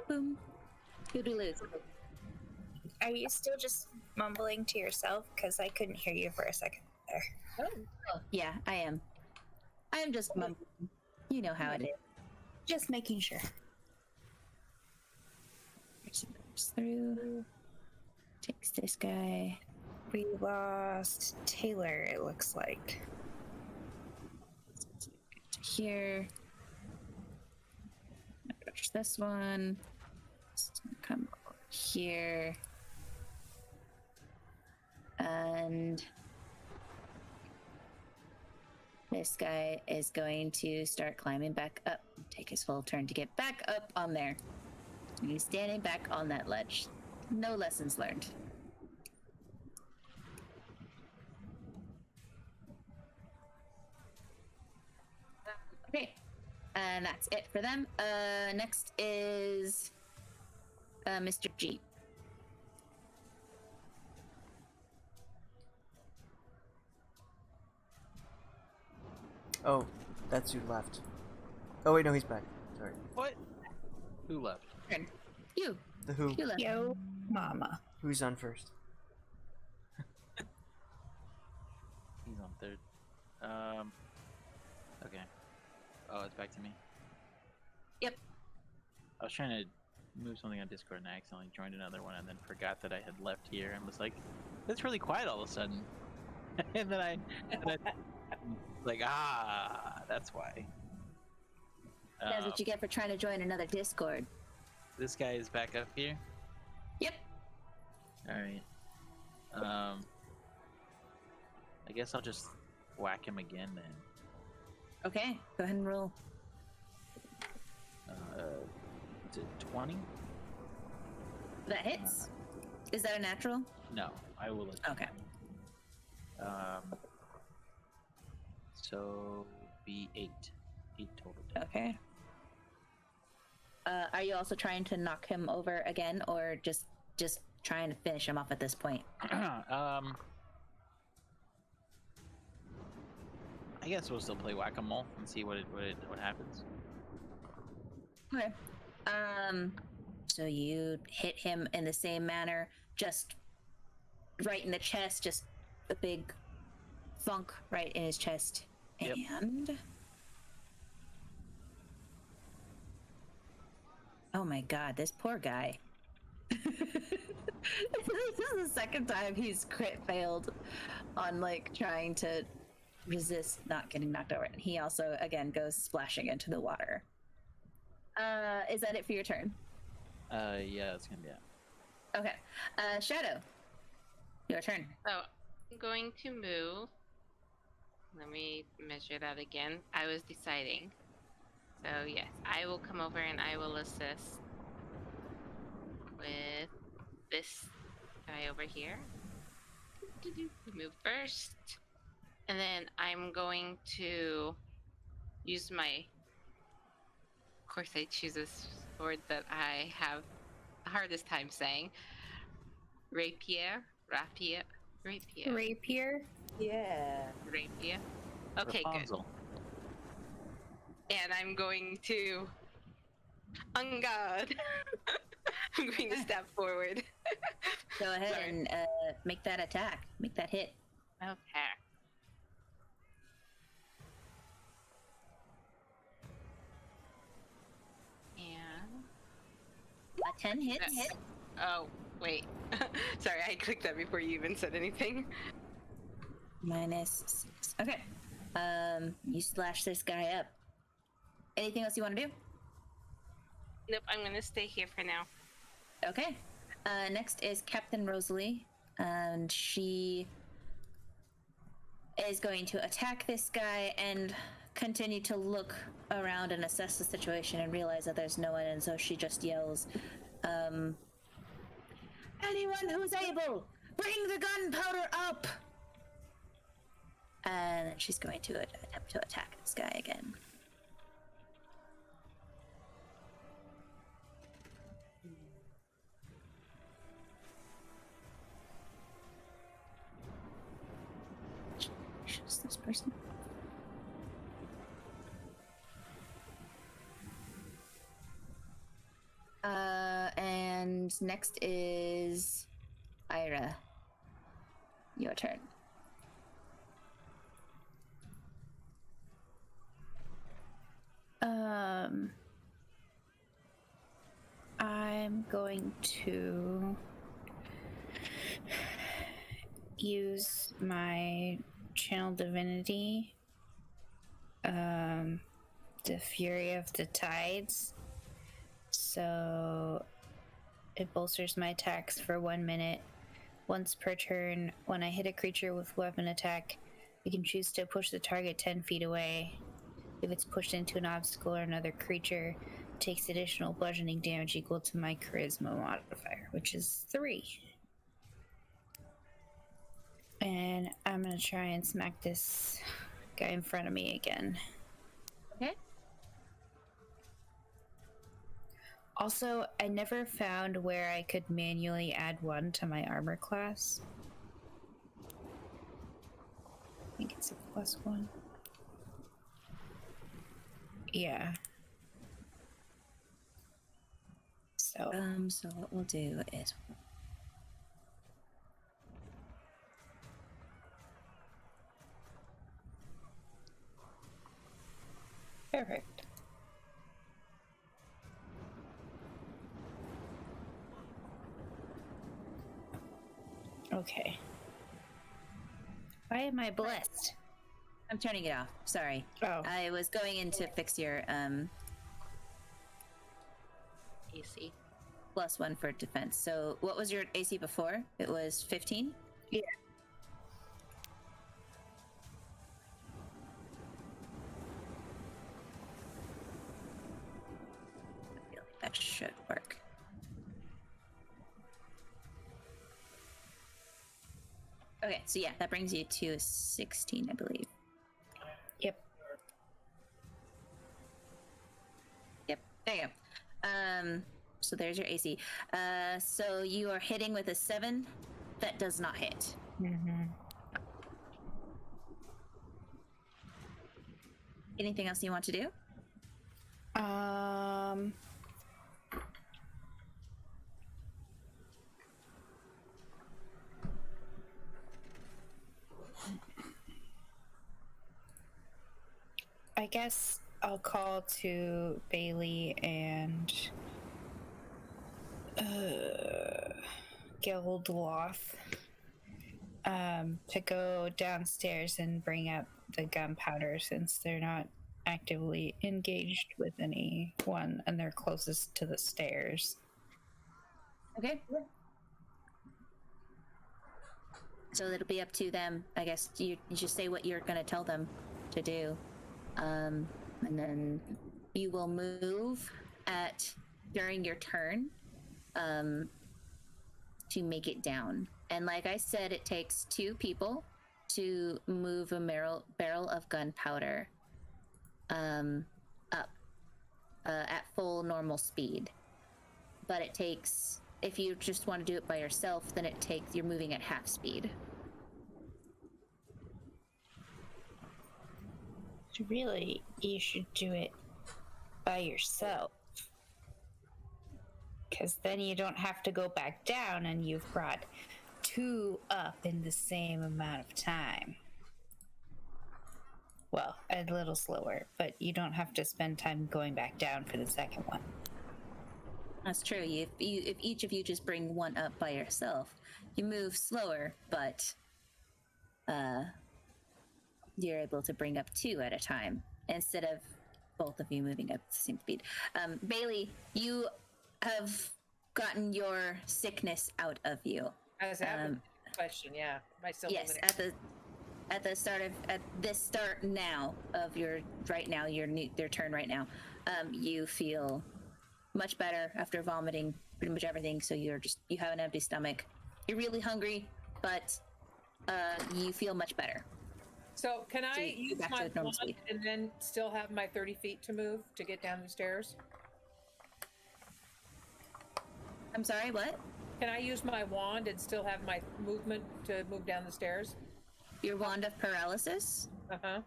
Boom. Who do we lose? Are you still just mumbling to yourself? Because I couldn't hear you for a second there. Oh, yeah, I am. I am just mumbling. You know how it is. Just making sure. Through. Takes this guy. We lost Taylor, it looks like. Here. Touch this one. Come over here. And this guy is going to start climbing back up. Take his full turn to get back up on there. He's standing back on that ledge. No lessons learned. Okay. And that's it for them. Next is Mr. G. Oh, That's who left. Oh wait, no, he's back. Sorry. What? Who left? You. The who? You left. Yo, mama. Who's on first? He's on third. Okay. Oh, it's back to me. Yep. I was trying to move something on Discord and I accidentally joined another one and then forgot that I had left here and was like, it's really quiet all of a sudden. and then I like, that's why. That's what you get for trying to join another Discord. This guy is back up here. Yep. All right. I guess I'll just whack him again then. Okay, go ahead and roll. Is it 20? That hits. Is that a natural? No, I will. Okay. So be 8 total. Okay. Are you also trying to knock him over again, or just trying to finish him off at this point? I guess we'll still play whack-a-mole and see what happens. Okay. So you hit him in the same manner, just right in the chest, just a big thunk right in his chest. Yep. And oh my god, this poor guy. This is the second time he's crit failed on like trying to resist not getting knocked over. And he also again goes splashing into the water. Is that it for your turn? Yeah, it's gonna be it. Okay. Shadow. Your turn. So I'm going to move. Let me measure that again. I was deciding. So yes, I will come over and I will assist with this guy over here. Move first. And then I'm going to use my... Of course I choose a sword that I have the hardest time saying. Rapier. Yeah. Rapier. Okay, good. Rapunzel. And I'm going to... On guard. I'm going to step forward. Go ahead Sorry. and make that attack. Make that hit. Okay. And... A 10 hits. Hit. Oh, wait. Sorry, I clicked that before you even said anything. -6. Okay. You slash this guy up. Anything else you want to do? Nope, I'm gonna stay here for now. Okay. Next is Captain Rosalie, and she is going to attack this guy and continue to look around and assess the situation and realize that there's no one, and so she just yells, anyone who's able, bring the gunpowder up! And then she's going to attempt to attack this guy again. Who's this person? And next is Ayre. Your turn. I'm going to use my channel divinity, the Fury of the Tides, so it bolsters my attacks for 1 minute. Once per turn, when I hit a creature with weapon attack, you can choose to push the target 10 feet away. If it's pushed into an obstacle or another creature, it takes additional bludgeoning damage equal to my charisma modifier, which is 3. And I'm gonna try and smack this guy in front of me again. Okay. Also, I never found where I could manually add 1 to my armor class. I think it's a +1. Yeah. So So what we'll do is perfect. Okay. Why am I blessed? I'm turning it off. Sorry. Oh. I was going in to fix your AC. +1 for defense. So what was your AC before? It was 15? Yeah. I feel like that should work. Okay, so yeah, that brings you to 16, I believe. Yep. Yep, there you go. So there's your AC. So you are hitting with a 7. That does not hit. Mm-hmm. Anything else you want to do? I guess I'll call to Bei-leigh and Geldloth to go downstairs and bring up the gunpowder since they're not actively engaged with anyone and they're closest to the stairs. Okay. So it'll be up to them. I guess you just say what you're going to tell them to do. And then you will move during your turn to make it down. And like I said, it takes 2 people to move a barrel of gunpowder up at full normal speed. But it takes, if you just want to do it by yourself, then you're moving at half speed. Really, you should do it by yourself. Because then you don't have to go back down and you've brought 2 up in the same amount of time. Well, a little slower, but you don't have to spend time going back down for the second one. That's true. If each of you just bring 1 up by yourself, you move slower, but you're able to bring up 2 at a time instead of both of you moving up at the same speed. Bei-leigh, you have gotten your sickness out of you. I was having a question, yeah. Am I still Yes, moving? at this start now of your turn right now, you feel much better after vomiting pretty much everything. So you have an empty stomach. You're really hungry, but you feel much better. So can I use back to my the normal wand speed. and then still have my 30 feet to move to get down the stairs? I'm sorry, what? Can I use my wand and still have my movement to move down the stairs? Your wand of paralysis? Uh-huh.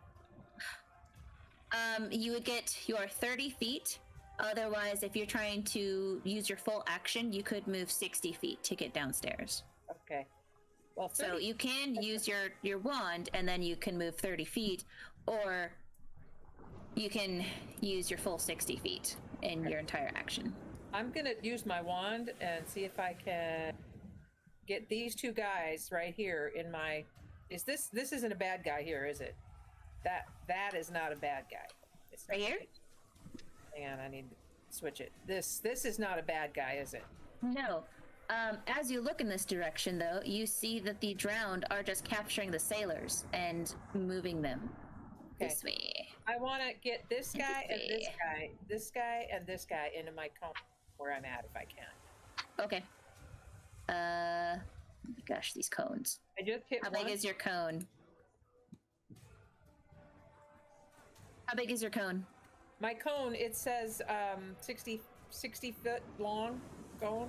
You would get your 30 feet. Otherwise, if you're trying to use your full action, you could move 60 feet to get downstairs. Okay. Well, 30 So you can use your wand, and then you can move 30 feet, or you can use your full 60 feet in your entire action. I'm gonna use my wand and see if I can get these 2 guys right here in my. This isn't a bad guy here, is it? That is not a bad guy. It's Right here? Hang on, I need to switch it. This is not a bad guy, is it? No. As you look in this direction, though, you see that the drowned are just capturing the sailors and moving them this way. I want to get this guy and this way. guy, this guy and this guy into my cone where I'm at if I can. Okay. Gosh, these cones. I just hit How one. big is your cone? How big is your cone? My cone, it says 60 foot long cone.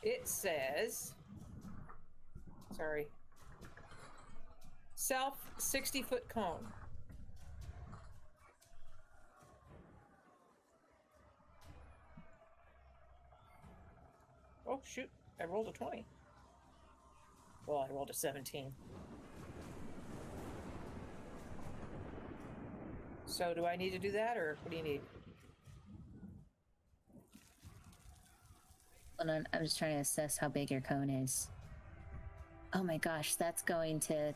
It says, sorry, self 60-foot cone. Oh shoot, I rolled a 20. Well, I rolled a 17. So do I need to do that, or what do you need? Hold on, I'm just trying to assess how big your cone is. Oh my gosh, that's going to...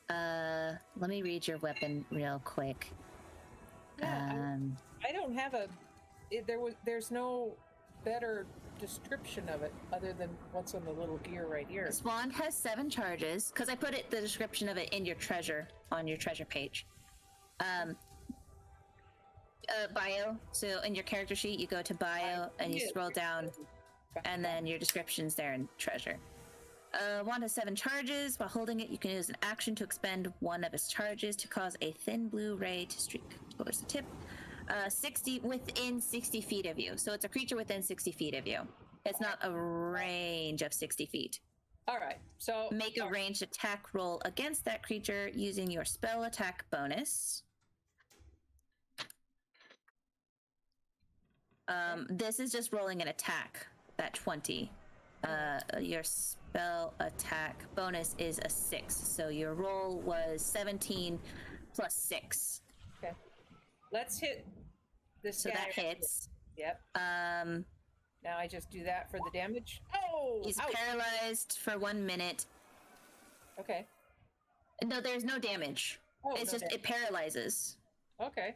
let me read your weapon real quick. Yeah, I don't have a... There's no better description of it other than what's on the little gear right here. This wand has 7 charges, because I put the description of it in your treasure, on your treasure page. Bio, so in your character sheet, you go to bio, and you scroll down, and then your description's there in treasure. Wand has 7 charges. While holding it, you can use an action to expend one of its charges to cause a thin blue ray to streak towards the tip. 60 feet of you. So it's a creature within 60 feet of you. It's not a range of 60 feet. All right, so Make a ranged attack roll against that creature using your spell attack bonus. This is just rolling an attack, that 20. Your spell attack bonus is a 6. So your roll was 17 plus 6. Okay. Let's hit this So guy. that hits. Yep. Now I just do that for the damage. Oh! He's ouch. paralyzed for 1 minute. Okay. No, there's no damage. Oh, It's no just, it paralyzes. Okay.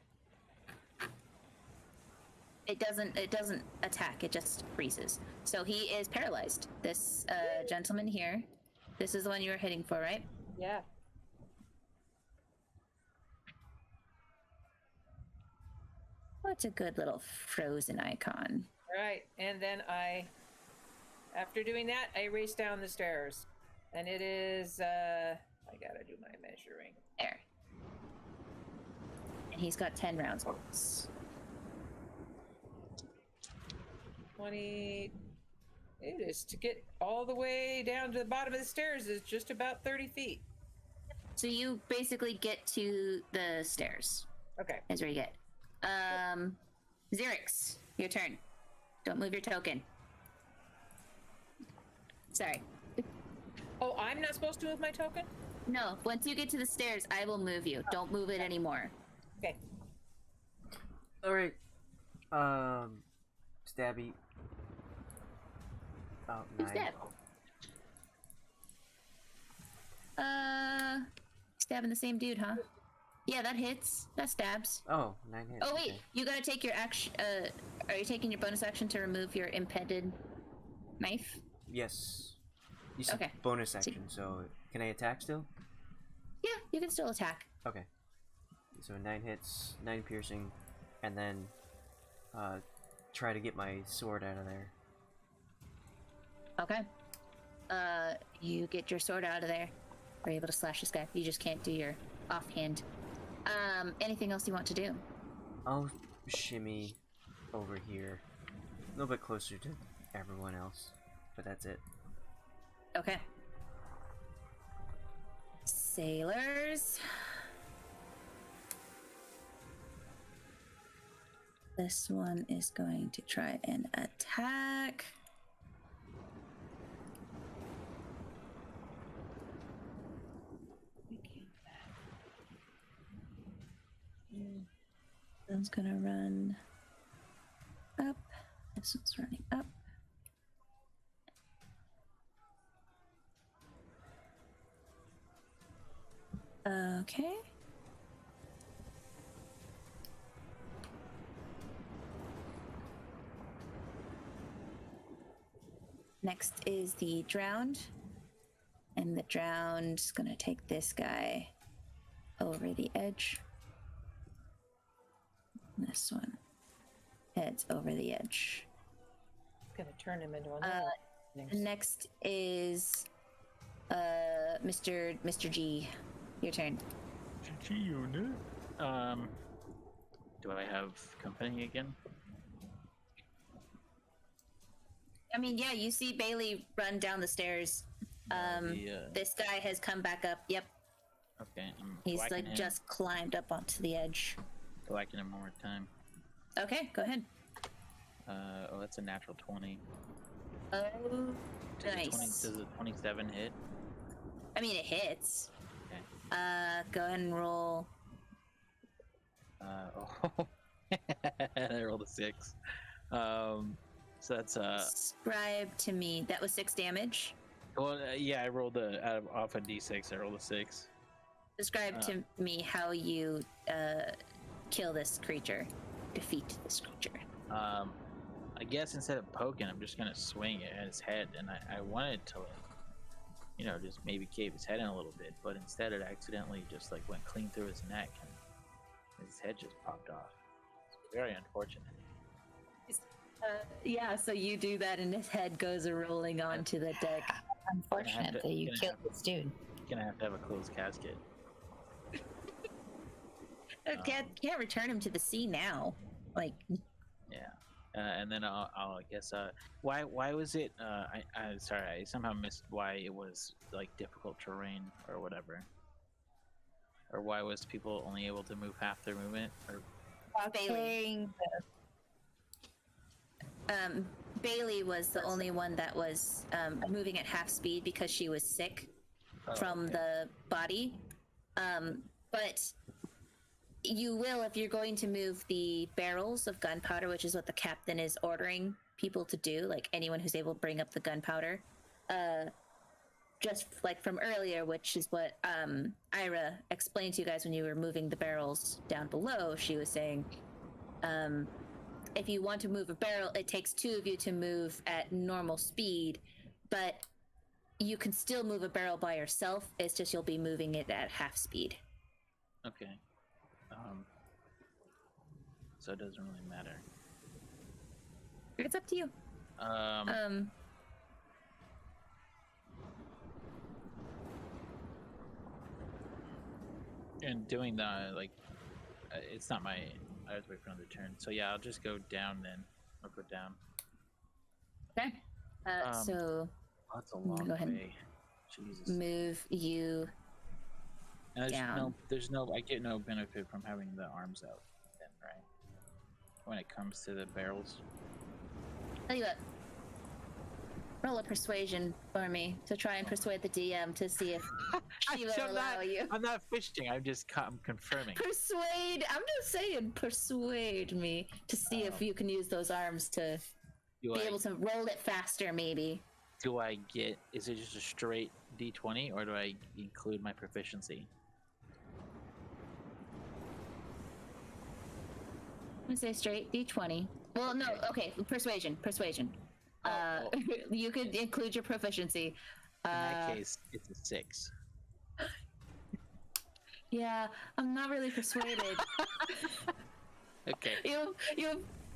It doesn't attack, it just freezes. So he is paralyzed. This gentleman here. This is the one you were hitting for, right? Yeah. What's a good little frozen icon? All right, and then after doing that, I race down the stairs. And it is, I gotta do my measuring. There. And he's got 10 rounds. 20. It is to get all the way down to the bottom of the stairs is just about 30 feet. So you basically get to the stairs. Okay. Is where you get. Xerix, your turn. Don't move your token. Sorry. Oh, I'm not supposed to move my token? No, once you get to the stairs, I will move you. Don't move it anymore. Okay. All right. Stabby. Oh, 9. Stab. Stabbing the same dude, huh? Yeah, that hits. That stabs. Oh, 9 hits. Oh wait, okay. you gotta take your action. Are you taking your bonus action to remove your impeded knife? Yes. You said Okay. bonus action, so can I attack still? Yeah, you can still attack. Okay. So 9 hits, 9 piercing, and then try to get my sword out of there. Okay. You get your sword out of there. Are able to slash this guy. You just can't do your offhand. Anything else you want to do? I'll shimmy over here, a little bit closer to everyone else, but that's it. Okay. Sailors. This one is going to try and attack. This one's gonna run up. This one's running up. Okay. Next is the drowned. And the drowned's gonna take this guy over the edge. This one heads over the edge. Gonna turn him into another. Next is Mr. G. Your turn. Do I have company again? I mean, yeah, you see Bei-leigh run down the stairs. This guy has come back up. Yep. Okay, I'm He's whacking like him. just climbed up onto the edge. Whacking him one more time. Okay, go ahead. Oh, that's a natural 20. Oh, Does nice. a 27 hit? I mean, it hits. Okay. Go ahead and roll. Oh, I rolled a 6. So that's Describe to me. That was 6 damage. well, yeah, I rolled off a d6. I rolled a 6. Describe to me how you kill this creature, defeat this creature. I guess instead of poking, I'm just gonna swing it at his head, and I wanted to, like, just maybe cave his head in a little bit, but instead it accidentally just like went clean through his neck, and his head just popped off. It's very unfortunate. Yeah, so you do that, and his head goes rolling onto the deck. Unfortunate that you killed this dude. Gonna have to have a closed casket. Can't return him to the sea now. Like, Yeah. And then I guess why was it I sorry, I somehow missed why it was like difficult terrain or whatever, or why was people only able to move half their movement, or Bei-leigh. Bei-leigh was the only one that was moving at half speed because she was sick from the body. But you will, if you're going to move the barrels of gunpowder, which is what the captain is ordering people to do, like anyone who's able to bring up the gunpowder, just like from earlier, which is what Ayre explained to you guys when you were moving the barrels down below. She was saying, if you want to move a barrel, it takes 2 of you to move at normal speed, but you can still move a barrel by yourself. It's just you'll be moving it at half speed. okay. So it doesn't really matter. It's up to you. And doing the like, it's not my. I have to wait for another turn. So yeah, I'll just go down then. I'll go down. Okay. So That's a long go ahead. way. Jesus. Move you And down. I get no benefit from having the arms out then, right? When it comes to the barrels. Tell you what. Roll a persuasion for me to try and persuade the DM to see if she will allow you. I'm not fishing. I'm confirming. Persuade. I'm just saying, persuade me to see if you can use those arms to be able to roll it faster, maybe. Do I get? Is it just a straight D20, or do I include my proficiency? I'm gonna say straight D20. Well, no. Okay, persuasion. You could include your proficiency. In that case, it's a 6. Yeah, I'm not really persuaded. Okay.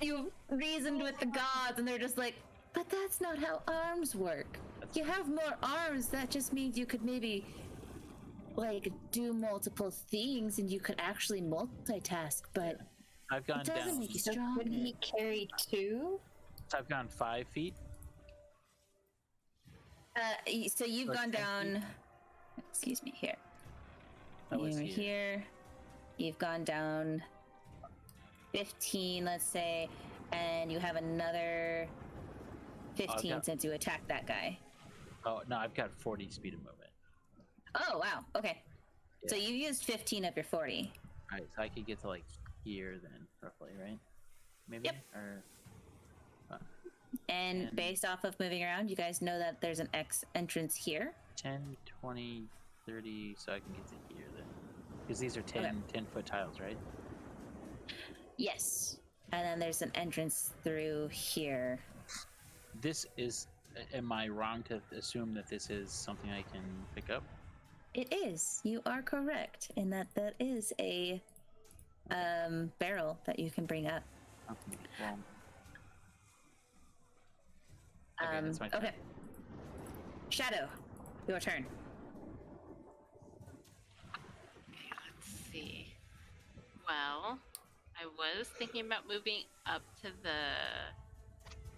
You reasoned with the gods, and they're just like, but that's not how arms work. You have more arms. That just means you could maybe like do multiple things, and you could actually multitask. But I've gone it doesn't down. make you stronger. Would he carry 2? So I've gone 5 feet. So you've Or gone 10 down. Excuse me. Here. That was You're here. here. You've gone down 15, let's say, and you have another 15 got- since you attacked that guy. Oh no, I've got 40 speed of movement. Oh wow. Okay. So Yeah. you used 15 of your 40. Alright, so I could get to like here then, roughly, right? Maybe. Yep. Or And based off of moving around, you guys know that there's an X entrance here. 10, 20, 30, so I can get to here then. Because these are 10-foot tiles, right? Yes. And then there's an entrance through here. This is. Am I wrong to assume that this is something I can pick up? It is. You are correct in that is a barrel that you can bring up. Okay, well. Okay, that's my turn. Okay. Shadow, your turn. Let's see. Well, I was thinking about moving up to the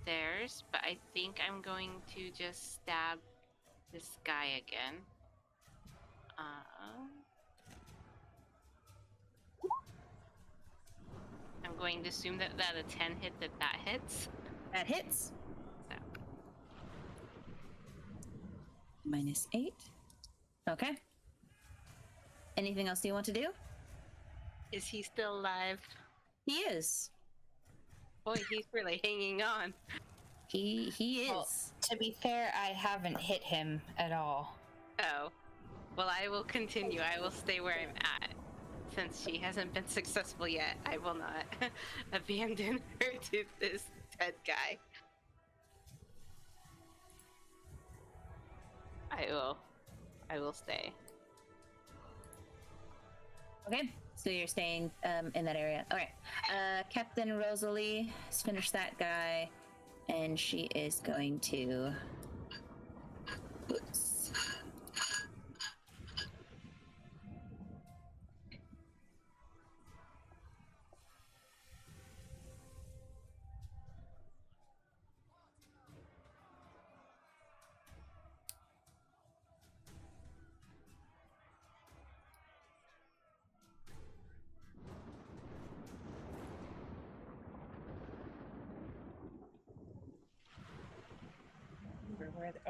stairs, but I think I'm going to just stab this guy again. going to assume that a 10 hit that hits. That hits. So. -8. Okay. Anything else you want to do? Is he still alive? He is. Boy, he's really hanging on. He is. Well, to be fair, I haven't hit him at all. Oh. Well, I will continue. I will stay where I'm at. Since she hasn't been successful yet, I will not abandon her to this dead guy. I will stay. Okay, so you're staying in that area. All right. Captain Rosalie has finished that guy, and she is going to. Oops.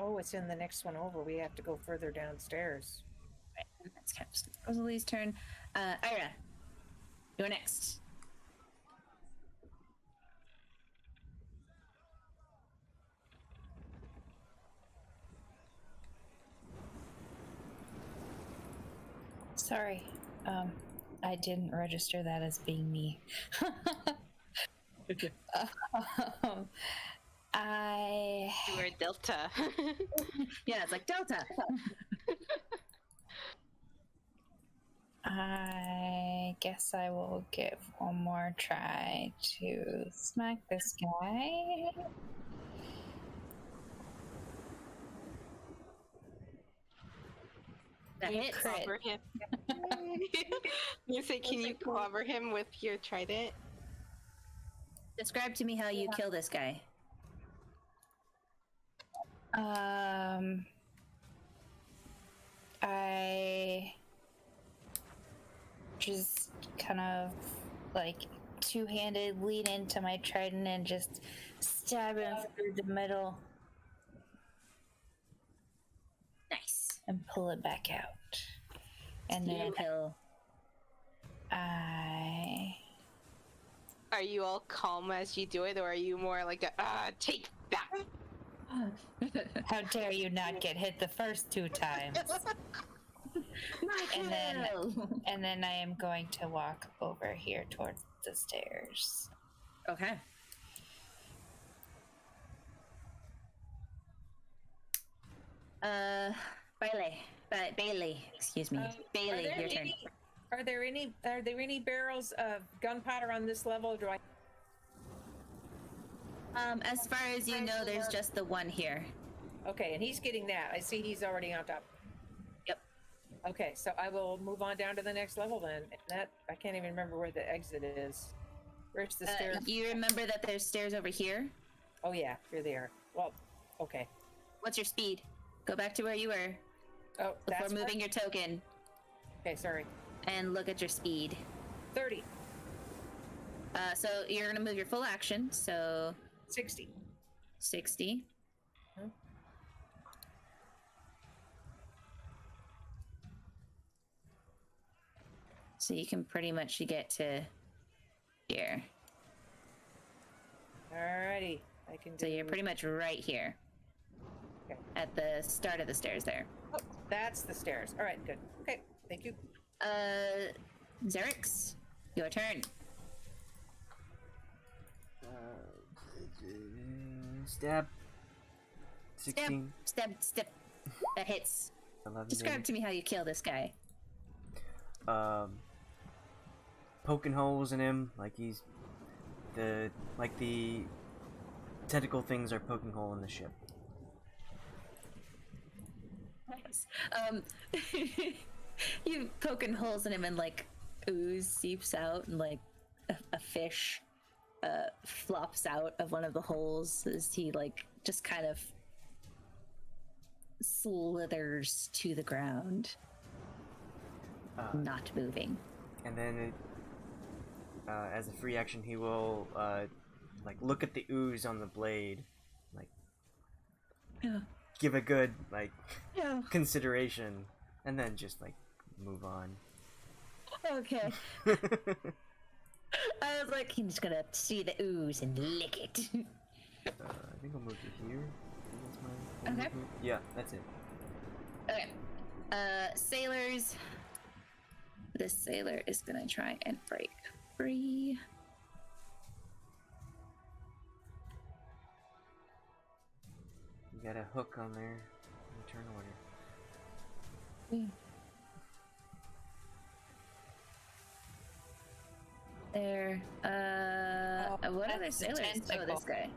Oh, it's in the next one over. We have to go further downstairs. Right, and that's Captain Rosalie's turn. Ayre, you're next. Sorry, I didn't register that as being me. I You are Delta. Yeah, it's like Delta. I guess I will give one more try to smack this guy. That hits. Crit. Clobber him. You say, can you clobber him with your trident? Describe to me how you kill this guy. I just kind of like two-handed lean into my trident and just stab him through the middle Nice. and pull it back out. And then Kill. I Are you all calm as you do it, or are you more like take that? how dare you not get hit the first 2 times? And then I am going to walk over here towards the stairs. Okay. Bei-leigh, excuse me. Bei-leigh, your turn. Are there any barrels of gunpowder on this level? Or do I? As far as you know, there's just the one here. Okay, and he's getting that. I see he's already on top. Yep. Okay, so I will move on down to the next level then. That I can't even remember where the exit is. Where's the stairs? You remember that there's stairs over here? Oh yeah, here they are. Well, okay. What's your speed? Go back to where you were Oh, before that's moving your token Okay, sorry. and look at your speed. 30, So you're gonna move your full action, so 60. 60. Hmm. So you can pretty much get to here. Alrighty, I can do. So you're pretty much right here. Okay. At the start of the stairs there. Oh, that's the stairs. All right, good. Okay, thank you. Xerix, your turn. Stab. 16. Stab. That hits. 11 Describe damage. to me how you kill this guy. Poking holes in him, like he's the tentacle things are poking hole in the ship. Nice. You poking holes in him and like ooze seeps out and like a fish flops out of one of the holes as he like just kind of slithers to the ground, not moving. And then as a free action, he will like look at the ooze on the blade, like Yeah. give a good like Yeah. consideration, and then just like move on. Okay. I was like, he's gonna see the ooze and lick it. I think I'll move to here. I think that's my Okay. movement. Yeah, that's it. Okay. Sailors. This sailor is gonna try and break free. You got a hook on there. Return order. There. What other that's the sailors? Oh, tentacle. this guy.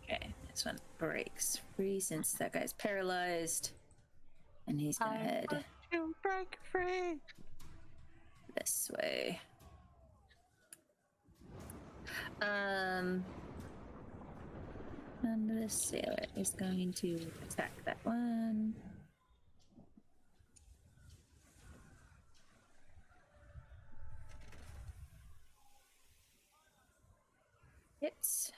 Okay, this one breaks free since that guy's paralyzed. And he's gonna head To break free. this way. And this sailor is going to attack that one. Hits.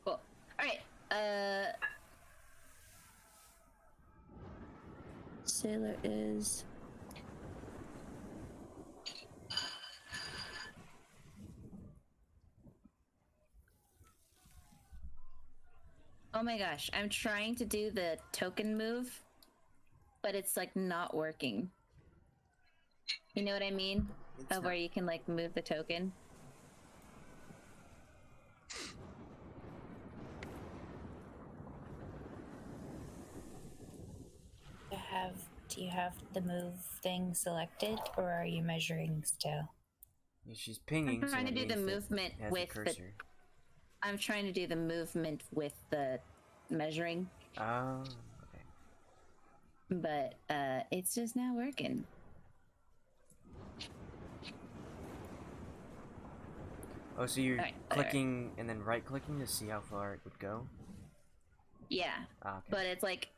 Cool. Alright. Sailor is oh my gosh, I'm trying to do the token move, but it's like not working. You know what I mean? It's Where you can like move the token. Do you have the move thing selected, or are you measuring still? Yeah, she's pinging. I'm trying so to that do the means that movement it has with a the. cursor. I'm trying to do the movement with the measuring, Oh, okay. but it's just not working. Oh, so you're Alright, clicking and then right-clicking to see how far it would go? Yeah, Ah, okay. but it's like.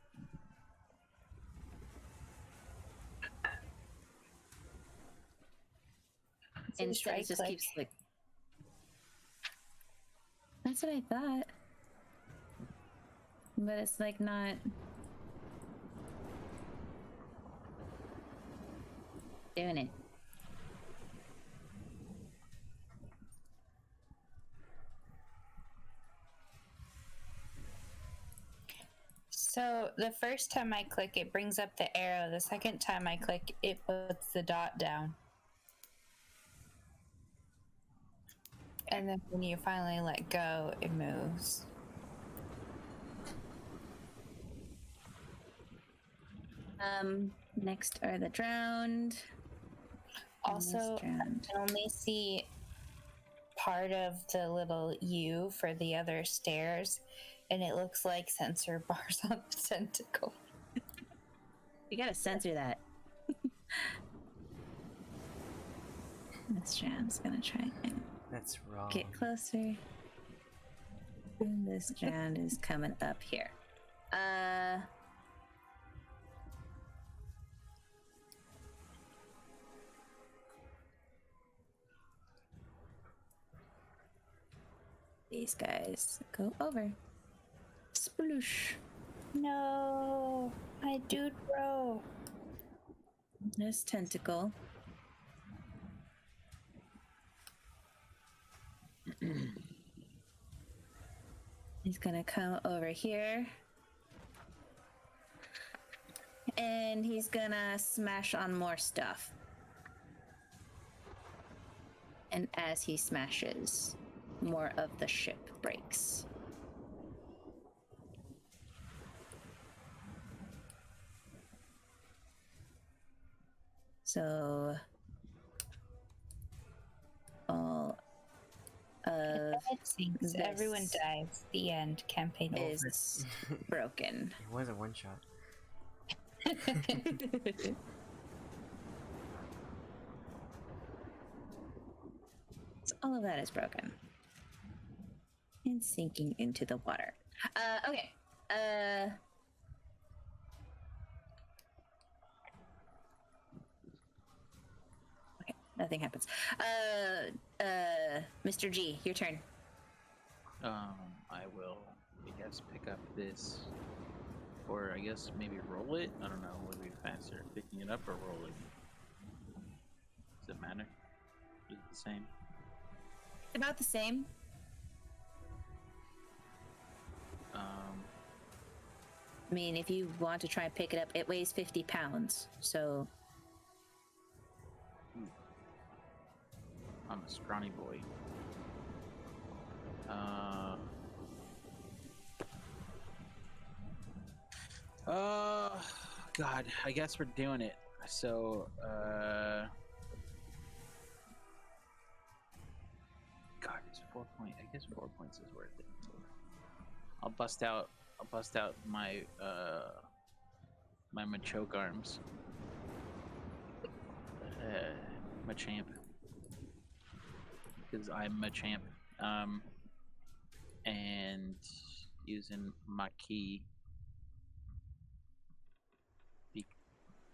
Instead, it just keeps like. That's what I thought. But it's like not. Doing it. So the first time I click, it brings up the arrow. The second time I click, it puts the dot down. And then when you finally let go, it moves. Next are the drowned. Also, I can only see part of the little U for the other stairs, and it looks like sensor bars on the tentacle. You gotta censor that. This drowned's gonna try and That's wrong. get closer. And this drowned is coming up here. These guys go over. Sploosh. No, I do throw. This tentacle. He's gonna come over here. And he's gonna smash on more stuff. And as he smashes, more of the ship breaks. So all of It sinks. this Everyone dies. The end. Campaign over. is broken. It was a one-shot. So all of that is broken. and sinking into the water. Okay. Okay, nothing happens. Mr. G, your turn. I will, I guess, pick up this, or I guess maybe roll it. I don't know. Would be faster, picking it up or rolling? Does it matter? Is it the same? About the same. I mean, if you want to try and pick it up, it weighs 50 pounds, so... I'm a scrawny boy. God, I guess we're doing it. So, God, it's 4 point. I guess 4 points is worth it. I'll bust out my my Machoke arms. Machamp. Because I'm Machamp. And using my key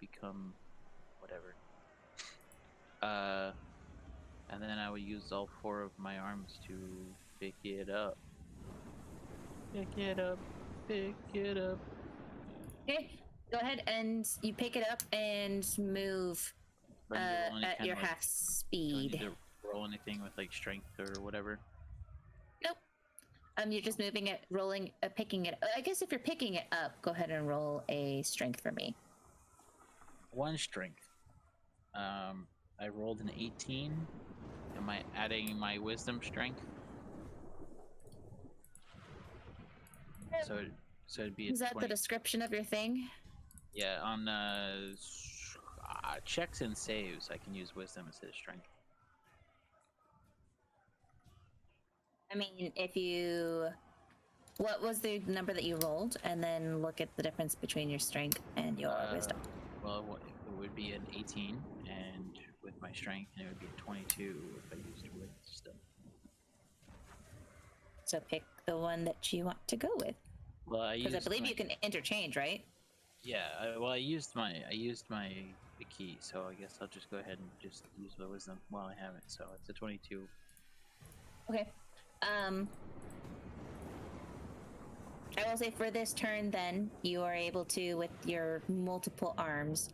become whatever. And then I will use all 4 of my arms to pick it up. Pick it up. Pick it up. Okay, go ahead and you pick it up and move Do I need to roll any at kind your of, like, half do I speed. need to roll anything with like strength or whatever? Nope. You're just moving it, rolling, picking it. I guess if you're picking it up, go ahead and roll a strength for me. 1 strength. I rolled an 18. Am I adding my wisdom strength? So it'd be a Is that 20. the description of your thing? Yeah, on checks and saves, I can use wisdom instead of strength. I mean, if you... What was the number that you rolled? And then look at the difference between your strength and your wisdom. Well, it would be an 18, and with my strength, and it would be a 22 if I used wisdom. So pick the one that you want to go with. Well, Because I believe you can interchange, right? Yeah. I used my the key, so I guess I'll just go ahead and just use the wisdom while I have it. So it's a 22. Okay. I will say for this turn, then you are able to, with your multiple arms,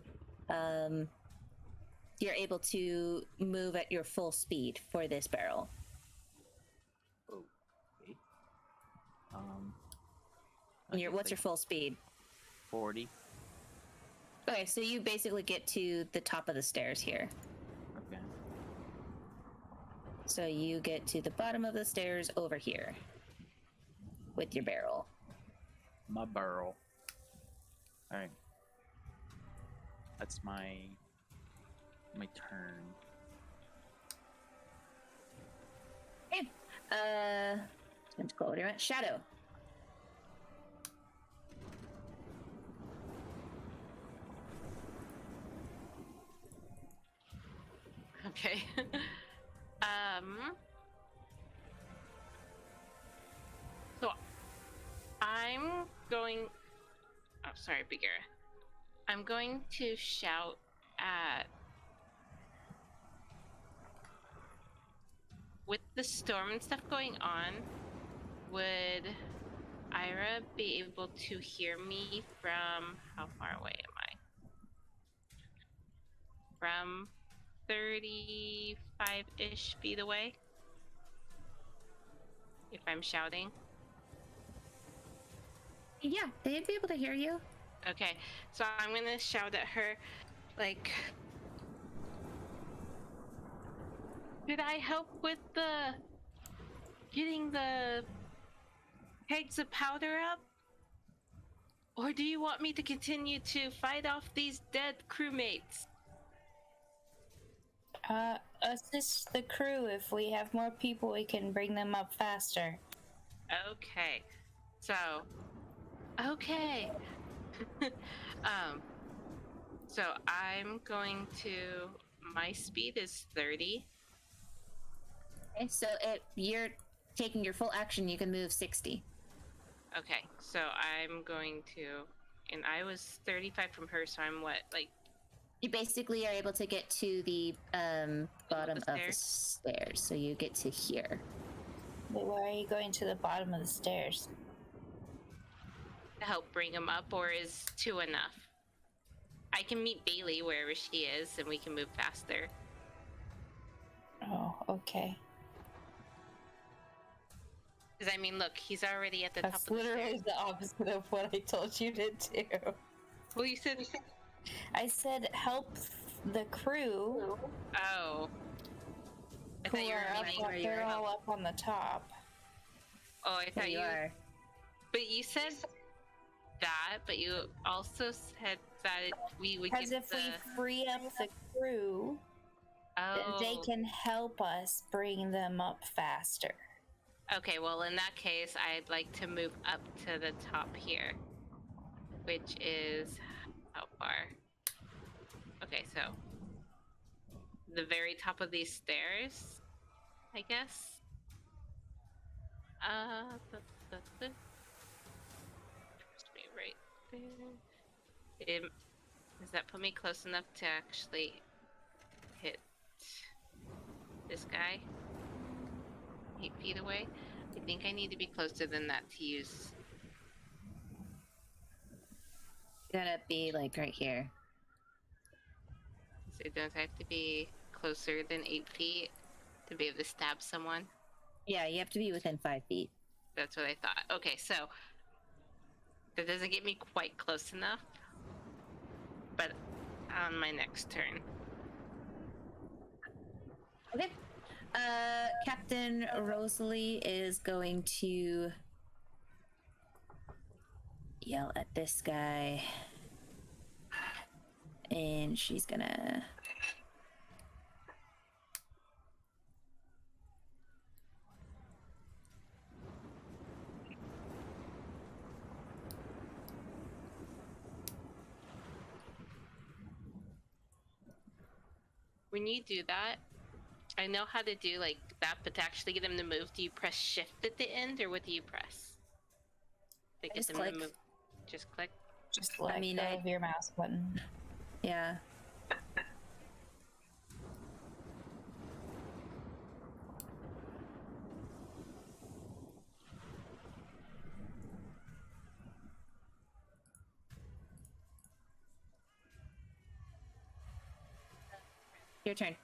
you're able to move at your full speed for this barrel. Oh. Okay. And what's your full speed? 40. Okay, so you basically get to the top of the stairs here. Okay. So you get to the bottom of the stairs over here with your barrel. My barrel. All right. That's my turn. Okay. Let's go over to Shadow. Okay. So I'm going. Oh, sorry, Bigger. I'm going to shout at. With the storm and stuff going on, would Ayre be able to hear me from how far away am I? From 35-ish feet away? If I'm shouting? Yeah, they'd be able to hear you. Okay, so I'm gonna shout at her, like, could I help with getting the kegs of powder up? Or do you want me to continue to fight off these dead crewmates? Assist the crew. If we have more people, we can bring them up faster. Okay, so, okay. So I'm going to, my speed is 30. Okay, so you're taking your full action, you can move 60. Okay, so I'm going to, and I was 35 from her, so I'm what, like? You basically are able to get to the bottom of the stairs? stairs, so you get to here. Wait, why are you going to the bottom of the stairs? To help bring him up, or is 2 enough? I can meet Bei-leigh wherever she is, and we can move faster. Oh, okay. Because, I mean, look, he's already at the top of That's the literally stairs. the opposite of what I told you to do. Well, you said... I said help the crew. Oh. I Who thought you are were up meaning... on, they're all up on the top. Oh, I There thought you are. But you said that, but you also said that we would Because get if the... we free up the crew, then they Oh. can help us bring them up faster. Okay, well, in that case, I'd like to move up to the top here. Which is... how far? Okay, so... the very top of these stairs, I guess? Trust me right there. Does that put me close enough to actually hit this guy? 8 feet away? I think I need to be closer than that to use... You gotta be like right here. So don't I have to be closer than 8 feet to be able to stab someone? Yeah, you have to be within 5 feet. That's what I thought. Okay, so that doesn't get me quite close enough, but on my next turn. Okay. Captain Rosalie is going to yell at this guy, and she's gonna... When you do that, I know how to do like that, but to actually get them to move, do you press shift at the end, or what do you press? To get Just them click. to move? Just click? Just let go of your mouse button. Yeah. Your turn.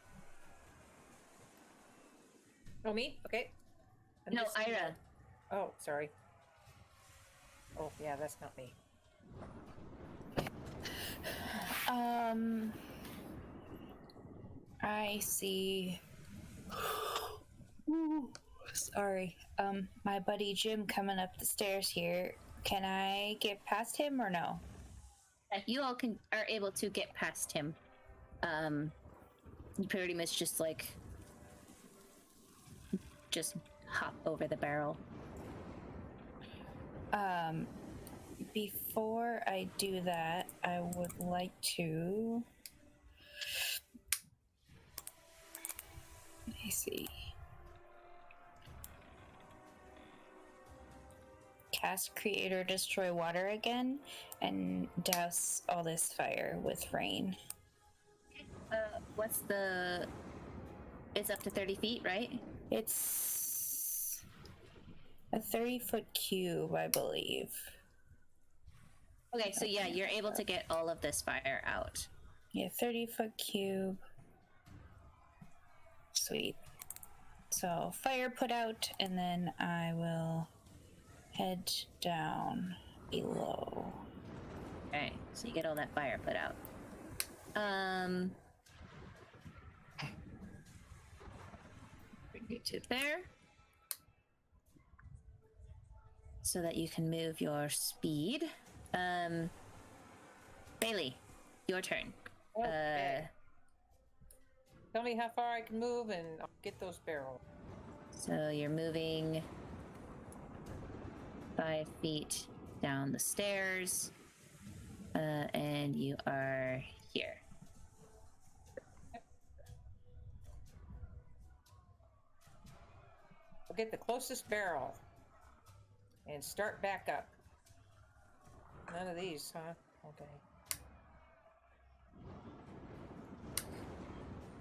Oh, me? Okay. I'm No, just- Ayre. Oh, sorry. Oh, yeah, that's not me. I see. Ooh, sorry. My buddy Jim coming up the stairs here. Can I get past him or no? You all are able to get past him. You pretty much just hop over the barrel. Before I do that, I would like to... Let me see. Cast Create or Destroy Water again, and douse all this fire with rain. What's the... It's up to 30 feet, right? It's a 30-foot cube, I believe. Okay, so yeah, you're able to get all of this fire out. Yeah, 30-foot cube. Sweet. So fire put out, and then I will head down below. Okay, so you get all that fire put out. Bring you to there. So that you can move your speed. Bei-leigh, your turn. Okay. Tell me how far I can move, and I'll get those barrels. So you're moving 5 feet down the stairs, and you are here. get the closest barrel and start back up. None of these, huh? Okay.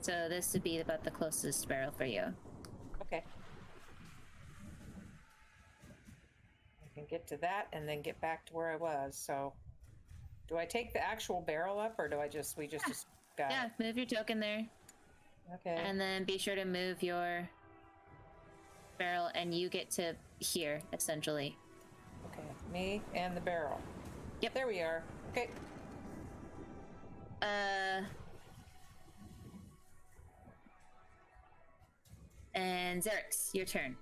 So this would be about the closest barrel for you. Okay. I can get to that and then get back to where I was. So, do I take the actual barrel up, or do I just got Yeah, it? move your token there. Okay. And then be sure to move your barrel, and you get to here, essentially. Okay. Me and the barrel. Yep. There we are. Okay. And Xerix, your turn.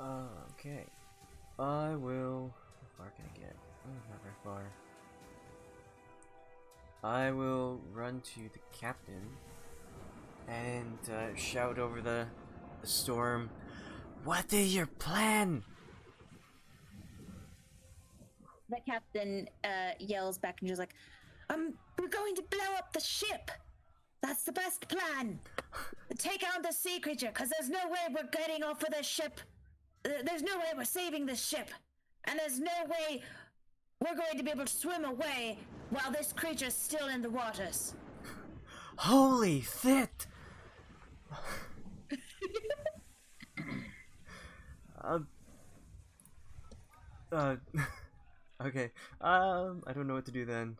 Okay. I will. How far can I get? Oh, not very far. I will run to the captain and shout over the storm. What is your plan? The captain yells back and just like, we're going to blow up the ship. That's the best plan. Take out the sea creature, because there's no way we're getting off of this ship. There's no way we're saving this ship. And there's no way we're going to be able to swim away while this creature's still in the waters. Holy fit! Okay. I don't know what to do then.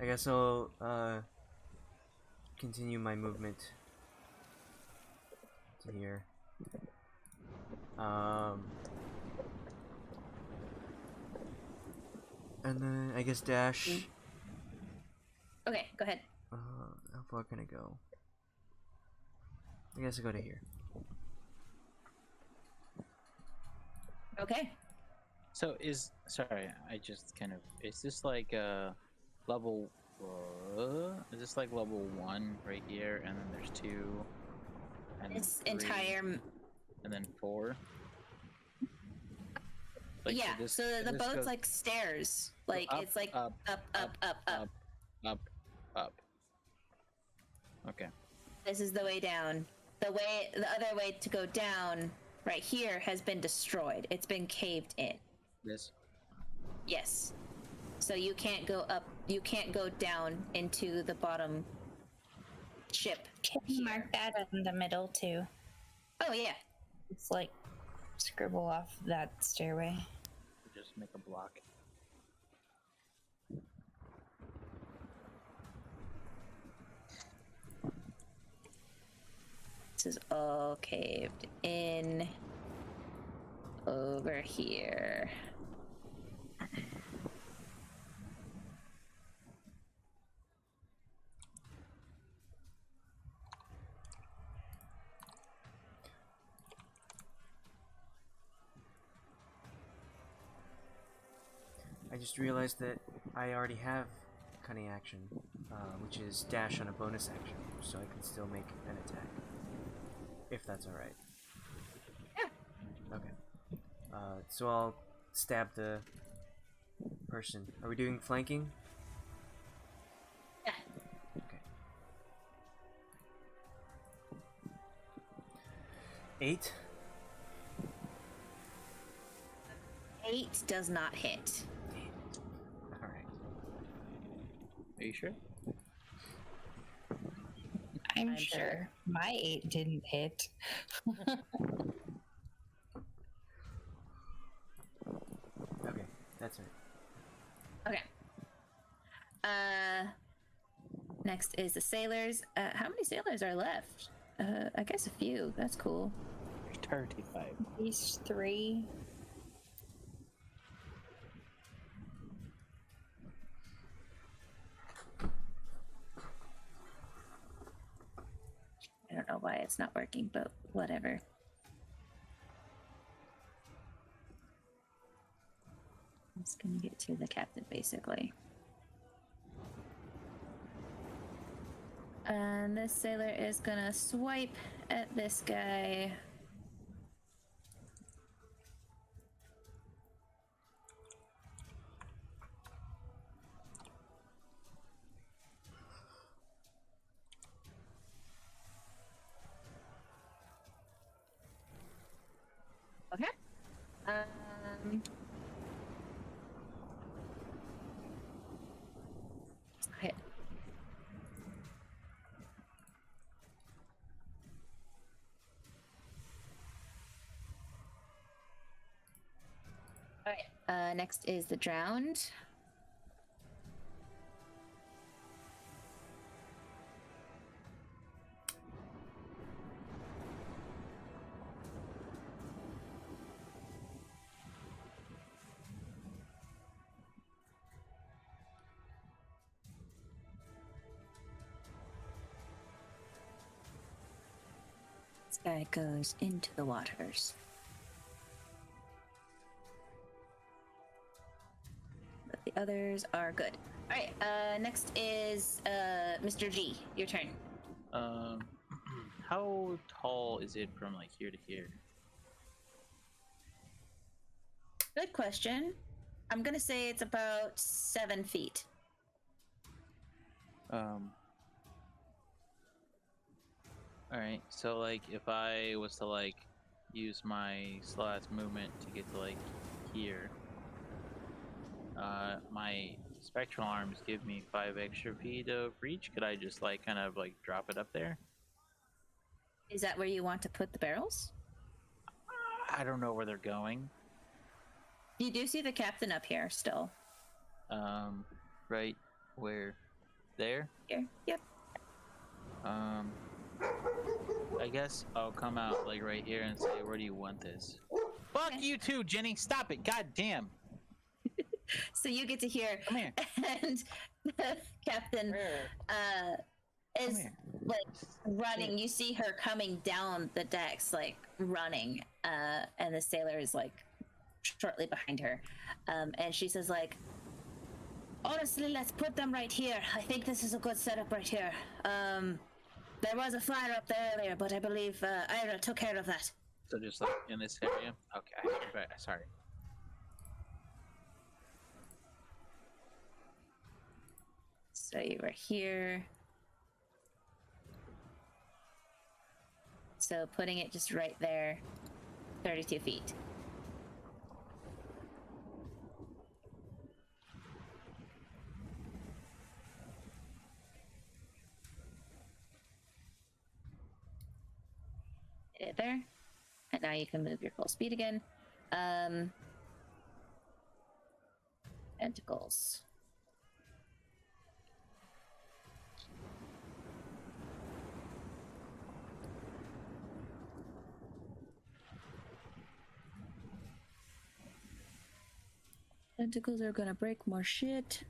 I guess I'll continue my movement to here. And then I guess dash. Okay, go ahead. How far can I go? I guess I go to here. Okay. So is is this like level? Is this like level 1 right here, and then there's 2, and It's then 3, entire. and then 4. Like, Yeah, so the this boat's goes like stairs. Like, up, it's like up, up. up. Okay. This is the way down. The other way to go down right here has been destroyed. It's been caved in. This. Yes. So you can't go up. You can't go down into the bottom ship. Can you mark that in the middle too? Oh yeah. It's like scribble off that stairway. Just make a block. This is all caved in over here. I just realized that I already have cunning action, which is dash on a bonus action, so I can still make an attack. If that's alright. Yeah. Okay. So I'll stab the person. Are we doing flanking? Yeah. Okay. 8. 8 does not hit. Alright. Are you sure? I'm I'm sure. My 8 didn't hit. Okay, that's it. Okay. Next is the sailors. How many sailors are left? I guess a few. That's cool. 35. These 3. I don't know why it's not working, but whatever. I'm just gonna get to the captain, basically. And this sailor is gonna swipe at this guy. Okay. Okay. All right. Next is the drowned. This guy goes into the waters. But the others are good. All right. Next is Mr. G. Your turn. How tall is it from like here to here? Good question. I'm gonna say it's about 7 feet. All right. So like, if I was to like use my slots movement to get to like here, my spectral arms give me 5 extra feet of reach. Could I just like kind of like drop it up there? Is that where you want to put the barrels? I don't know where they're going. You do see the captain up here still. Right where? There? Here. Yep. I guess I'll come out like right here and say, where do you want this? Fuck you too, Jenny. Stop it. God damn. So you get to hear. Come here. And the captain is like running. You see her coming down the decks, like running. And the sailor is like shortly behind her. And she says like, honestly, let's put them right here. I think this is a good setup right here. There was a fire up there earlier, but I believe Ayre took care of that. So just like in this area? Okay. Right, sorry. So you were here. So putting it just right there, 32 feet. Hit it there. And now you can move your full speed again. Tentacles. Tentacles are gonna break more shit.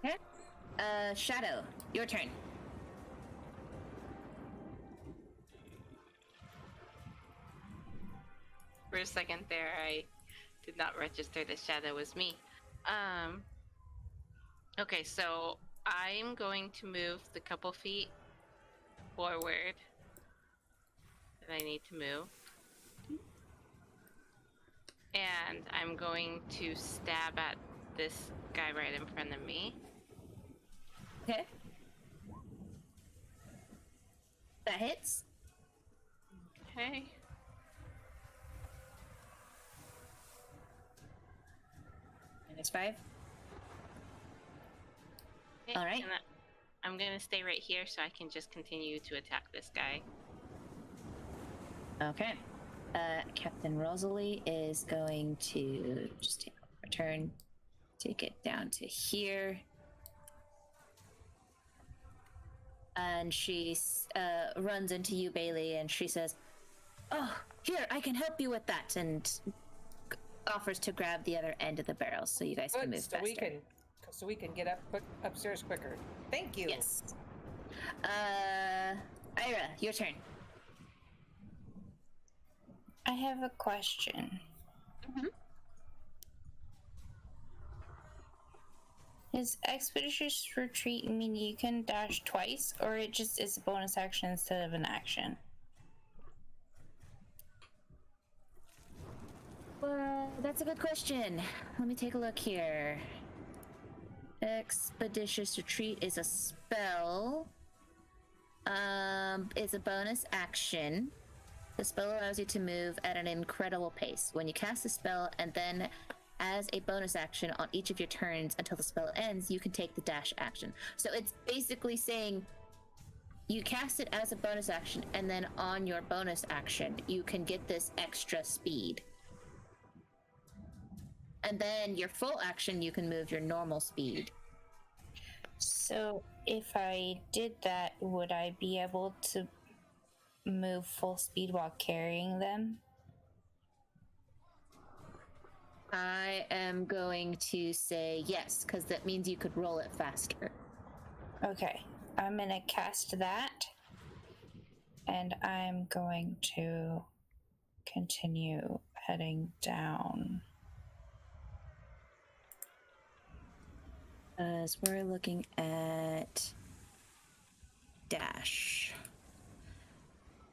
Okay. Shadow, your turn. For a second there, I did not register that Shadow was me. Okay, so I'm going to move the couple feet forward that I need to move. And I'm going to stab at this guy right in front of me. Okay. That hits. Okay. -5. Okay, All right. and I'm gonna stay right here so I can just continue to attack this guy. Okay. Captain Rosalie is going to just take a turn, take it down to here. And she runs into you, Bei-leigh, and she says, "Oh, here, I can help you with that," and offers to grab the other end of the barrel so you guys can move faster. So we can get upstairs quicker. Thank you. Yes. Ayre, your turn. I have a question. Does Expeditious Retreat mean you can dash twice, or it just is a bonus action instead of an action? That's a good question. Let me take a look here. Expeditious Retreat is a spell. It's a bonus action. The spell allows you to move at an incredible pace. When you cast the spell, and then as a bonus action on each of your turns until the spell ends, you can take the dash action. So it's basically saying you cast it as a bonus action, and then on your bonus action, you can get this extra speed. And then your full action, you can move your normal speed. So if I did that, would I be able to move full speed while carrying them? I am going to say yes, because that means you could roll it faster. Okay, I'm gonna cast that, and I'm going to continue heading down. As we're looking at dash.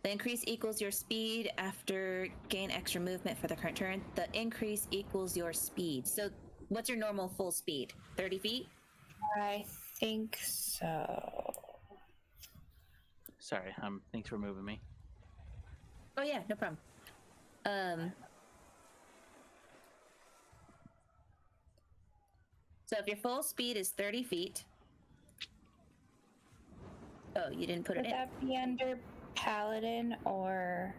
The increase equals your speed after gain extra movement for the current turn. The increase equals your speed. So what's your normal full speed? 30 feet? I think so. Sorry, thanks for moving me. Oh yeah, no problem. So if your full speed is 30 feet. Oh, you didn't put it Would in. that be under Paladin or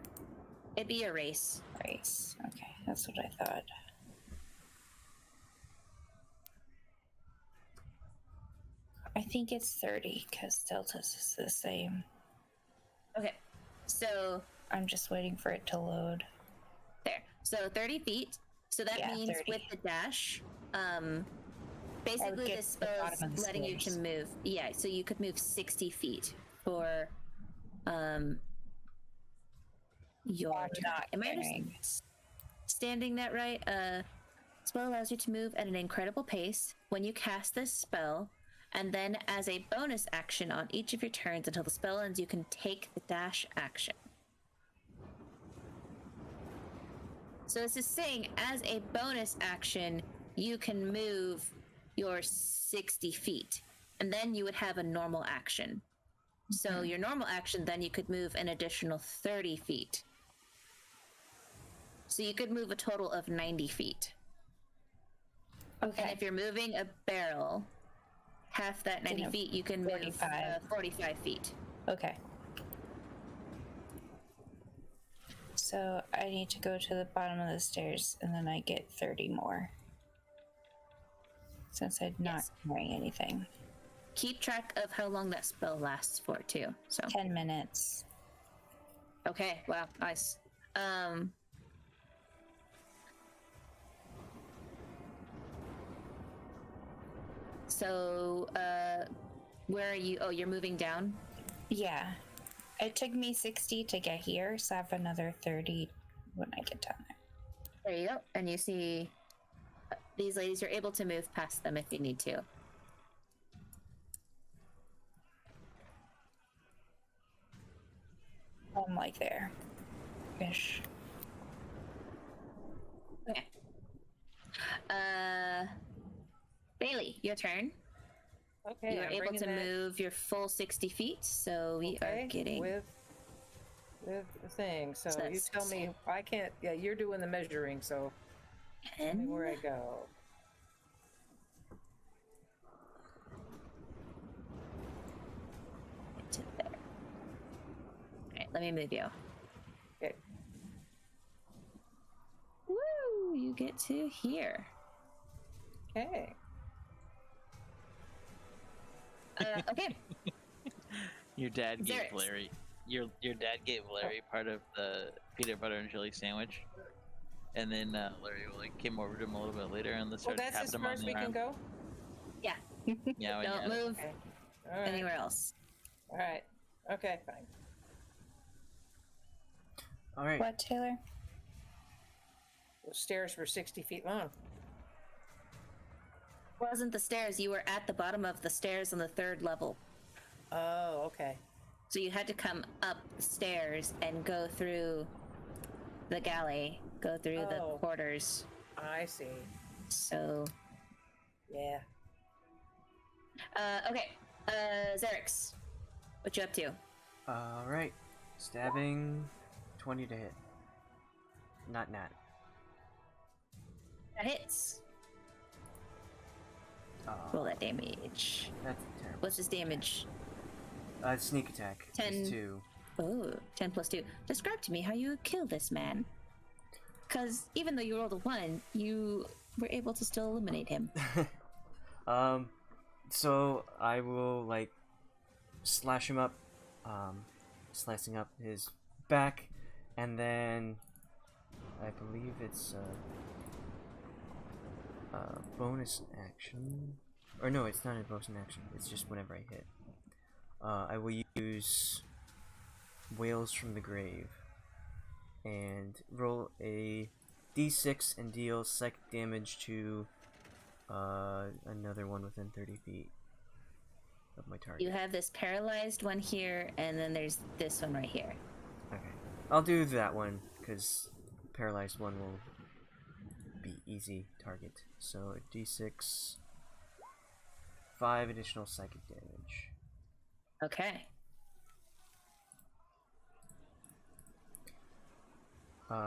It'd be a race. race? Okay, that's what I thought. I think it's 30 because Delta's is the same. Okay, so I'm just waiting for it to load. there. So 30 feet. So that Yeah, means 30. with the dash, I basically would get this to the spell bottom of is the letting you to stairs. move. Yeah, so you could move 60 feet for your I'm turn. not Am I carrying. understanding that right? Spell allows you to move at an incredible pace when you cast this spell, and then as a bonus action on each of your turns until the spell ends, you can take the dash action. So this is saying as a bonus action, you can move your 60 feet, and then you would have a normal action. So your normal action, then you could move an additional 30 feet. So you could move a total of 90 feet. Okay. And if you're moving a barrel, half that 90 Then feet, you can move 45. 45 feet. Okay. So I need to go to the bottom of the stairs and then I get 30 more. Since I'm not Yes. carrying anything. Keep track of how long that spell lasts for, too. So 10 minutes. okay, wow, nice. So, where are you? Oh, you're moving down? Yeah. It took me 60 to get here, so I have another 30 when I get down there. There you go. And you see these ladies, you're able to move past them if you need to. I'm like there. Ish. Okay. Bei-leigh, your turn. Okay, You are I'm able bringing to that- move your full 60 feet, so we okay, are getting. with the thing. So So you that's tell me. I can't. Yeah, you're doing the measuring. So tell me where I go. to there. Alright, let me move you. Okay. Woo! You get to here. Okay. Okay. Your dad gave Xerix. Larry. Your dad gave Larry part of the peanut butter and jelly sandwich, and then Larry like came over to him a little bit later and Well, started that's as tapping him far on as the we can arm. go. Yeah. Yeah, when Don't you- move Okay. All right. anywhere else. All right. Okay, fine. All right. What, Taylor? Those stairs were 60 feet long. Wasn't the stairs. You were at the bottom of the stairs on the 3rd level. Oh, okay. So you had to come up the stairs and go through the galley, go through the Oh. quarters. I see. So, Yeah. okay. Xerix, what you up to? All right. Stabbing, 20 to hit. Not nat. That hits. Roll that damage. That's terrible. What's his damage? Sneak attack. 10. Is 2. Oh, 10 plus 2. Describe to me how you kill this man. Because even though you rolled a 1, you were able to still eliminate him. So I will like slash him up, slicing up his back, and then I believe it's a bonus action, or no, it's not a bonus action. It's just whenever I hit. I will use Wails from the Grave and roll a d6 and deal psychic damage to another one within 30 feet of my target. You have this paralyzed one here, and then there's this one right here. Okay. I'll do that one, because paralyzed one will be easy target. So a d6, 5 additional psychic damage. Okay.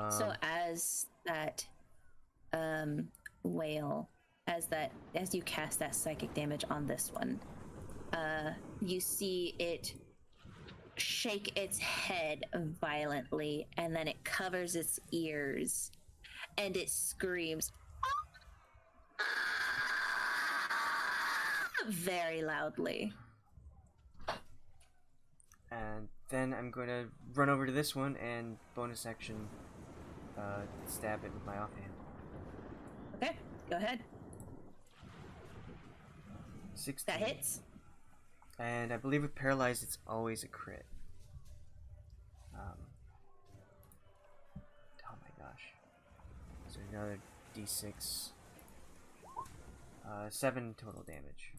So as that whale, as you cast that psychic damage on this one, you see it shake its head violently, and then it covers its ears, and it screams very loudly. And then I'm going to run over to this one and bonus action stab it with my offhand. Okay, go ahead. 16. That hits. And I believe with paralyzed, it's always a crit. Oh my gosh. So another d6. 7 total damage.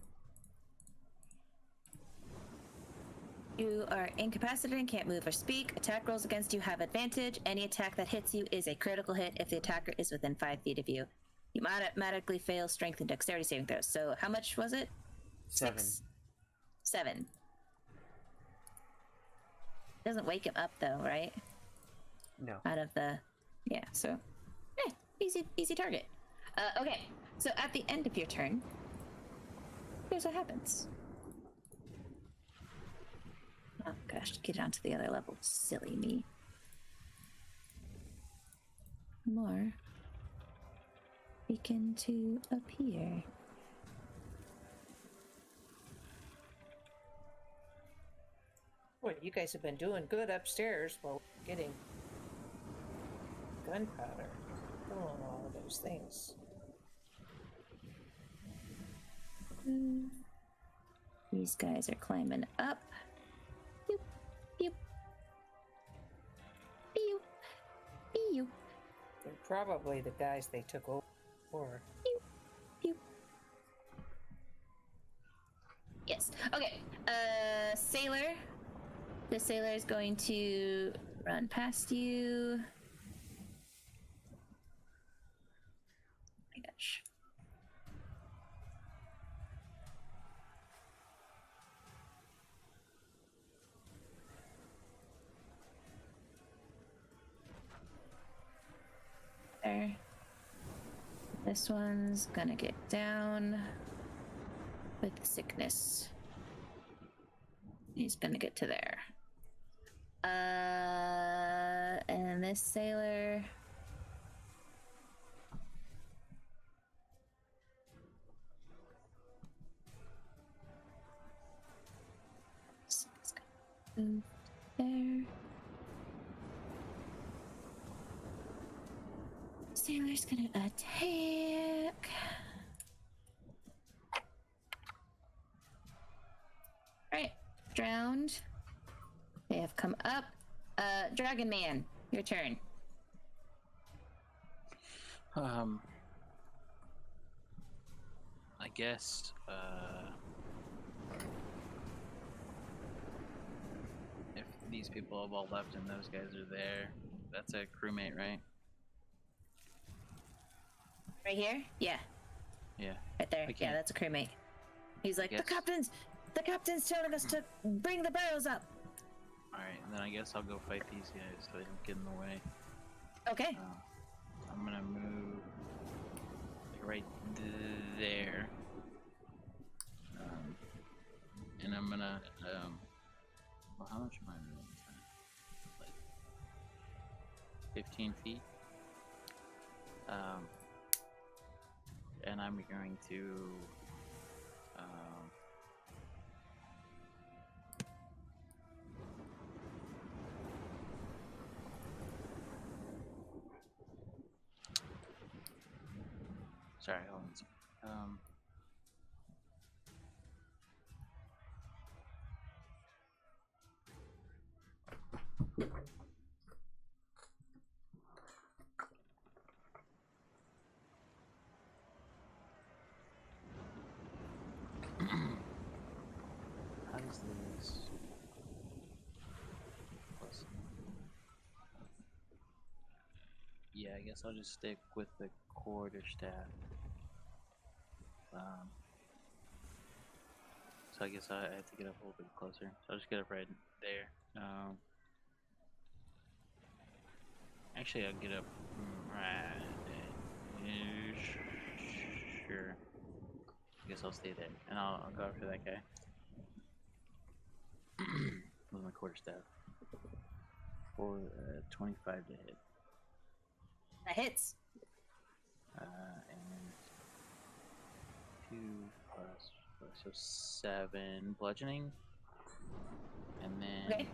You are incapacitated and can't move or speak. Attack rolls against you have advantage. Any attack that hits you is a critical hit if the attacker is within 5 feet of you. You automatically fail strength and dexterity saving throws. So how much was it? 7. 7. Doesn't wake him up though, right? No. Out of the... Yeah, so... easy target. Okay, so at the end of your turn, here's what happens. Oh gosh, get down to the other level. Silly me. More begin to appear. Boy, you guys have been doing good upstairs while getting gunpowder. Killing all of those things. These guys are climbing up. Pew, pew. Pew, pew, They're probably the guys they took over. pew, pew. Yes. Okay. Sailor. The sailor is going to run past you. Oh my gosh. There. This one's gonna get down with sickness. He's gonna get to there. And this sailor. He's gonna move there. Sailor's gonna attack. Right. next round, they have come up. Dragon Man, your turn. I guess, if these people have all left and those guys are there, that's a crewmate, right? Right here? Yeah, Yeah. right there. I Yeah, can't- that's a crewmate. He's like, the guess- captain's telling us to bring the barrels up. Alright, then I guess I'll go fight these guys so they don't get in the way. Okay. I'm gonna move like right there. And I'm gonna, well, how much am I moving? Like 15 feet. And I'm going to, sorry, hold on a second. How does this? Yeah, I guess I'll just stick with the quarterstaff. So I guess I have to get up a little bit closer. So I'll just get up right there. Actually, I'll get up right there. Sure. I guess I'll stay there, and I'll go after that guy with my quarterstaff for 25 to hit. That hits. And 2 plus 4, so 7 bludgeoning, and then Okay.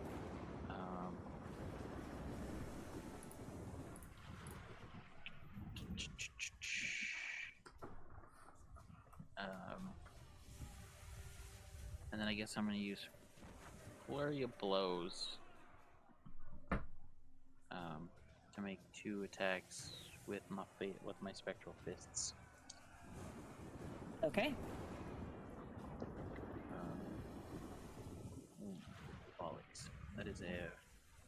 And then I guess I'm gonna use flurry of blows to make 2 attacks with my spectral fists. Okay. Bollocks. That is a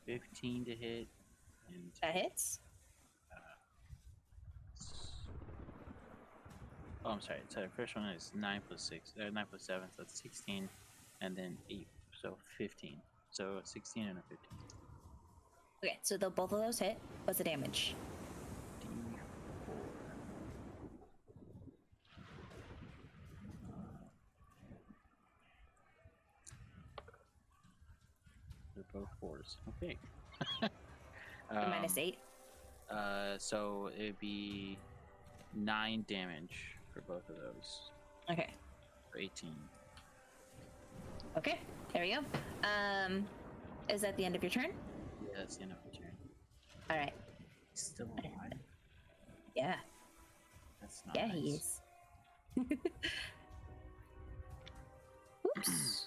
15 to hit, and That hits. oh, I'm sorry. So the first one is 9 plus 6, 9 plus 7, so that's 16, and then 8, so 15. So 16 and a 15. Okay, so both of those hit. What's the damage? D4. They're both 4s. Okay. Minus 8. So it'd be 9 damage for both of those. Okay. For 18. Okay, there we go. Is that the end of your turn? Yeah, that's the end of the turn. All right. He's still alive. Yeah. That's not Yeah, nice. he is. Oops.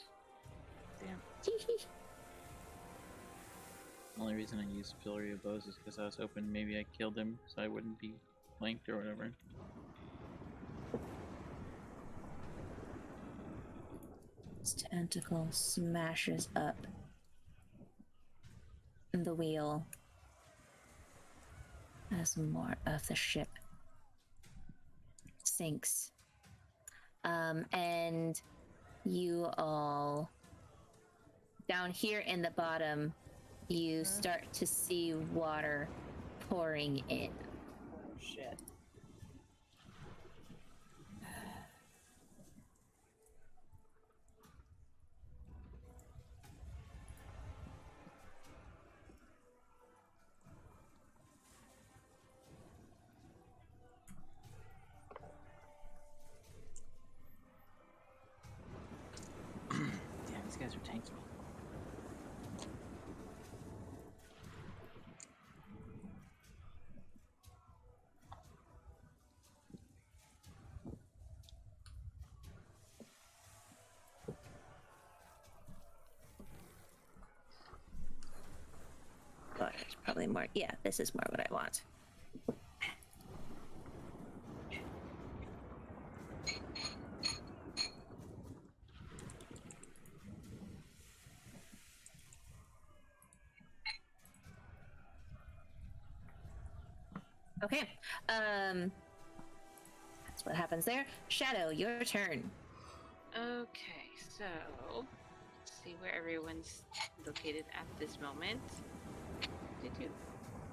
Damn. The only reason I used Flurry of Bows is because I was hoping maybe I killed him so I wouldn't be flanked or whatever. His tentacle smashes up the wheel as more of the ship sinks. And you all down here in the bottom, you start to see water pouring in. Oh shit. Damn, these guys are tanky. probably more. Yeah, this is more what I want. Okay. That's what happens there. Shadow, your turn. Okay, so let's see where everyone's located at this moment.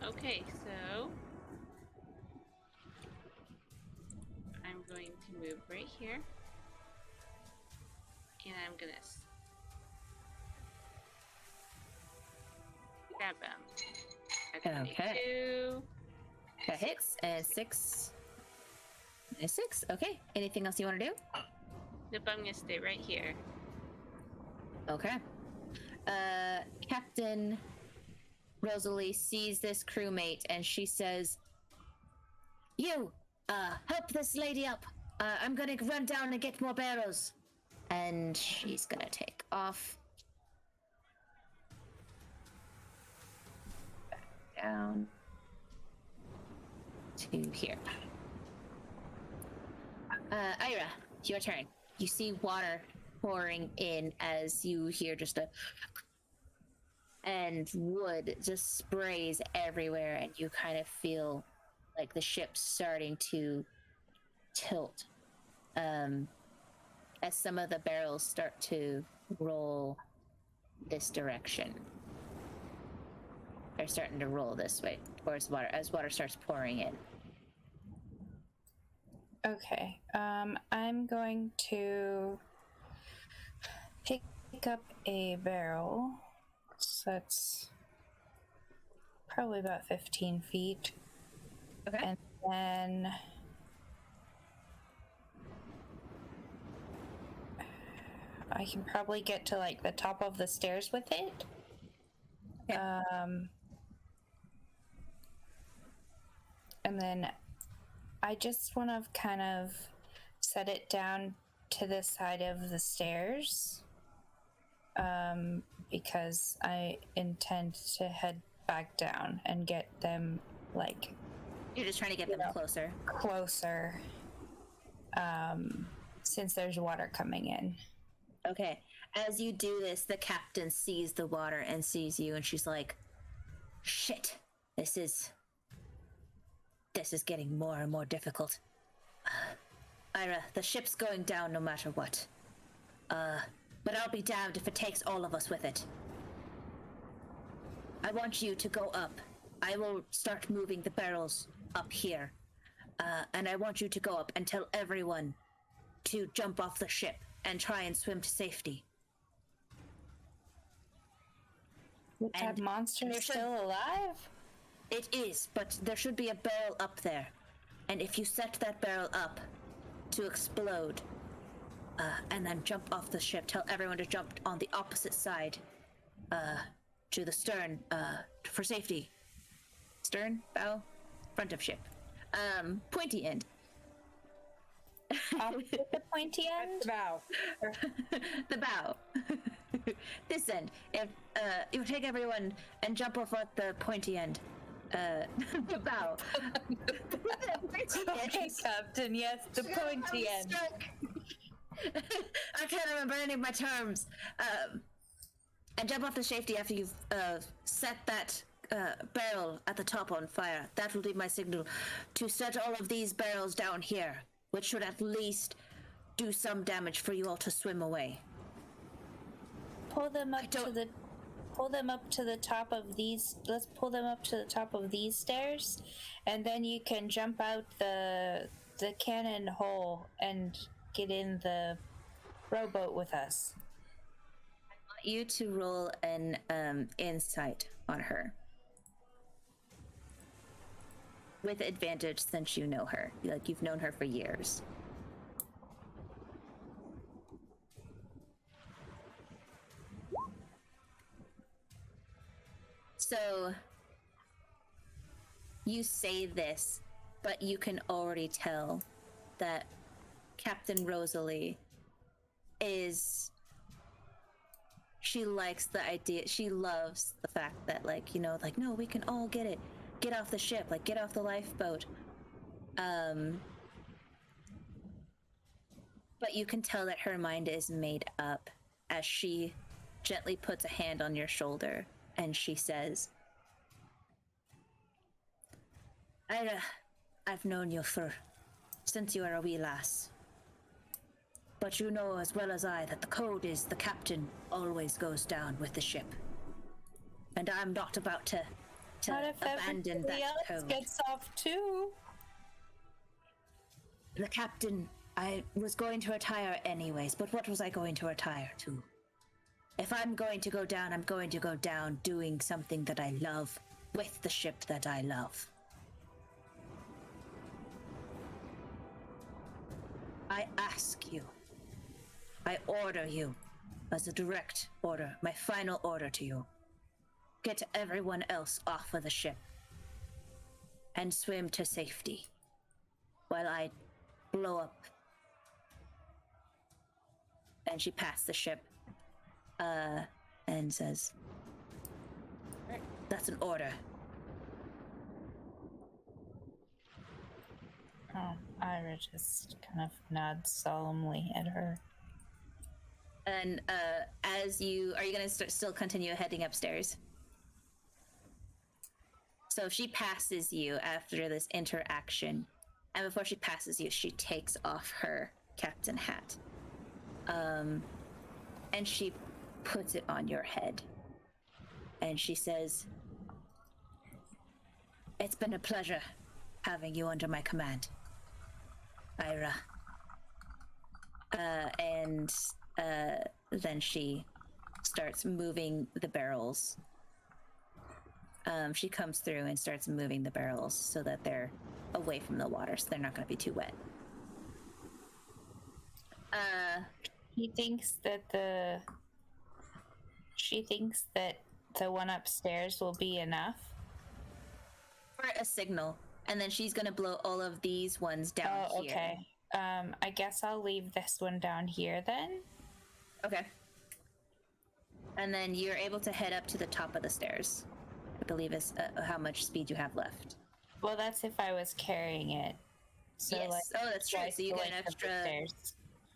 Okay, so I'm going to move right here, and I'm gonna grab them. Okay. That hits, and 6. And 6. Okay. Anything else you want to do? Nope, I'm gonna stay right here. Okay. Captain Rosalie sees this crewmate and she says, "You, help this lady up. I'm gonna run down and get more barrels." And she's gonna take off. Back down to here. Ayre, it's your turn. You see water pouring in as you hear just a... and wood just sprays everywhere, and you kind of feel like the ship's starting to tilt as some of the barrels start to roll this direction. They're starting to roll this way towards water as water starts pouring in. Okay. I'm going to pick up a barrel. So that's probably about 15 feet. Okay. And then I can probably get to like the top of the stairs with it. Okay. And then I just want to kind of set it down to the side of the stairs. Because I intend to head back down and get them, like... You're just trying to get them closer. Closer. Since there's water coming in. Okay. As you do this, the captain sees the water and sees you, and she's like, "Shit, this is getting more and more difficult. Ayre, the ship's going down no matter what. But I'll be damned if it takes all of us with it. I want you to go up. I will start moving the barrels up here. And I want you to go up and tell everyone to jump off the ship and try and swim to safety." But that monster is still alive? It is, but there should be a barrel up there. And if you set that barrel up to explode, and then jump off the ship, tell everyone to jump on the opposite side, to the stern, for safety. Stern, bow, front of ship. Pointy end. Opposite the pointy end? The bow. The bow. This end. If you take everyone and jump off at the pointy end. The bow. Okay, Captain, yes, the pointy end. I can't remember any of my terms. And jump off the safety after you've set that barrel at the top on fire. That will be my signal to set all of these barrels down here, which should at least do some damage for you all to swim away. Pull them up to the top of these. Let's pull them up to the top of these stairs, and then you can jump out the cannon hole and get in the rowboat with us. I want you to roll an insight on her. With advantage since you know her. Like, you've known her for years. So, you say this, but you can already tell that Captain Rosalie is she likes the idea. She loves the fact that, like, you know, like, no, we can all get it. Get off the ship, like, get off the lifeboat. But you can tell that her mind is made up as she gently puts a hand on your shoulder and she says, Ayre, I've known you since you were a wee lass. But you know as well as I that the code is the captain always goes down with the ship. And I'm not about to What if abandon that everybody else code. gets off too? The captain, I was going to retire anyways, but what was I going to retire to? If I'm going to go down, I'm going to go down doing something that I love with the ship that I love. I ask you, I order you, as a direct order, my final order to you. Get everyone else off of the ship and swim to safety while I blow up. And she pats the ship and says, that's an order. Oh, Ayre just kind of nods solemnly at her. And are you going to still continue heading upstairs? So she passes you after this interaction, and before she passes you, she takes off her captain hat. And she puts it on your head. And she says, it's been a pleasure having you under my command, Ayre. And then she starts moving the barrels. She comes through and starts moving the barrels so that they're away from the water, so they're not going to be too wet. She thinks that the one upstairs will be enough. For a signal, and then she's going to blow all of these ones down here. Okay. I guess I'll leave this one down here then. Okay. And then you're able to head up to the top of the stairs. I believe is how much speed you have left. Well, that's if I was carrying it. So yes. Like, Oh, that's true. So you get an extra.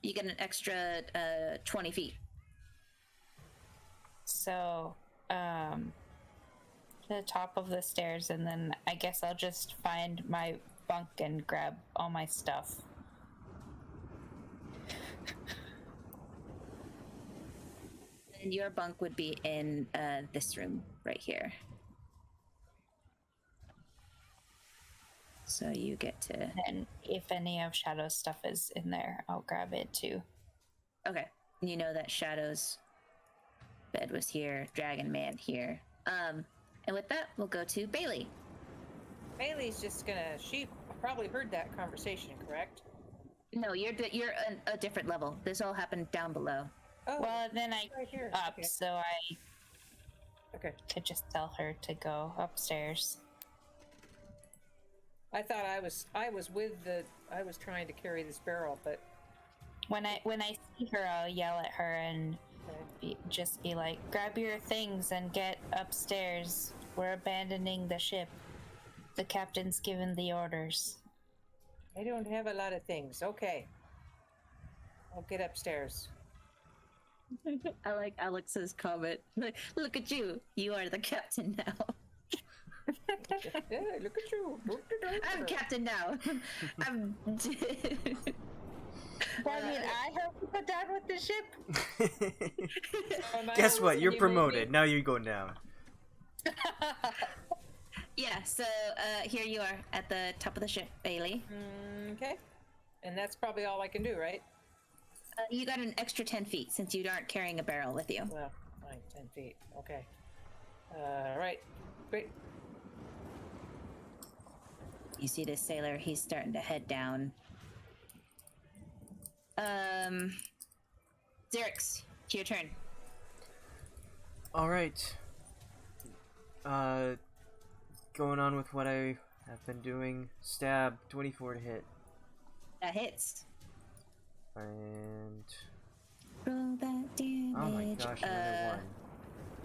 You get an extra 20 feet. So, to the top of the stairs, and then I guess I'll just find my bunk and grab all my stuff. And your bunk would be in this room right here. So you get to... And if any of Shadow's stuff is in there, I'll grab it too. Okay. You know that Shadow's bed was here, Dragon Man here. And with that, we'll go to Bei-leigh. Bei-leigh's just gonna... She probably heard that conversation, correct? No, you're a different level. This all happened down below. Oh, Well, then I right here. up, Okay. so I Okay. could just tell her to go upstairs. I thought I was trying to carry this barrel, but When I see her, I'll yell at her and just be like, "Grab your things and get upstairs. We're abandoning the ship. The captain's given the orders." I don't have a lot of things. Okay. I'll get upstairs. I like Alex's comment. Look at you. You are the captain now. Yeah, look at you. I'm captain now. I'm... Well, I mean, I helped you put down with the ship. Guess what? You're You made promoted. me- Now you're going down. Yeah, so here you are at the top of the ship, Bei-leigh. Okay. And that's probably all I can do, right? You got an extra 10 feet since you aren't carrying a barrel with you. Well, 10 feet. Okay. Right. Great. You see this sailor, he's starting to head down. Xerix, it's your turn. Alright. Going on with what I have been doing. Stab, 24 to hit. That hits. And Roll that damage. Oh my gosh, another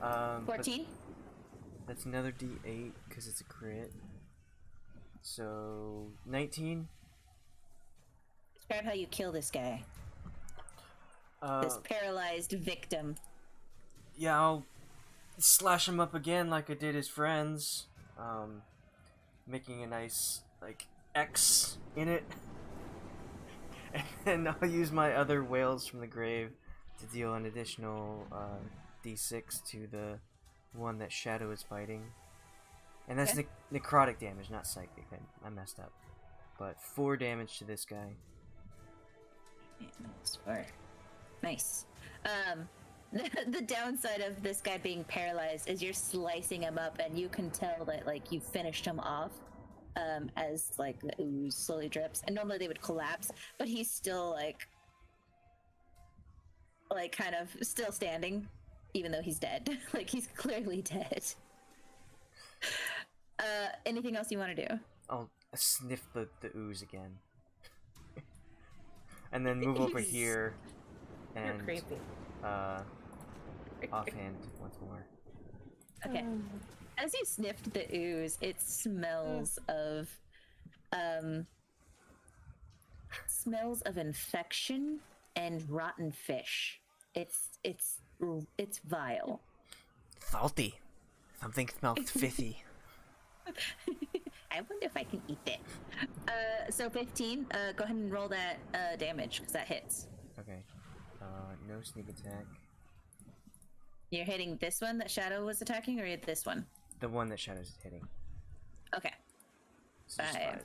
one. 14. That's another D8 because it's a crit. So 19. Describe how you kill this guy. This paralyzed victim. Yeah, I'll slash him up again like I did his friends. Making a nice, like, X in it. And I'll use my other whales from the grave to deal an additional D6 to the one that Shadow is fighting. And that's necrotic damage, not psychic. I messed up. But 4 damage to this guy. Nice. The downside of this guy being paralyzed is you're slicing him up, and you can tell that like you finished him off as like the ooze slowly drips. And normally they would collapse, but he's still like kind of still standing, even though he's dead. Like he's clearly dead. Anything else you want to do? I'll sniff the ooze again. And then move over here and You're creepy. offhand once more. Okay. As you sniffed the ooze, it smells of infection and rotten fish. It's vile. Salty. Something smells fishy. I wonder if I can eat it. So 15. Go ahead and roll that damage because that hits. Okay. No sneak attack. You're hitting this one that Shadow was attacking, or this one? The one that Shadow's hitting. Okay. So just 5.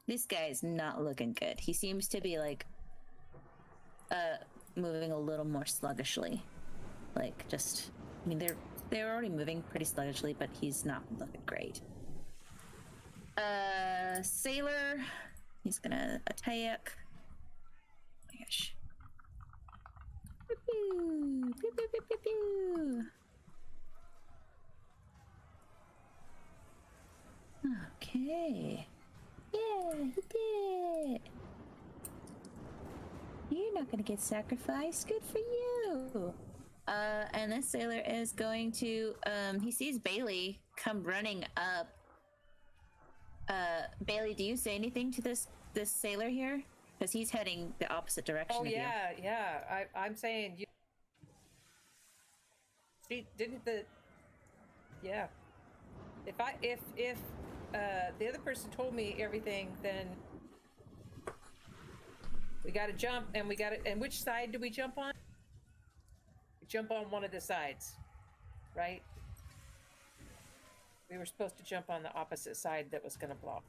This guy is not looking good. He seems to be like moving a little more sluggishly. Like just, I mean, they're already moving pretty sluggishly, but he's not looking great. Sailor, he's gonna attack. Oh my gosh. Pew, pew, pew, pew, pew, pew. Okay. Yeah, he did. You're not gonna get sacrificed. Good for you. And this sailor is going to, he sees Bei-leigh come running up. Bei-leigh, do you say anything to this sailor here? Because he's heading the opposite direction of you. Yeah. I'm saying you. She didn't the. Yeah. If the other person told me everything, then we got to jump, and we got to. And which side do we jump on? We jump on one of the sides, right? We were supposed to jump on the opposite side that was going to block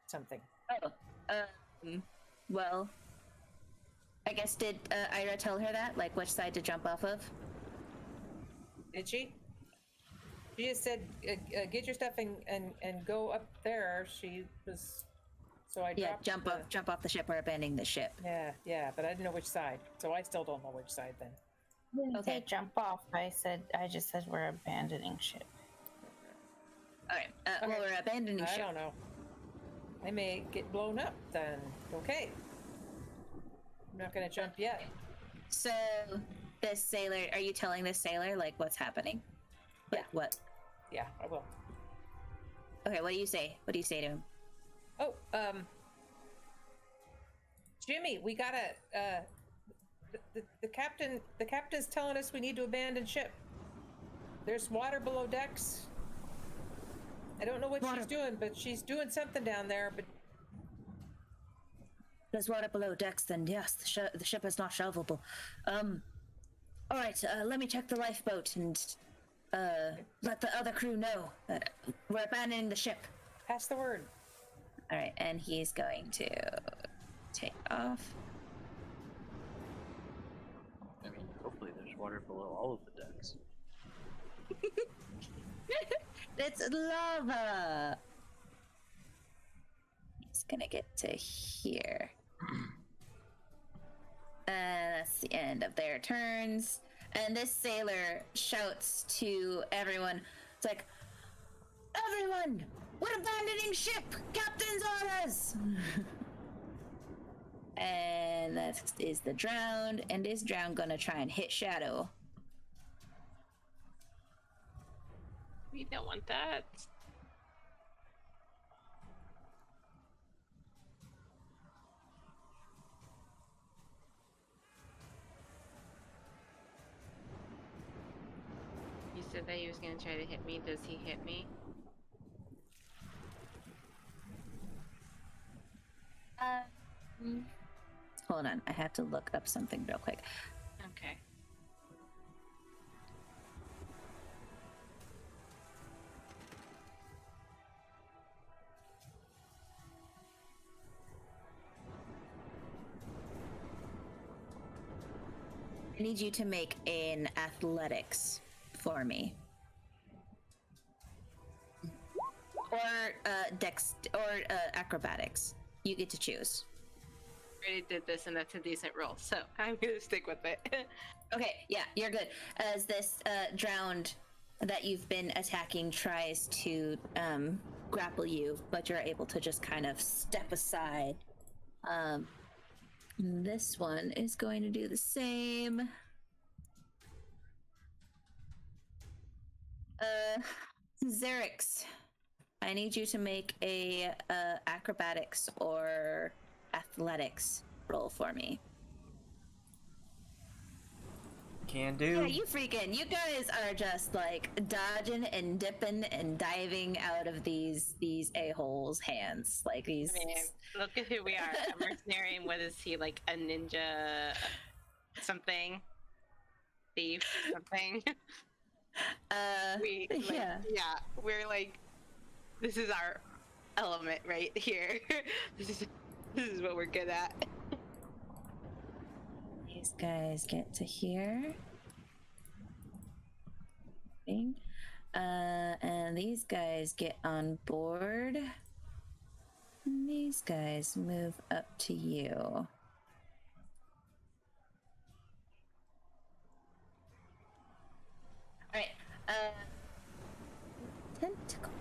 something. Oh, well, I guess did Ayre tell her that, like which side to jump off of? Did she? She just said, "Get your stuff and go up there." She was, so I dropped. Jump off the ship or abandoning the ship. Yeah, but I didn't know which side, so I still don't know which side then. Okay, jump off. I just said we're abandoning ship. All right. Well, we're abandoning ship. I don't know. I may get blown up then. Okay. I'm not gonna jump yet. So, this sailor, are you telling this sailor like what's happening? Like, what? Yeah, I will. Okay, what do you say? What do you say to him? Oh, Jimmy, we gotta. The captain's telling us we need to abandon ship. There's water below decks. I don't know what she's doing, but she's doing something down there. But there's water below decks. Then yes, the ship is not shelvable. All right. Let me check the lifeboat and let the other crew know that we're abandoning the ship. Pass the word. All right, and he's going to take off. I mean, hopefully there's water below all of the decks. It's lava. He's gonna get to here. And that's the end of their turns. And this sailor shouts to everyone. It's like, everyone, we're abandoning ship. Captain's orders. And that is the drowned. And is drowned gonna try and hit Shadow? We don't want that. He said that he was gonna try to hit me. Does he hit me? Hold on, I have to look up something real quick. Okay. I need you to make an athletics for me. Or acrobatics. You get to choose. I already did this, and that's a decent roll, so I'm gonna stick with it. Okay, yeah, you're good. As this drowned that you've been attacking tries to grapple you, but you're able to just kind of step aside. This one is going to do the same. Xerix, I need you to make a acrobatics or athletics roll for me. Can do. Yeah, you guys are just like dodging and dipping and diving out of these a-holes' hands. Like these. I mean, look at who we are. A mercenary, and what is he, like a ninja something? Thief something? Yeah. Yeah, we're like, this is our element right here. This is what we're good at. These guys get to here. And these guys get on board. And these guys move up to you. Alright, tentacle.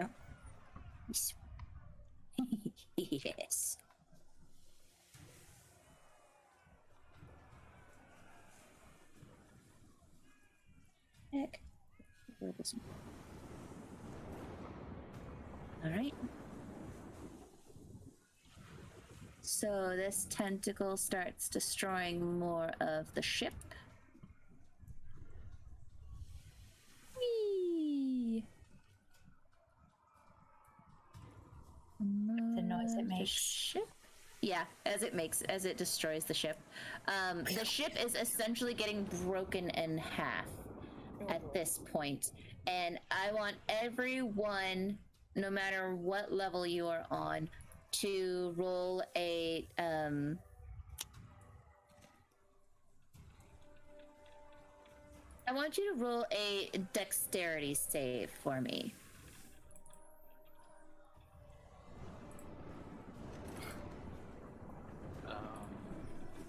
Oh. Yes. Heck. All right. So this tentacle starts destroying more of the ship. Whee! The noise it The makes. ship? Yeah, as it destroys the ship. The ship is essentially getting broken in half at this point. And I want everyone, no matter what level you are on, to roll a I want you to roll a dexterity save for me.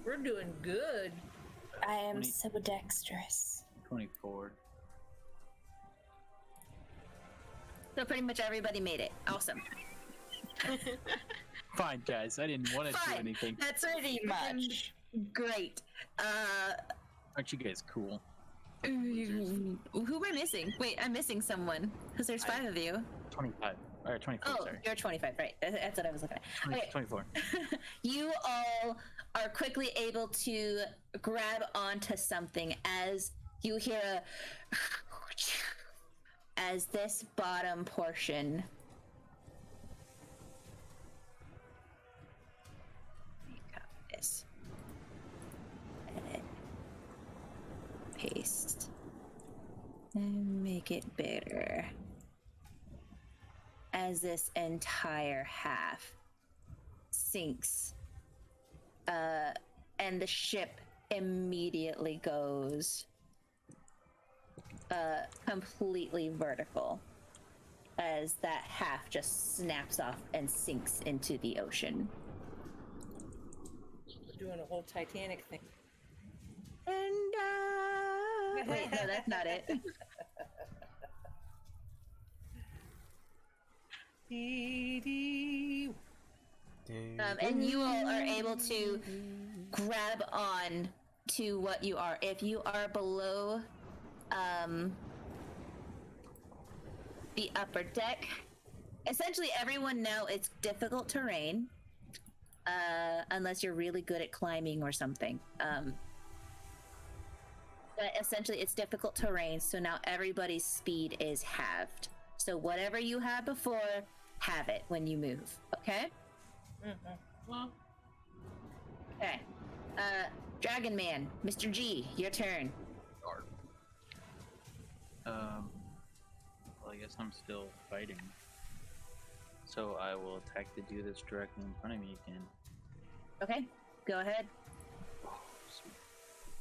We're doing good. I am 20. so dexterous. 24. So pretty much everybody made it. Awesome. Fine, guys. I didn't want to do Fine. anything. That's pretty much great. Aren't you guys cool? Who am I missing? Wait, I'm missing someone because there's 5 of you. 25. Or 24, Oh, sorry. you're 25, right? That's what I was looking at. Okay. 24. You all are quickly able to grab onto something as you hear a as this bottom portion this edit paste and make it bigger as this entire half sinks and the ship immediately goes completely vertical as that half just snaps off and sinks into the ocean. We're doing a whole Titanic thing. And Wait, no, that's not it. And you all are able to grab on to what you are. If you are below the upper deck, essentially everyone now, it's difficult terrain, unless you're really good at climbing or something. But essentially it's difficult terrain, so now everybody's speed is halved. So whatever you had before, have it when you move, okay? Okay. Dragon Man, Mr. G, your turn. Well, I guess I'm still fighting. So I will attack the dude that's directly in front of me again. Okay, go ahead. Oh, sweet.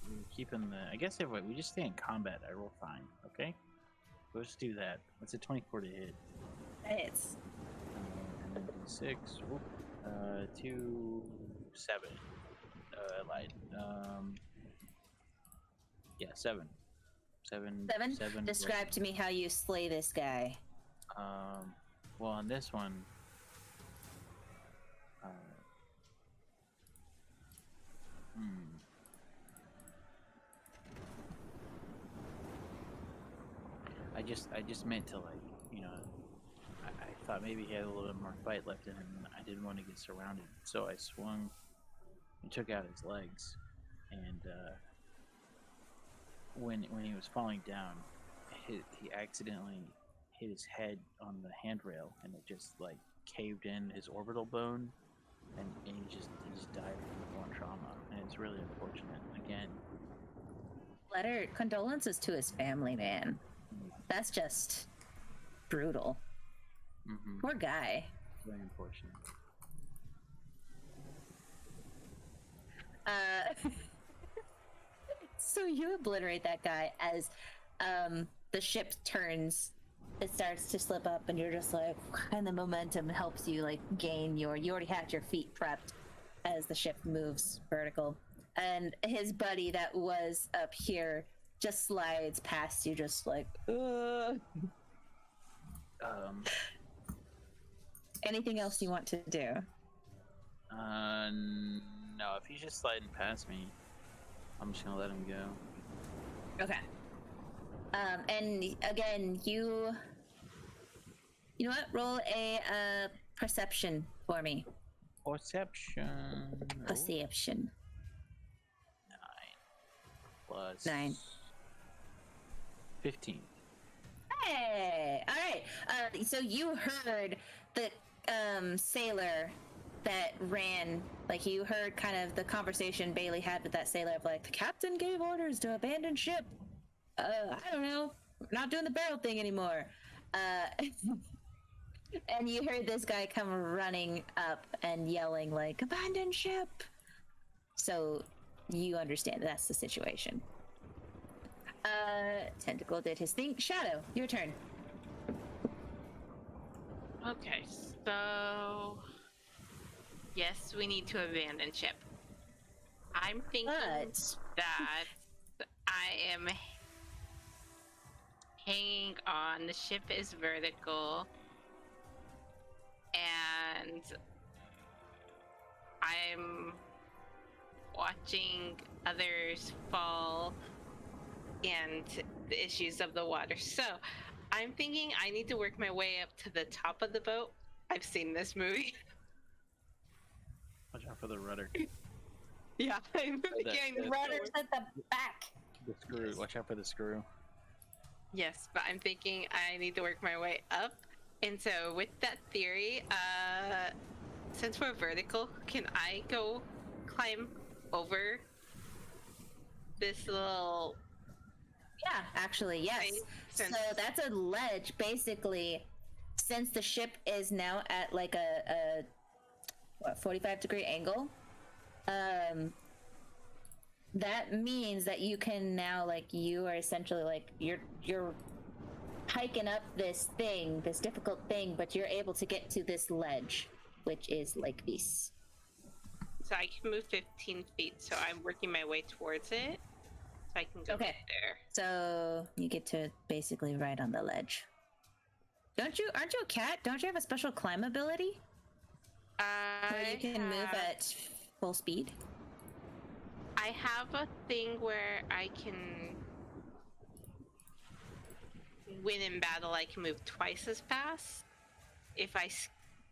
We're keeping the... I guess if we just stay in combat, I roll fine, okay? Let's do that. That's a 24 to hit. That hits. And then 6. 2, 7. I lied. Yeah, 7. 7. 7? Describe to me how you slay this guy. Well, on this one, I just meant to, like, you know, I thought maybe he had a little bit more fight left in him, and I didn't want to get surrounded, so I swung and took out his legs, and when he was falling down, he accidentally hit his head on the handrail, and it just like caved in his orbital bone, and he just died from one trauma, and it's really unfortunate. Again, Condolences to his family, man. That's just brutal. Poor guy. Very unfortunate. So you obliterate that guy as the ship turns. It starts to slip up, and you're just like, and the momentum helps you like gain you already had your feet prepped as the ship moves vertical, and his buddy that was up here just slides past you, just like, ugh. Anything else you want to do? No, if he's just sliding past me, I'm just gonna let him go. Okay. And again, you know what? Roll a perception for me. Perception. Perception. 9 plus 9. 15. Hey! All right. So you heard the sailor that ran, like, you heard kind of the conversation Bei-leigh had with that sailor of like, the captain gave orders to abandon ship. I don't know. We're not doing the barrel thing anymore. And you heard this guy come running up and yelling like, abandon ship. So you understand that's the situation. Tentacle did his thing. Shadow, your turn. Okay, so yes, we need to abandon ship. I'm thinking that I am hanging on. The ship is vertical, and I'm watching others fall and the issues of the water. So I'm thinking I need to work my way up to the top of the boat. I've seen this movie. Watch out for the rudder. Yeah, I'm thinking Rudder's at the back. The screw. Watch out for the screw. Yes, but I'm thinking I need to work my way up. And so with that theory, since we're vertical, can I go climb over this little... Yeah, actually, yes. Since... So that's a ledge, basically, since the ship is now at like a 45-degree angle. That means that you can now, like, you are essentially like, you're hiking up this thing, this difficult thing, but you're able to get to this ledge, which is like this. So I can move 15 feet, so I'm working my way towards it. I can go Okay. get there. So you get to basically right on the ledge. Aren't you a cat? Don't you have a special climb ability? Where you can move at full speed? I have a thing where I can win in battle. I can move twice as fast if I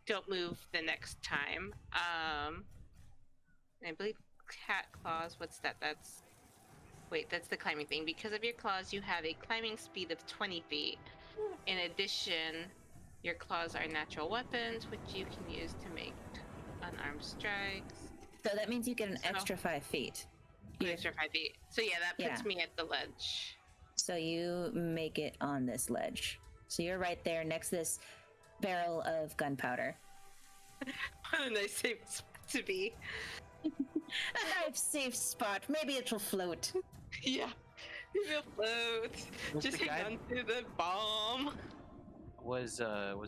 don't move the next time. I believe cat claws. What's that? That's the climbing thing. Because of your claws, you have a climbing speed of 20 feet. In addition, your claws are natural weapons, which you can use to make unarmed strikes. So that means you get an extra 5 feet. An extra 5 feet. So yeah, that puts me at the ledge. So you make it on this ledge. So you're right there next to this barrel of gunpowder. What a nice safe spot to be. A nice safe spot. Maybe it will float. Yeah. It will float. Was Just the hang guy- on to the bomb. Was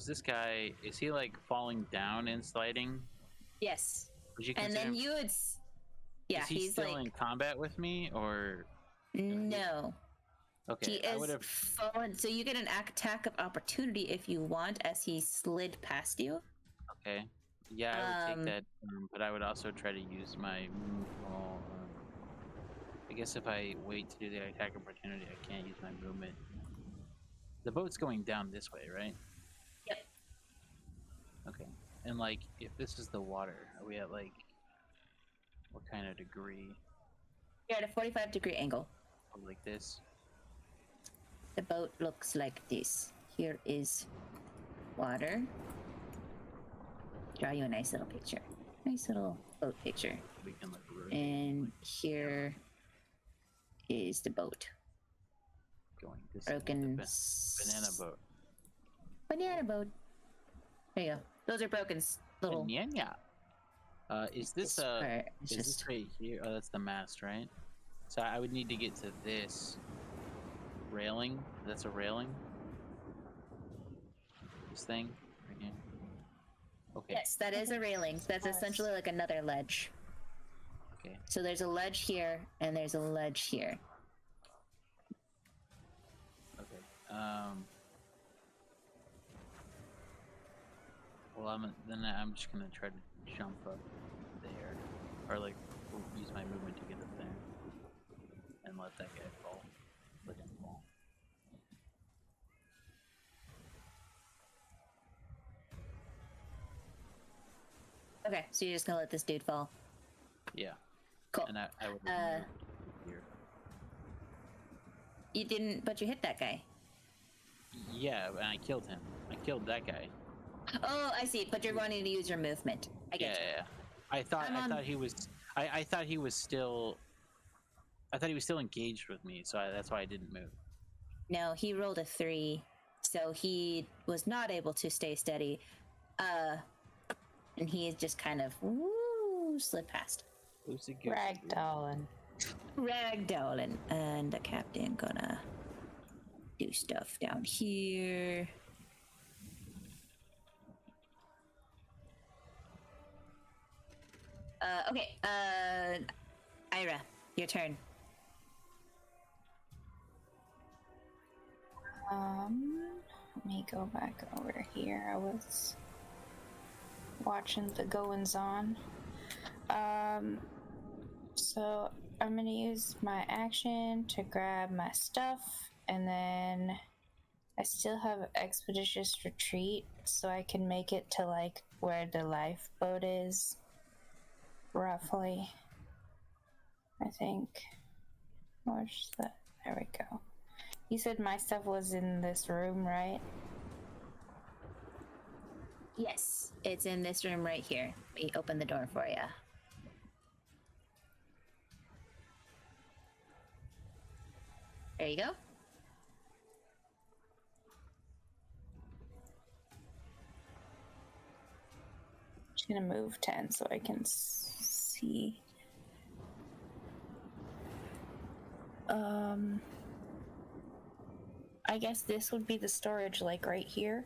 this guy? Is he like falling down and sliding? Yes. Would you And consider then him- you would. Yeah, is he he's still like. in combat with me, or No. okay? He I is would have. fallen. So you get an attack of opportunity if you want, as he slid past you. Okay. Yeah, I would take Um, that, but I would also try to use my move. I guess if I wait to do the attack opportunity, I can't use my movement. The boat's going down this way, right? Yep. Okay. And like, if this is the water, are we at like what kind of degree? You're at a 45-degree angle. Like this? The boat looks like this. Here is water. Draw you a nice little picture. Nice little boat picture. We can like rotate And here is the boat. going this Broken banana boat. Banana boat. There you go. Those are broken little. Banana. Is this part is is this right here? Oh, that's the mast, right? So I would need to get to this railing. That's a railing. This thing right here. Okay. Yes, that is a railing. That's essentially like another ledge. Okay. So there's a ledge here, and there's a ledge here. Okay. Well, I'm just gonna try to jump up there, or like use my movement to get up there, and let that guy fall. Let him fall. Okay, so you're just gonna let this dude fall. Yeah. Cool. And I would have moved here. You didn't, but you hit that guy. Yeah, and I killed him. I killed that guy. Oh, I see. But you're wanting to use your movement. I get you. Yeah. I thought I'm on- he was. I thought he was still. I thought he was still engaged with me, so that's why I didn't move. No, he rolled a 3, so he was not able to stay steady. And he just kind of slid past. Ragdolling. Ragdolling. And the captain gonna do stuff down here. Okay, Ayre, your turn. Let me go back over here. I was watching the goings on. So I'm gonna use my action to grab my stuff, and then I still have expeditious retreat, so I can make it to like where the lifeboat is, roughly. I think. Where's that? There we go. You said my stuff was in this room, right? Yes, it's in this room right here. Let me open the door for you. There you go. Just gonna move 10 so I can see. I guess this would be the storage, like right here.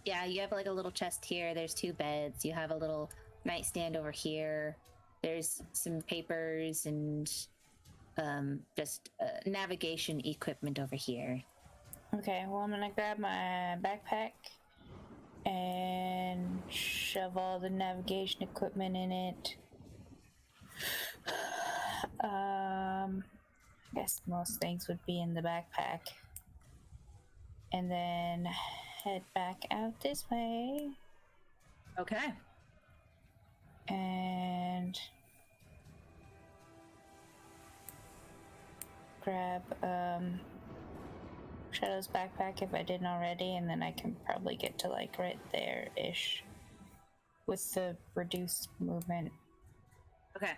Yeah, you have like a little chest here. There's 2 beds. You have a little nightstand over here. There's some papers and just navigation equipment over here. Okay, well, I'm gonna grab my backpack and shove all the navigation equipment in it. I guess most things would be in the backpack. And then head back out this way. Okay. And grab Shadow's backpack if I didn't already, and then I can probably get to like right there-ish with the reduced movement. Okay.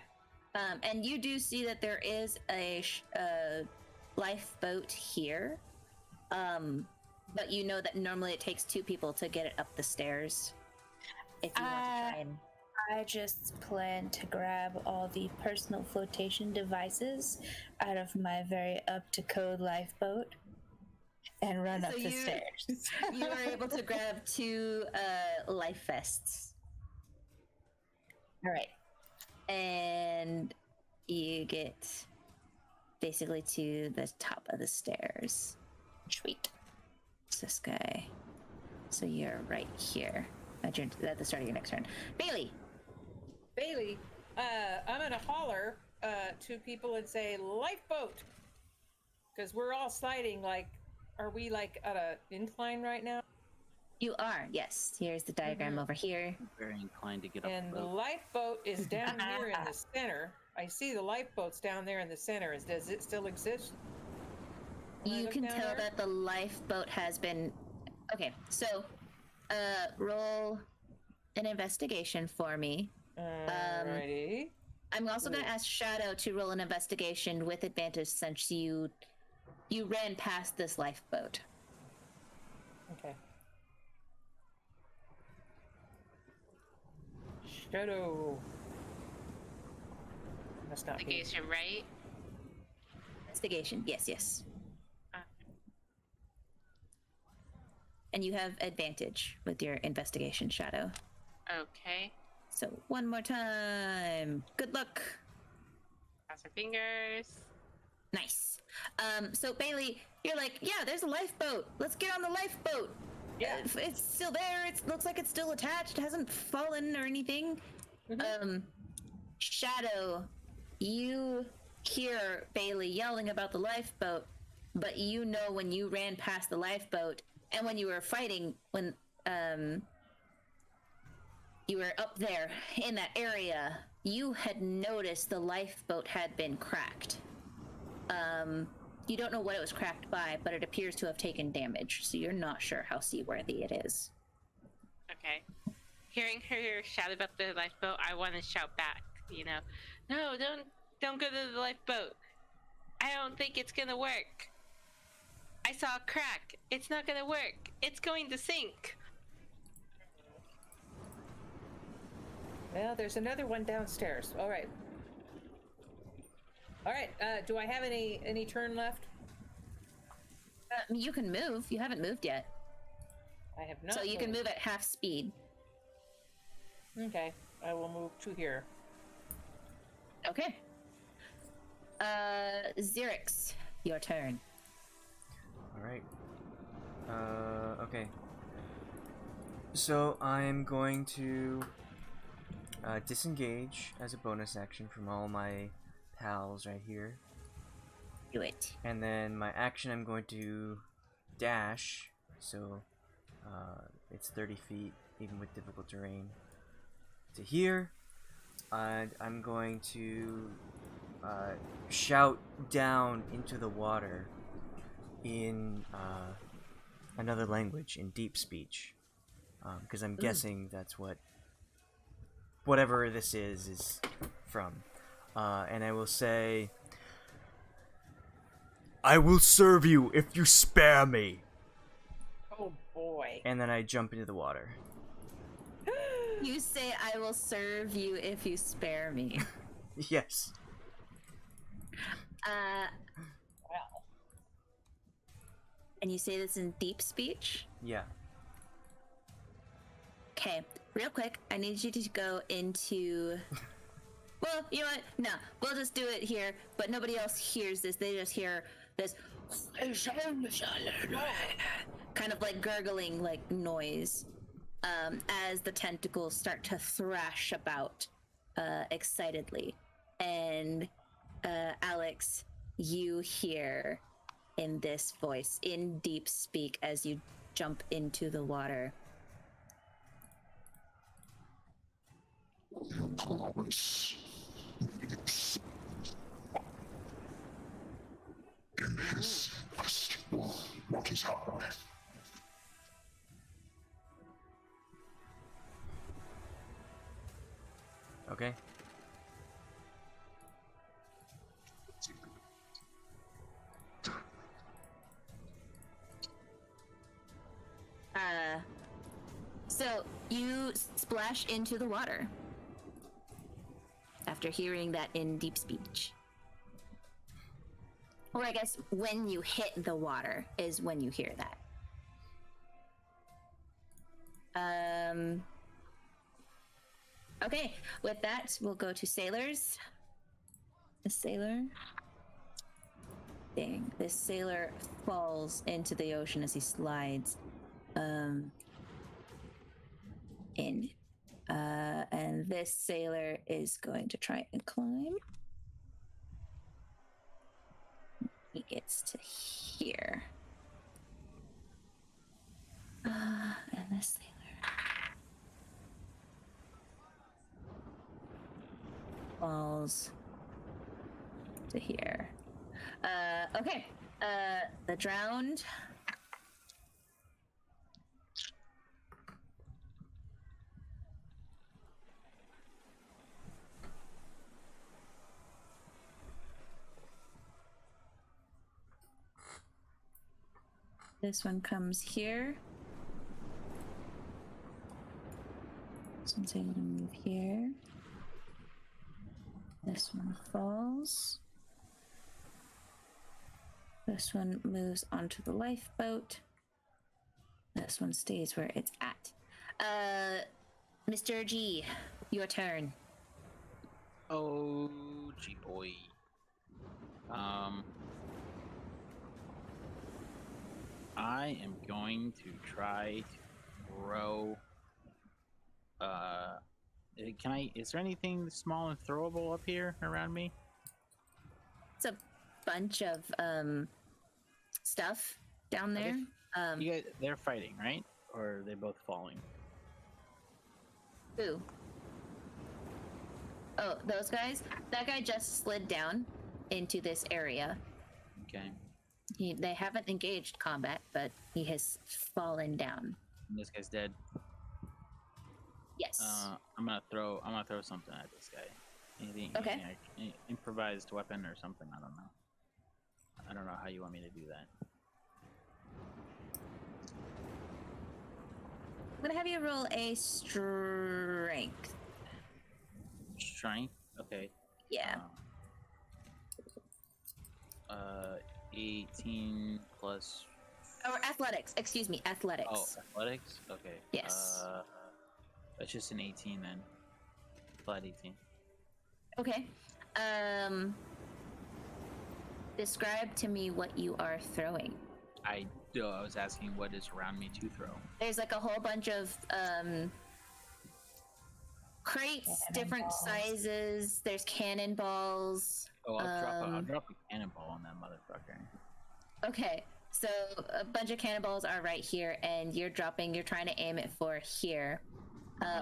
And you do see that there is a lifeboat here. But you know that normally it takes 2 people to get it up the stairs. If you want to try and... I just plan to grab all the personal flotation devices out of my very up-to-code lifeboat and run up the stairs. You are able to grab 2 life vests. All right. And you get basically to the top of the stairs. Sweet. It's this guy. So you're right here at the start of your next turn. Bei-leigh! Bei-leigh, I'm gonna holler to people and say, lifeboat! Because we're all sliding, like, are we like at an incline right now? You are, yes. Here's the diagram over here. I'm very inclined to get up And the the boat. lifeboat is down here in the center. I see the lifeboat's down there in the center. Does it still exist? When I You look can down tell there? that the lifeboat has been... Okay, so roll an investigation for me. Alrighty. I'm also going to ask Shadow to roll an investigation with advantage since you ran past this lifeboat. Okay. Shadow. Must not be. Investigation, right? Investigation, yes. Uh. And you have advantage with your investigation, Shadow. Okay. So one more time. Good luck. Cross our fingers. Nice. So Bei-leigh, you're like, yeah, there's a lifeboat. Let's get on the lifeboat. Yeah. It's still there. It looks like it's still attached. It hasn't fallen or anything. Shadow, you hear Bei-leigh yelling about the lifeboat, but you know when you ran past the lifeboat and when you were fighting, when you were up there in that area, you had noticed the lifeboat had been cracked. You don't know what it was cracked by, but it appears to have taken damage, so you're not sure how seaworthy it is. Okay. Hearing her shout about the lifeboat, I want to shout back. You know, no, don't go to the lifeboat. I don't think it's gonna work. I saw a crack. It's not gonna work. It's going to sink. Well, there's another one downstairs. All right. All right. Do I have any turn left? You can move. You haven't moved yet. I have not. So you can moved. move at half speed. Okay. I will move to here. Okay. Xerix, your turn. All right. Okay. So I'm going to disengage as a bonus action from all my pals right here. Do it. And then my action, I'm going to dash. So it's 30 feet, even with difficult terrain, to here. And I'm going to shout down into the water in another language, in deep speech, because I'm guessing that's what whatever this is from. And I will say, "I will serve you if you spare me." Oh boy. And then I jump into the water. You say, I will serve you if you spare me. Yes. Well. And you say this in deep speech? Yeah. Okay, real quick, I need you to go into Well, you know what? No, we'll just do it here, but nobody else hears this. They just hear this kind of like gurgling like noise as the tentacles start to thrash about excitedly. And Alex, you hear in this voice, in deep speak, as you jump into the water. In his festival, what has happened? Okay. So you splash into the water after hearing that in deep speech. Or I guess when you hit the water is when you hear that. Okay, with that, we'll go to sailors. The sailor. Dang, this sailor falls into the ocean as he slides in. And this sailor is going to try and climb. He gets to here. And this sailor falls to here. Okay. The drowned. This one comes here. This one's able to move here. This one falls. This one moves onto the lifeboat. This one stays where it's at. Mr. G, your turn. Oh, gee boy. I am going to try to throw. Is there anything small and throwable up here around me? It's a bunch of stuff down there. You guys, they're fighting, right? Or are they both falling? Who? Oh, those guys? That guy just slid down into this area. Okay. They haven't engaged combat, but he has fallen down. And this guy's dead. Yes. I'm gonna throw something at this guy. Anything? Okay. Any improvised weapon or something. I don't know. I don't know how you want me to do that. I'm gonna have you roll a strength. Strength. Okay. Yeah. 18 plus. Or athletics. Excuse me, athletics. Oh, athletics. Okay. Yes. That's just an 18 then. Flat 18. Okay. Describe to me what you are throwing. I was asking what is around me to throw. There's like a whole bunch of crates, different sizes. There's cannonballs. Oh, I'll drop a cannonball on that motherfucker. Okay, so a bunch of cannonballs are right here, and you're trying to aim it for here.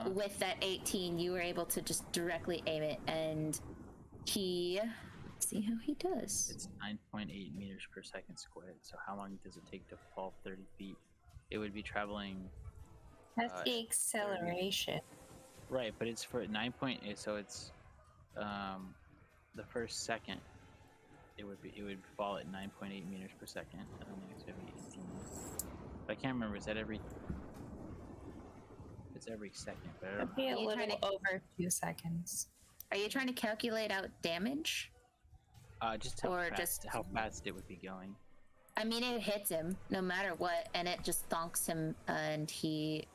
With that 18, you were able to just directly aim it, and let's see how he does. It's 9.8 meters per second squared, so how long does it take to fall 30 feet? It would be traveling... That's the acceleration. 30. Right, but it's for 9.8, so it's... the first second, it would fall at 9.8 meters per second. I don't think it's gonna be 18. But I can't remember. Is that every? It's every second. But I don't It'd be a Are you little trying to- over 2 seconds. Are you trying to calculate out damage? Just how fast it would be going. I mean, it hits him no matter what, and it just thonks him, and he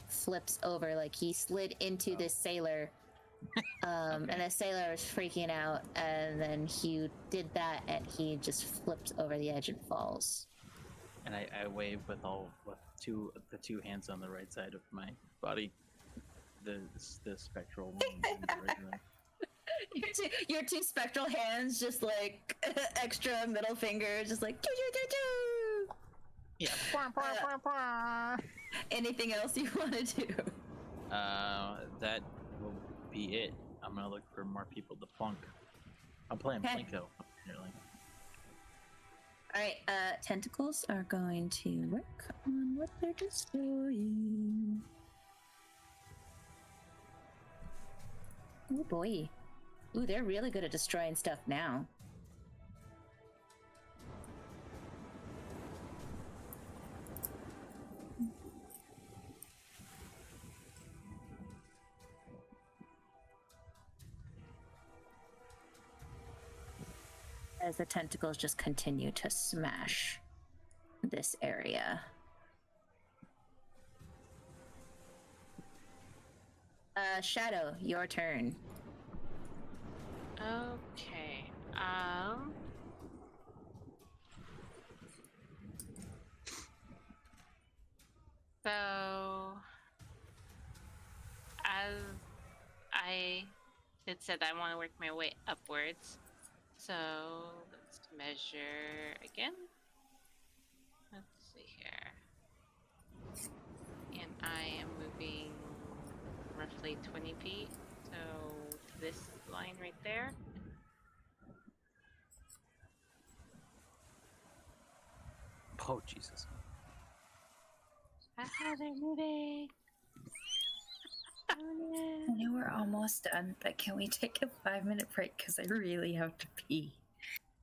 flips over like he slid into this sailor And the sailor was freaking out, and then he did that, and he just flips over the edge and falls. And I wave with the two hands on the right side of my body, the spectral one. And the regular. Your two spectral hands, just like extra middle finger, just like choo choo choo choo. Yeah. Anything else you want to do? That will be it. I'm gonna look for more people to plunk. I'm playing Plinko, apparently. Alright, tentacles are going to work on what they're destroying. Oh boy. Ooh, they're really good at destroying stuff now. As the tentacles just continue to smash this area. Shadow, your turn. Okay. So, as I had said, I want to work my way upwards. So, let's measure again. Let's see here. And I am moving roughly 20 feet. So, this line right there. Oh, Jesus. They're moving. Oh, no. I know we're almost done, but can we take a 5-minute break? Because I really have to pee.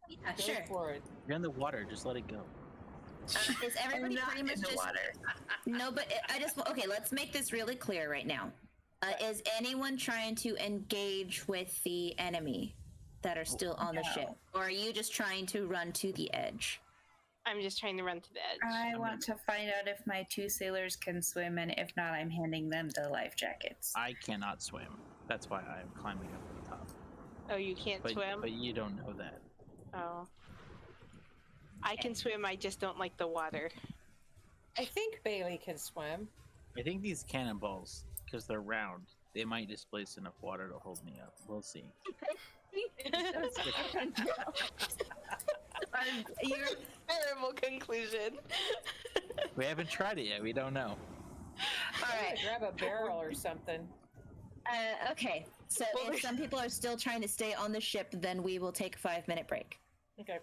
Yeah, Go sure. for it. You're in the water. Just let it go. Is everybody I'm not pretty much in the just water. No, but okay, let's make this really clear right now. Is anyone trying to engage with the enemy that are still on the ship? Or are you just trying to run to the edge? I'm just trying to run to the edge. I want to find out if my 2 sailors can swim, and if not, I'm handing them the life jackets. I cannot swim. That's why I'm climbing up to the top. Oh, you can't swim? But you don't know that. Oh. I can swim, I just don't like the water. I think Bei-leigh can swim. I think these cannonballs, because they're round, they might displace enough water to hold me up. We'll see. Your terrible conclusion. We haven't tried it yet. We don't know. All right. Grab a barrel or something. Okay. So if some people are still trying to stay on the ship, then we will take a 5-minute break. Okay.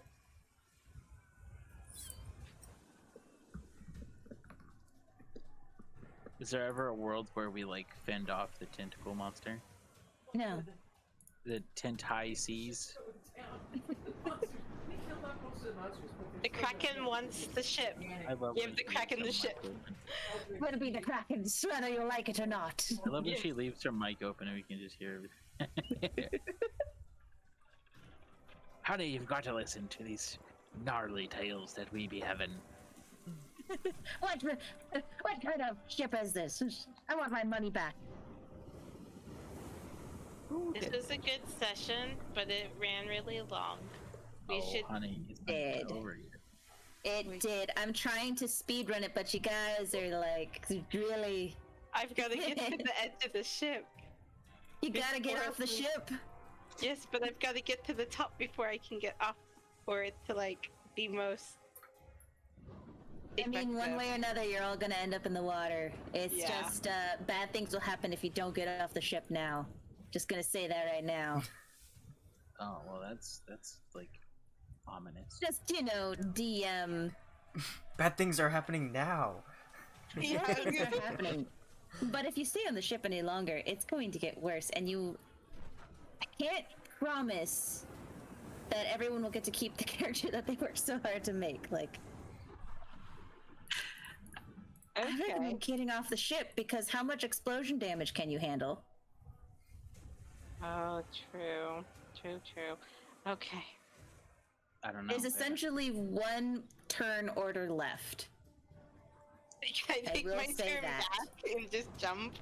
Is there ever a world where we like fend off the tentacle monster? No. The Tentices? The Kraken wants the ship. I love Give when the she Kraken leaves the her ship. mic open. It'll be the Kraken, whether you like it or not. I love when she leaves her mic open and we can just hear everything. Honey, you've got to listen to these gnarly tales that we be having. What kind of ship is this? I want my money back. This was a good session, but it ran really long. We should. Honey, it's Dead. not over yet. It did. I'm trying to speedrun it, but you guys are like really. I've got to get to the edge of the ship. You gotta get off the ship. Yes, but I've got to get to the top before I can get off for it to like be most. I mean, one effective. way or another, you're all gonna end up in the water. It's Yeah. just bad things will happen if you don't get off the ship now. Just gonna say that right now. Oh, well, that's like ominous. Just DM. Bad things are happening now. Yeah. Things are happening. But if you stay on the ship any longer, it's going to get worse. And I can't promise that everyone will get to keep the character that they worked so hard to make. Like, I recommend getting off the ship because how much explosion damage can you handle? Oh, true. True. Okay. I don't know. There's essentially one turn order left. Can I take will my say turn that. back and just jump?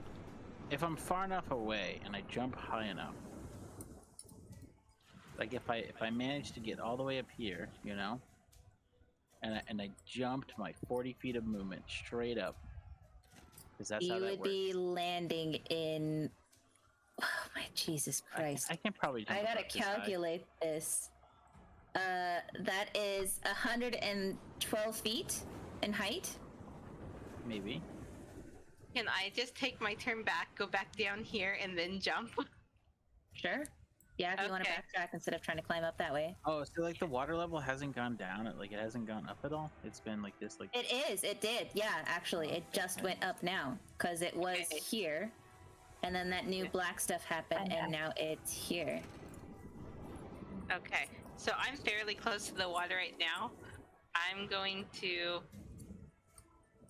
if I'm far enough away and I jump high enough, like if I manage to get all the way up here, you know, and I jumped my 40 feet of movement straight up, because that's how You that would works. be landing in. Oh my Jesus Christ! I can probably jump. I gotta about this high. calculate this. That is 112 feet in height. Maybe. Can I just take my turn back, go back down here, and then jump? Sure. Yeah, if you want to Okay. backtrack instead of trying to climb up that way. Oh, so like the water level hasn't gone down, like it hasn't gone up at all. It's been like this, like. It is. It did. Yeah, actually, it just went up now because it was Okay. here, and then that new black stuff happened, and now it's here. Okay, so I'm fairly close to the water right now. I'm going to.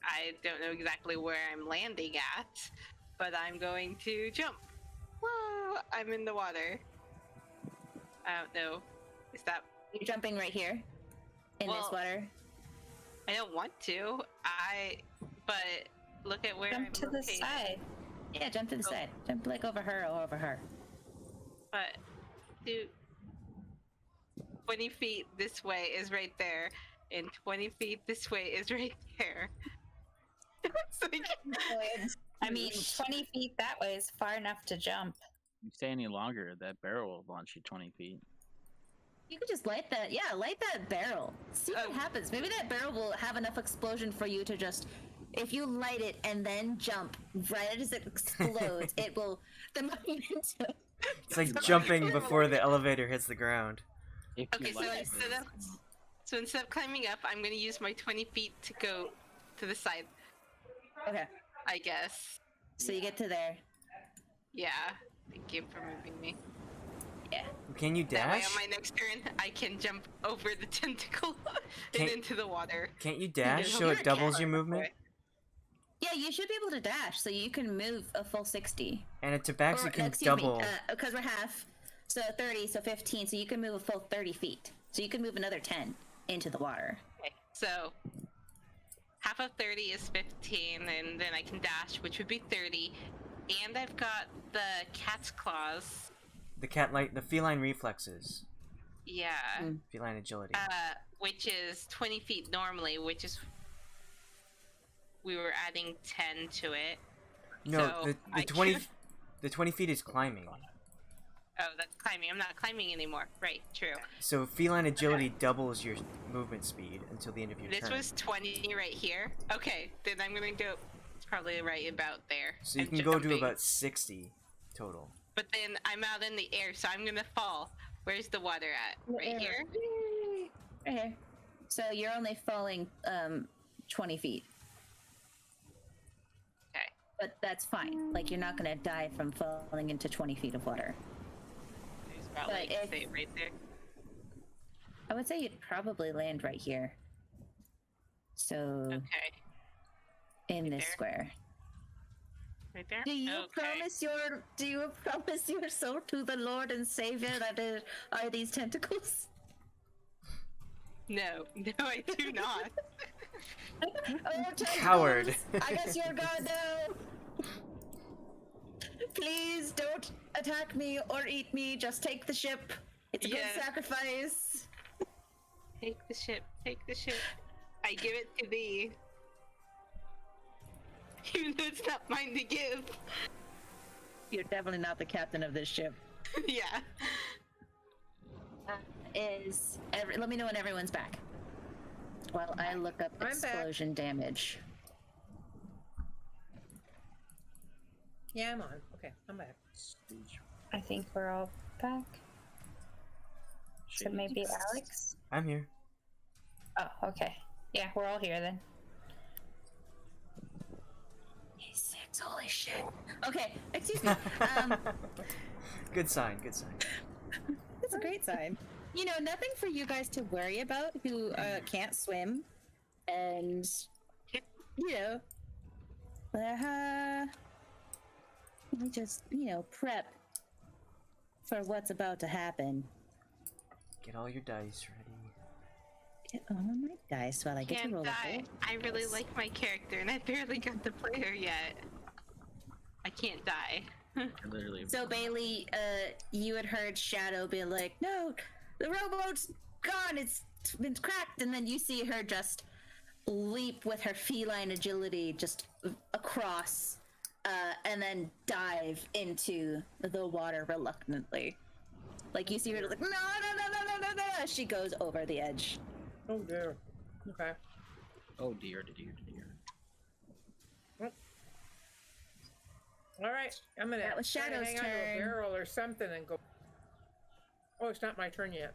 I don't know exactly where I'm landing at, but I'm going to jump. Whoa! I'm in the water. I don't know. Is that? You're jumping right here in this Well, water. I don't want to. But look at where Jump I'm to the located. side. Yeah, jump to the Oh. side. Jump like over her or over her. But, dude, 20 feet this way is right there, and 20 feet this way is right there. It's like, I mean, 20 feet that way is far enough to jump. If you stay any longer, that barrel will launch you 20 feet. You could just light that. Yeah, light that barrel. See what happens. Maybe that barrel will have enough explosion for you to just. If you light it and then jump right as it explodes, it will. The momentum. It's like jumping before the elevator hits the ground. If okay, you so like instead of climbing up, I'm going to use my 20 feet to go to the side, Okay, I guess. so you get to there. Yeah. Thank you for moving me. Yeah. Can you That way dash? on my next turn, I can jump over the tentacle and Can't- into the water. Can't you dash so You're it a doubles cat. your movement? Yeah, you should be able to dash, so you can move a full 60. And a tabaxi Or, can excuse double. me, because we're half. So 30, so 15, so you can move a full 30 feet. So you can move another 10 into the water. Okay, so half of 30 is 15, and then I can dash, which would be 30. And I've got the cat's claws. The feline reflexes, Yeah. feline agility. Which is 20 feet normally, which is. We were adding 10 to it. No, so the I 20 could- the 20 feet is climbing. Oh, that's climbing. I'm not climbing anymore. Right, true. So feline agility doubles your movement speed until the end of your This turn. was 20 right here. Okay, then I'm gonna go. It's probably right about there. So you I'm can go to jumping. about 60 total. But then I'm out in the air, so I'm gonna fall. Where's the water at? Right here? Right here. So you're only falling 20 feet. Okay. But that's fine. Like, you're not going to die from falling into 20 feet of water. It's about But like if- say right there. I would say you'd probably land right here. So, Okay. in this there? square. Right there? Do you Okay. promise your soul to the Lord and Savior that there are these tentacles? No, I do not. Oh, tentacles! Coward. I guess you're God now. Please don't attack me or eat me. Just take the ship. It's a Yeah. good sacrifice. Take the ship. Take the ship. I give it to thee. Even though it's not mine to give. You're definitely not the captain of this ship. Yeah. Let me know when everyone's back. While I look up I'm back. explosion damage. Yeah, I'm on. Okay, I'm back. I think we're all back. So maybe Alex? I'm here. Oh, okay. Yeah, we're all here then. He's 6. Holy shit. Okay, excuse me. Good sign, good sign. That's a great sign. You know, nothing for you guys to worry about who can't swim. And, you know, we just, prep for what's about to happen. Get all your dice ready. Get all my dice while I get to Can't roll die. a I really like my character, and I barely got to play her yet. I can't die. Literally. So Bei-leigh, you had heard Shadow be like, "No, the rowboat's gone. It's been cracked," and then you see her just leap with her feline agility just across, and then dive into the water reluctantly. Like you see her like, no. She goes over the edge. Oh dear. Okay. Oh dear. All right. I'm gonna That was try to Shadow's hang onto a turn. barrel or something and go. Oh, it's not my turn yet.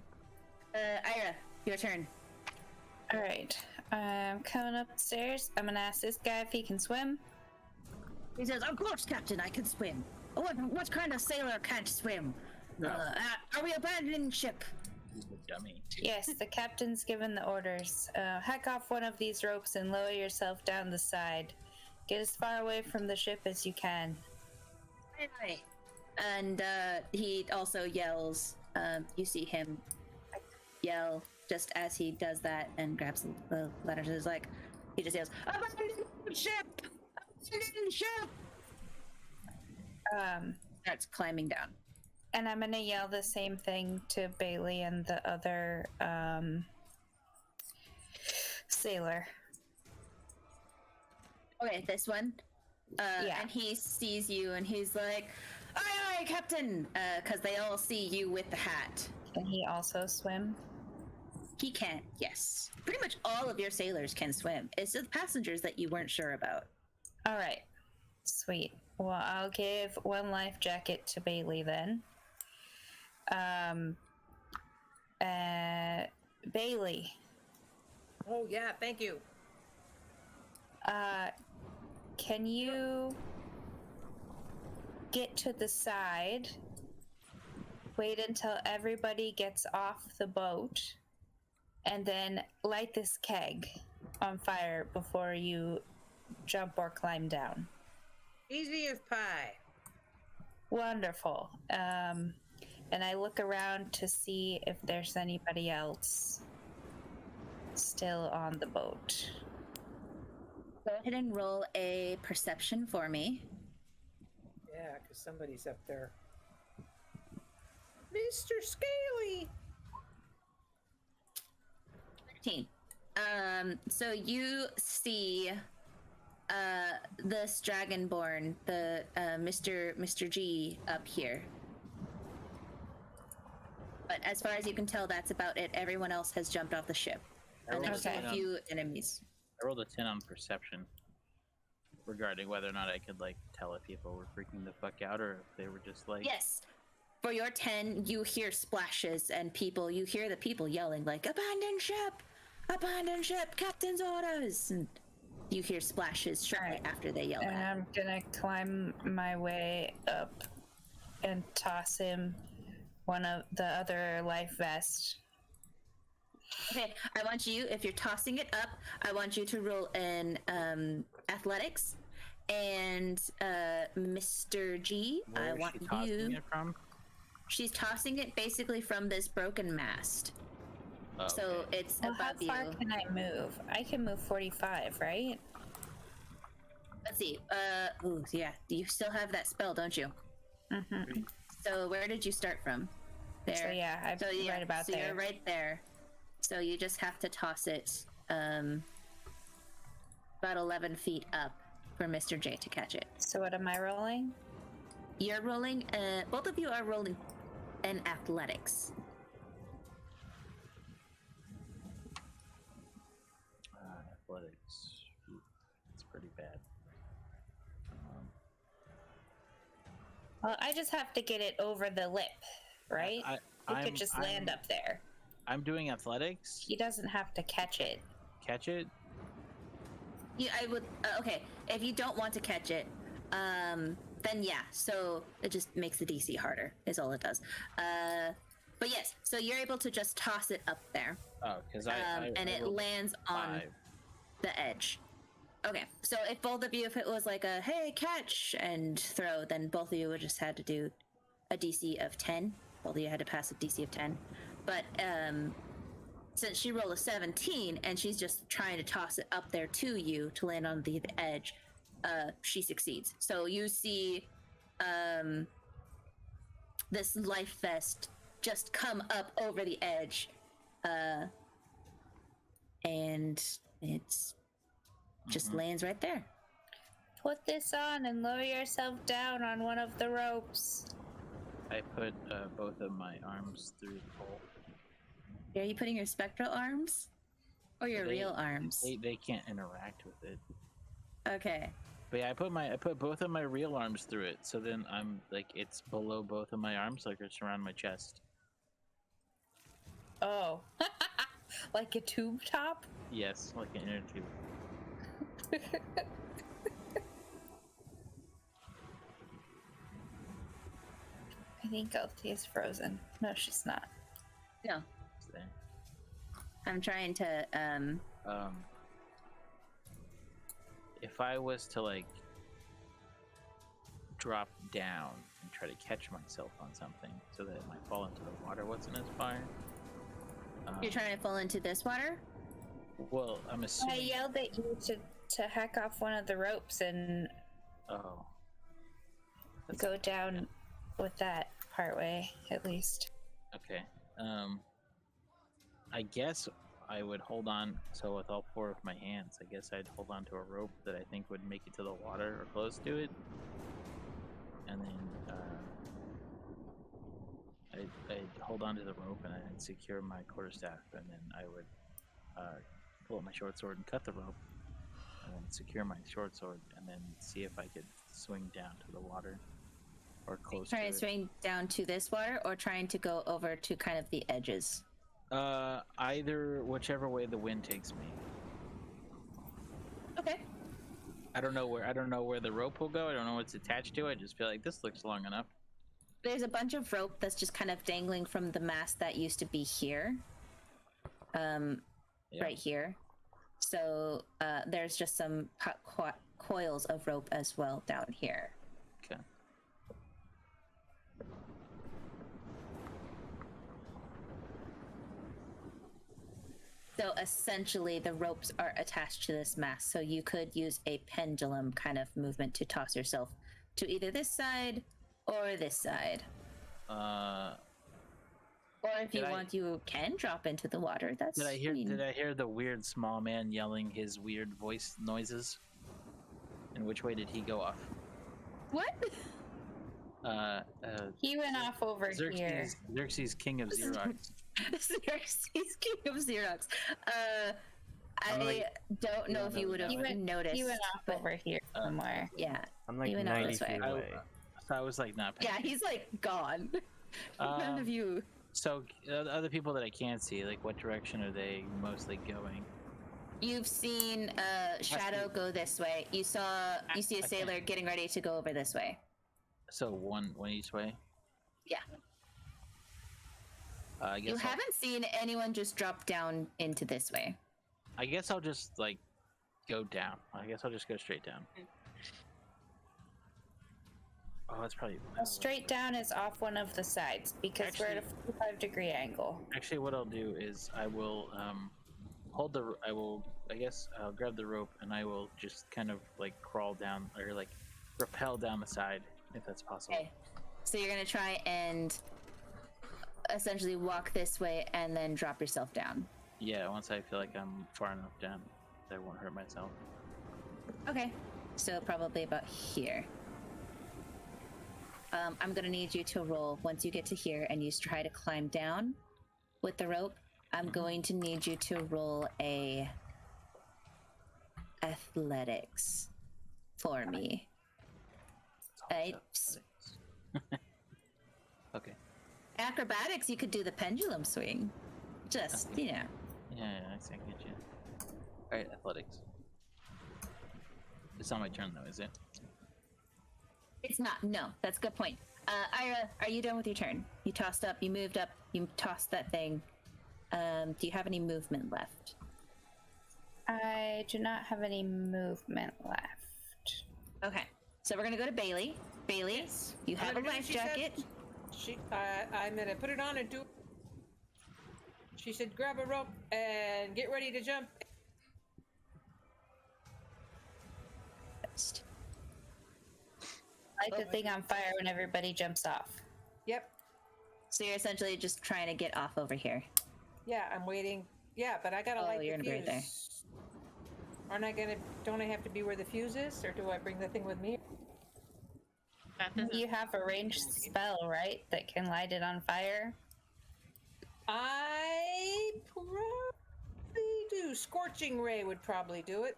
Ayre, your turn. All right. I'm coming upstairs. I'm gonna ask this guy if he can swim. He says, "Of course, Captain, I can swim. What kind of sailor can't swim? No. Are we abandoning ship?" He's a dummy. Yes, the captain's given the orders. Hack off one of these ropes and lower yourself down the side. Get as far away from the ship as you can. Aye. And he also yells. You see him yell just as he does that and grabs the letters. Is like he just yells, "Abandon ship! Abandon ship!" Starts climbing down. And I'm gonna yell the same thing to Bei-leigh and the other sailor. Okay, this one. Yeah. And he sees you and he's like, "Aye, aye, Captain!" Because they all see you with the hat. Can he also swim? He can, yes. Pretty much all of your sailors can swim. It's the passengers that you weren't sure about. All right. Sweet. Well, I'll give one life jacket to Bei-leigh then. Bei-leigh. Oh yeah, thank you. Can you get to the side, wait until everybody gets off the boat, and then light this keg on fire before you jump or climb down? Easy as pie. Wonderful. And I look around to see if there's anybody else still on the boat. Go ahead and roll a perception for me. Yeah, because somebody's up there. Mr. Scaly. 13. So you see this dragonborn, the Mr. G up here. But as far as you can tell, that's about it. Everyone else has jumped off the ship. And there's Okay. a few enemies. I rolled a 10 on perception regarding whether or not I could like tell if people were freaking the fuck out or if they were just like Yes. For your 10, you hear splashes and you hear the people yelling like, "Abandon ship, captain's orders." And you hear splashes shortly Alright. after they yell And that. I'm gonna climb my way up and toss him one of the other life vest. Okay, I want you, if you're tossing it up, I want you to roll in athletics. And Mr. G, where I is want she tossing you. it from? She's tossing it basically from this broken mast. Oh, So okay. it's Well, how above you. far can I move? I can move 45, right? Let's see. Ooh, yeah. You still have that spell, don't you? Mm-hmm. So where did you start from? There. So yeah, I'm right about so there. you're right there. So you just have to toss it about 11 feet up for Mr. J to catch it. So what am I rolling? You're rolling. Both of you are rolling in athletics. Athletics. Ooh, it's pretty bad. Well, I just have to get it over the lip, right? He could just land up there. I'm doing athletics. He doesn't have to catch it. Catch it. I would. Okay, if you don't want to catch it, then yeah. So it just makes the DC harder. Is all it does. But yes, so you're able to just toss it up there, Oh, because and it rolled lands on 5. the edge. Okay, so if both of you, if it was like a hey catch and throw, then both of you would just had to do a DC of 10. Both of you had to pass a DC of 10. But since she rolled a 17 and she's just trying to toss it up there to you to land on the edge, she succeeds. So you see this life vest just come up over the edge, and it's just lands right there. Put this on and lower yourself down on one of the ropes. I put both of my arms through the hole. Are you putting your spectral arms or your real arms? They can't interact with it. Okay. But yeah, I put both of my real arms through it, so then I'm like it's below both of my arms, like it's around my chest. Oh. Like a tube top? Yes, like an inner tube. I think Althea is frozen. No, she's not. No. So, I'm trying to if I was to like drop down and try to catch myself on something so that it might fall into the water, what's in its fire? You're trying to fall into this water? Well, I'm I assuming. yelled at you to hack off one of the ropes and Oh. go down with that part way, at least. Okay. I guess I would hold on. So with all four of my hands, I guess I'd hold on to a rope that I think would make it to the water or close to it, and then I'd hold on to the rope and I'd secure my quarterstaff, and then I would pull up my short sword and cut the rope, and then secure my short sword, and then see if I could swing down to the water or close to Trying it. to swing down to this water or trying to go over to kind of the edges? Either, whichever way the wind takes me. Okay. I don't know where the rope will go. I don't know what's attached to it. I just feel like this looks long enough. There's a bunch of rope that's just kind of dangling from the mast that used to be here. Right here. So there's just some coils of rope as well down here. Okay. So essentially the ropes are attached to this mast, so you could use a pendulum kind of movement to toss yourself to either this side or this side. Or if you want, you can drop into the water. That's Did I hear the weird small man yelling his weird voice noises? And which way did he go off? What? He went off over here. Xerxes, king of Xerox. Xerxes, king of Xerox. I don't know if you would have noticed. He went off over here somewhere. Yeah. I'm like He went out 90 this way. feet away. So I was like not paying Yeah, he's like gone. None of you. So other people that I can't see, like what direction are they mostly going? You've seen Shadow go this way. You see a sailor getting ready to go over this way. So one each way? Yeah. I guess You haven't seen anyone just drop down into this way. I guess I'll just like go down. I guess I'll just go straight down. Oh, that's probably Straight down is off one of the sides because we're at a 45-degree angle. Actually, what I'll do is I will I guess I'll grab the rope and I will just kind of like crawl down or like rappel down the side if that's possible. Okay. So you're gonna try and essentially walk this way and then drop yourself down. Yeah, once I feel like I'm far enough down, I won't hurt myself. Okay. So probably about here. I'm gonna need you to roll once you get to here and you try to climb down with the rope. I'm going to need you to roll a athletics for me. Okay. Acrobatics, you could do the pendulum swing. Just, Okay. you know. Yeah, I see, I get you. Alright, athletics. It's not my turn though, is it? It's not. No, that's a good point. Ayre, are you done with your turn? You tossed up, you moved up, you tossed that thing. Do you have any movement left? I do not have any movement left. Okay. So we're going to go to Bei-leigh. Bei-leigh, you have a life jacket. I'm gonna put it on and do. She said, "Grab a rope and get ready to jump." Light the thing on fire when everybody jumps off. Yep. So you're essentially just trying to get off over here. Yeah, I'm waiting. Yeah, but I gotta light you're the gonna be right fuse. Don't I have to be where the fuse is, or do I bring the thing with me? That doesn't. You have a ranged spell, right, that can light it on fire? I probably do. Scorching Ray would probably do it.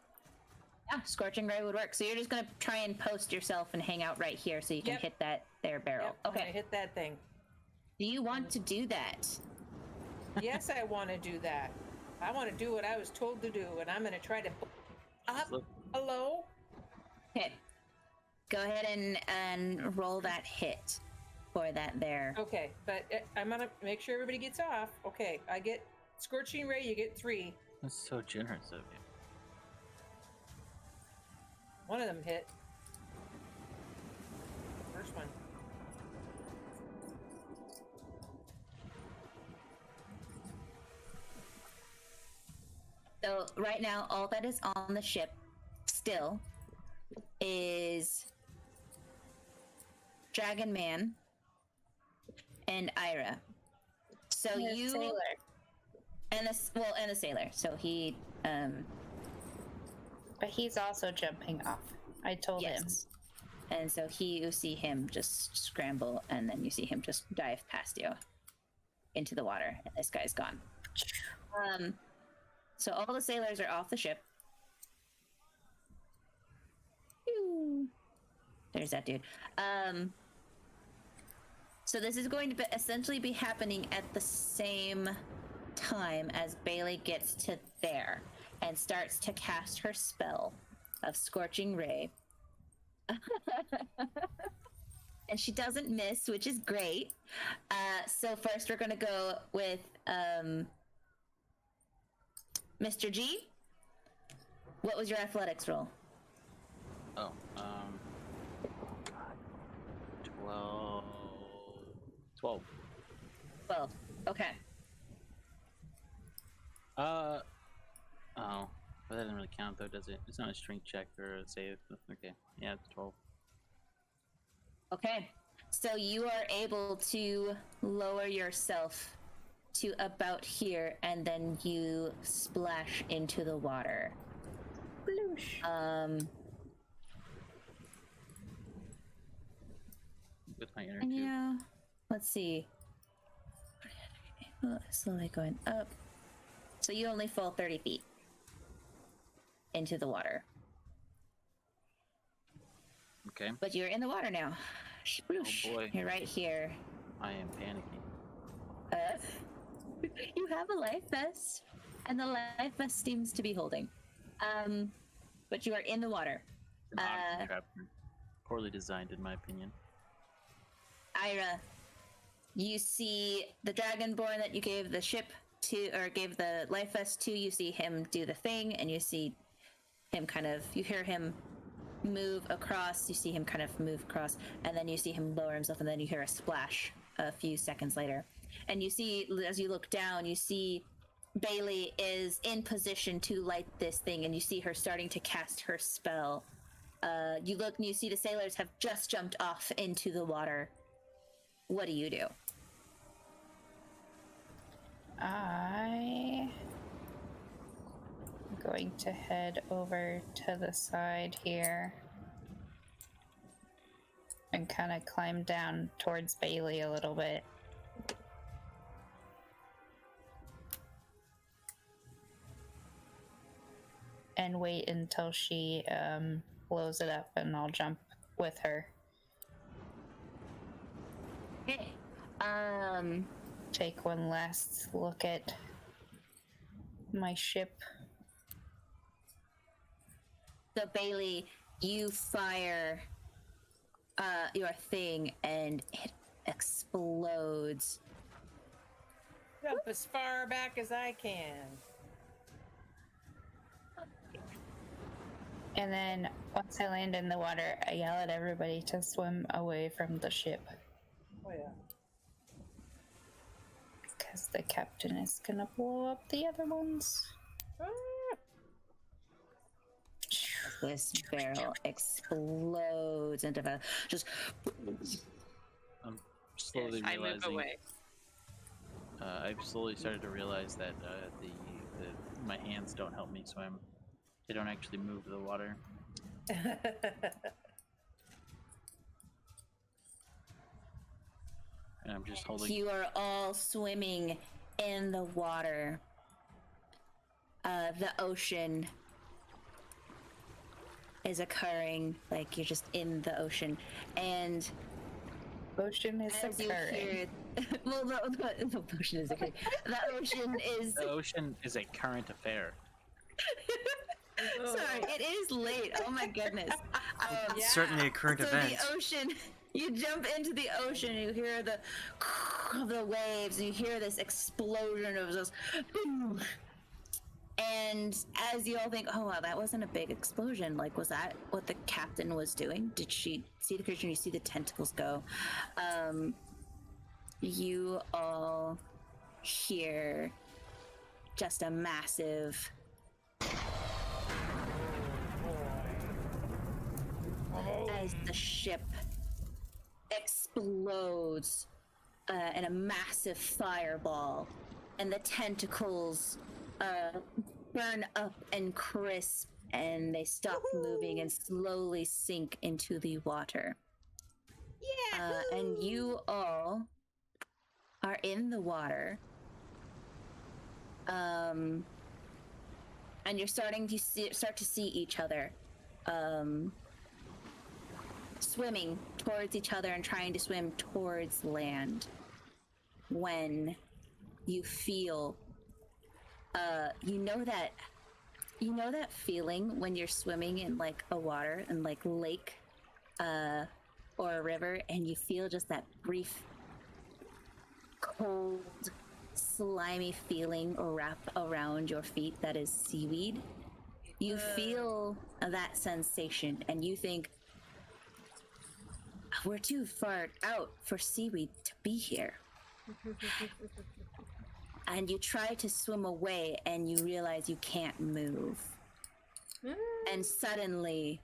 Yeah, Scorching Ray would work. So you're just gonna try and post yourself and hang out right here so you can Yep. hit that there barrel. Yep, I'm gonna Okay. hit that thing. Do you want to do that? Yes, I want to do that. I want to do what I was told to do, and I'm gonna try to. Up. Look. Hello. Okay. Go ahead and roll that hit for that there. Okay, but I'm gonna make sure everybody gets off. Okay, I get Scorching Ray. You get 3. That's so generous of you. One of them hit. First one. So right now, all that is on the ship still is Dragon Man and Ayre. So And the you sailor. and the sailor. So he But he's also jumping off. I told him. yes. And so you see him just scramble, and then you see him just dive past you into the water, and this guy's gone. So all the sailors are off the ship. Phew. There's that dude. So this is going to essentially be happening at the same time as Bei-leigh gets to there and starts to cast her spell of Scorching Ray. And she doesn't miss, which is great. So first we're going to go with Mr. G. What was your athletics roll? Oh, 12. 12. Okay. Oh, but that doesn't really count though, does it? It's not a strength check or a save. Okay, yeah, it's 12. Okay. So you are able to lower yourself to about here, and then you splash into the water. With my inner And tube. yeah, let's see. Slowly going up. So you only fall 30 feet into the water. Okay, But you're in the water now. Sploosh. boy. You're right here. I am panicking. You have a life vest, and the life vest seems to be holding. But you are in the water. An Untitled Chapter. Poorly designed, in my opinion. Ayre, you see the dragonborn that you gave the ship to, or gave the life vest to. You see him do the thing, and you see him you hear him move across. You see him kind of move across, and then you see him lower himself, and then you hear a splash a few seconds later. And you see, as you look down, you see Bei-leigh is in position to light this thing, and you see her starting to cast her spell. You look and you see the sailors have just jumped off into the water. What do you do? I'm going to head over to the side here and kind of climb down towards Bei-leigh a little bit. And wait until she blows it up, and I'll jump with her. Okay. Take one last look at my ship. So Bei-leigh, you fire your thing, and it explodes. Jump as far back as I can. And then once I land in the water, I yell at everybody to swim away from the ship. Oh yeah. Because the captain is gonna blow up the other ones. Ah! this barrel explodes into the just. I'm slowly I move realizing. away. I've slowly started to realize that my hands don't help me swim. They don't actually move the water. And I'm just holding. You are all swimming in the water. The ocean is occurring, like you're just in the ocean, and Ocean is as you occurring. hear, well, the ocean is occurring. The ocean is. The ocean is a current affair. Sorry, it is late. Oh my goodness. It's certainly a current So event. the ocean, you jump into the ocean, and you hear the waves, and you hear this explosion of those. Boom. And as you all think, oh wow, that wasn't a big explosion. Like, was that what the captain was doing? Did she see the creature? And you see the tentacles go. You all hear just a massive. As the ship explodes in a massive fireball, and the tentacles burn up and crisp, and they stop moving and slowly sink into the water. Yeah. And you all are in the water. And you're starting to start to see each other. Swimming towards each other and trying to swim towards land, when you feel you know that feeling when you're swimming in like a water and like lake or a river, and you feel just that brief cold slimy feeling wrap around your feet that is seaweed. You feel that sensation, and you think, we're too far out for seaweed to be here. And you try to swim away, and you realize you can't move. And suddenly,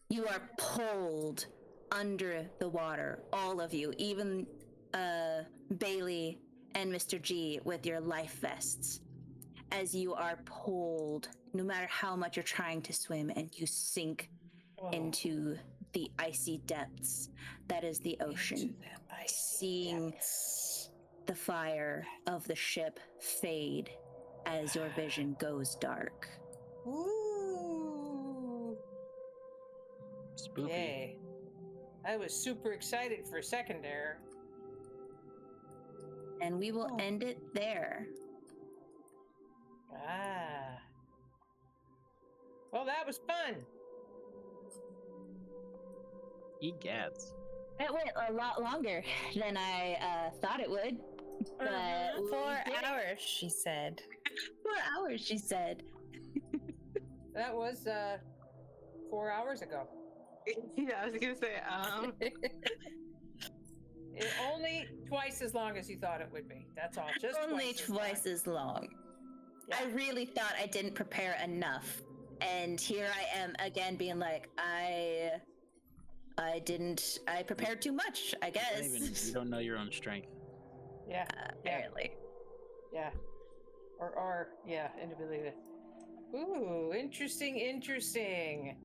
you are pulled under the water, all of you, even Bei-leigh and Mr. G with your life vests, as you are pulled, no matter how much you're trying to swim, and you sink into the icy depths that is the ocean, seeing the fire of the ship fade as your vision goes dark. Ooh. Spooky. Yay. I was super excited for a second there. And we will end it there. Ah. Well, that was fun. Egads. It went a lot longer than I thought it would. But we 4 did it. hours, she said. 4 hours, she said. That was 4 hours ago. Yeah, I was gonna say, It only twice as long as you thought it would be. That's all. Just Only twice as long. Yeah. I really thought I didn't prepare enough. And here I am again being like, I prepared too much, I guess. You don't know your own strength. Yeah. Apparently. Yeah. Or yeah, inability to. Ooh, interesting.